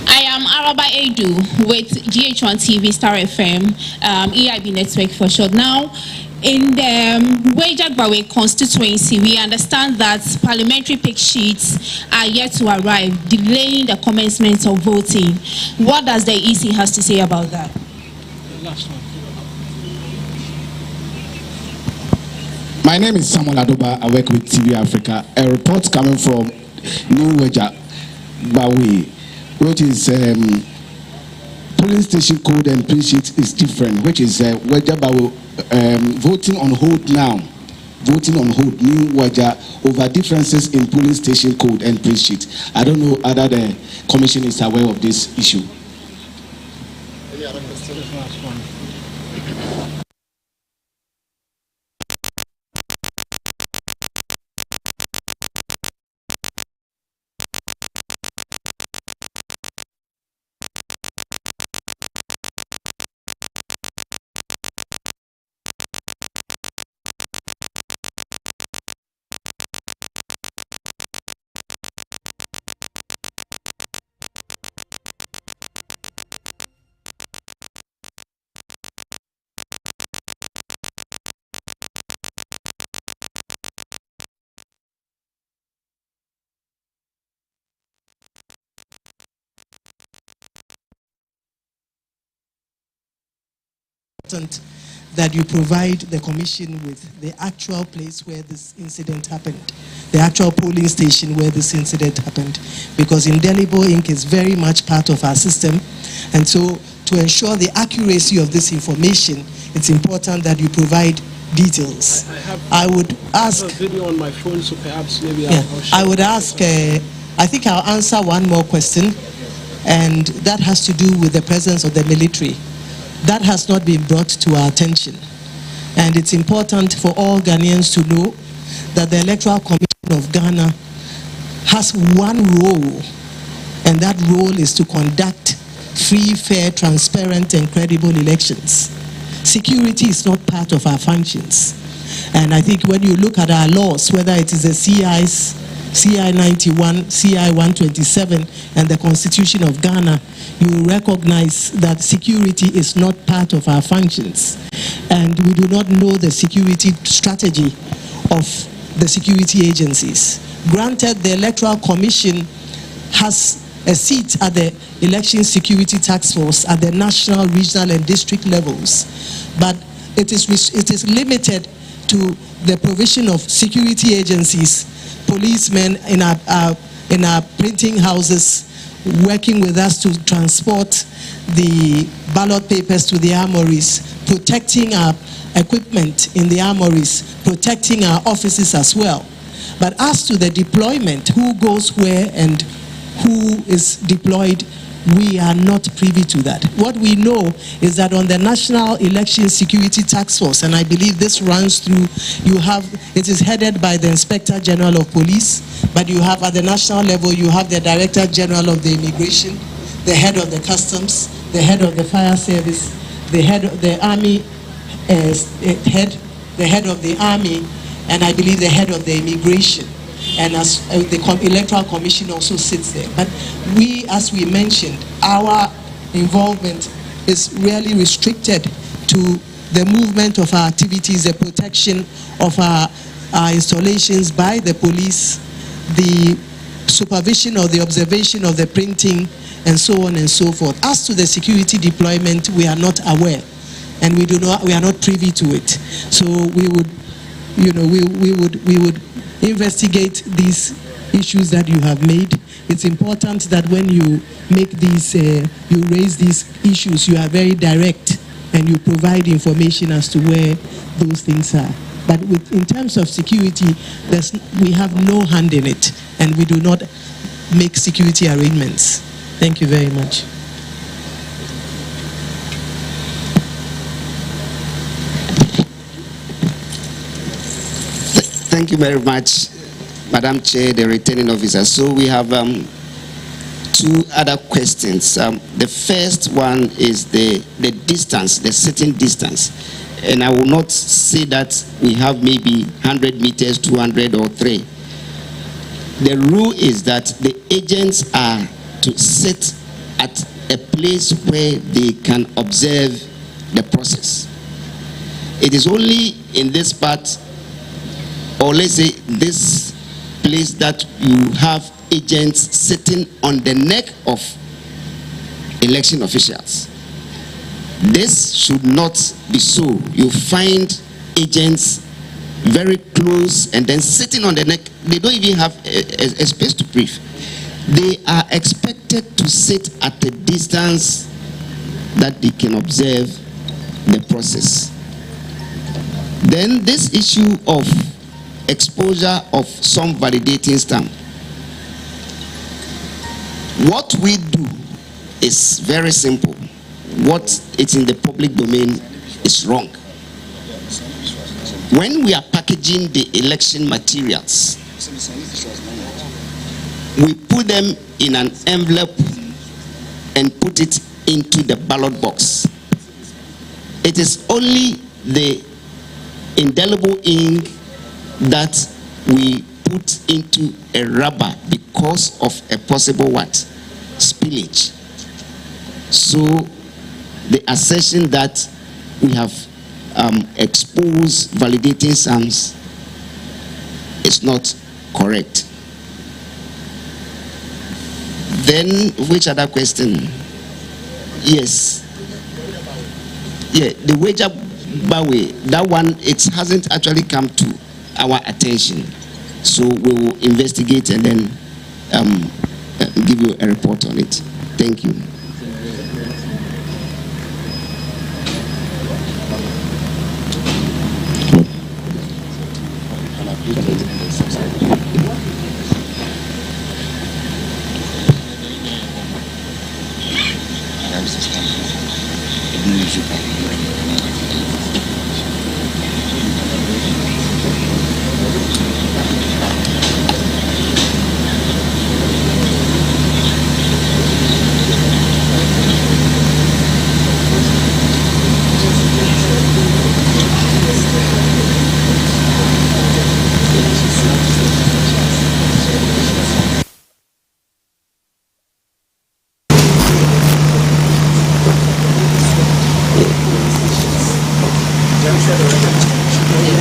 I am Araba Edu with GH1 TV Star FM, EIB Network for short. Now, in the Wejagbawe constituency, we understand that parliamentary pick sheets are yet to arrive, delaying the commencement of voting. What does the EC has to say about that? My name is Samuel Adoba. I work with TV Africa. A report coming from New Wejagbawe, which is polling station code and print sheet is different, which is Wejagbawe voting on hold now. Voting on hold, New Waja, over differences in polling station code and print sheet. I don't know whether the commission is aware of this issue. Any other questions? That you provide the commission with the actual place where this incident happened, the actual polling station where this incident happened, because indelible ink is very much part of our system, and so to ensure the accuracy of this information, it's important that you provide details. I would ask. I have a video on my phone, so perhaps maybe I would ask. I think I'll answer one more question, and that has to do with the presence of the military. That has not been brought to our attention. And it's important for all Ghanaians to know that the Electoral Commission of Ghana has one role, and that role is to conduct free, fair, transparent, and credible elections. Security is not part of our functions. And I think when you look at our laws, whether it is the CI 91, CI 127, and the Constitution of Ghana, you will recognize that security is not part of our functions. And we do not know the security strategy of the security agencies. Granted, the Electoral Commission has a seat at the Election Security Task Force at the national, regional, and district levels, but it is limited to the provision of security agencies, policemen in our printing houses, working with us to transport the ballot papers to the armories, protecting our equipment in the armories, protecting our offices as well. But as to the deployment, who goes where and who is deployed, we are not privy to that. What we know is that on the National Election Security Task Force, and I believe this runs through, it is headed by the Inspector General of Police, but you have at the national level, you have the Director General of the Immigration, the head of the Customs, the head of the Fire Service, the head of the Army, the head of the Army, and I believe the head of the Immigration. And as the Electoral Commission also sits there. But we, as we mentioned, our involvement is really restricted to the movement of our activities, the protection of our installations by the police, the supervision or the observation of the printing, and so on and so forth. As to the security deployment, we are not aware, and we are not privy to it. So we would, we would investigate these issues that you have made. It's important that when you make these, you raise these issues, you are very direct and you provide information as to where those things are. But in terms of security, we have no hand in it, and we do not make security arrangements. Thank you very much. Thank you very much, Madam Chair, the returning officer. So we have two other questions. The first one is the distance, the sitting distance. And I will not say that we have maybe 100 meters, 200 or 3. The rule is that the agents are to sit at a place where they can observe the process. It is only in this part, or let's say this place, that you have agents sitting on the neck of election officials. This should not be so. You find agents very close and then sitting on the neck. They don't even have a space to breathe. They are expected to sit at a distance that they can observe the process. Then this issue of exposure of some validating stamp. What we do is very simple. What is in the public domain is wrong. When we are packaging the election materials, we put them in an envelope and put it into the ballot box. It is only the indelible ink that we put into a rubber because of a possible what? Spillage. So the assertion that we have exposed validating sums is not correct. Then which other question? Yes. Yeah, the wager Bawe, that one, it hasn't actually come to our attention. So we will investigate and then give you a report on it. Thank you.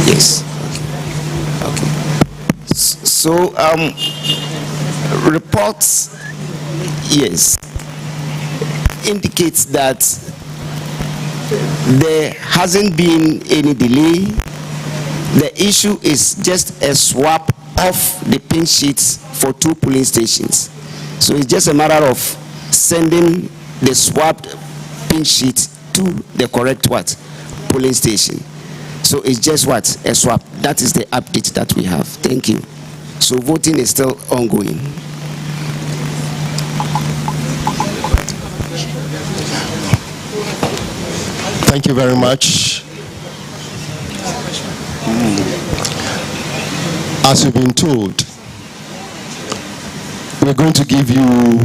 Yes. Okay. So reports, yes, indicates that there hasn't been any delay. The issue is just a swap of the pin sheets for 2 polling stations. So it's just a matter of sending the swapped pin sheet to the correct polling station. So it's just a swap. That is the update that we have. Thank you. So voting is still ongoing. Thank you very much. As you've been told, we're going to give you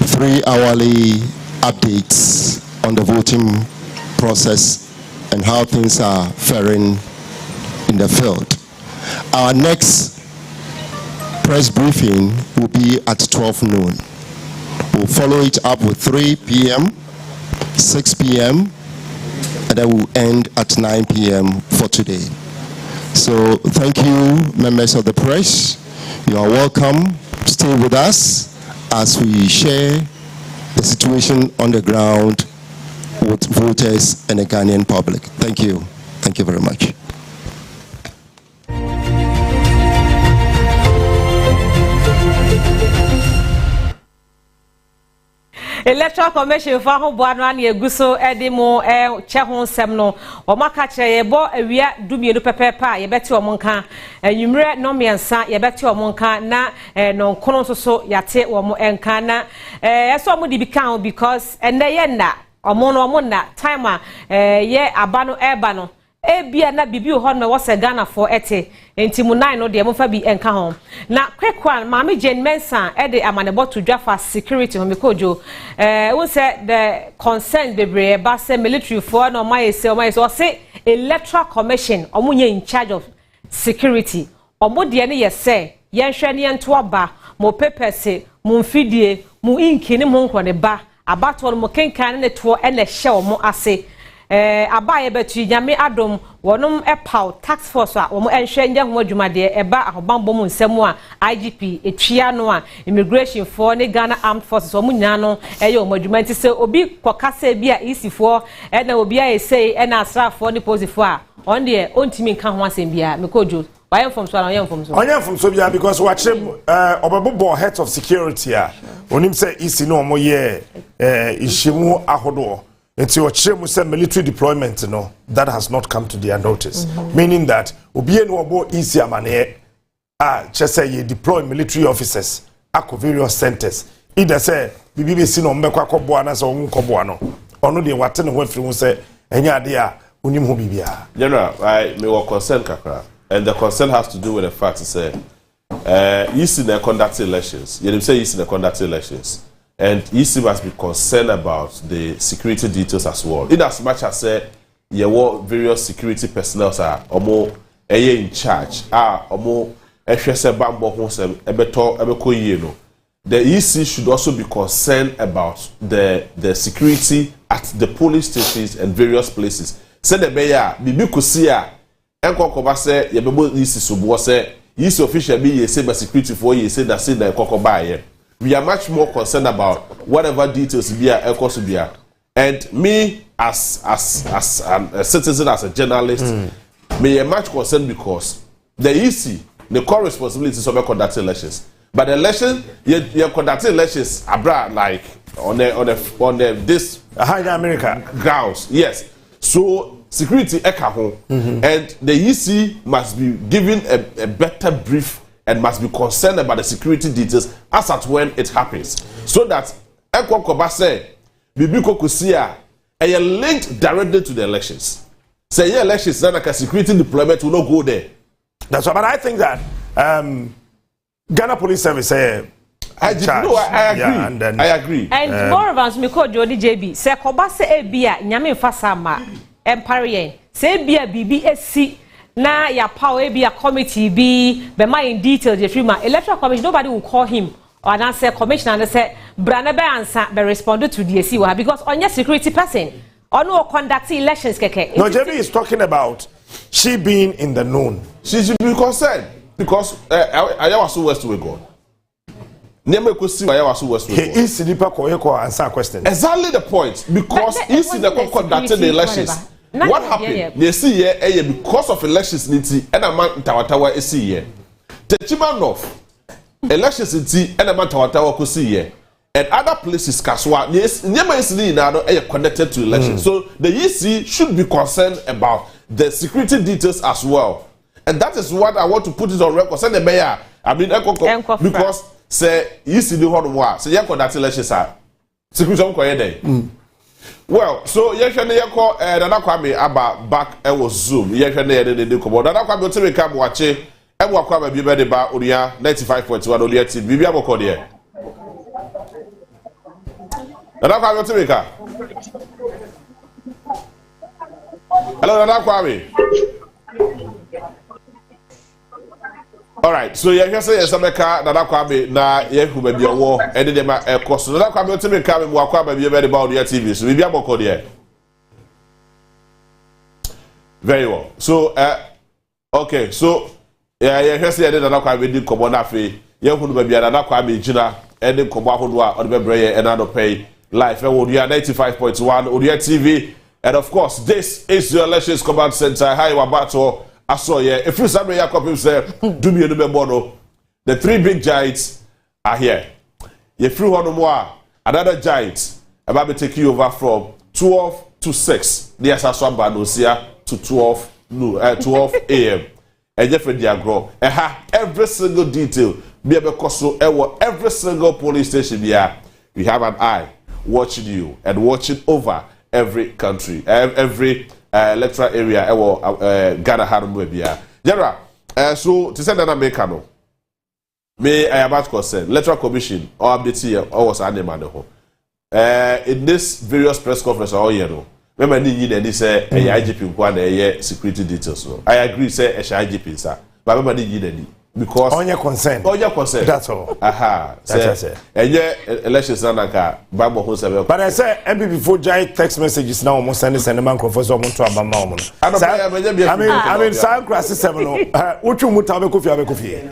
3 hourly updates on the voting process and how things are faring in the field. Our next press briefing will be at 12 noon. We'll follow it up with 3 p.m., 6 p.m., and then we'll end at 9 p.m. for today. So thank you, members of the press. You are welcome. Stay with us as we share the situation on the ground with voters and the Ghanaian public. Thank you. Thank you very much. Electoral Commission for ho boano an yeguso edimo che ho nsem no o maka kire ye bo awia dumienu pepepa ye beti o monka enwumre no miensa ye beti o monka na no nkono so yate wo mo enka na eso mo di bika because ende ye na omo no omo na time a ye abano eba no ebia na bibi ho no wose Ghana for ete enti mu 9 no de mo fa bi enka ho na quick one mama Jane Mensa e de amanebo to dwafa security ho mekojo won say the concern bebre ba say military for no my say Electoral Commission omunye in charge of security omo de ne ye say yenhwe ne ento aba mo pepese mo mfidie mo inki ne mo nkone ba abato mo kenkan ne to e na hye omo ase abaye betu nyame adom wonum epaw tax force a wo enhwe nya ho adwumade eba ahobambo mu nsemu a IGP etwia no a immigration for ne Ghana Armed Forces wo nyina no eye wo adwumanti se obi kokasa bi a EC for na obi a say na asrafo ne posifo a on de ontimi nka ho asem bia mekojo wayem from so na yem from so onye from so bia because watchem obebo heads of security a onim say EC no mo ye ishemu ahodo. It's your military deployment, that has not come to their notice. Meaning that Obie no bo easy amane ye deploy military officers at various centers. Either say BBC no mbekwa kobo ana so nkobo ano. Ono de wate no wafiri say enya ade a onim ho bibia. General, I me wa concern kakra. And the concern has to do with the fact to say you see the conducting elections. You say you see the conducting elections. And EC must be concerned about the security details as well. In as much as your various security personnel are almost in charge, almost the EC should also be concerned about the security at the police stations and various places. Say the beya, bibi kusia, enko koba say yebebo EC subo say EC official be ye say security for ye say that say the kokoba ye. We are much more concerned about whatever details be a and me as a citizen, as a journalist, me am much concerned because the EC, the core responsibility is of conducting elections. But the election, you're conducting elections abroad, like on this high America grounds. Yes. So security and the EC must be given a better brief and must be concerned about the security details as at when it happens. So that Ekwa Koba say, Bibiko Kusia, are linked directly to the elections. Say, yeah, elections, then like a security deployment will not go there. That's why, but I think that Ghana Police Service, I agree. Yeah, and then, I agree. And more of us, Miko Jody JB, say, Koba say, Ebia, Nyame Fasama, Empire, say, Ebia, BBSC. Na ya power be a committee be my in detail the Electoral Commission nobody will call him or answer commissioner and say Brana be answer be responded to the SC because on your security person or no conducting elections keke. No, JB is talking about she being in the known. She should be concerned because Ayawasu West we go. Name ko see Ayawasu West we go. He is the people answer question. Exactly the point because he's in the conducting the elections. What happened? They see here because of elections niti and a man tawatawa see here. Techimanov elections niti and a man tawatawa ko see here. And other places Kaswa yes nyama isini na connected to elections. So the EC should be concerned about the security details as well. And that is what I want to put it on record. Send the mayor I mean, because say you see the whole war. Say you that election sir. Security on day. Well, so you can call Nana Kwame about back and was Zoom. You can the come. Nana Kwame to come watch it. And what Kwame be better about Odia 95.1 Odia TV. Bibi aboko there. Nana Kwame to make. Hello, Nana Kwame. All right, so you can say yes, America, Nana Kwame, na yehu baby owo, edi dem cost. Nana Kwame to me come wa kwa baby better about Odia TV. So bibi aboko there. Very well. So okay, so you can say Nana Kwame did come on afi. Yehu baby Nana Kwame jina edi kobo ahodo a odi bebreye e na do pay live. Odia 95.1 Odia TV. And of course, this is your Elections Command Center. Hi, Abatoɔ Asoeɛ. If you somebody Jacob say, do me a number. The three big giants are here. If you want more, another giant about to take you over from 12 to 6. The Assassin Banosia to 12 a.m. And Jeffrey Diagro. Every single detail be able to every single police station here. We have an eye watching you and watching over every country, every electoral area, Ghana Harumwebia. General, so to send an Americano, may I about concern Electoral Commission or update here or was animal. In this various press conference all year, remember, need say IGP one security details. I agree, say IGP, sir, but remember, need any. Because on your consent. That's all. Aha. That's it. And yeah, elections are like Bible who's a. But I say, MB before giant text messages now almost send a man for one to Abama. I mean, Sam Crasses 7. What you mutabe coffee.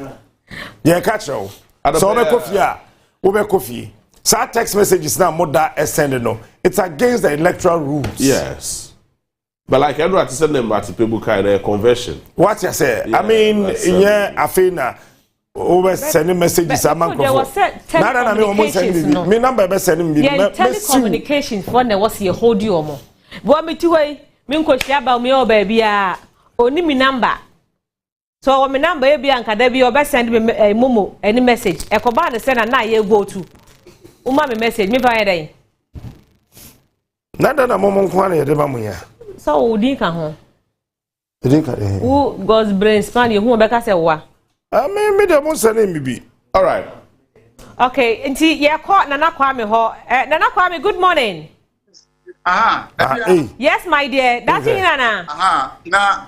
Yeah, catch you. So, Ube coffee. Sa text messages now more that sending no. It's against the electoral rules. Yes. But like everyone to send them at the people kind of conversion. What you say? Yeah, I mean, yeah, Afina over sending messages. I'm not there was telecommunications. Me number be sending me. Yeah, telecommunications for there was here hold you omo. But me two way, me nko share about me o baby ah. Oni me number. So when me number e bi anka da bi o be send me momo any message. E ko ba na send na ye go to. Uma me message me fa here Nada na momo nko na ye de ba mu ya. So udi ka ho. Udi ka Who God's brain span you who beka say wa. I mean me dey mo send me bi. All right. Okay, nti ye call Nana Kwame ho. Nana Kwame, good morning. Yes, my dear. That's in Nana. Na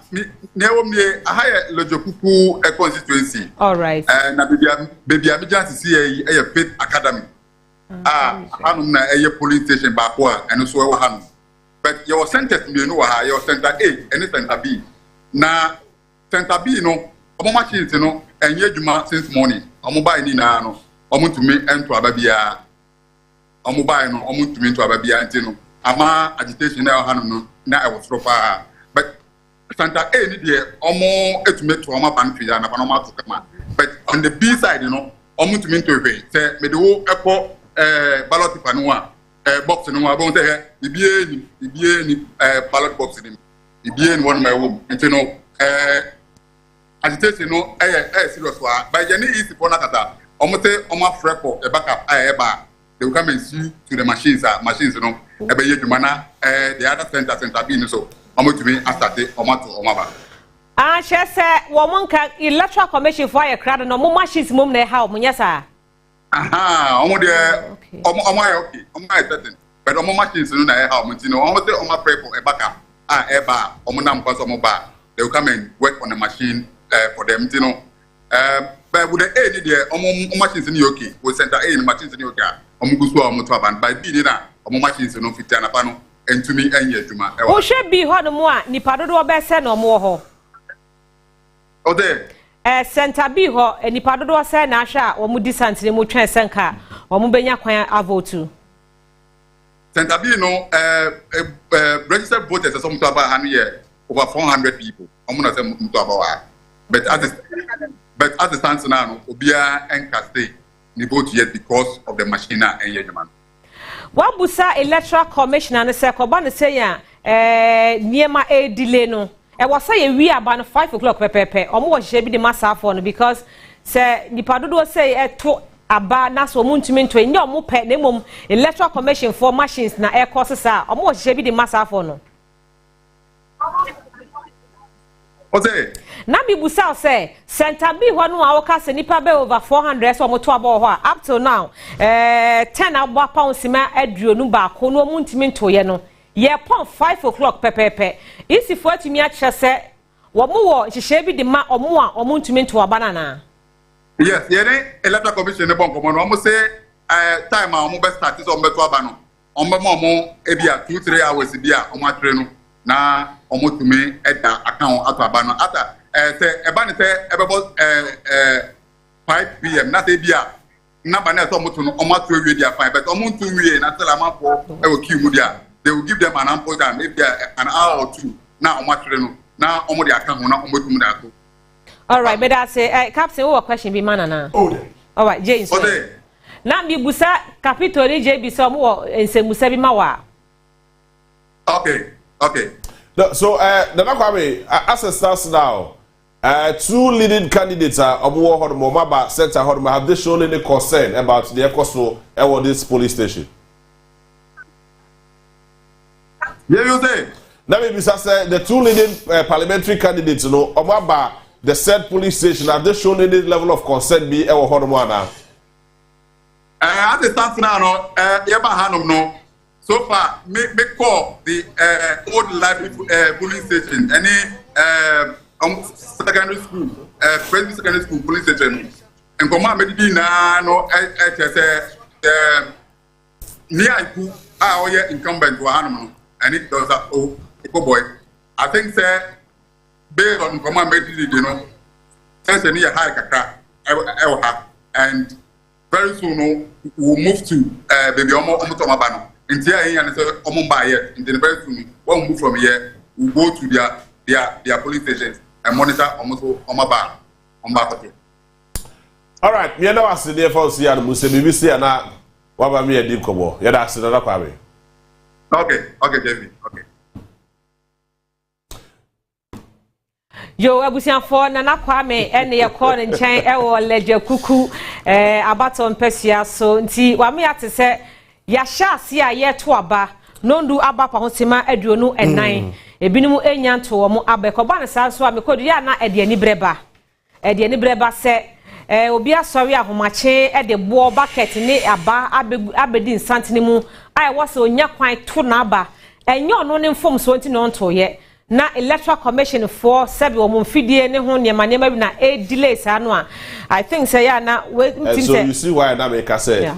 newo me aha ye Lojokuku constituency. All right. Na baby Abidjan see e Faith Academy. Hanum na e police station ba ko a eno so e wo hanum. But your sentence me no ha your center A and center B. Na center B no omo machines no enye adwuma since morning. Omo buy ni na no. Omo tumi ento ababia. Omo buy no omo tumi ento ababia enti no. Ama agitation na ha no na e wosoro pa. But center A ni de omo etumi to omo ban twa na pa no ma to kama. But on the B side no omo tumi ento we say me de wo ekọ ballot paper no a box no wa bon say ibie ni ballot box ni ibie ni one my home enti no agitation no serious wa by jeni easy for na kata omo say omo afrepo e backup ba they will come and see to the machines no e be yeduma na the other center B no so omo to be astate omo to omo ba she say wo monka Electoral Commission for your crowd no mo machines mom na ha omo nyasa omo de omo okay omo certain but omo machines no na ha omo tino omo say omo prep e backup ba omo na mkwaso omo ba they will come and work on the machine for them tino but with the A ni de omo machines ni okay we center A ni machines ni okay omo gusu omo to aban by B ni na omo machines no fit na pa no entumi enye adwuma wo hwe bi ho no mo a nipa dodo be se no mo ho o de center B ho nipa dodo se na hwe a omo distance ni mo twen senka omo benya kwan avote center B no registered voters some to about 100 year over 400 people omo na say mo to about but as it stands now no obia enka stay ni vote yet because of the machine and yeman Wabusa Electoral Commission and say ko ba ne say ya niema delay no e was say we aba no 5 o'clock pepepe omo wo hye bi de massa for no because say nipa dodo say to aba na so muntumi nto nya omo pe na mom Electoral Commission for machines na air courses a omo hye bi di massa for no Ose na bi busa say center B ho no a wo ka se nipa be over 400 so omo to aba ho up till now 10 aba pounds ma aduonu ba ko no muntumi nto ye no ye pon 5 o'clock pepepe isi fo atumi a kire se wo mo wo hye bi di ma omo a omo ntumi nto aba na yes, Electoral Commission ne bon komo no almost say time a best start so omo beto aba no omo ebia 2-3 hours bia omo atre no na omo tumi eda account ato aba no ata say eba ne say ebebo 5 p.m. na say bia na ba na so omo to no omo ato wie dia fine but omo to wie na tell amafo e wo queue mu dia they will give them an ample time if an hour or two na omo atre no na omo dia account na omo tumi da to. All right, but I say, Captain, what question be manana? Oh, all right, James. Now, me busa capital JB some more and say Musabi Mawa. Okay. So, the Nakwame, as it starts now, 2 leading candidates are Obuo Hormomaba, Center Horma. Have they shown any concern about the Ecoso or this police station? Yeah, you say. Now, maybe say the 2 leading parliamentary candidates, you know, Omaba. The said police station, have they shown any level of concern be ever Hormona? As it stands now, no. So far, me call the old library police station, any secondary school, primary secondary school police station. And come on, maybe now, no, near Iku, our incumbent to Hanum, and it does that. Oh, boy, I think, sir. Based on command made you know, since a near high kakra, and very soon we'll move to baby Omotomabano. In here and say Omumba, and then very soon we'll move from here, we'll go to their police stations and monitor Omaba. All right, you know, I see the FOC and BBC and now what about me a deep cobo? Yeah, that's another query. Okay, David, okay. Yo abusianfo na Kwame ene ye call nchen e wo leje kuku Abatoɔ Mpɛsia so nti wa me ate se ya sha ase a ye to aba nondu aba pa hosema aduonu enan ebinum enya nto wo mo abekoba ne sa so a me kodu ya na ede ani breba se obi asori ahomache ede bo bucket ni aba abedi nsantene mu ai wo se onya kwan to na aba enye ono ne mfom so nti no nto ye na Electoral Commission for sebi wo mfidie ne ho nyema bi na delays ano a I think say ya na so you see why na make say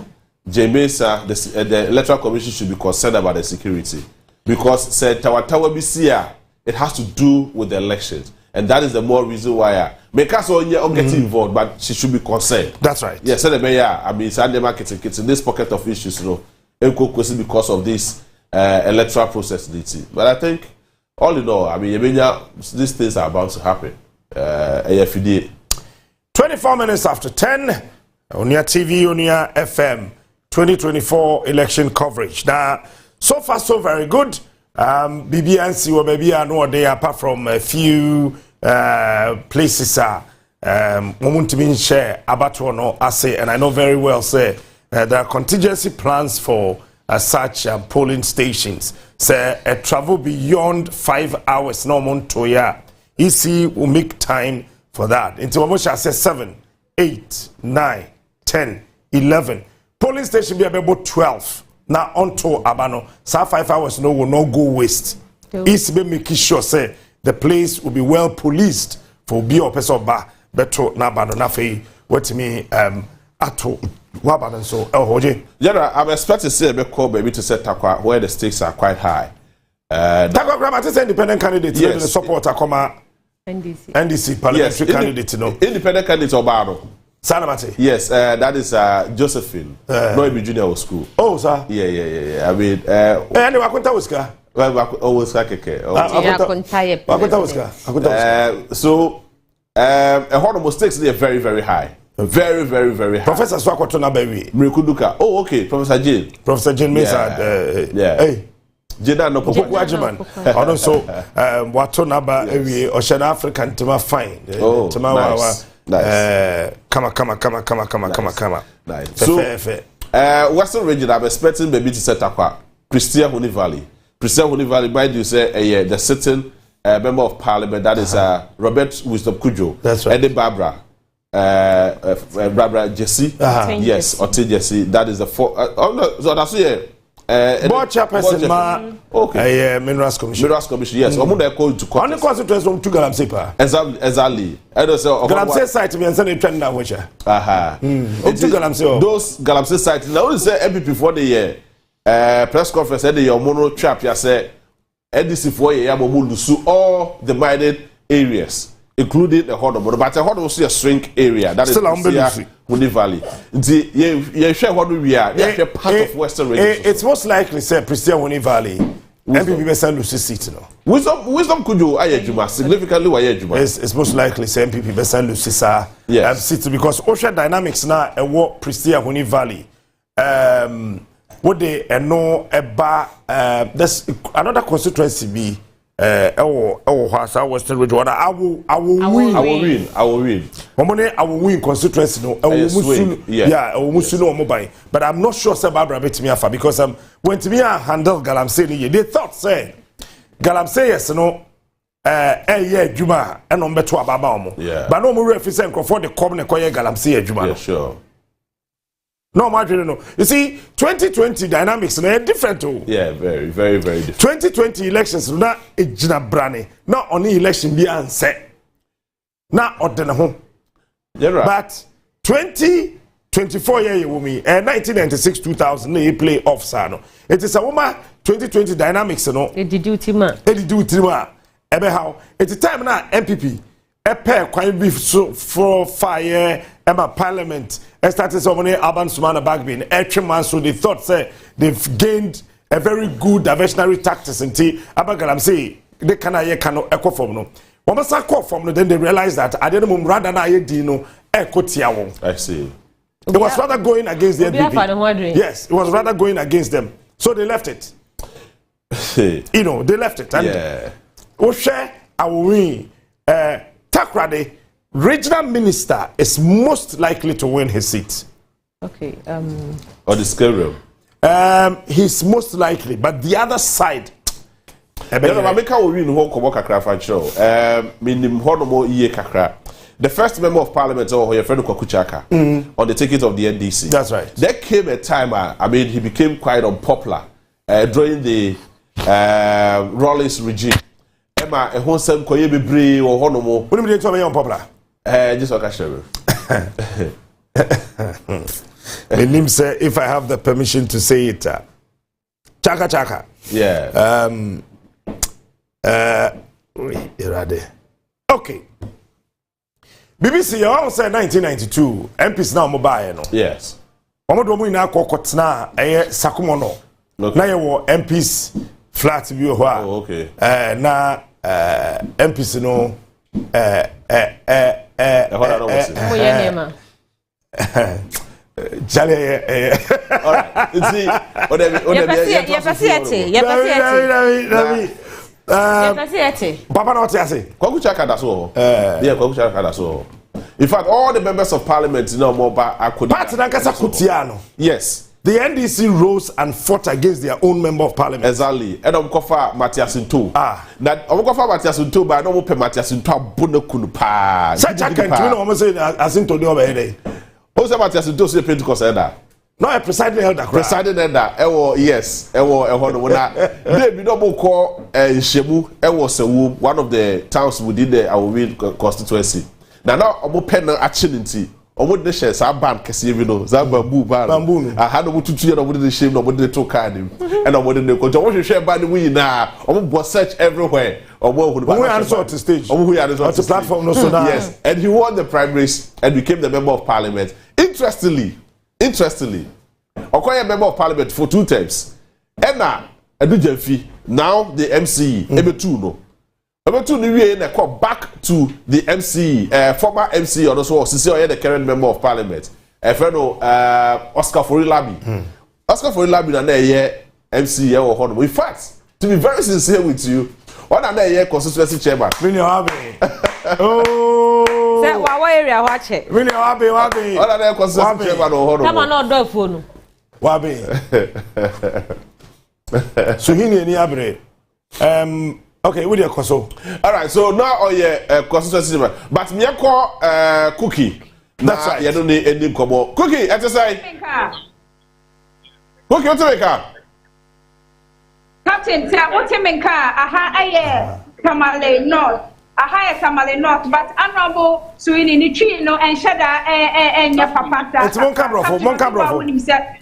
Jamesa the Electoral Commission should be concerned about the security because say tawa bisia it has to do with the elections and that is the more reason why make us all get involved but she should be concerned. That's right. Yes, say the mayor I mean Sunday marketing in this pocket of issues you know because of this electoral process but I think all in all, I mean, these things are about to happen. AFD. 24 minutes after 10, Onua TV, Onua FM, 2024 election coverage. Now, so far, so very good. BBNC or maybe I know they apart from a few places are Momuntimin share Abatoɔ Asoeɛ, and I know very well, say there are contingency plans for such polling stations. Say a travel beyond 5 hours no montoya. EC will make time for that. Into Omosha says 7, 8, 9, 10, 11. Polling station be about 12. Now onto Abano. So 5 hours no will not go waste. EC be making sure say the place will be well policed for be or person ba beto na Abano na fe what me ato. So, yeah, I'm expecting to see a call baby to set Takwa where the stakes are quite high. Takwa Grandma is independent candidate. Yes, the support Akoma NDC parliamentary candidate. No, independent candidate Obaro. Sanamate. Yes, that is Josephine. No, be junior school. Oh, sir. Yeah. I mean, anyway, Akunta Wiska. Always keke. So, a horror mistakes they are very, very high. Very, very, very high. Professor Swakwato Nabewi. Mrikuduka. Oh, okay. Professor Jane. Professor Jane Mesa. Hey. Jeda no Popo Wajiman. Also, Wato Naba, Ocean African Tema Fine. Oh, nice. Nice. Come. Nice. So, Western region, I'm expecting maybe to set up Christian Huni Valley. Christian Huni Valley, mind you say, the sitting member of parliament, that is Robert Wisdom Kujo. That's right. And then Barbara Jesse. Yes, Otin Jesse. That is the four. So that's board chairperson okay. Minerals Commission. Minerals Commission, yes. I'm going to call to on the constituency from 2 Galamsey pa. Exactly. And also Galamsey site me and send a trend now which. Aha. 2 Galamsey. Those Galamsey site now only say MPP for the year. Press conference said the mono trap ya say NDC for year mo lose all the mining areas including the Hodom, but the Hodom is a shrink area. That still is Huni Valley. You share what we are. They are part of Western region. It's most likely say Christian Huni Valley. MPP be send Lucy seat no. Wisdom could do Ayejuma significantly Ayejuma. It's most likely say MPP be send Lucy seat because ocean dynamics now and what Christian Huni Valley. What they know about there's another constituency be Western region. I will win. I will win constituency no. I will mobile. But I'm not sure say Barbara bet me afa because when to me handle Galamsey they thought say Galamsey yes no Juma and on beto ababa omo. But no more reference for the common koye Galamsey Juma. Yeah, sure. No, Madrid, no. You see, 2020 dynamics are different too. Yeah, very, very, very different. 2020 elections not a jina brane, not only election be answer, not ordinary home. Yeah, right. But 2024 year woman, 1996 2000 they play off sano. It is a woman 2020 dynamics, no. It did do tima. Ebe how? It's a time now MPP. A pair quite be so for fire. Emma Parliament started so many urban Sumana Bagbin, man, so they thought say they've gained a very good diversionary tactics in tea. Abagalam say they cannot echo from no. When I saw from no, then they realized that I didn't rather na dino echo tiawo. I see. It was rather going against the NPP. Yes, it was rather going against them. So they left it. You know, they left it. And Oshe Awi Takrade. Regional minister is most likely to win his seat. Okay. Or the scale room. He's most likely, but the other side. The first member of parliament, on the ticket of the NDC. That's right. There came a time, he became quite unpopular during the Rawlings regime. Emma, a whole sem koye bebre or honomo. What do you mean unpopular? Just like I said. My name say if I have the permission to say it, chaka. Yeah. Okay. BBC you say 1992 MPs now mobile no. Yes. Omodo mu ina kokotna Sakumo no. Na ye wo MPs flat bi ho a. Oh, okay. Na MPs no Papa not say. In fact, all the members of parliament more about yes. The NDC rose and fought against their own member of parliament. Exactly. And I'm kofa Matthias Nto. That I'm kofa Matthias Nto, but I don't want Matthias Nto abuna kunupa. Such a country, no one say as Nto do over here. Also Matthias Nto say Pentecost elder. No, a presiding elder. Presiding elder. Yes. They be double call Shemu. Sewu, one of the towns within the Awuri constituency. Now I'm pen actionity. Omo de share sa ban kese bi no za bamboo ban aha no mututu ye no mo de shame no mo de to card him and omo de ko jo wo hwehwe ban ni wi na omo bo search everywhere omo hu ban answer to stage omo hu ya on the platform no so now yes and he won the primaries and became the member of parliament. Interestingly okoye member of parliament for 2 terms ena Edujemfi now the MCE ebe2 no Abetu ni wie na come back to the MCE, former MCE or also Sisi the current member of parliament. Friend Oscar Forilabi. Oscar Forilabi na ye MCE or Hono. In fact, to be very sincere with you, one na ye constituency chairman. Oh. Say wa area wa che. Really wabe. All of them constituency chairman o hono. Come on do phone. Wabe. So hini ni abre. Okay, we dey koso. All right, so now constituency but me call Cookie. That's right. You don't need any kobo. Cookie, exercise. Cookie, what to make up? Captain, what you mean? Aha, aye, Tamale North. Aha, Tamale North, but honorable Sweeney Nichino and Shada and your papa. It's Moncabro.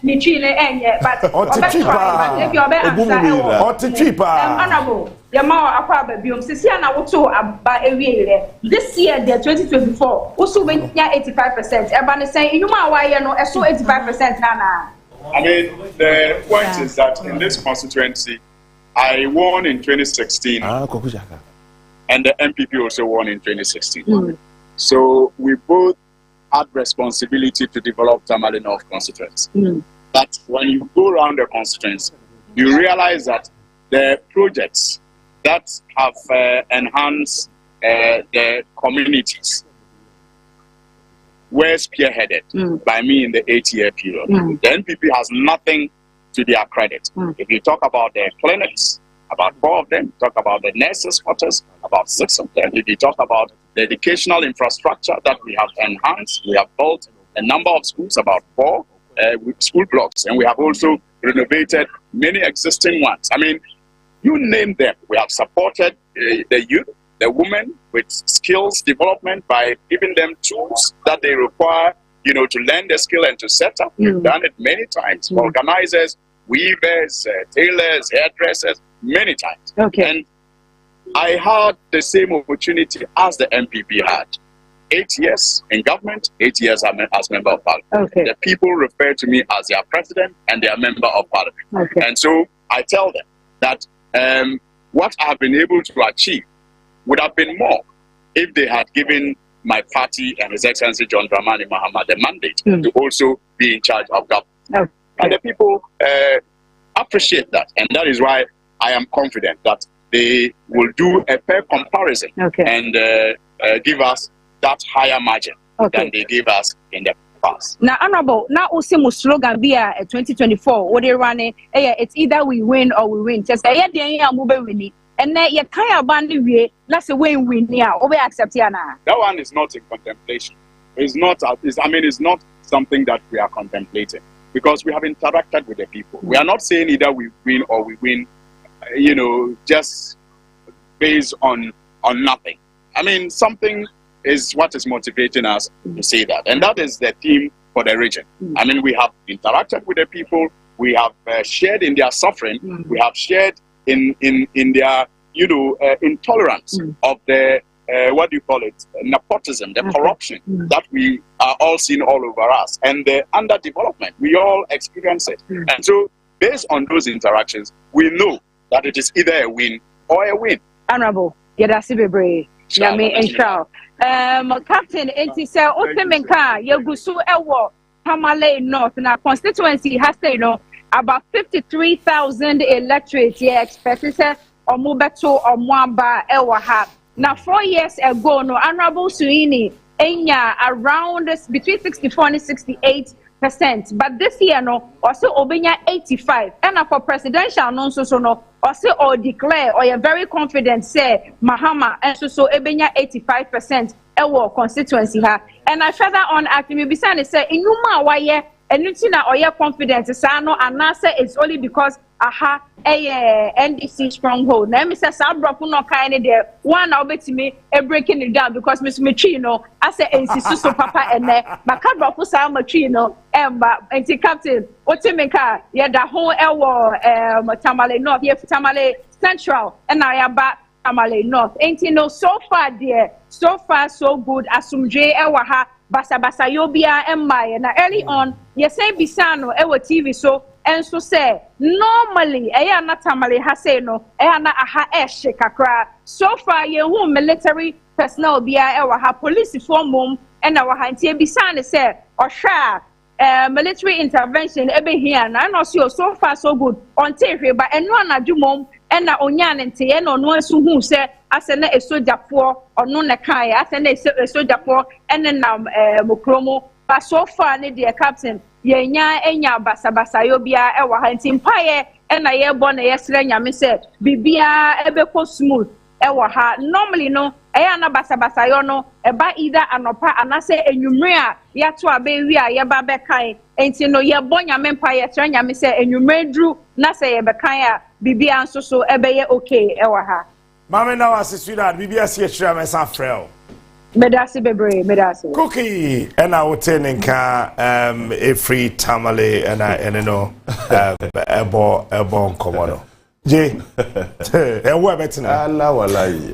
Nichino and but honorable. Yamawa Aqua Bium, Sisiana Woto about a year. This year, the 2024, also went 85%. Everybody saying, you know why you know, so 85% Nana. I mean, the point is that in this constituency, I won in 2016, and the MPP also won in 2016. So we both had responsibility to develop Tamale North constituency. But when you go around the constituency, you realize that the projects that have enhanced the communities were spearheaded by me in the 8-year period. The NPP has nothing to their credit. If you talk about their clinics, about 4 of them, talk about the nurses' quarters, about 6 of them. If you talk about the educational infrastructure that we have enhanced, we have built a number of schools, about 4 school blocks, and we have also renovated many existing ones. I mean, you name them. We have supported the youth, the women with skills development by giving them tools that they require, you know, to learn the skill and to set up. We've done it many times. Organizers, weavers, tailors, hairdressers, many times. And I had the same opportunity as the MPP had. 8 years in government, 8 years as member of parliament. The people refer to me as their president and their member of parliament. And so I tell them that what I have been able to achieve would have been more if they had given my party and His Excellency John Dramani Mahama the mandate to also be in charge of government. And the people appreciate that. And that is why I am confident that they will do a fair comparison and give us that higher margin than they gave us in the past. Now, honorable, now also slogan be 2024. What they running? It's either we win or we win. Just and then you can't abandon we. Let's say win now. Or we accept now. That one is not in contemplation. It's not. It's not something that we are contemplating because we have interacted with the people. We are not saying either we win or we win. You know, just based on nothing. I mean, something is what is motivating us to say that. And that is the theme for the region. I mean, we have interacted with the people, we have shared in their suffering, we have shared in their, you know, intolerance of the, what do you call it, nepotism, the corruption that we are all seeing all over us, and the underdevelopment. We all experience it. And so, based on those interactions, we know that it is either a win or a win. Honorable, Yedasi Bebre, Yami and Charles. Captain, enti say Otemenka Yegusu Ewo Tamale North na constituency has say no about 53,000 electorates expected say omubeto omwamba ewa ha. Now 4 years ago no Honorable Suini enya around between 64 and 68%. But this year no also obenya 85. And for presidential no so no also or declare or you're very confident say Mahama and so ebenya 85% ewo constituency ha. And I further on acting me besane say inuma waye enutina or you're confident say no and now say it's only because aha NDC stronghold. Now me say Sabrofu no kind there one now bet me breaking it down because Miss Michino I say NC so papa and Macabrofu sa Machino and Captain Otemeka yeah the whole ewo Tamale North yeah Tamale Central and I am back Tamale North ain't you know so far there so far so good asumje ewa ha basa yobia emma na early on you say bisano ewo TV so and so say normally na Tamale ha say no na aha kakra so far you who military personnel bia ewa ha police for mom and our hantie bisane say osha military intervention ebe here na no so far so good on TV but eno anadwumom ena onya ne nte ena ono asu hu se ase na esojapo ono ne kan ase na esojapo ene na mokromo ba so far ne the captain yenya enya basabasa yo bia e wa ha nti mpaye ena ye bo na yesre nyame se bibia ebeko smooth e wa ha normally no eya na basabasa yo no eba either anopa anase enwumre a yato abewi a ye ba be kan enti no ye bo nyame mpaye tre nyame se enwumre dru na se ye be kan a bibia nso so ebe ye okay e wa ha mama na wase sweetheart bibia se chira me sa frel medasi bebre medasi cookie and I would tell nka a free tamale and I no ebo nkomono je ewa betina Allah wallahi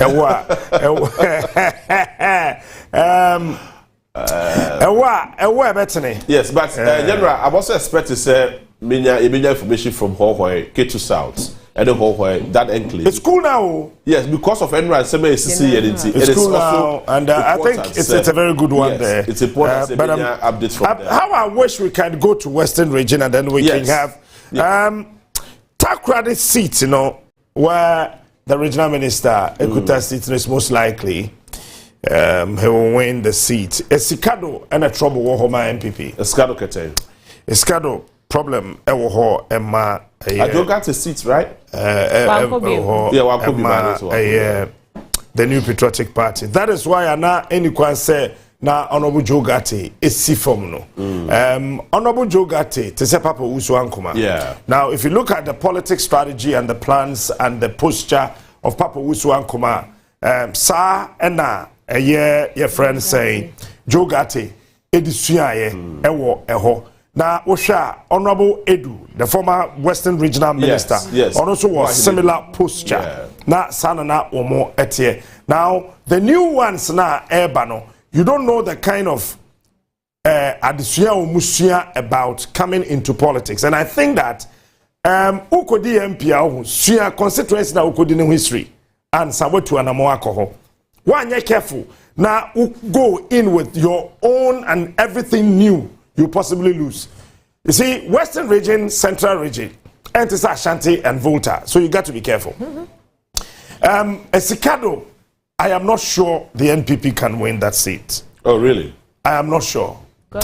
ewa betina yes but general I also expect to say minya information from Hohoi K2 South and that enclave. It's cool now. Yes, because of Enra Seme it's cool now, and I think it's a very good one yes, there. It's important. But updates from there. How I wish we can go to Western Region and then we can have Takrady seat, you know, where the regional minister Ekuta seat is most likely he will win the seat. Esikado and a trouble with Homa MPP. Esikado Kete. Esikado problem ewo Emma. I don't got a seat, right? The New Patriotic Party. That is why I now anyone say na Honorable Joe Gatti is si from no. Honorable Joe Gatti to say Papa Usuankuma. Yeah. Now, if you look at the politics strategy and the plans and the posture of Papa Usuankuma, sa ena your friend say Joe Gatti edisuaye ewo eho. Now, Osha, Honorable Edu, the former Western Regional Minister, also was similar posture. Now, Sanana Omo Etie. Now, the new ones now, Ebano, you don't know the kind of adisuya or musia about coming into politics. And I think that Ukodi MPA, Suya constituency na Ukodi no history, and Sawetu and Amoakoho. One, you're careful. Now, go in with your own and everything new. You possibly lose. You see, Western region, Central region, and it's Ashanti and Volta. So you got to be careful. Esikado, I am not sure the NPP can win that seat. Oh, really? I am not sure.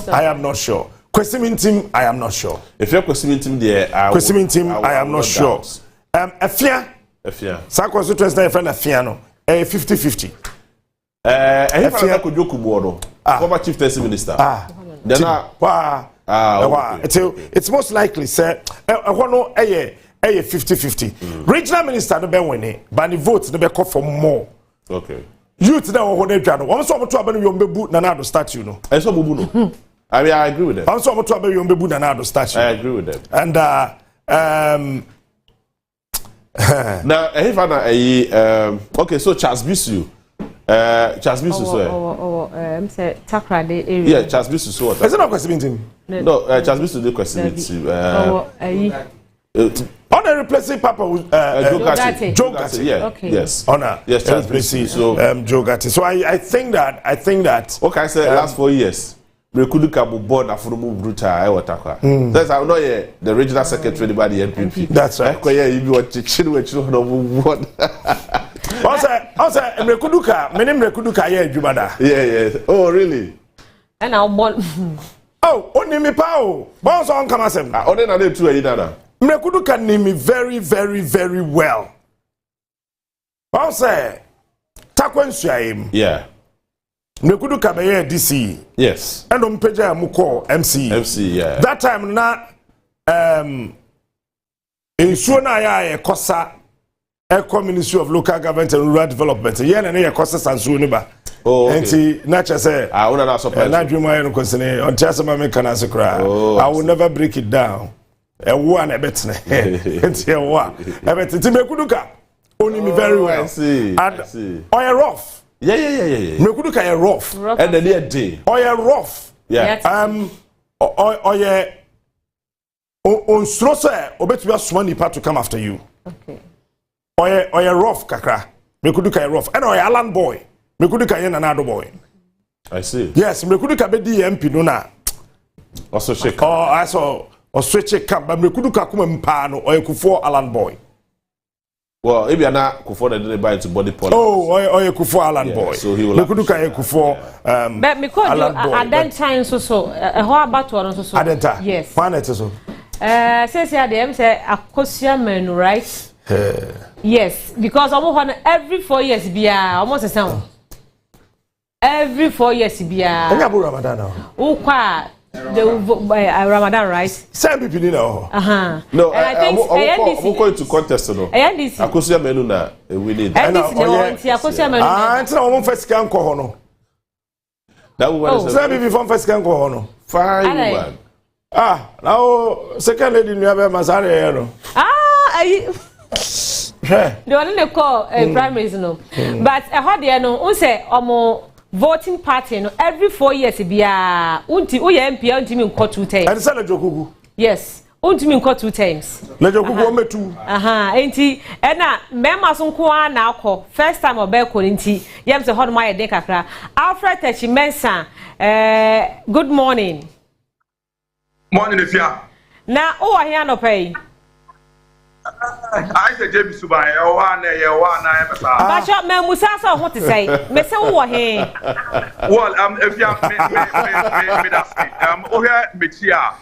I am not sure. Kwesimintim, I am not sure. If you're Kwesimintim there, I am not sure. Efia. Sa constituency na friend Efia no. 50-50. Efia ko joku bodo. Former chief minister. It's most likely say 50-50. Regional minister no be winning, but the votes no be call for more. Okay. Youth na wo dey dwa no. Won so moto abanu yombebu na na do statue no. I so bubu no. I mean, I agree with them. Won so moto abanu yombebu na na do statue. I agree with them. And now okay, so Charles Bisu say Takrady area. Yeah, Charles Bisu so what? Is it not Kwesimintim? No, Charles Bisu do Kwesimintim. Honor replacing Papa Joe Gatti. Yeah. Okay. Yes. Honor. Yes, Charles replacing so Joe Gatti. So I think that okay, I said last 4 years. We could look at board after the move brutal. That's how know the regional secretary by the NPP. That's right. You want to chill with what? Also, Mrekuduka, many Mrekuduka here, Jubada. Yeah. Oh, really? And I'll want. Oh, only me pao. Bounce on Kamasem. Only another two Edana. Mrekuduka knew me very, very, very well. Also, Takwensuaim. Yeah. Mrekuduka be DC. Yes. And on Peja Muko MC. Yeah. That time na in Suona ya Kosa. Ministry of Local Government and Rural Development. Yeah, and I cost us and Suniba. Oh, and see, nature say, I would not surprise. Not dream my own concern on Chasama Canasa cry. I will never break it down. A one a bet. It's here one. I bet it's Mekuduka. Only me very well. I see. Oya rough. Yeah. Mekuduka are rough. And the near day. Oya rough. Yeah. Oya on Strosa, Obetua Swani part to come after you. Okay. Oya rough kakra. Mekuduka rough. And oya Alan boy. Mekuduka yen another boy. I see. Yes, Mekuduka be MP no na. Also shake. Oh, I saw or switch camp, but Mekuduka kuma mpano oya Kufuor Alan boy. Well, if you're not Kufo, then they buy into body policy. Oh, you Kufo Alan boy. So he will. Look who can Kufo. But because at that time, so how about one so? At that time, yes. One it so. Says here them say Akosia menu, right? Yes, because almost every 4 years, be almost the same. Every 4 years, be Ramadan now. Oh, quite. The Ramadan, right? Some people know. No, I think I'm going to contest. No, Akosia menu na we need. Akosia menu. It's not one first can go no. That woman is. Some people from first can go no. Fine woman. Now second lady you have Masare. The one they call primaries no. But how they no? We say voting party no every 4 years bia unti o ye MP unti mi nko 2 times. And say lejokugu. Yes, unti mi nko 2 times. Lejokugu o metu. Enti na mema so nko na akọ first time obeko nti yem se hodo ma ye den kakra. Alfred Techimensa good morning. Morning Efia. Na o wa hia no pay. I said James Subai, na emesa. Ba sha me musa so ho te say. Me se wo he. Well, if you me that o here metia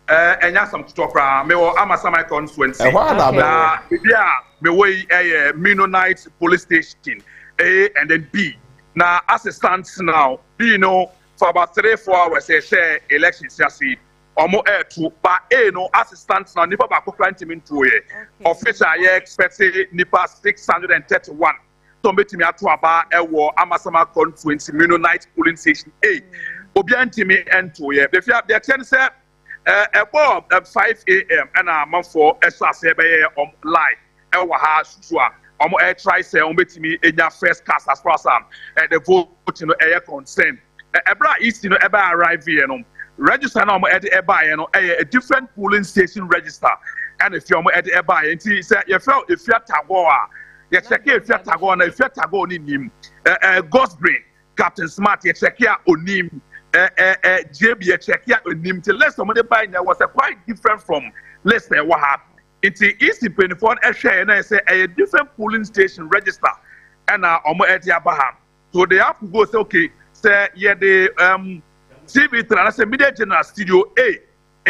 enya some stopra me wo amasa my constituency. Na bia me way Mennonite police station A and then B. Now as it stands now, you know for about 3-4 hours they share elections yasi. Omo to ba no assistants na nipa ba ko plant min to ye official ye expect nipa 631 so betimi ato aba ewo amasama constituency Mennonite polling station A obi antimi ento ye be fia be ten say about 5 a.m. and a month for esase be ye live ewo ha susu a omo try say omo betimi enya first cast as far as the vote no e concern ebra east no eba arrive here no register now at the buy a different polling station register and if you're at the buy and say you felt if you're tagoa you check if you're tagoa and if you're tago on him Ghost Brain Captain Smart you check here on him JB you check here on him till less somebody buy there was a quite different from less than what happened it's easy penny for a share and I say a different polling station register and at the Abraham so they have to go say okay say yeah the TV I say media general studio A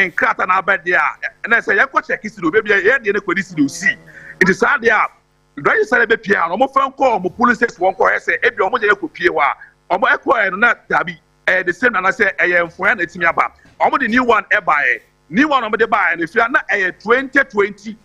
in Krata na Abadia and I say you go check studio baby here dey na studio C it is sad there register be pia no mo fan call mo police station won call say e bi o mo je ko pie wa o mo e call na dabi the same na say e enfo na timi aba o mo the new one e buy new one o mo dey buy and if you na 2020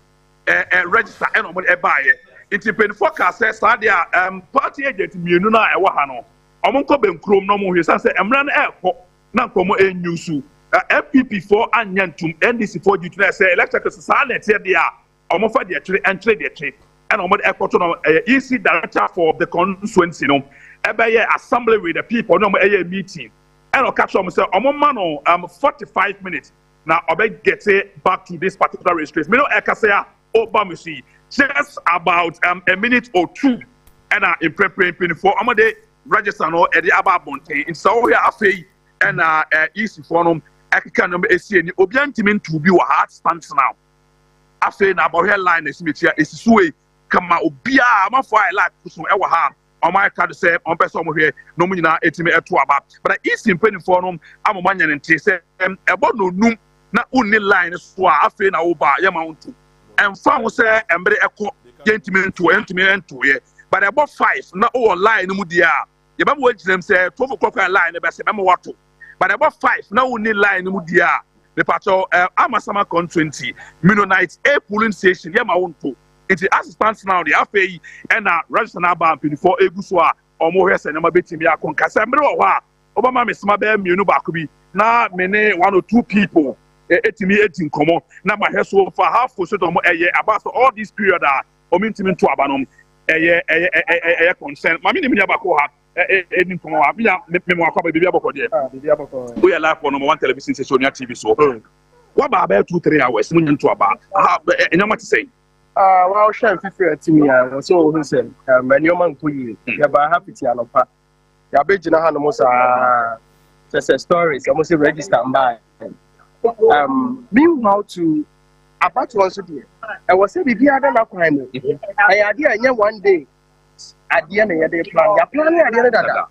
register and o mo e buy it depend forecast say sad there party agent mienu na e wa ha no o mo ko ben krom no mo hwe say emra na e ko na komo enyusu FPP for anyantum NDC for you to say electrical silent here they are almost for the entry the trade and almost equator no EC director for the constituency no ebe assembly with the people no meeting and catch them say man 45 minutes now obe get back to this particular registration me no ekasa obama see just about a minute or two and in preparing for amade register no e dey about bonten in so we afei and easy for them I can number any obiantimin to be a hard stance now. After na about headline is suwe kama obia ma for I like so ewa ha on my card say on person here no mu nyina etime eto aba but easy penny for them amomanya nte say about no num na unni line so after na oba ya mount and found say embre eko gentleman to ye but about 5 na o line mu dia ye ba mo them say 12 o'clock line be say be mo wato but about 5 now we need line mu dia the patrol amasama constituency Mennonite a polling station ya ma wonto it assistants now the afei and register na ba before eguso a omo hwese na ma betimi akon kasa mre wo ha obama mesma be mienu ba ko bi na me ne 1 or 2 people etimi etin komo na ma heso for half for so omo about all this period omintimi to abanom concern mami ni me ba ko ha edin komo wa bia me mo akwa bibia boko de bibia boko we are live on number 1 television station on TV so what about 2-3 hours mun nto aba enyama ti say wa o share fifi atimi ya so o hu say enyama nkoyi ya ba happy ti anopa ya be gina ha no mo sa say stories almost register mba meanwhile to Abatoɔ nso deɛ ɛwɔ sɛ biribi ada na kwan mu ɛyɛ adeɛ a ɛnyɛ one day adeɛ na yɛde plan ya plan ne adeɛ no dada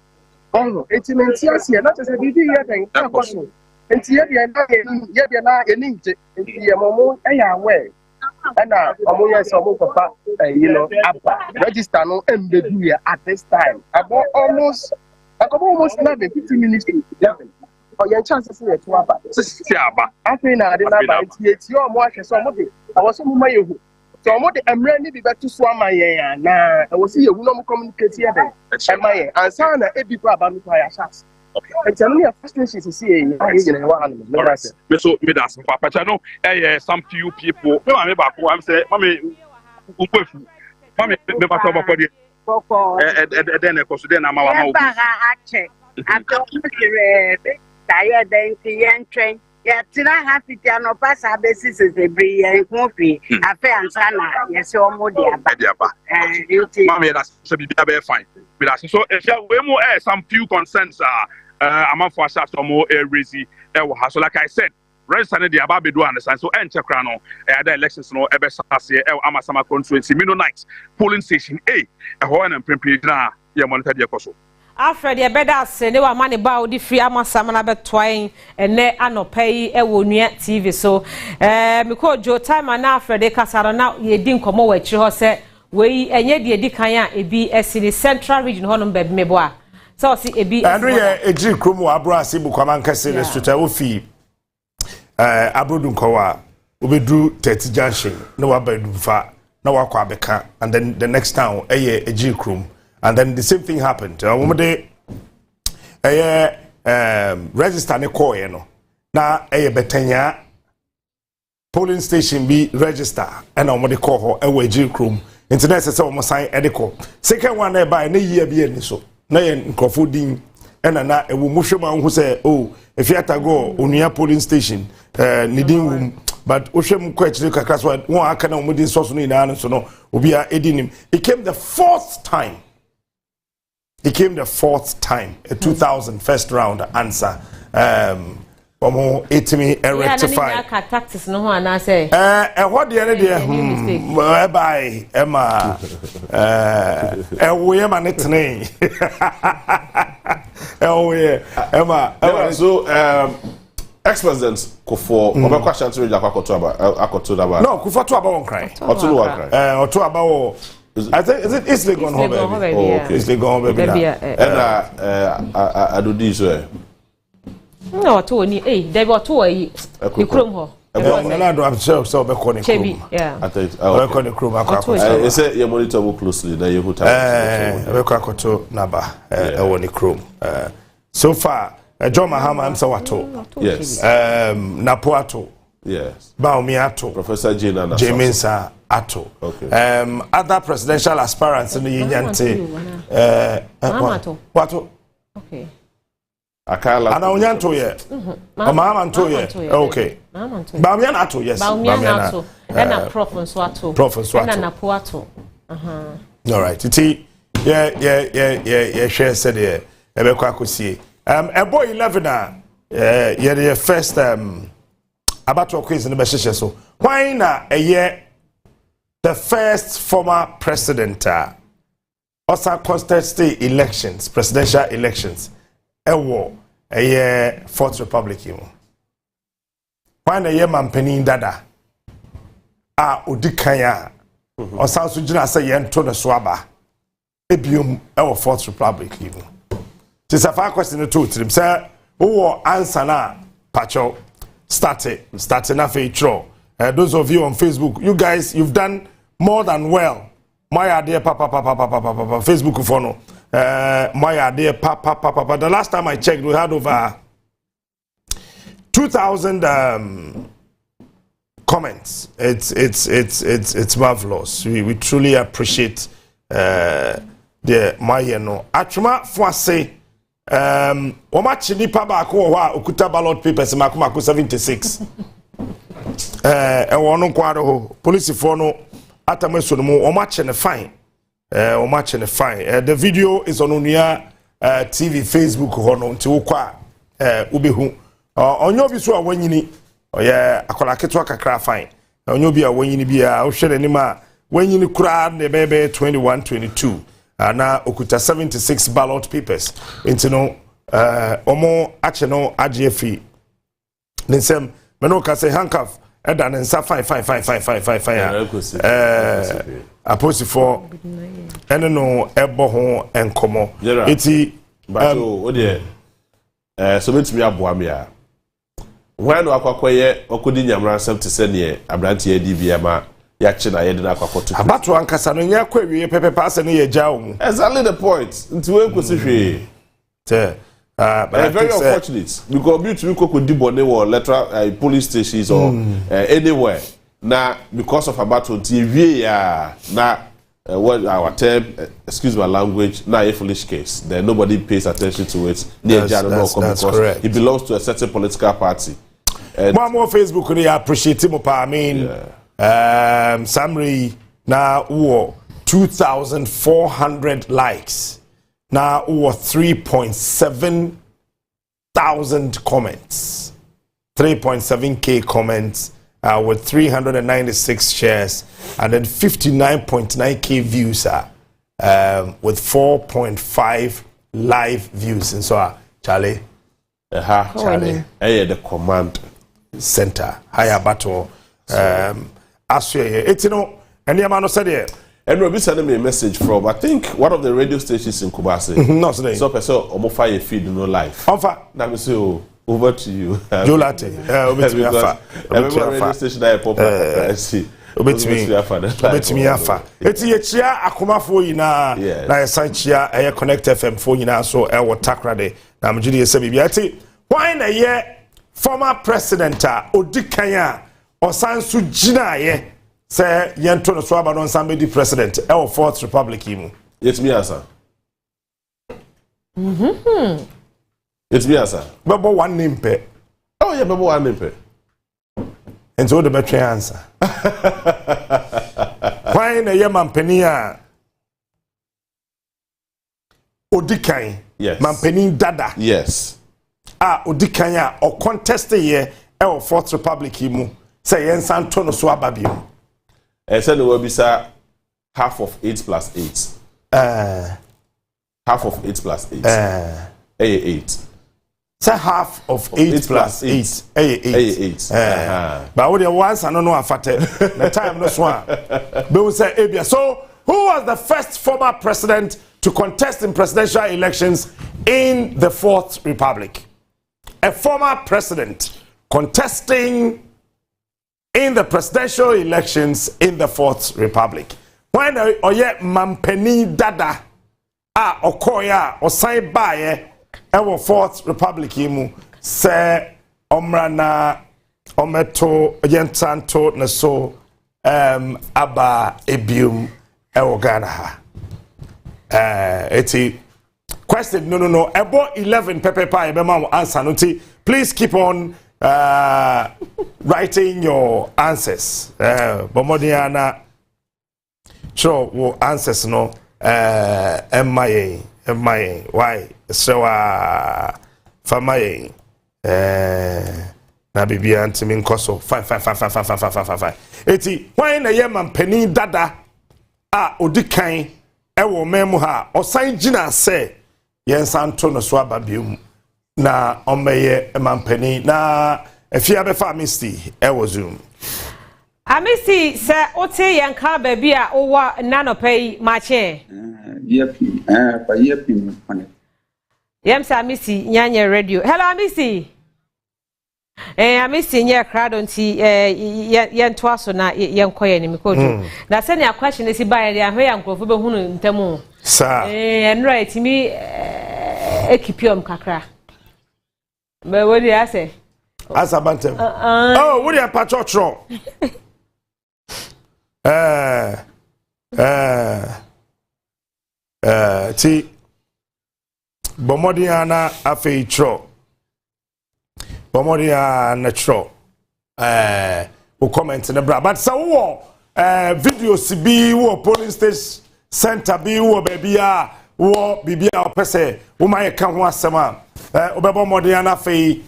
ɔno eti ne nti aseɛ na kyerɛ sɛ biribi yɛ dɛn ɛkɔ so nti yɛdeɛ na yɛni ngye nti yɛ mɔmo ɛyɛ aware ɛna ɔmo yɛ sɛ ɔmo papa aba register no ɛmbedu yɛ at this time abɔ almost 11-15 minutes to 11. Your chances are to Abba. I think I didn't have your more so I was so my you. So what I'm ready to be back to swam my now. I was see a woman communicate here. And my answer a big problem with my shots. And tell me a frustration to see so me that's Papa Chano. Some few people. I'm saying, Mommy, me back over for the then of course then I'm tired then the train. Yeah, tonight have to tell no pass our basis is a brie and coffee. A fair and sana, yes, or more dear. Mammy, that's should be fine. With us. So if we more some few consents are among for us more easy. So like I said, register the Ababe do understand. So enter crano the elections no ever say Amasama Constituency Midnight polling station A and na ya monitor the coso. Alfred ya beda se ne wa mane ba odi free Amasama na betwain ene anopai e wo nua TV so me ko jo time na Alfred kasaro na ye di nkomo wa chiri ho se we enye de edi kan a ebi esini central region ho no be mebo a so si ebi Andrew ye eji krom wa abro asibu kwama nkase le suta ofi abrodun kowa obedu 30 junction na wa badum fa na wa kwa beka and then the next town eji krom. And then the same thing happened. Register ne call no. Na betenya polling station be register and omode call ho G room. Internet say omo sign ediko. Second one there by na year be ni so. Na ye nkofo din na ewo muhwema hu say if you go Onua polling station ni din wum but ohwem ko akire kakra so won aka na omode so so no ina so no obi a edinim. It came the fourth time. It came the fourth time, a 2000 first round answer. Omo etimi rectify. Yeah, tactics no one I say. What the other day? Bye, Emma. We am an etne. Emma. So ex-president Kufo. Oba question to read akoto aba. No, Kufo to aba won cry. Otu wa cry. Otu aba. I think is it Isley gone home baby? Oh, okay. Isley gone baby. And adodi so. No, to ni there be to yi. Ikrom ho. Na do am so be ko ni krom. Yeah. I think be ko ni krom akwa. You say you monitor closely that you put be ko akoto naba e woni krom. So far John Mahama am sawato. Yes. Napo ato. Yes. Baomi ato. Professor Jane Jaminsa ato. Okay. Other presidential aspirants in the Yanyante. Wato. Okay. Akala. Ana Onyanto ye. Mama Anto ye. Okay. Baomi ato yes. Baomi ato. And a prof and swato. Prof and swato. And a poato. All right. Iti yeah. Share said yeah. Ebe kwa kusie. A boy 11 yeah the first Abatoɔ quiz in the Besheshe so. Why na the first former president also contested elections, presidential elections. Fourth Republic. Why na mampeni dada odikanya osan so gina say yento ne so aba ebiom Fourth Republic. This a far question to trim say answer na pacho starting na feature. Those of you on Facebook, you guys, you've done more than well. My idea, papa, Facebook follow. My idea, papa. The last time I checked, we had over 2,000 comments. It's marvelous. We truly appreciate the Mayeno. Achuma Fwase. Omachi nipa ba ko wa okuta ballot papers makoma 76 wono kwado ho police for no atamaso no omachi ne fine the video is on Onua TV Facebook ho no nti wokwa ubehu onyo bi so awanyini oye akola ketwa kakra fine onyo bia wanyini bia wo hwere ne ma wanyini kura ne bebe 21-22 na okuta 76 ballot papers into no omo ache no agye fi nsem me no ka say handcuff eda ne nsa fine aposi for ene no ebo ho enkomo eti but o de so betimi aboa me a when akwakoye okodi nyamra nsem te se ne abrantie di bia ma ya che na ye de akwakoto Abatoɔ ankasa no nya kwa wie pepe pass ne ye jawo mu exactly the point nti we nkosi hwe very unfortunate because be to go di bone or electoral police stations or anywhere na because of Abatoɔ nti wie ya na what our term excuse my language na a foolish case then nobody pays attention to it because he belongs to a certain political party. More Facebook they appreciate him I mean Samri na 2,400 likes na 3.7 thousand comments 3.7k comments with 396 shares and then 59.9k views with 4.5 live views and so Charlie Charlie the command center higher battle Asoeɛ etino eni amano said here and Robbie sent me a message from I think one of the radio stations in Kumasi no so person omofa ye feed no life onfa na me say over to you Jolate obetimi afa radio station that popular see obetimi afa eti ye chia akomafo yina na ye san chia e connect fm fo yina so e wo takrade na mjidi ye se bibia eti why na ye former president odikan a osansu jina ye say yento no so aba no nsan be president e wo fourth republic yi mu yetimi asa yetimi asa bebo one name pe oh yeah bebo one name pe ento the better answer why na ye mampani a odikan yes mampani dada yes odikan a o contest ye e wo fourth republic yi mu say yensan to no so aba bi mu said there will be half of 8 plus 8 half of 8 plus 8 8 say half of 8 plus 8 8 but what the once I don't know afate the time no so be we say ebia so who was the first former president to contest in presidential elections in the Fourth Republic? A former president contesting in the presidential elections in the Fourth Republic. When oye mampeni dada okoya osan baye ewo Fourth Republic yimu se omrana ometo yentanto na so aba ebium ewo Ghana ha eti question no ebo 11 pepepa ebema answer no ti please keep on writing your answers bomodiana sure wo answers no MIA why so famaye na bibia ntimi nkoso 5 eti why na ye mampani dada odikan ewo memu ha osan gina se yensan to no so ababium na omeye mampani na efia be fa misty ewo zoom amisi se ote yanka baby a owa nanopay mache pa yepi mpane yemsa amisi nyanya radio hello amisi amisi nya crowd nti yento aso na yenkoye ni mikojo na se ne question esi baye ya hwe yankrofo be hunu ntemu sa enra etimi ekipiom kakra me wodi ase asabantem oh wodi apachocho ti bomodiana afeitro bomodiana tro wo comment na bra but so wo video sibi wo police station center bi wo babia wo bibia opese wo maye ka ho asema obebo modiana afei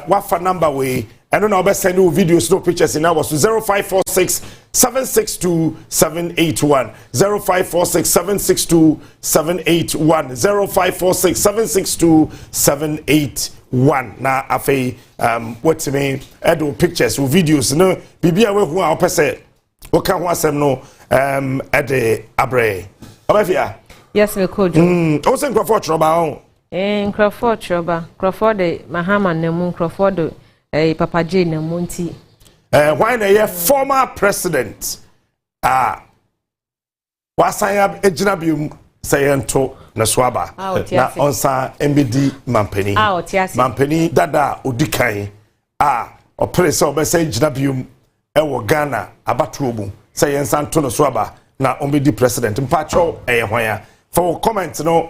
wafa number we ɛno na ɔbɛsend wo videos no pictures in was 0546 762 781 0546 762 781 0546 762 781 na afei what me edo pictures wo videos no bibia we hu a opese wo ka ho asem no ede abre obafia yes me coach o se nkrofo troba on nkrofo troba nkrofo de mahama namu nkrofo de Papa J na Monty. Why na former president wasanya ejina bium sayento na swaba na onsa MBD mampani mampani dada odikan opere se obesa ejina bium ewo Ghana Abatoɔ mu sayensa nto na swaba na MBD president mpacho hwan for comment no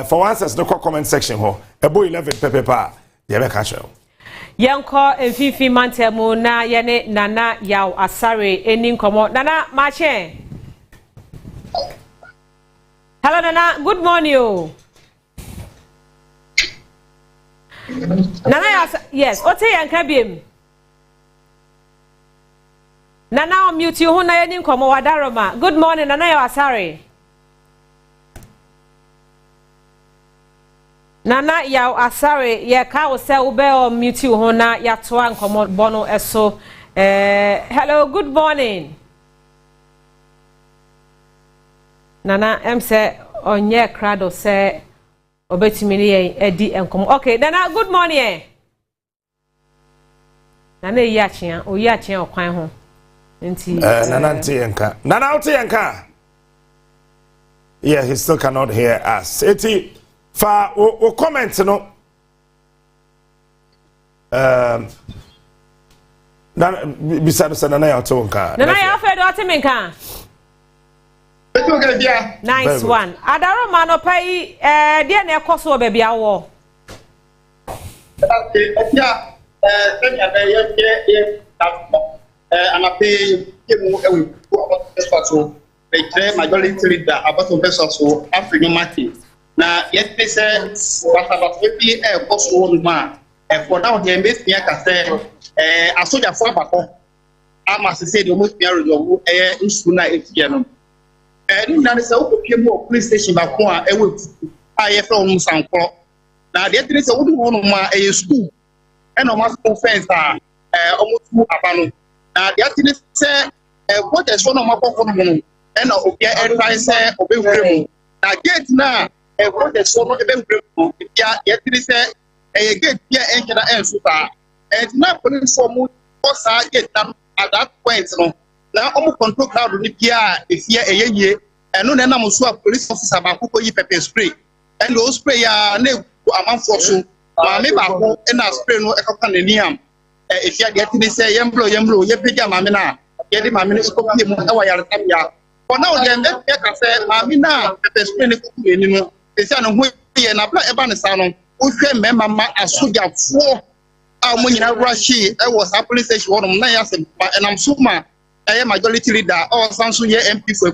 for answers no comment section ho ebo 11 pepepa ye be ka show Yanko Fifi Mantemu na yene Nana Yaw Asare eni nkomo Nana Mache. Hello Nana, good morning o. Nana yes, ote yanka biem. Nana on mute you na yene nkomo wadaroma. Good morning Nana Yaw Asare. Nana Yaw Asare ye ka wo se wo be o mute ho na ya to ankomo bono eso hello good morning Nana em se onye krado se obetimi ni edi enkomo okay Nana good morning Nana yi achia o yi achia okwan ho nti Nana ntienka Nana otienka yeah he still cannot hear us eti fa o comment no bisado sana na ya to nka na ya fa do atimenka nice one adaro ma no pai de na ekoso oba bia wo senya be ye anape kemu ewe so be tre majority leader Abatoɔ so African market na yete se wasabatwe bi ekoso no ma for now the mbestia ka se asoja fo abakɔ ama se de mo tia rojo nsu na etie no ni na se okopie mu police station ba ko a ewe a ye fe onu sankro na de yete se wodi ho no ma school no ma school fence a omutu abano na de yete se what is one of my no no obi try se obewure mu na gate na what is one obewure mu ya yete se gate here enchana ensuta na police form osa gate na at that point no na control crowd ni bia efia eyeye eno na mo so police officer ba ko yi pepper spray and o spray ya na amanfo so ma me ba ko na spray no ekoka na niam efia de ati se yemblo ye pega ma me na ye de ma me no ko pie mu e wa yare tabia for now the me ka se ma me na pepper spray ne ko ni no e se no ho ye na bla e ba ne sa no o hwe memma ma asoja fo a mo nyina rushi e was a police station won na ya se enam so ma e majority leader o sanso ye MP for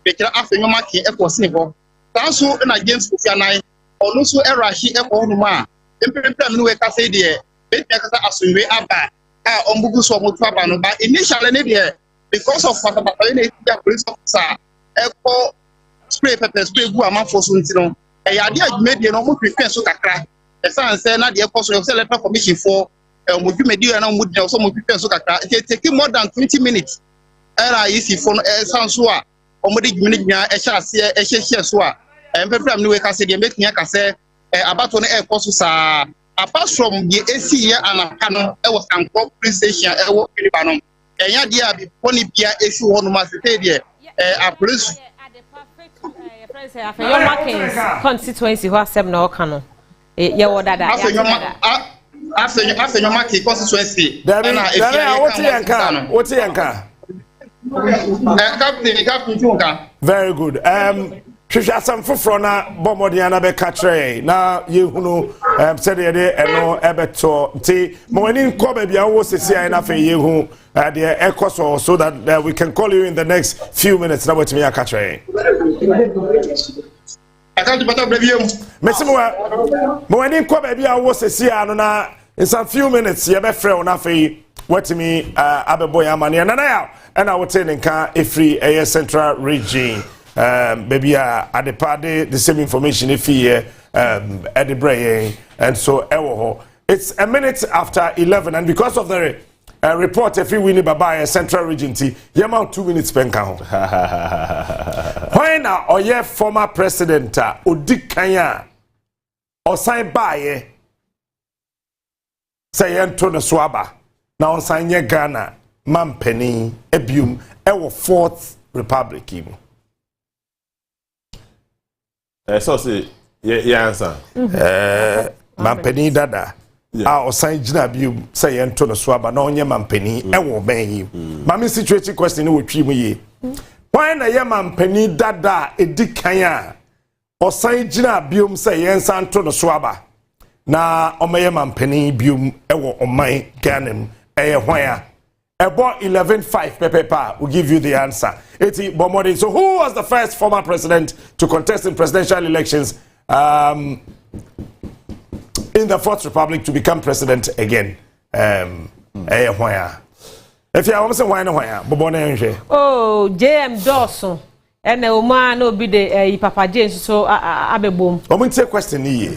be kira afenyo maki e ko sine ho sanso na James Kofianai onu so e rushi e ko no ma empempem no we ka say de be tia ka asunwe aba a ombugu so mo tuaba no ba initially ne de because of what the police officer e ko spray pepper spray gu amanfo so ntino ya de adwumedie no mo prepare so kakra esan say na de ekoso yo Electoral Commission for mo dwumedie na mo dina so mo prepare so kakra it take more than 20 minutes era yisi for esan so a mo de dwumedie e sha ase e hye so a empepram ni we ka say de mekia ka say Abatoɔ no ekoso sa apart from the AC here anaka no e was Anko police station e wo Kiriba no enya de a bi poni bia AC ho no ma se de a police your markings constituency who asem na oka no ye wo dada after your marking constituency na if what yanka captain tunka very good hwehwe asam foforo na bomodian na be ka kire na yehunu said ye eno ebeto nti mo wani nko ba bia wo sesi ai na fe yehu the ekoso so that we can call you in the next few minutes na wetimi aka kire akati bata brevium mesimo mo wani nko ba bia wo sesi anu na in some few minutes ye be frɛ on afei watimi abeboy amane na ya and I would say nka efri a central region baby adepade the same information if here at the brain and so ewo it's a minute after 11 and because of the report if we win baba central region t yama 2 minutes penka ho when oye former president odikanya osan baye say ento no swaba na onsan ye Ghana mampeni ebium ewo 4th republic im so say ye answer mampeni dada a osan gina bium say ento no swaba na onye mampeni ewo ben yi mami situation question ni wotwi mu ye why na ye mampeni dada edikan a osan gina bium say yensa ento no swaba na omeye mampeni bium ewo oman Ghana hwan about 11-5 pepepa will give you the answer. Eti Bomodi. So who was the first former president to contest in presidential elections in the 4th Republic to become president again? If you want to say why no Bomodi. Oh, JM Dawson. And the woman no be the Papa James so abebom. Omo take question here.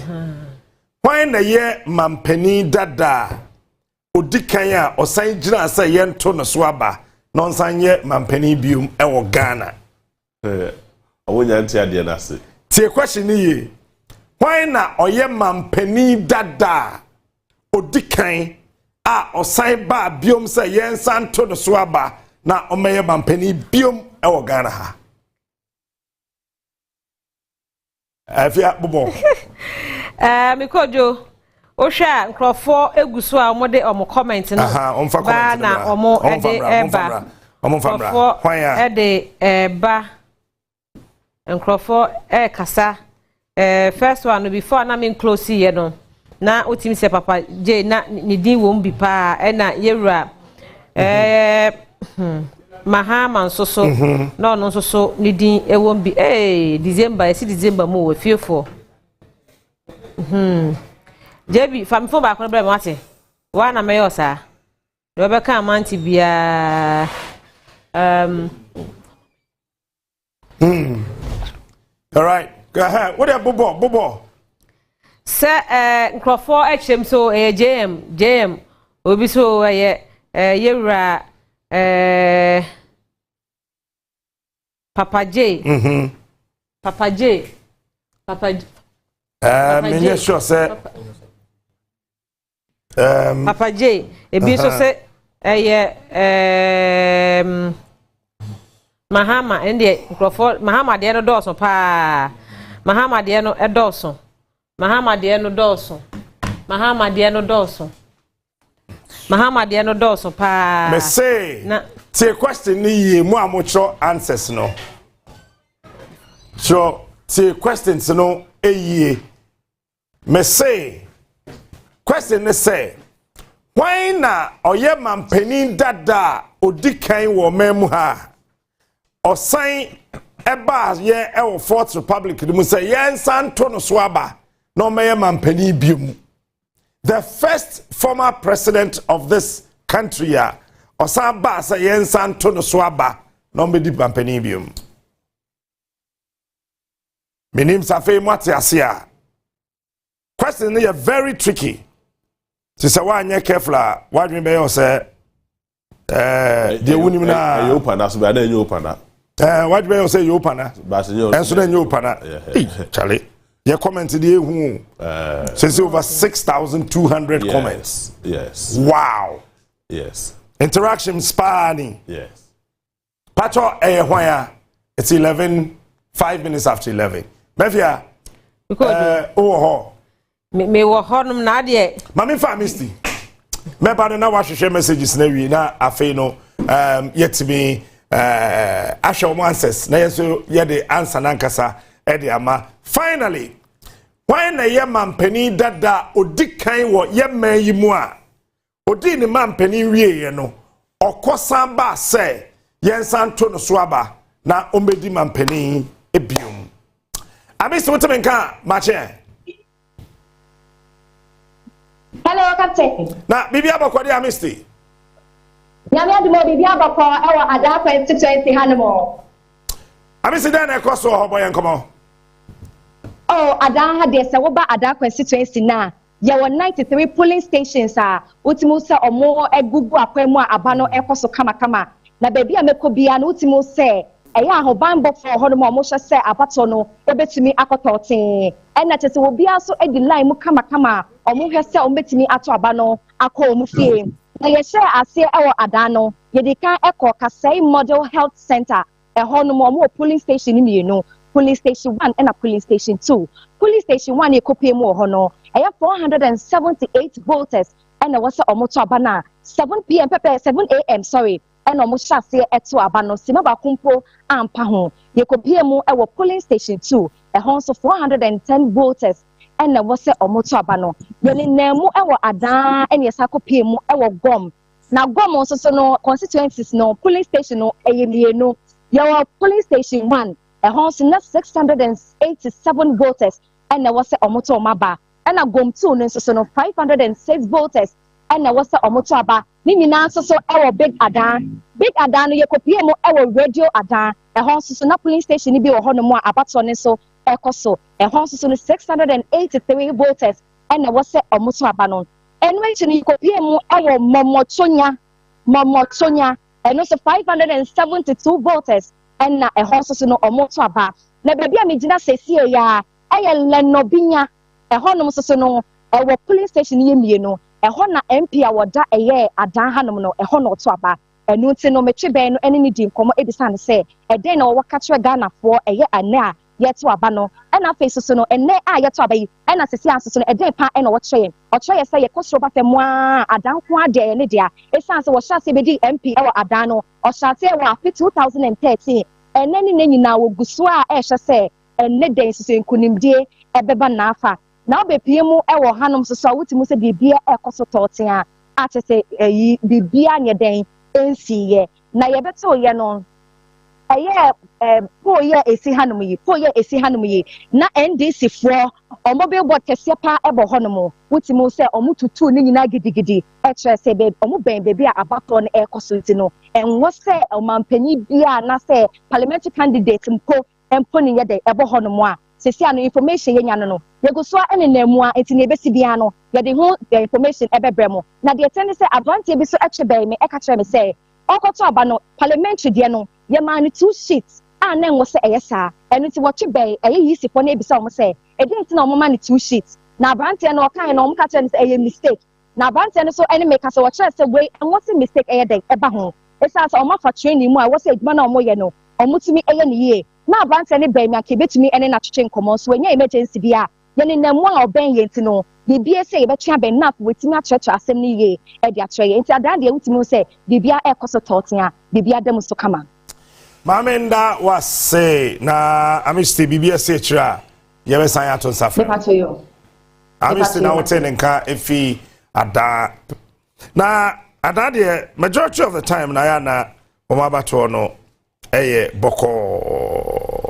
Why na ye mampeni dada odikanya osan gina say yento no so aba no nsan ye mampani bium ewo Ghana awonya ntia de na se tie question ye why na oye mampani dada odikan a osan ba bium say yensan to no so aba na omeye mampani bium ewo Ghana ha afia bobo mikojo Osha nkrofo eguso a omode omo comment no ba na omo ede eba hwan ede eba nkrofo kasa first one before na me close here no na otimi se Papa J na ni din wo mbi pa na yewura mahama nsoso na ono nsoso ni din ewo mbi December mo we fearful Jebi fam fo ba ko bre mate wa na meyo sa do be ka amanti bia all right go ahead what up bobo se nkrofo echem so jm obi so yewura Papa J me sure say Papa J ebi so say Mahama ende nkrofo Mahama de no dawson pa Mahama de no edawson Mahama de no dawson pa me say na tie question ni ye mu amocho answers no so tie questions no eye me say question ne say why na oye mampeni dada odikan wo memu ha osan eba ye ewo 4th Republic mu say yen santo no so aba no meye mampeni bium the first former president of this country osan ba say yen santo no so aba no me di mampeni bium minim safe mwati asia question is very tricky. To say why you careful, why do you be say the woman na you open us, but then you open that. Why do you say you open that? And so then you open that. Charlie, your comment today who says over 6,200 comments. Yes. Wow. Yes. Interaction spanning. Yes. Pacho it's 5 minutes after 11. Mefia. Me wo honum na de mami fa misti me ba na wa hwehwe messages na wi na afei no yetimi ahwe mo answers na yeso ye de answer na nkasa e de ama finally why na ye mampani dada odikan wo ye man yi mu a odi ni mampani wie ye no okosan ba se yensan to no so aba na omedi mampani ebium abi so temenka mache Hello, Captain. Na bibi abakọ di amisti. Nyame adumo bibi abakọ ewo ada constituency hanimo. Amisti den e koso ho boyen komo. Oh, ada ha de se wo ba ada constituency na. Ye were 93 polling stations utimu se omo egugu akwemu aba no ekoso kama. Na baby ameko bia no utimu se eya ahobanbo for hono omo hye se abato no ebetumi akototen. Ena tese wo bia so edi line mu kama omo hwe se omo betumi ato aba no akọ omo fie. Na ye share ase ewo ada no ye de kan ekọ Kasai Model Health Center hono omo polling station ni mienu. Police Station 1 and a Police Station 2. Police Station 1 ye kopie mu hono. I have 478 voters and there was a moto abana 7 p.m. 7 a.m. sorry. And almost shase eto abano simaba kumpo ampa ho. Ye kopie mu ewo Police Station 2. A house of 410 voters and there was a moto abano. Yele nemu ewo ada and yes kopie mu ewo gom. Na gom also so no constituencies no police station no eyemie no. Your Police Station 1 a house in 687 voters and there was a moto maba. And a gom 2 no 506 voters and there was a moto aba. Nini na so our big adan no ye kopie mo our radio adan a house so na police station ni bi wo hono mo abato ne so ekoso a house so 683 voters and there was a moto aba no enwe chini kopie mo our momotonya and also 572 voters and a house so no moto aba na baby amegina sesie ya aye lenobinya a hono so no our police station ye mienu ɛhɔ na MP a wɔda ɛyɛ adan hanom no ɛhɔ na ɔto aba ɛno nti no metwe bɛn no ɛne ne di nkɔmɔ ebisa ne sɛ ɛdɛn na wɔwɔ kakyɛ Ghanafoɔ ɛyɛ ane a yɛto aba no ɛna afei soso no ɛnɛ a yɛto aba yi ɛna sisi asoso no ɛdɛn pa ɛna wɔkyerɛ yɛn ɔkyerɛ yɛ sɛ yɛkɔ soro bafɛ mu a adan ko adeɛ yɛ ne dea esan sɛ wɔhyɛ ase bɛdi MP ɛwɔ adan no ɔhyɛ ase wɔ afe 2013 ɛnɛ ne nyinaa wɔgu so a ɛhyɛ sɛ ɛnɛ dɛn soso nkunimdie ɛbɛba n'afa. Now be PM ewo hanom so wuti se bibia ekoso toten a tese yi bibia nye den ensiye na ye beto ye no eye po ye esi hanom yi na NDC fo omo be bot kese pa ebo hanom wuti se omo tutu ni nyina gidigidi e kire se be omo ben bebi a abato no ekoso ti no enwo se omampanyi bia na se parliamentary candidate mpo ni ye de ebo hanom a sisi ano information ye nya no yego so ene namu a enti na ebesi bia no ye de ho the information ebebremo na de tene se advantage bi so eche bɛn me eka kire me se okoto aba no parliamentary de no ye man 2 sheets a na enwo se eyesa eno ti woche bɛn eye yisifo na ebisa omo se edi enti na omo man 2 sheets na advantage no kan na omo ka kire me se eye mistake na advantage no so ene make se woche se we enwo se mistake eye den eba ho esa se omo fa training mu a wo se eduma na omo ye no omo timi eye ne ye na advantage ne bɛn me akebetumi ene na twetwe nkomo so enya emergency bia yene namu a oben yenti no bibia se yebetwa ben na wetimi akyerɛkyerɛ asɛm ne ye e de akyerɛ yenti adan de wetimi se bibia ekoso toten a bibia dem so kama mamenda wase na amisti bibia se kyerɛ yebesan ya to nsafra amisti na wote ne nka efi ada na ada de majority of the time na ya na Onua Abatoɔ no eye boko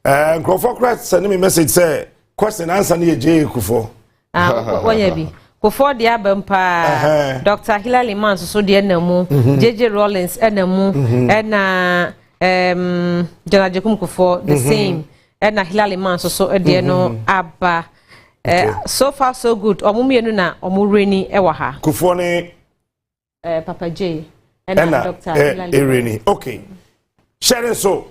Nkofo Christ send me message say question answer na je Kufo. Wanya bi. Kufo de abampa Dr. Hilary Man so de namu, JJ Rollins enamu, na Jana Jekum Kufo the same. Na Hilary Man so de no aba. So far so good. Omumienu na omureni ewa ha. Kufo ne Papa J na Dr. Hilary. Okay. Sharing so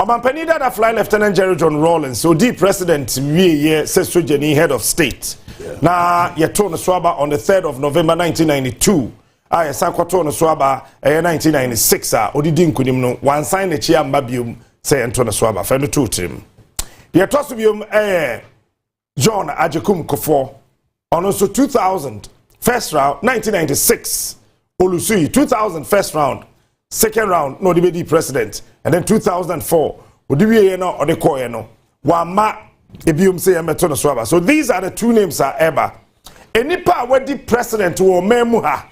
Omampani Dada Fly Lieutenant Jerry John Rawlings, so the president ye says Sojeni head of state. Na yeto no swaba on the 3rd of November 1992. Ah yesankoto no swaba 1996 odidi nkunim no one sign the chia mbabium say ento no swaba fa no to trim. Yeto so bium John Ajekum Kofo on also 2000 first round 1996 Olusui 2000 first round second round no the president and then 2004 odiwie no ode koye no wama ebium say emeto no swaba. So these are the two names are ever enipa wadi president wo memu ha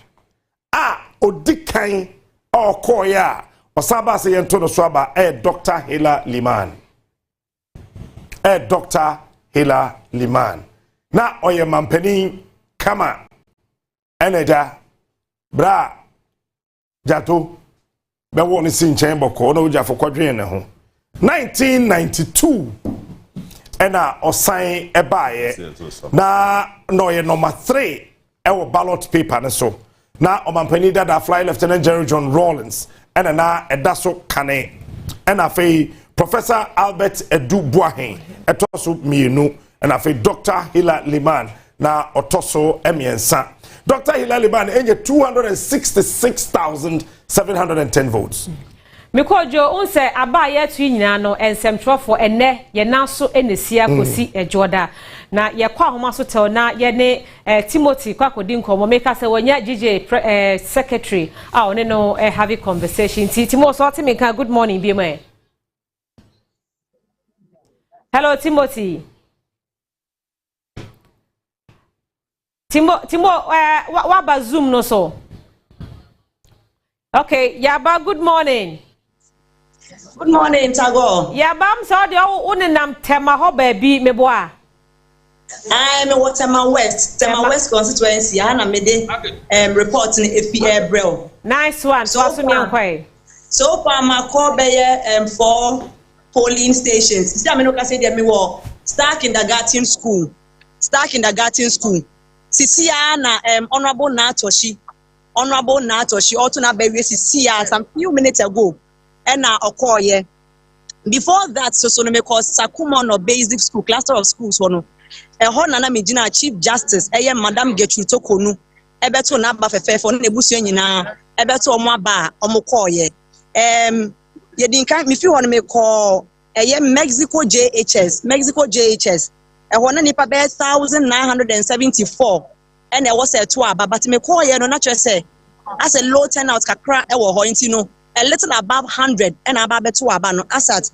odikan o koye a osaba say ento no swaba Dr. Hila Liman Dr. Hila Liman na oye mampani kama eneja bra jato be won si nchen boko na oja fokwadwen ne ho 1992 ena osan ebaye na no ye number 3 ewo ballot paper ne so na omampani dada fly Lieutenant General John Rawlings ena na edaso kane ena fe Professor Albert Edu Buahen etoso mienu ena fe Dr. Hila Liman na otoso emiensa. Dr. Hila Liman enye 266,710 votes. Mikojo unse abaye tu nyina no ensemtrofo enne ye nanso enesia kosi ejoda na ye kwa homa so tel na ye ne Timothy kwakodi nkomo meka se wonya GJ secretary a one no have a conversation Timo so timika good morning bi me. Hello Timothy. Timo wa ba zoom no so. Okay, Yaba, good morning. Good morning, Tago. Yaba, so the unenam tema ho baby meboa. I'm a Tema West constituency. Ana mede reporting FPA Brel. Nice one. So far my call be 4 polling stations. See me no ka say dem me wo Star Kindergarten School. Sisia na Honorable Natoshi also na be some few minutes ago. And now okoye. Before that, so no me call Sakuma no basic school, cluster of schools one. Nana Mijina Chief Justice, Madam Getru Tokonu, Ebeto na ba fefe for nebusu nyina, Ebeto omo ba omo koye. Ye din kan me fi won me call Mexico JHS. Na nipa be 1974. And there was a 2 but me koye no na say as a low turnout kakra ewo ho intino a little above 100 and above 2 no as at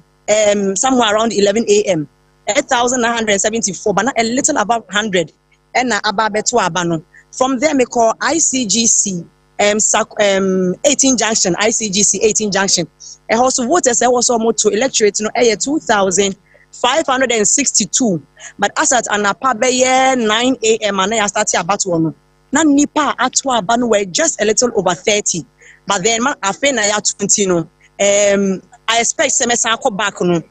somewhere around 11 a.m. 8,974 but not a little above 100 and above 2 no. From there me call ICGC 18 junction a house of voters also more to electorate no 2,562 but as at anapa 9 a.m. and I started about one. Na nipa atwa abano were just a little over 30 but then I feel na ya 20 no I expect semester ko back no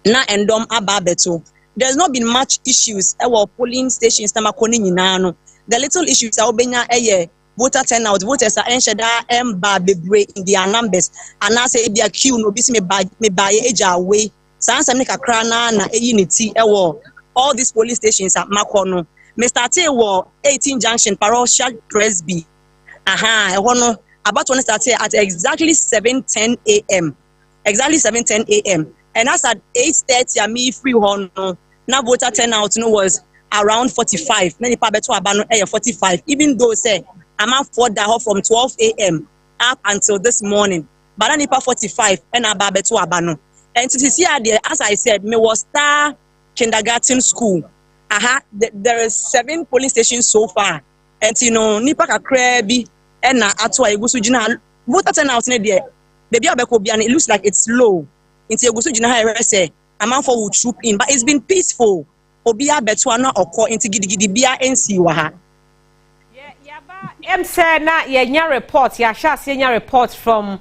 na endom ababeto. There's not been much issues our polling stations na makoni nyina no. The little issues are obenya voter turnout voters are ensheda emba bebre in their numbers and I say their queue no bisi me buy eja away sansa me kakra na unity all these polling stations at makono. Me started 18 junction parochial Presby. About to start at exactly 7:10 a.m. And as at 8:30, me free one. Now voter turnout was around 45. Many pabeto abano 45. Even though say I'm out for that from 12 a.m. up until this morning. But I need 45 and ababeto abano. And to see there, as I said, me was Star Kindergarten School. There is 7 polling stations so far. And nipa kakra bi na atwa egusu gina voter turnout ne there. Baby abeko bi and it looks like it's low. Inti egusu gina ha say amount for will troop in but it's been peaceful. Obi abeto na okọ inti gidigidi bia NC wa ha. Say na yenya report ya report from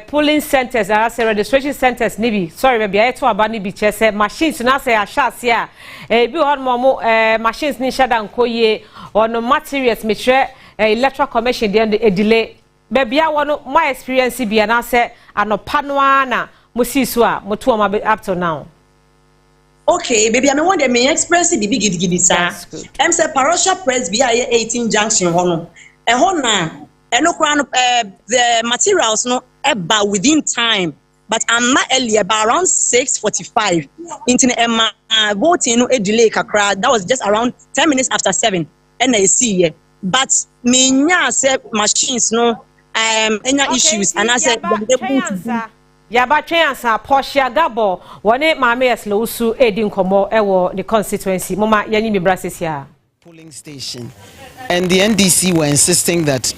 polling centers and say registration centers nibi sorry baby I to aba nibi che say machines na say ya bi on mo machines ni shada nkoye on materials me tre Electoral Commission dey delay baby I want my experience bi na say anopa no na mo sisu a mo to ma up to now. Okay, baby, I mean one day me express the big gidi sir. Say parochial Presby 18 junction hono. Na the materials no eba within time, but I'm not earlier about around 6:45. Into voting no delay kakra. That was just around 10 minutes after 7. And I see but me nya say machines no any issues and I said Yaba Triansa Portia Gabo, one Mames Losu, Edin Como, Ewo, the constituency, Mama Yanimi Brasisia. Polling station. And the NDC were insisting that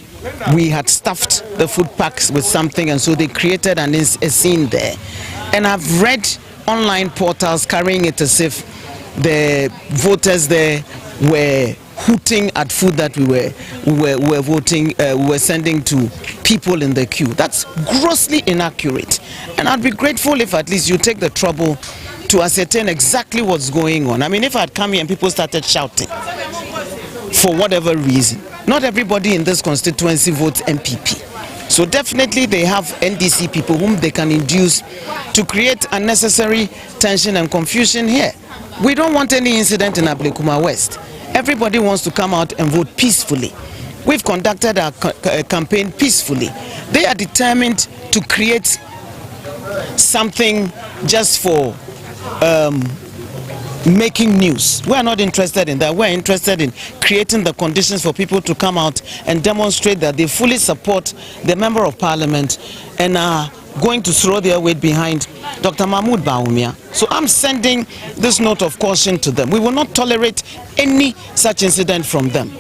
we had stuffed the food packs with something, and so they created a scene there. And I've read online portals carrying it as if the voters there were hooting at food that we were voting, we were sending to people in the queue. That's grossly inaccurate. And I'd be grateful if at least you take the trouble to ascertain exactly what's going on. I mean, if I'd come here and people started shouting for whatever reason, not everybody in this constituency votes MPP. So definitely they have NDC people whom they can induce to create unnecessary tension and confusion here. We don't want any incident in Ablekuma West. Everybody wants to come out and vote peacefully. We've conducted our campaign peacefully. They are determined to create something just for making news. We are not interested in that. We're interested in creating the conditions for people to come out and demonstrate that they fully support the Member of Parliament and are going to throw their weight behind Dr. Mahmoud Bawumia. So I'm sending this note of caution to them. We will not tolerate any such incident from them.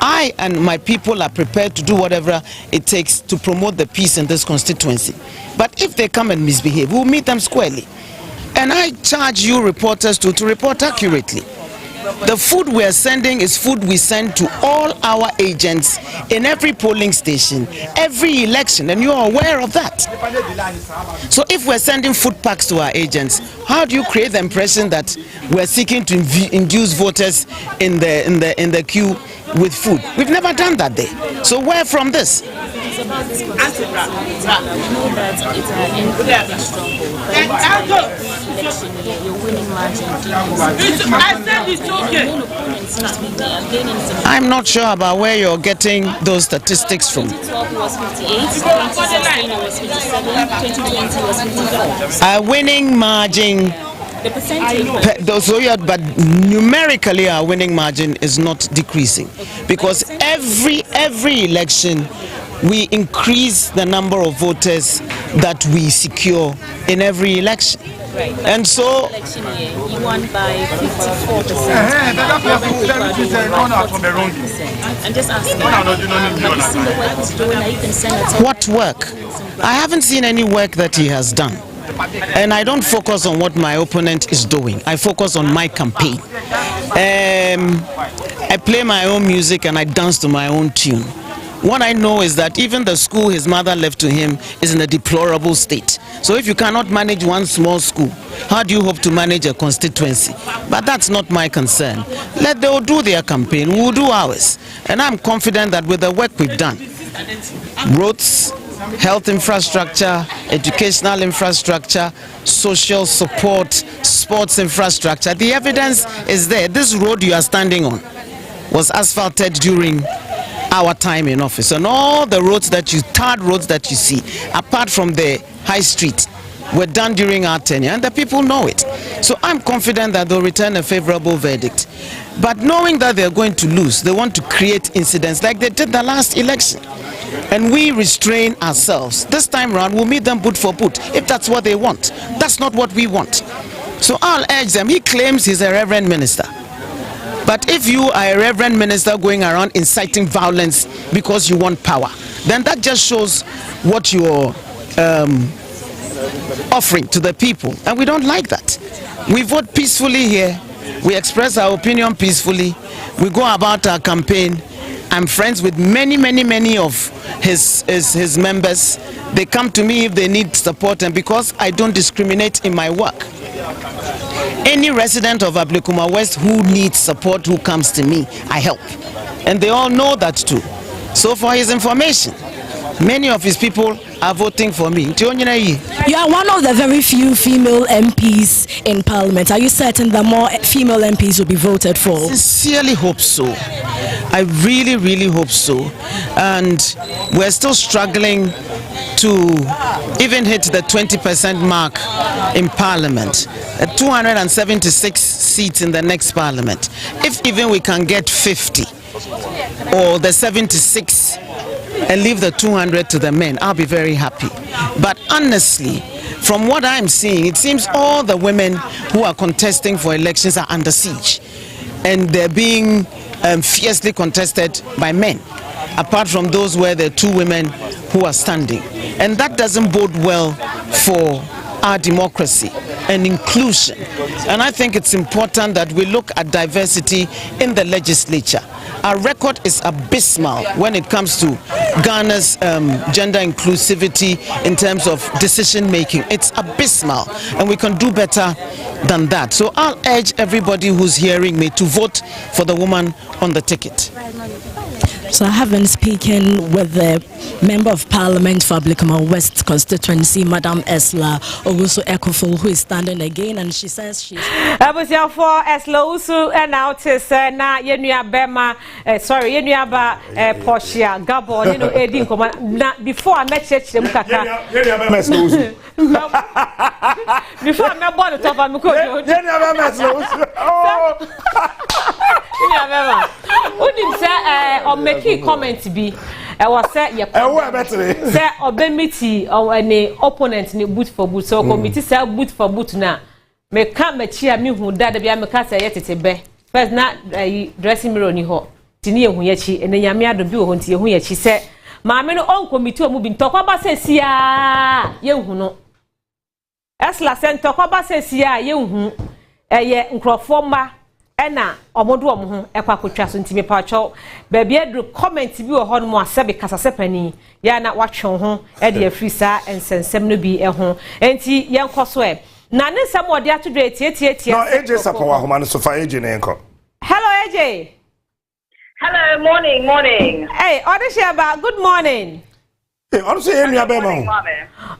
I and my people are prepared to do whatever it takes to promote the peace in this constituency. But if they come and misbehave, we'll meet them squarely. And I charge you reporters to report accurately. The food we are sending is food we send to all our agents in every polling station, every election, and you are aware of that. So if we're sending food packs to our agents, how do you create the impression that we're seeking to induce voters in the queue with food? We've never done that there. So where from this? I'm not sure about where you're getting those statistics from. Our winning margin, but numerically our winning margin is not decreasing, because every election we increase the number of voters that we secure in every election. Right. And so election year, you won by 54%. I'm just asking, have you seen the work he's doing that you can send a what work? I haven't seen any work that he has done. And I don't focus on what my opponent is doing. I focus on my campaign. I play my own music and I dance to my own tune. What I know is that even the school his mother left to him is in a deplorable state. So if you cannot manage one small school, how do you hope to manage a constituency? But that's not my concern. Let them do their campaign, we'll do ours. And I'm confident that with the work we've done, roads, health infrastructure, educational infrastructure, social support, sports infrastructure, the evidence is there. This road you are standing on was asphalted during our time in office, and all the roads that tarred roads that you see, apart from the high street, were done during our tenure, and the people know it. So I'm confident that they'll return a favorable verdict. But knowing that they're going to lose, they want to create incidents like they did the last election. And we restrain ourselves. This time around, we'll meet them boot for boot, if that's what they want. That's not what we want. So I'll urge them. He claims he's a reverend minister. But if you are a reverend minister going around inciting violence because you want power, then that just shows what you're offering to the people. And we don't like that. We vote peacefully here. We express our opinion peacefully. We go about our campaign. I'm friends with many of his members. They come to me if they need support, and because I don't discriminate in my work. Any resident of Ablekuma West who needs support, who comes to me, I help. And they all know that too. So for his information, many of his people are voting for me. You are one of the very few female MPs in Parliament. Are you certain that more female MPs will be voted for? I sincerely hope so. I really hope so. And we're still struggling to even hit the 20% mark in Parliament. 276 seats in the next Parliament. If even we can get 50 or the 76 and leave the 200 to the men, I'll be very happy. But honestly, from what I'm seeing, it seems all the women who are contesting for elections are under siege, and they're being fiercely contested by men, apart from those where there are two women who are standing. And that doesn't bode well for our democracy and inclusion. And I think it's important that we look at diversity in the legislature. our record is abysmal when it comes to Ghana's gender inclusivity in terms of decision making. It's abysmal, and we can do better than that. So I'll urge everybody who's hearing me to vote for the woman on the ticket. So I have been speaking with the Member of Parliament for Ablikama West Constituency, Madam Esla Owusu Ekofo, who is standing again, and she says she's... Abusia for Esla Owusu and out is na Yenua Bema, sorry, Yenua ba Portia Gabon, you know, Edin Koma. Before I met Church Mukaka. Yenua Bema Esla Owusu. Before I met Bon the top of Mukojo. Yenua Bema Esla Owusu. Oh. Yenua Bema. Unim say on making comment be. I was say say obemiti or any opponent ni boot for boot. So committee say boot for boot na. Me come me chia me hu dada bia me ka say yetete be. First na dressing mirror ni ho. Tini ehu yechi ene nyame adom bi wo nti ehu yechi say maame no on committee o mu bi ntokwa ba say sia ye hu no. Esla say ntokwa ba say sia ye hu eye nkrofo mba ena omodo omho ekwakotwa so ntimi pacho baabi edru comment bi wo ho no mo asebe kasase pani ya na watwe ho e de afri sa ensensem no bi ho enti yenkoso e na ne nsem ode atodwe etie no AJ Sapawa homa no so fa AJ ne enko. Hello AJ. Hello, morning. Hey Odesheba, good morning. Hey onso enua be ma ho.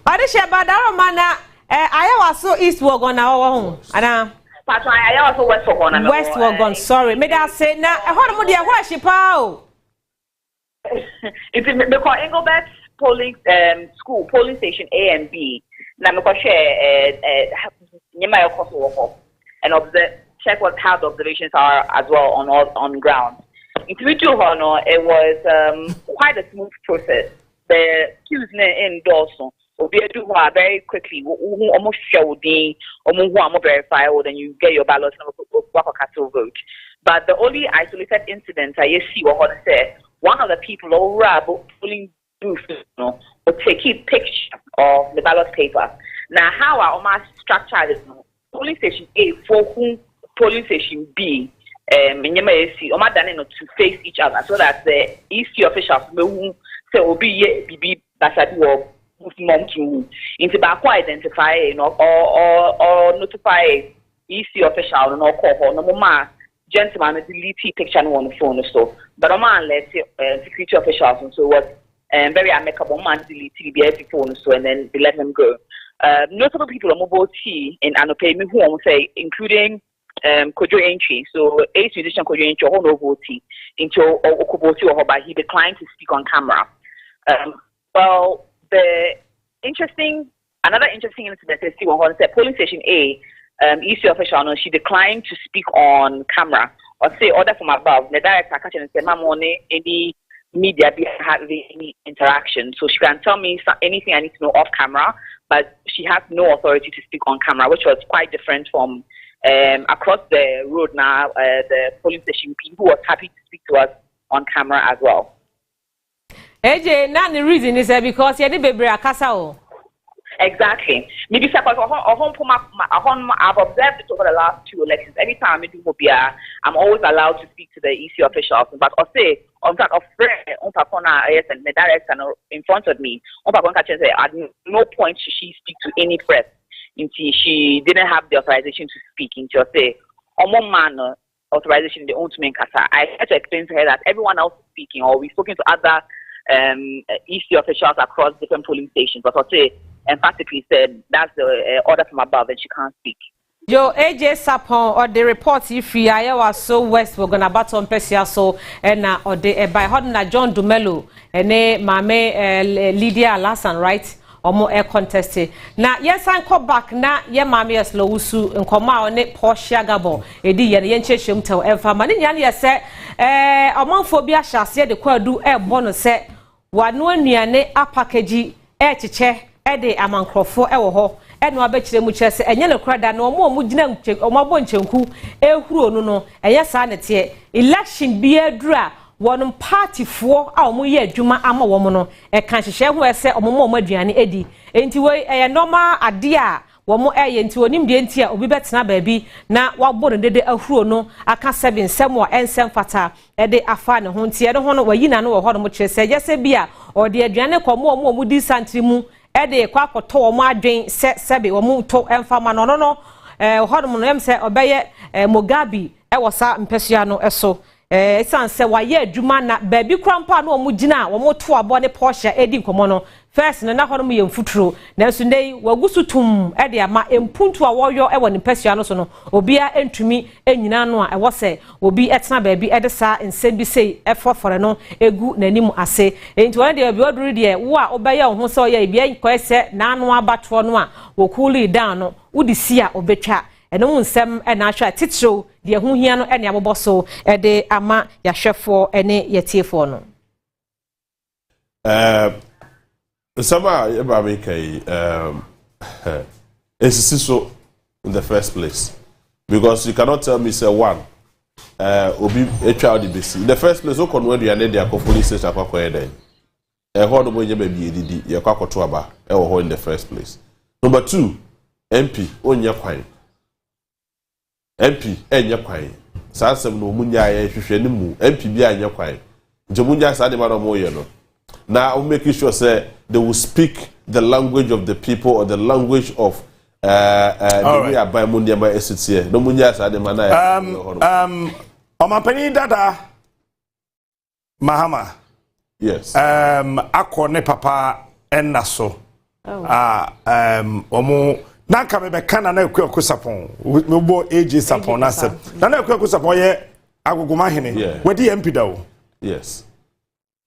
Odesheba daroma na ayawa so east wogon na ho ana I also West Wogon, sorry. May I say now? How do you worship? How? It's because Engelbert polling school polling station A and B. Now me share and observe check what how the observations are as well on ground. In Twitter, it was quite a smooth process. The queues in Dawson. We do very quickly. Almost show the almost verify, then you get your ballot and vote. But the only isolated incident I see what I said, one of the people over polling booth, would take a picture of the ballot paper. Now, how are almost structured? Polling station A for whom polling station B, to face each other, so that the EC officials will say, "Obi Basadi mom to into back identify or notify EC official no call no mama gentleman delete picture on the phone so but a man let security officials and so was very amicable man delete the phone so and then they let him go. Notable people on mobile T in Anope me who say including Kojo entry so a musician Kojo entry or no vote into Okoboti or but he declined to speak on camera. Well, another interesting incident is polling station A, EC official, she declined to speak on camera or say order from above. The director catching and say, "Ma'am, any media be having any interaction?" So she can tell me anything I need to know off camera, but she has no authority to speak on camera, which was quite different from across the road now. The polling station people was happy to speak to us on camera as well. AJ, now the reason is because you did be akasa. Exactly. Maybe because I've observed it over the last 2 elections. Every time I do Mobia, I'm always allowed to speak to the EC officials. But I'll say, on that of and the director in front of me, at no point should she speak to any press until she didn't have the authorization to speak. Until say, man authorization the own to make I had to explain to her that everyone else is speaking, or we've spoken to other EC officials across different polling stations, but I'll say emphatically said that's the order from above and she can't speak. Yo, AJ Sapon or the reports if I was so West we're gonna battle on Persia so and or the by Hodna John Dumelo and Mame Lydia Lassan, right? Or more air contested. Now, yes, I come back now. Ye mammy as Lowusu and come out on it Portia Gabo. Edi yen cheshum tell ever man in Yania said, among phobia shall say the quad do air bonus set. One no near ne a package air to chair, Eddie among Crawford ho. And no bet them which say, and yellow crowd no more mujinam check or my bonchenku, no, and yes, sanity. Election be a draw. One party for our muye Juma ama woman, a can't share who I say or more Madiani Eddie. Ain't way a normal idea wɔn ɛyɛ nti onim deɛ nti a obi bɛtena baabi na wabɔ ne dede ahuro no aka sɛbi nsɛm wɔ ɛnsɛm fata ɛde afa ne ho nti ɛde ho no wayi na no wɔ hɔ no mo kyerɛ sɛ yɛsɛ bi a ɔde aduane kɔmɔ ɔmo di santri mu ɛde kɔ akɔtɔ ɔmo adwen sɛbi ɔmo to ɛmfa ma no no hɔ no yɛm sɛ ɔbɛyɛ Mugabe ɛwɔ sa mpɛsua no ɛso esan sɛ wayɛ adwuma na baabi krampa na ɔmo gyina ɔmo to abɔ ne Porsche edi nkɔmɔ no first na hɔ no mo yɛ mfuturo nanso nei wagusu tum ɛde ama empuntu a wɔyɔ ɛwɔ ne mpɛsua no so no obia entumi enyina no a ɛwɔ sɛ obi ɛtena baabi ɛde saa nsɛm bi sei ɛfɔfɔre no egu n'anim ase enti wɔn deɛ obi oduru deɛ wo a obɛyɛ ho sɛ ɔyɛ bia kɔɛ sɛ naano abatoɔ no a wɔkuli down no wodi si a obetwa ɛno mu nsɛm ɛna ahwɛ titiro deɛ ho hia no ɛne abobɔ so ɛde ama yahwɛfoɔ ɛne yɛtiefoɔ no Sama Ibrahim Kai is so in the first place because you cannot tell me say one obi a child BC in the first place okon when you are there ko police station akwa then ho no boye ba bi edidi ye kwa koto aba e wo ho in the first place. Number 2 MP onye kwan MP enye kwan sansem no munya ye hwehwe ne mu MP bi anye kwan je munya sa de ma no mo ye no. Now, I'm making sure say they will speak the language of the people or the language of the way I buy money by SCA. No money as I demand. Omampani dada Mahama. Yes. Ako ne papa ennaso. Omo nanka me be kana na ekwa kusapon. Me bo AJ sapon na se. Na ekwa kusapon ye agogoma hene. Wedi MP dawo. Yes.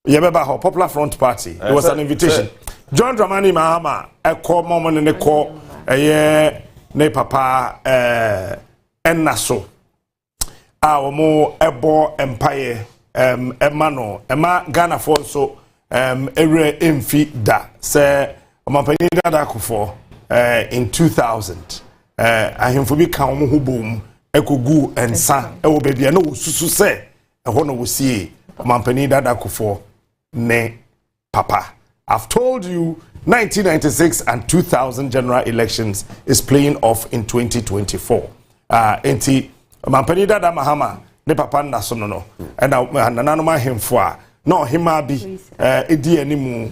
Yebeba ho Popular Front Party. It was an invitation. John Dramani Mahama eko momo ne ko ne papa ennaso. Omo ebo empire emano ema Ghana for so ere emfi da se omampani da kufo in 2000 ahemfo bi kan omo hobom ekogu ensa ewo bebia na wosusu se eho no wosie omampani da kufo ne papa. I've told you 1996 and 2000 general elections is playing off in 2024. Enti Mampani Dada Mahama ne papa na so no and nanano ma hemfo a no hima bi edi animu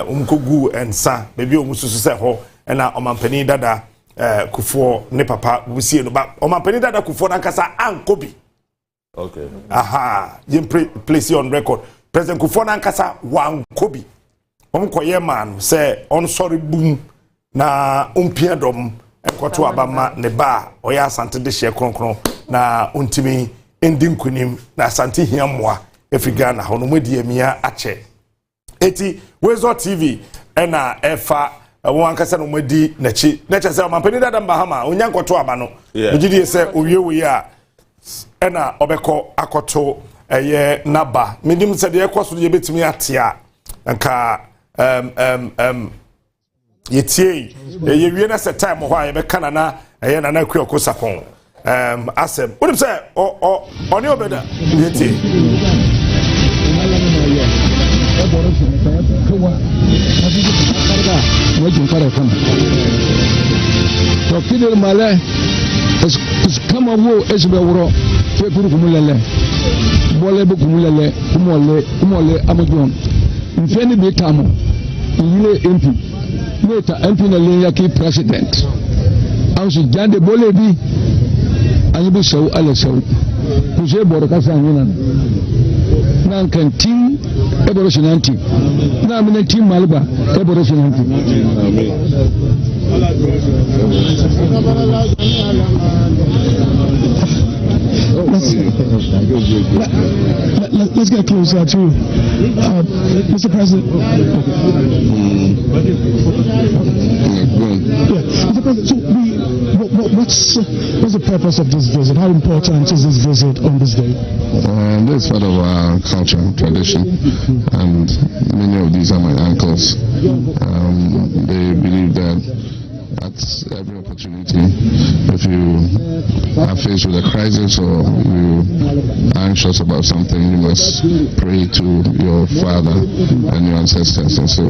umkogu ensa bebi omususu se ho na Mampani Dada Kufo ne papa wusie no ba Mampani Dada Kufo na kasa ankobi. Okay. Aha, you place on record. President Kufo na kasa wankobi. Omkoye man say on sorry boom na umpiadom ekoto abama ne ba oya asante de hye kronkron na untimi ending kunim na asante hiamwa Africa na hono modi amia ache eti Wezo TV ena efa won kasa no modi nachi na che say Mampani Dada Mahama onya nkoto aba no ejidi say owie a ena obeko akoto eye naba medim se de ekoso de betimi atia nka yetie ye wie na set time ho a ye be kana na eye na na kweko sapon asem wonim se oni obeda yetie to kidel male es kama wo esbe woro fe kuru kumulele bole bu kumulele kumole amajon mfeni be kamo yile MP meta MP na lenya ki president anso jande bole bi anyibu shaw ala shaw kuje boro kasa nyina nan kan tim e boro shinanti na amina tim malba e boro shinanti Let's get closer to Mr. President. Mr. President, so what's the purpose of this visit? How important is this visit on this day? This is part of our culture, tradition, and many of these are my uncles. They believe that at every opportunity, if you are faced with a crisis or you are anxious about something, you must pray to your father and your ancestors. And so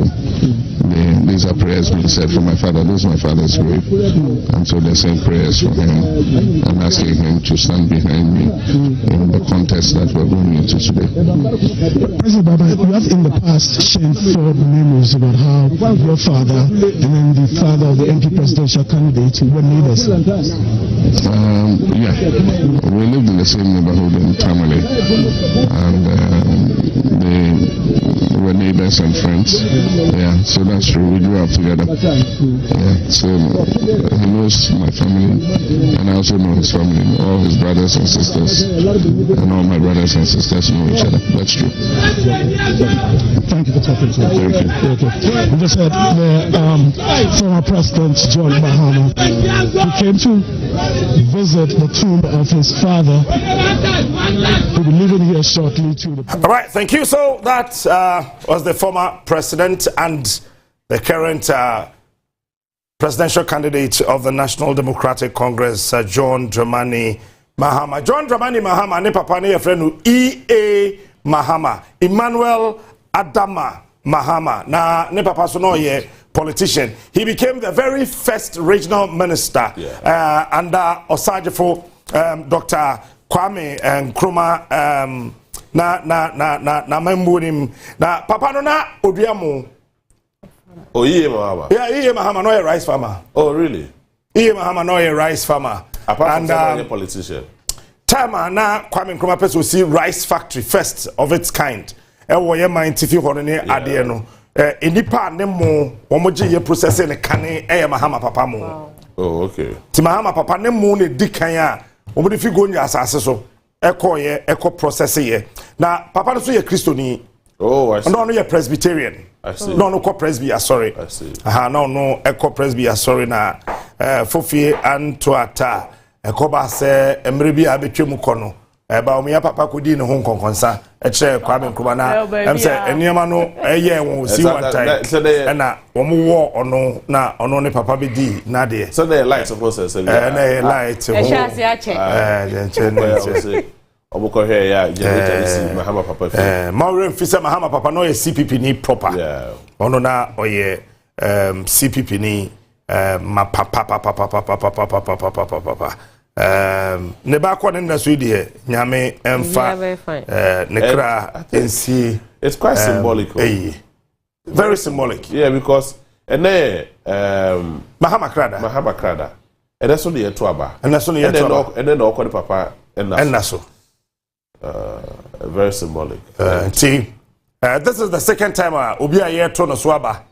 these are prayers being said for my father. This is my father's grave. And so they're saying prayers for him and asking him to stand behind me in the contest that we're going into today. President Baba, you have in the past shared forward memories about how your father and then the father of the MP presidential candidate were neighbors. Yeah, we lived in the same neighborhood in Tamale, and they were neighbors and friends. Yeah, so that's true. We grew up together. Yeah, so he knows my family, and I also know his family. All his brothers and sisters, and all my brothers and sisters know each other. That's true. Thank you for talking to us. Thank you. Okay. We just had the former President John Mahama, who came to visit the tomb of his father. He'll be leaving here shortly to the... All right, thank you. So that was the former president and the current presidential candidate of the National Democratic Congress, John Dramani Mahama. John Dramani Mahama, ne papa ne friend E.A. Mahama, Emmanuel Adama Mahama. Na ne papa so no ye politician. He became the very first regional minister under Osajefo, Dr. Kwame Nkrumah, na membunim na papa no na oduamo. Oh, Iye Mahama. Yeah, Iye Mahama no a rice farmer. Oh, really? Iye Mahama no a rice farmer. Apart from a politician. Time na Kwame Nkrumah person see rice factory first of its kind. Ewo ye maintifi hono ne ade no. Enipa ne mo omoje ye process ne kane Mahama papa mo. Oh, okay. Ti Mahama papa ne mo ne dikan a omode fi go nya asase so. Eko process ye. Na papa no so ye Christoni. Oh, I see. No ye Presbyterian. I see. No Presby, sorry. I see. No Echo Presby, sorry na Fofi Antoata. Ekoba se emrebi abetwemu kono. Ba omiya papa kodi ne ho nkonkonsa. Eche Kwame Nkrumah na em se eniema no eye won si one time. Na omo wo ono na ono ne papa be di na de. So the light process. Na light. Eshasi ache. Oboko here ya generator Mahama papa. Maureen Fisa Mahama papa no ye CPP ni proper. Yeah. Ono na oye CPP ni ma papa ne ba kwa nna so die nyame emfa nekra ensi. It's quite symbolic. Very symbolic. Yeah, because Mahama Krada. And that's only a tuaba. And that's only a tuaba. And then the okori papa and so. Very symbolic. This is the second time obi a year to no swaba.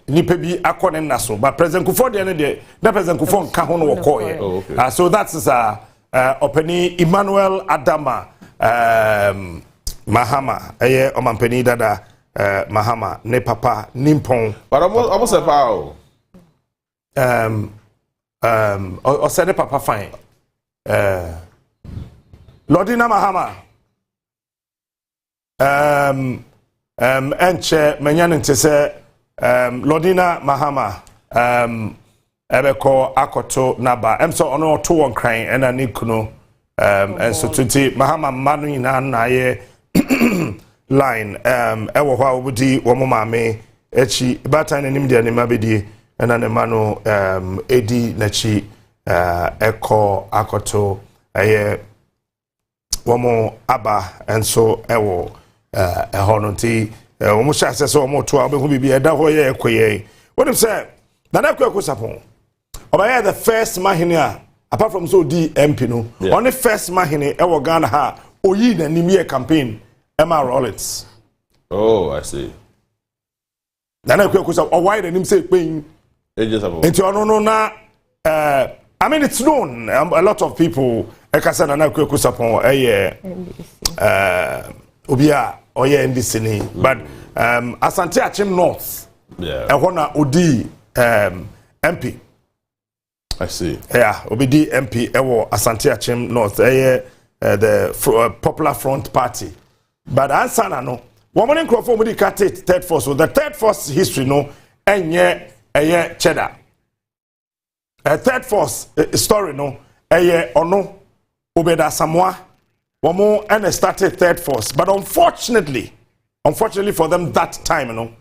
Nipa bi akone naso, but President Kufuor de na President Kufuor nka ho no wokoye. So that is Openi Emmanuel Adama Mahama omampeni dada Mahama ne papa nimpon. But almost a power. O say ne papa fine. Lordina Mahama enche menyan nte se Lordina Mahama ebeko akoto naba emso ono to won kran ena ni kuno enso tuti Mahama manu ina na ye line ewo hwa obudi wo maame echi batan nanim dia ne mabedi ena ne manu edi na chi eko akoto womo aba enso ewo ehononti womo shase so womo to abehu bibi eda ho ye ekoye wonim say nana kwaku sapon obaya the first mahine apart from so di MP no only first mahine ewo Ghana ha oyi na nimie campaign Emma Rollins. Oh, I see. Nana kwaku sapon o why the nim say pein enti ono no na I mean it's known a lot of people ekasa na kwaku sapon obia oye NDC ni but Asante Achim North ehona odi MP. I see. Yeah, obidi MP ewo Asante Achim North the Popular Front Party. But ansana no woman in Crawford mudi kate third force. So the third force history no enye cheddar. Third force story no ono obeda Samoa and started third force, but unfortunately for them that time,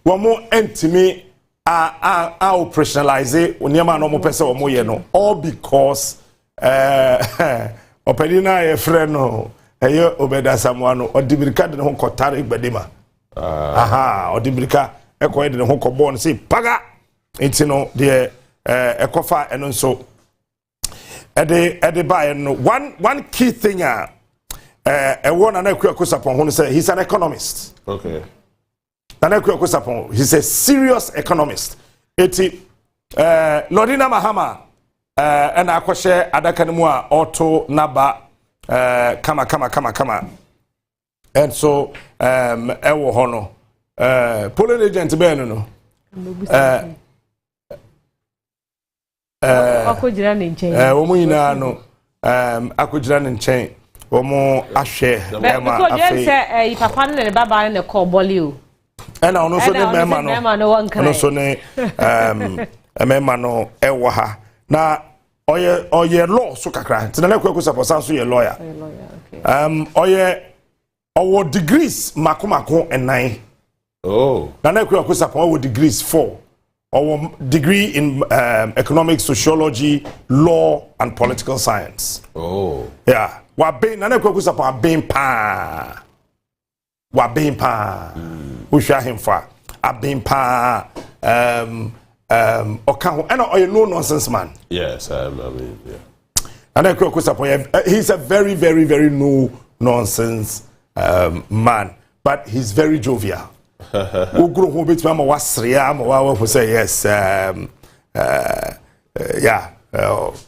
womo entimi a operationalize onyema no mo pese womo ye no all because openina ye friend no eye obeda samwa no odibirika de ho kotare gbadema aha odibirika ekoye de ho kobon no say paga enti no de ekofa eno nso ede buy no one key thing one and Kusapon who say he's an economist. Okay. Nana Kusapon, he's a serious economist. Eti Lordina Mahama and Akwashe Adakanumwa Auto Naba kama. And so Ewo Hono polling agent Benuno Omuyina no Akujira nchen omo ahwe ema afi say papa no ne baba ne call boli o and ono so ne mema no ono so ne mema no ewo ha na oye law so kakra tina na kwaku support so ye lawyer oye owo degrees makomako enan na na kwaku support owo degrees 4 our degree in economic sociology, law, and political science. Yeah. Wabe nana kwa kusa pa ben pa. Wabe pa. We share him for a ben pa. Okaho. And a no nonsense man. Yes, I mean, yeah. Nana kwa kusa pa. He's a very, very, very no nonsense man, but he's very jovial. Ugro ho bit mama wasria ma wa say yes yeah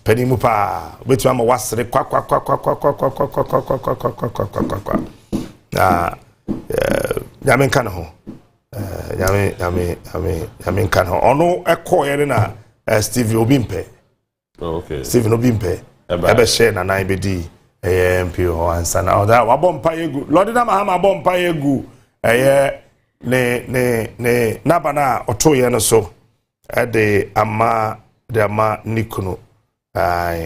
penimu pa bit mama wasre kwa yamen kan ho yamen kan ho ono ekoye na Steve Obimpe. Okay, Steve Obimpe ebe share na na ibedi MP ho ansa na oda wa bompa yegu Lordina Mahama bompa yegu ne nabana otoye no so de ama nikunu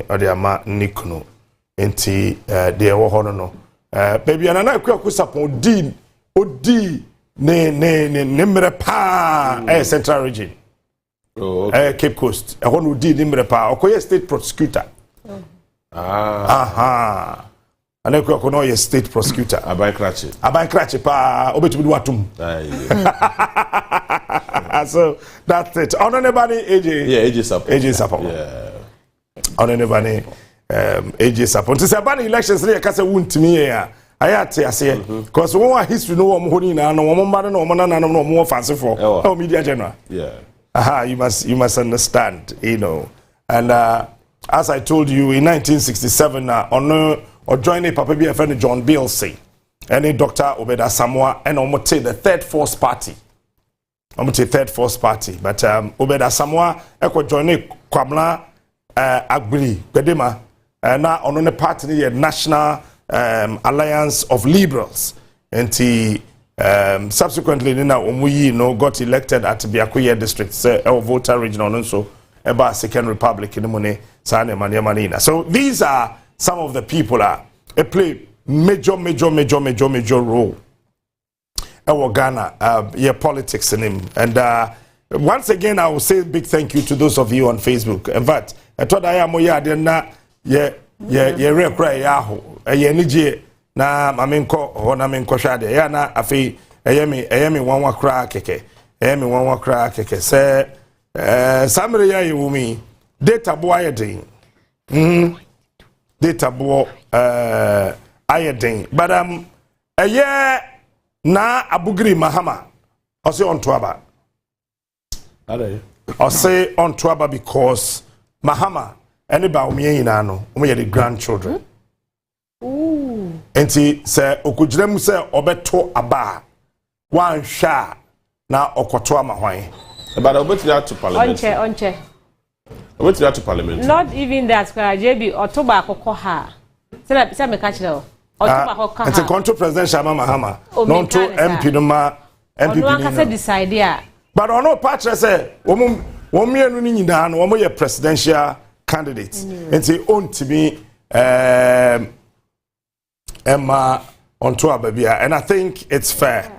ode ama nikunu enti de ewo hono no baby anana akwa sapon odi ne mre pa central region Cape Coast hono odi ne mre pa okoye state prosecutor aha anekwa kono ye state prosecutor aban krachi pa obetumi watum so that's it on anybody AJ support yeah on anybody AJ support to say ban elections re ka say wuntimi ya ayate ase because one history no wo honi na no wo mba no mo na no mo fancy for media general yeah aha you must understand, you know. And as I told you in 1967 or joining Papa B friend John Bielsi and Dr. Obeda Samoa and Omote the third force party. Third force party. But Obeda Samoa eko joining Kwamla Agbili Gbedema na onone party the National Alliance of Liberals. And subsequently Nina Omuyi got elected at Biakuye district Volta region and so about Second Republic in the money Sane Manina. So these are some of the people they play major role in Ghana, politics in him. And once again, I will say big thank you to those of you on Facebook. In fact, I thought I am na mamenko hona menko shade ya na afi eyemi wanwa kra keke se samre ya yumi data bo ayedin data bo ayedin but eye na abugiri mahama ose on toaba ose on toaba because mahama anybody umi na no umi the grandchildren. Enti se okujiremu se obeto aba wan hwa na okoto amahwan but obetira to parliament onche obetira to parliament not even that JB otoba akoko ha se me ka kire otoba akoko ha enti control presidential mahama no to MP no ma MP no aka se decide ya but ono patre se wo mienu ni nyina no wo ye presidential candidate enti ontimi Emma on tour baby, and I think it's fair.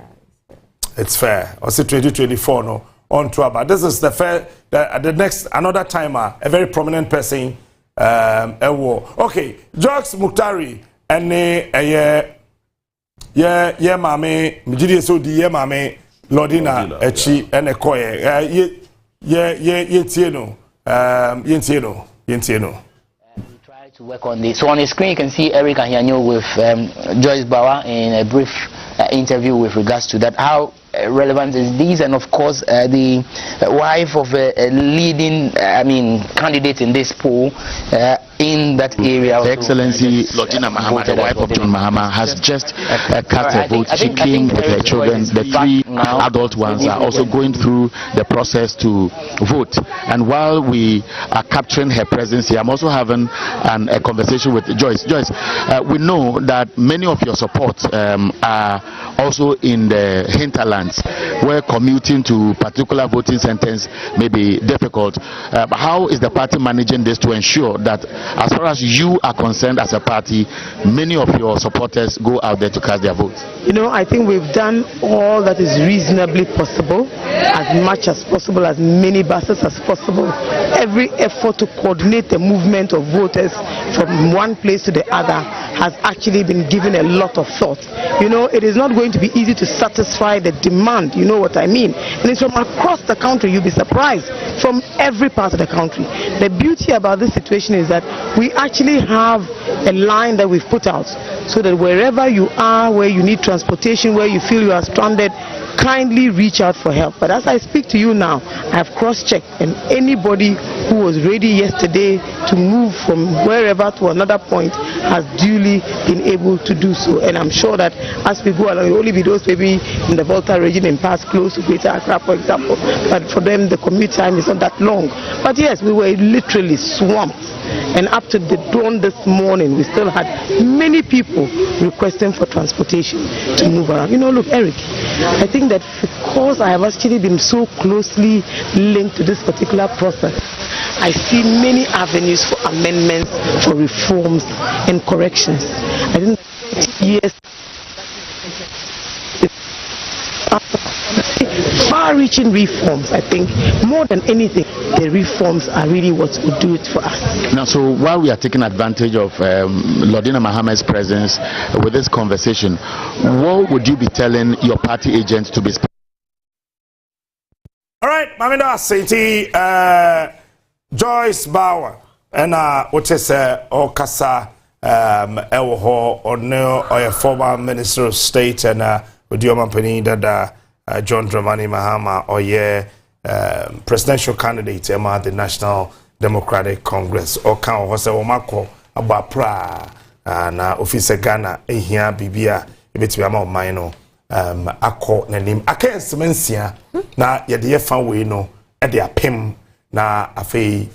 It's fair. Also 2024 no on tour, but this is the next another timer, a very prominent person. Okay, Jokes Muktari and yeah, mame, Mjidi so di mame, Lordina, Echi, and a koye, yentieno. To work on this. So on the screen you can see Eric Ahianyo with Joyce Bauer in a brief interview with regards to that. How relevant is this? And of course the wife of a leading candidate in this poll in that area. Excellency Lordina Mahama, the wife of John Mahama, has just cast a vote. She came with her children. The 3 adult ones are also going through the process to vote. And while we are capturing her presence here, I'm also having a conversation with Joyce. Joyce, we know that many of your support are also in the hinterlands, where commuting to particular voting centers may be difficult. How is the party managing this to ensure that, as far as you are concerned as a party, many of your supporters go out there to cast their votes? You know, I think we've done all that is reasonably possible, as much as possible, as many buses as possible. Every effort to coordinate the movement of voters from one place to the other has actually been given a lot of thought. You know, it is not going to be easy to satisfy the demand, you know what I mean? And it's from across the country. You'll be surprised, from every part of the country. The beauty about this situation is that we actually have a line that we've put out, so that wherever you are, where you need transportation, where you feel you are stranded, kindly reach out for help. But as I speak to you now, I have cross-checked, and anybody who was ready yesterday to move from wherever to another point has duly been able to do so. And I'm sure that as we go along, it will only be those maybe in the Volta region and parts close to Greater Accra, for example. But for them, the commute time is not that long. But yes, we were literally swamped. And up to the dawn this morning, we still had many people requesting for transportation to move around. You know, look, Eric, I think that because I have actually been so closely linked to this particular process, I see many avenues for amendments, for reforms and corrections. I think 20 years far-reaching reforms, I think, more than anything, the reforms are really what will do it for us. Now, so while we are taking advantage of Lordina Mahama's presence with this conversation, what would you be telling your party agents to be? All right, Mamina Sainti, Joyce Bauer, and what is Okasa Elho or a former Minister of State, and with your company that John Dramani Mahama or presidential candidate at the National Democratic Congress or kan ho se omako abapra na officer Ghana ehia bibia ebetumi ama oman no akọ nanim akensemensia na ye de fa we no e de apem na afei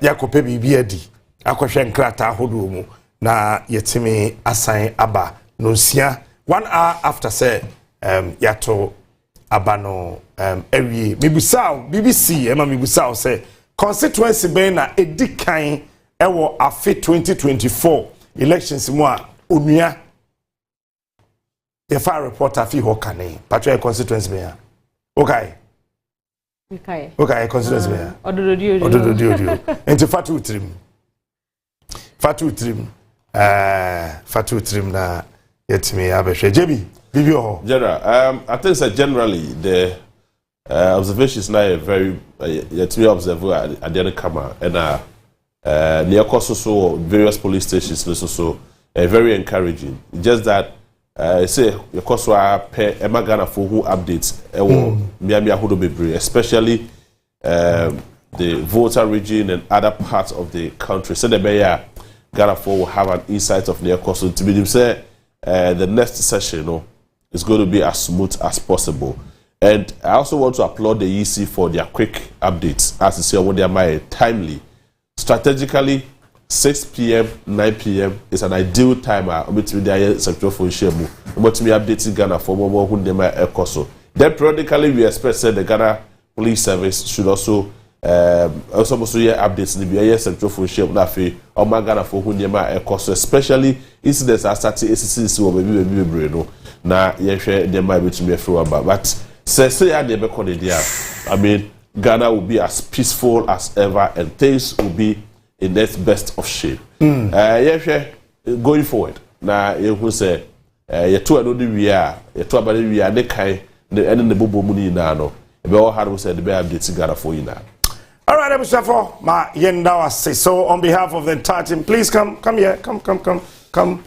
yakope bibia di akohwe nkrata hodo mu na yetimi asan aba no nsia 1 hour after say yato abano ewie mibusao BBC ema mibusao say constituency ben na edikan ewo afe 2024 elections mu a onua the fire reporter fi ho kane patro constituency ben okay constituency ben odododio enti fatu trim na yetimi abehwe jebi General, I think that generally the observations now are very yet we observe at the other camera and near so various police stations so very encouraging. Just that say your cost pay Emagana for who updates especially the voter region and other parts of the country. So the Bayer Ghana for will have an insight of near cost to be say the next session, is going to be as smooth as possible. And I also want to applaud the EC for their quick updates. As you see, what they are timely. Strategically, 6 p.m., 9 p.m. is an ideal time. Between the sector for Shemu, but me updating Ghana for more who they might echo. Then periodically, we expect that the Ghana Police Service should also hear updates in the sector for Shemu. Nafi or Ghana for who they might echo. Especially incidents are starting ACCC or maybe no. Na yehwe dem ma betumi afro aba but Say I never call it there. I mean, Ghana will be as peaceful as ever, and things will be in its best of shape. Going forward. Now, you will say, you two are we are, you two about we are the kind, the end of the Bobo Muni Nano. About how we said the bear updates Ghana for you now. All right, Mr. Ma Yendawa say so on behalf of the entire team. Please come here, come.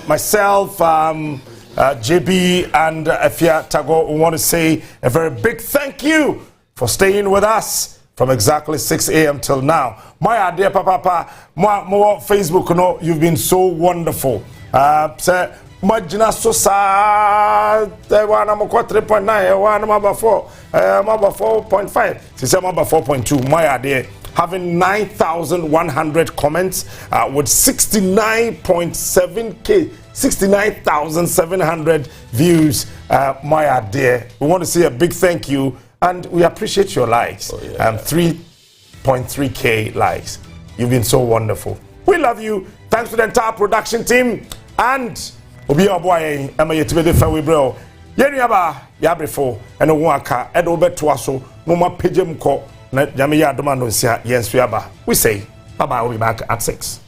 Myself, JB, and Efia Tago, we want to say a very big thank you for staying with us from exactly 6 a.m. till now. My dear Papa, more Facebook, no, you've been so wonderful. Sir, Majina Sosa, one number 3.9, one number 4, number 4.5, since I'm number 4.2. My dear, having 9,100 comments with 69.7K, 69,700 views. My dear, we want to say a big thank you. And we appreciate your likes. 3.3K likes. You've been so wonderful. We love you. Thanks to the entire production team. And Obi Oboye, Emma Yetibede Fawe Bro. Yeniaba, Yabrefo, and Owaka, Ed Obetuaso, Noma Pijem Ko, Yamiya Domano Sia, Yens Yaba. We say, bye bye, we'll be back at 6.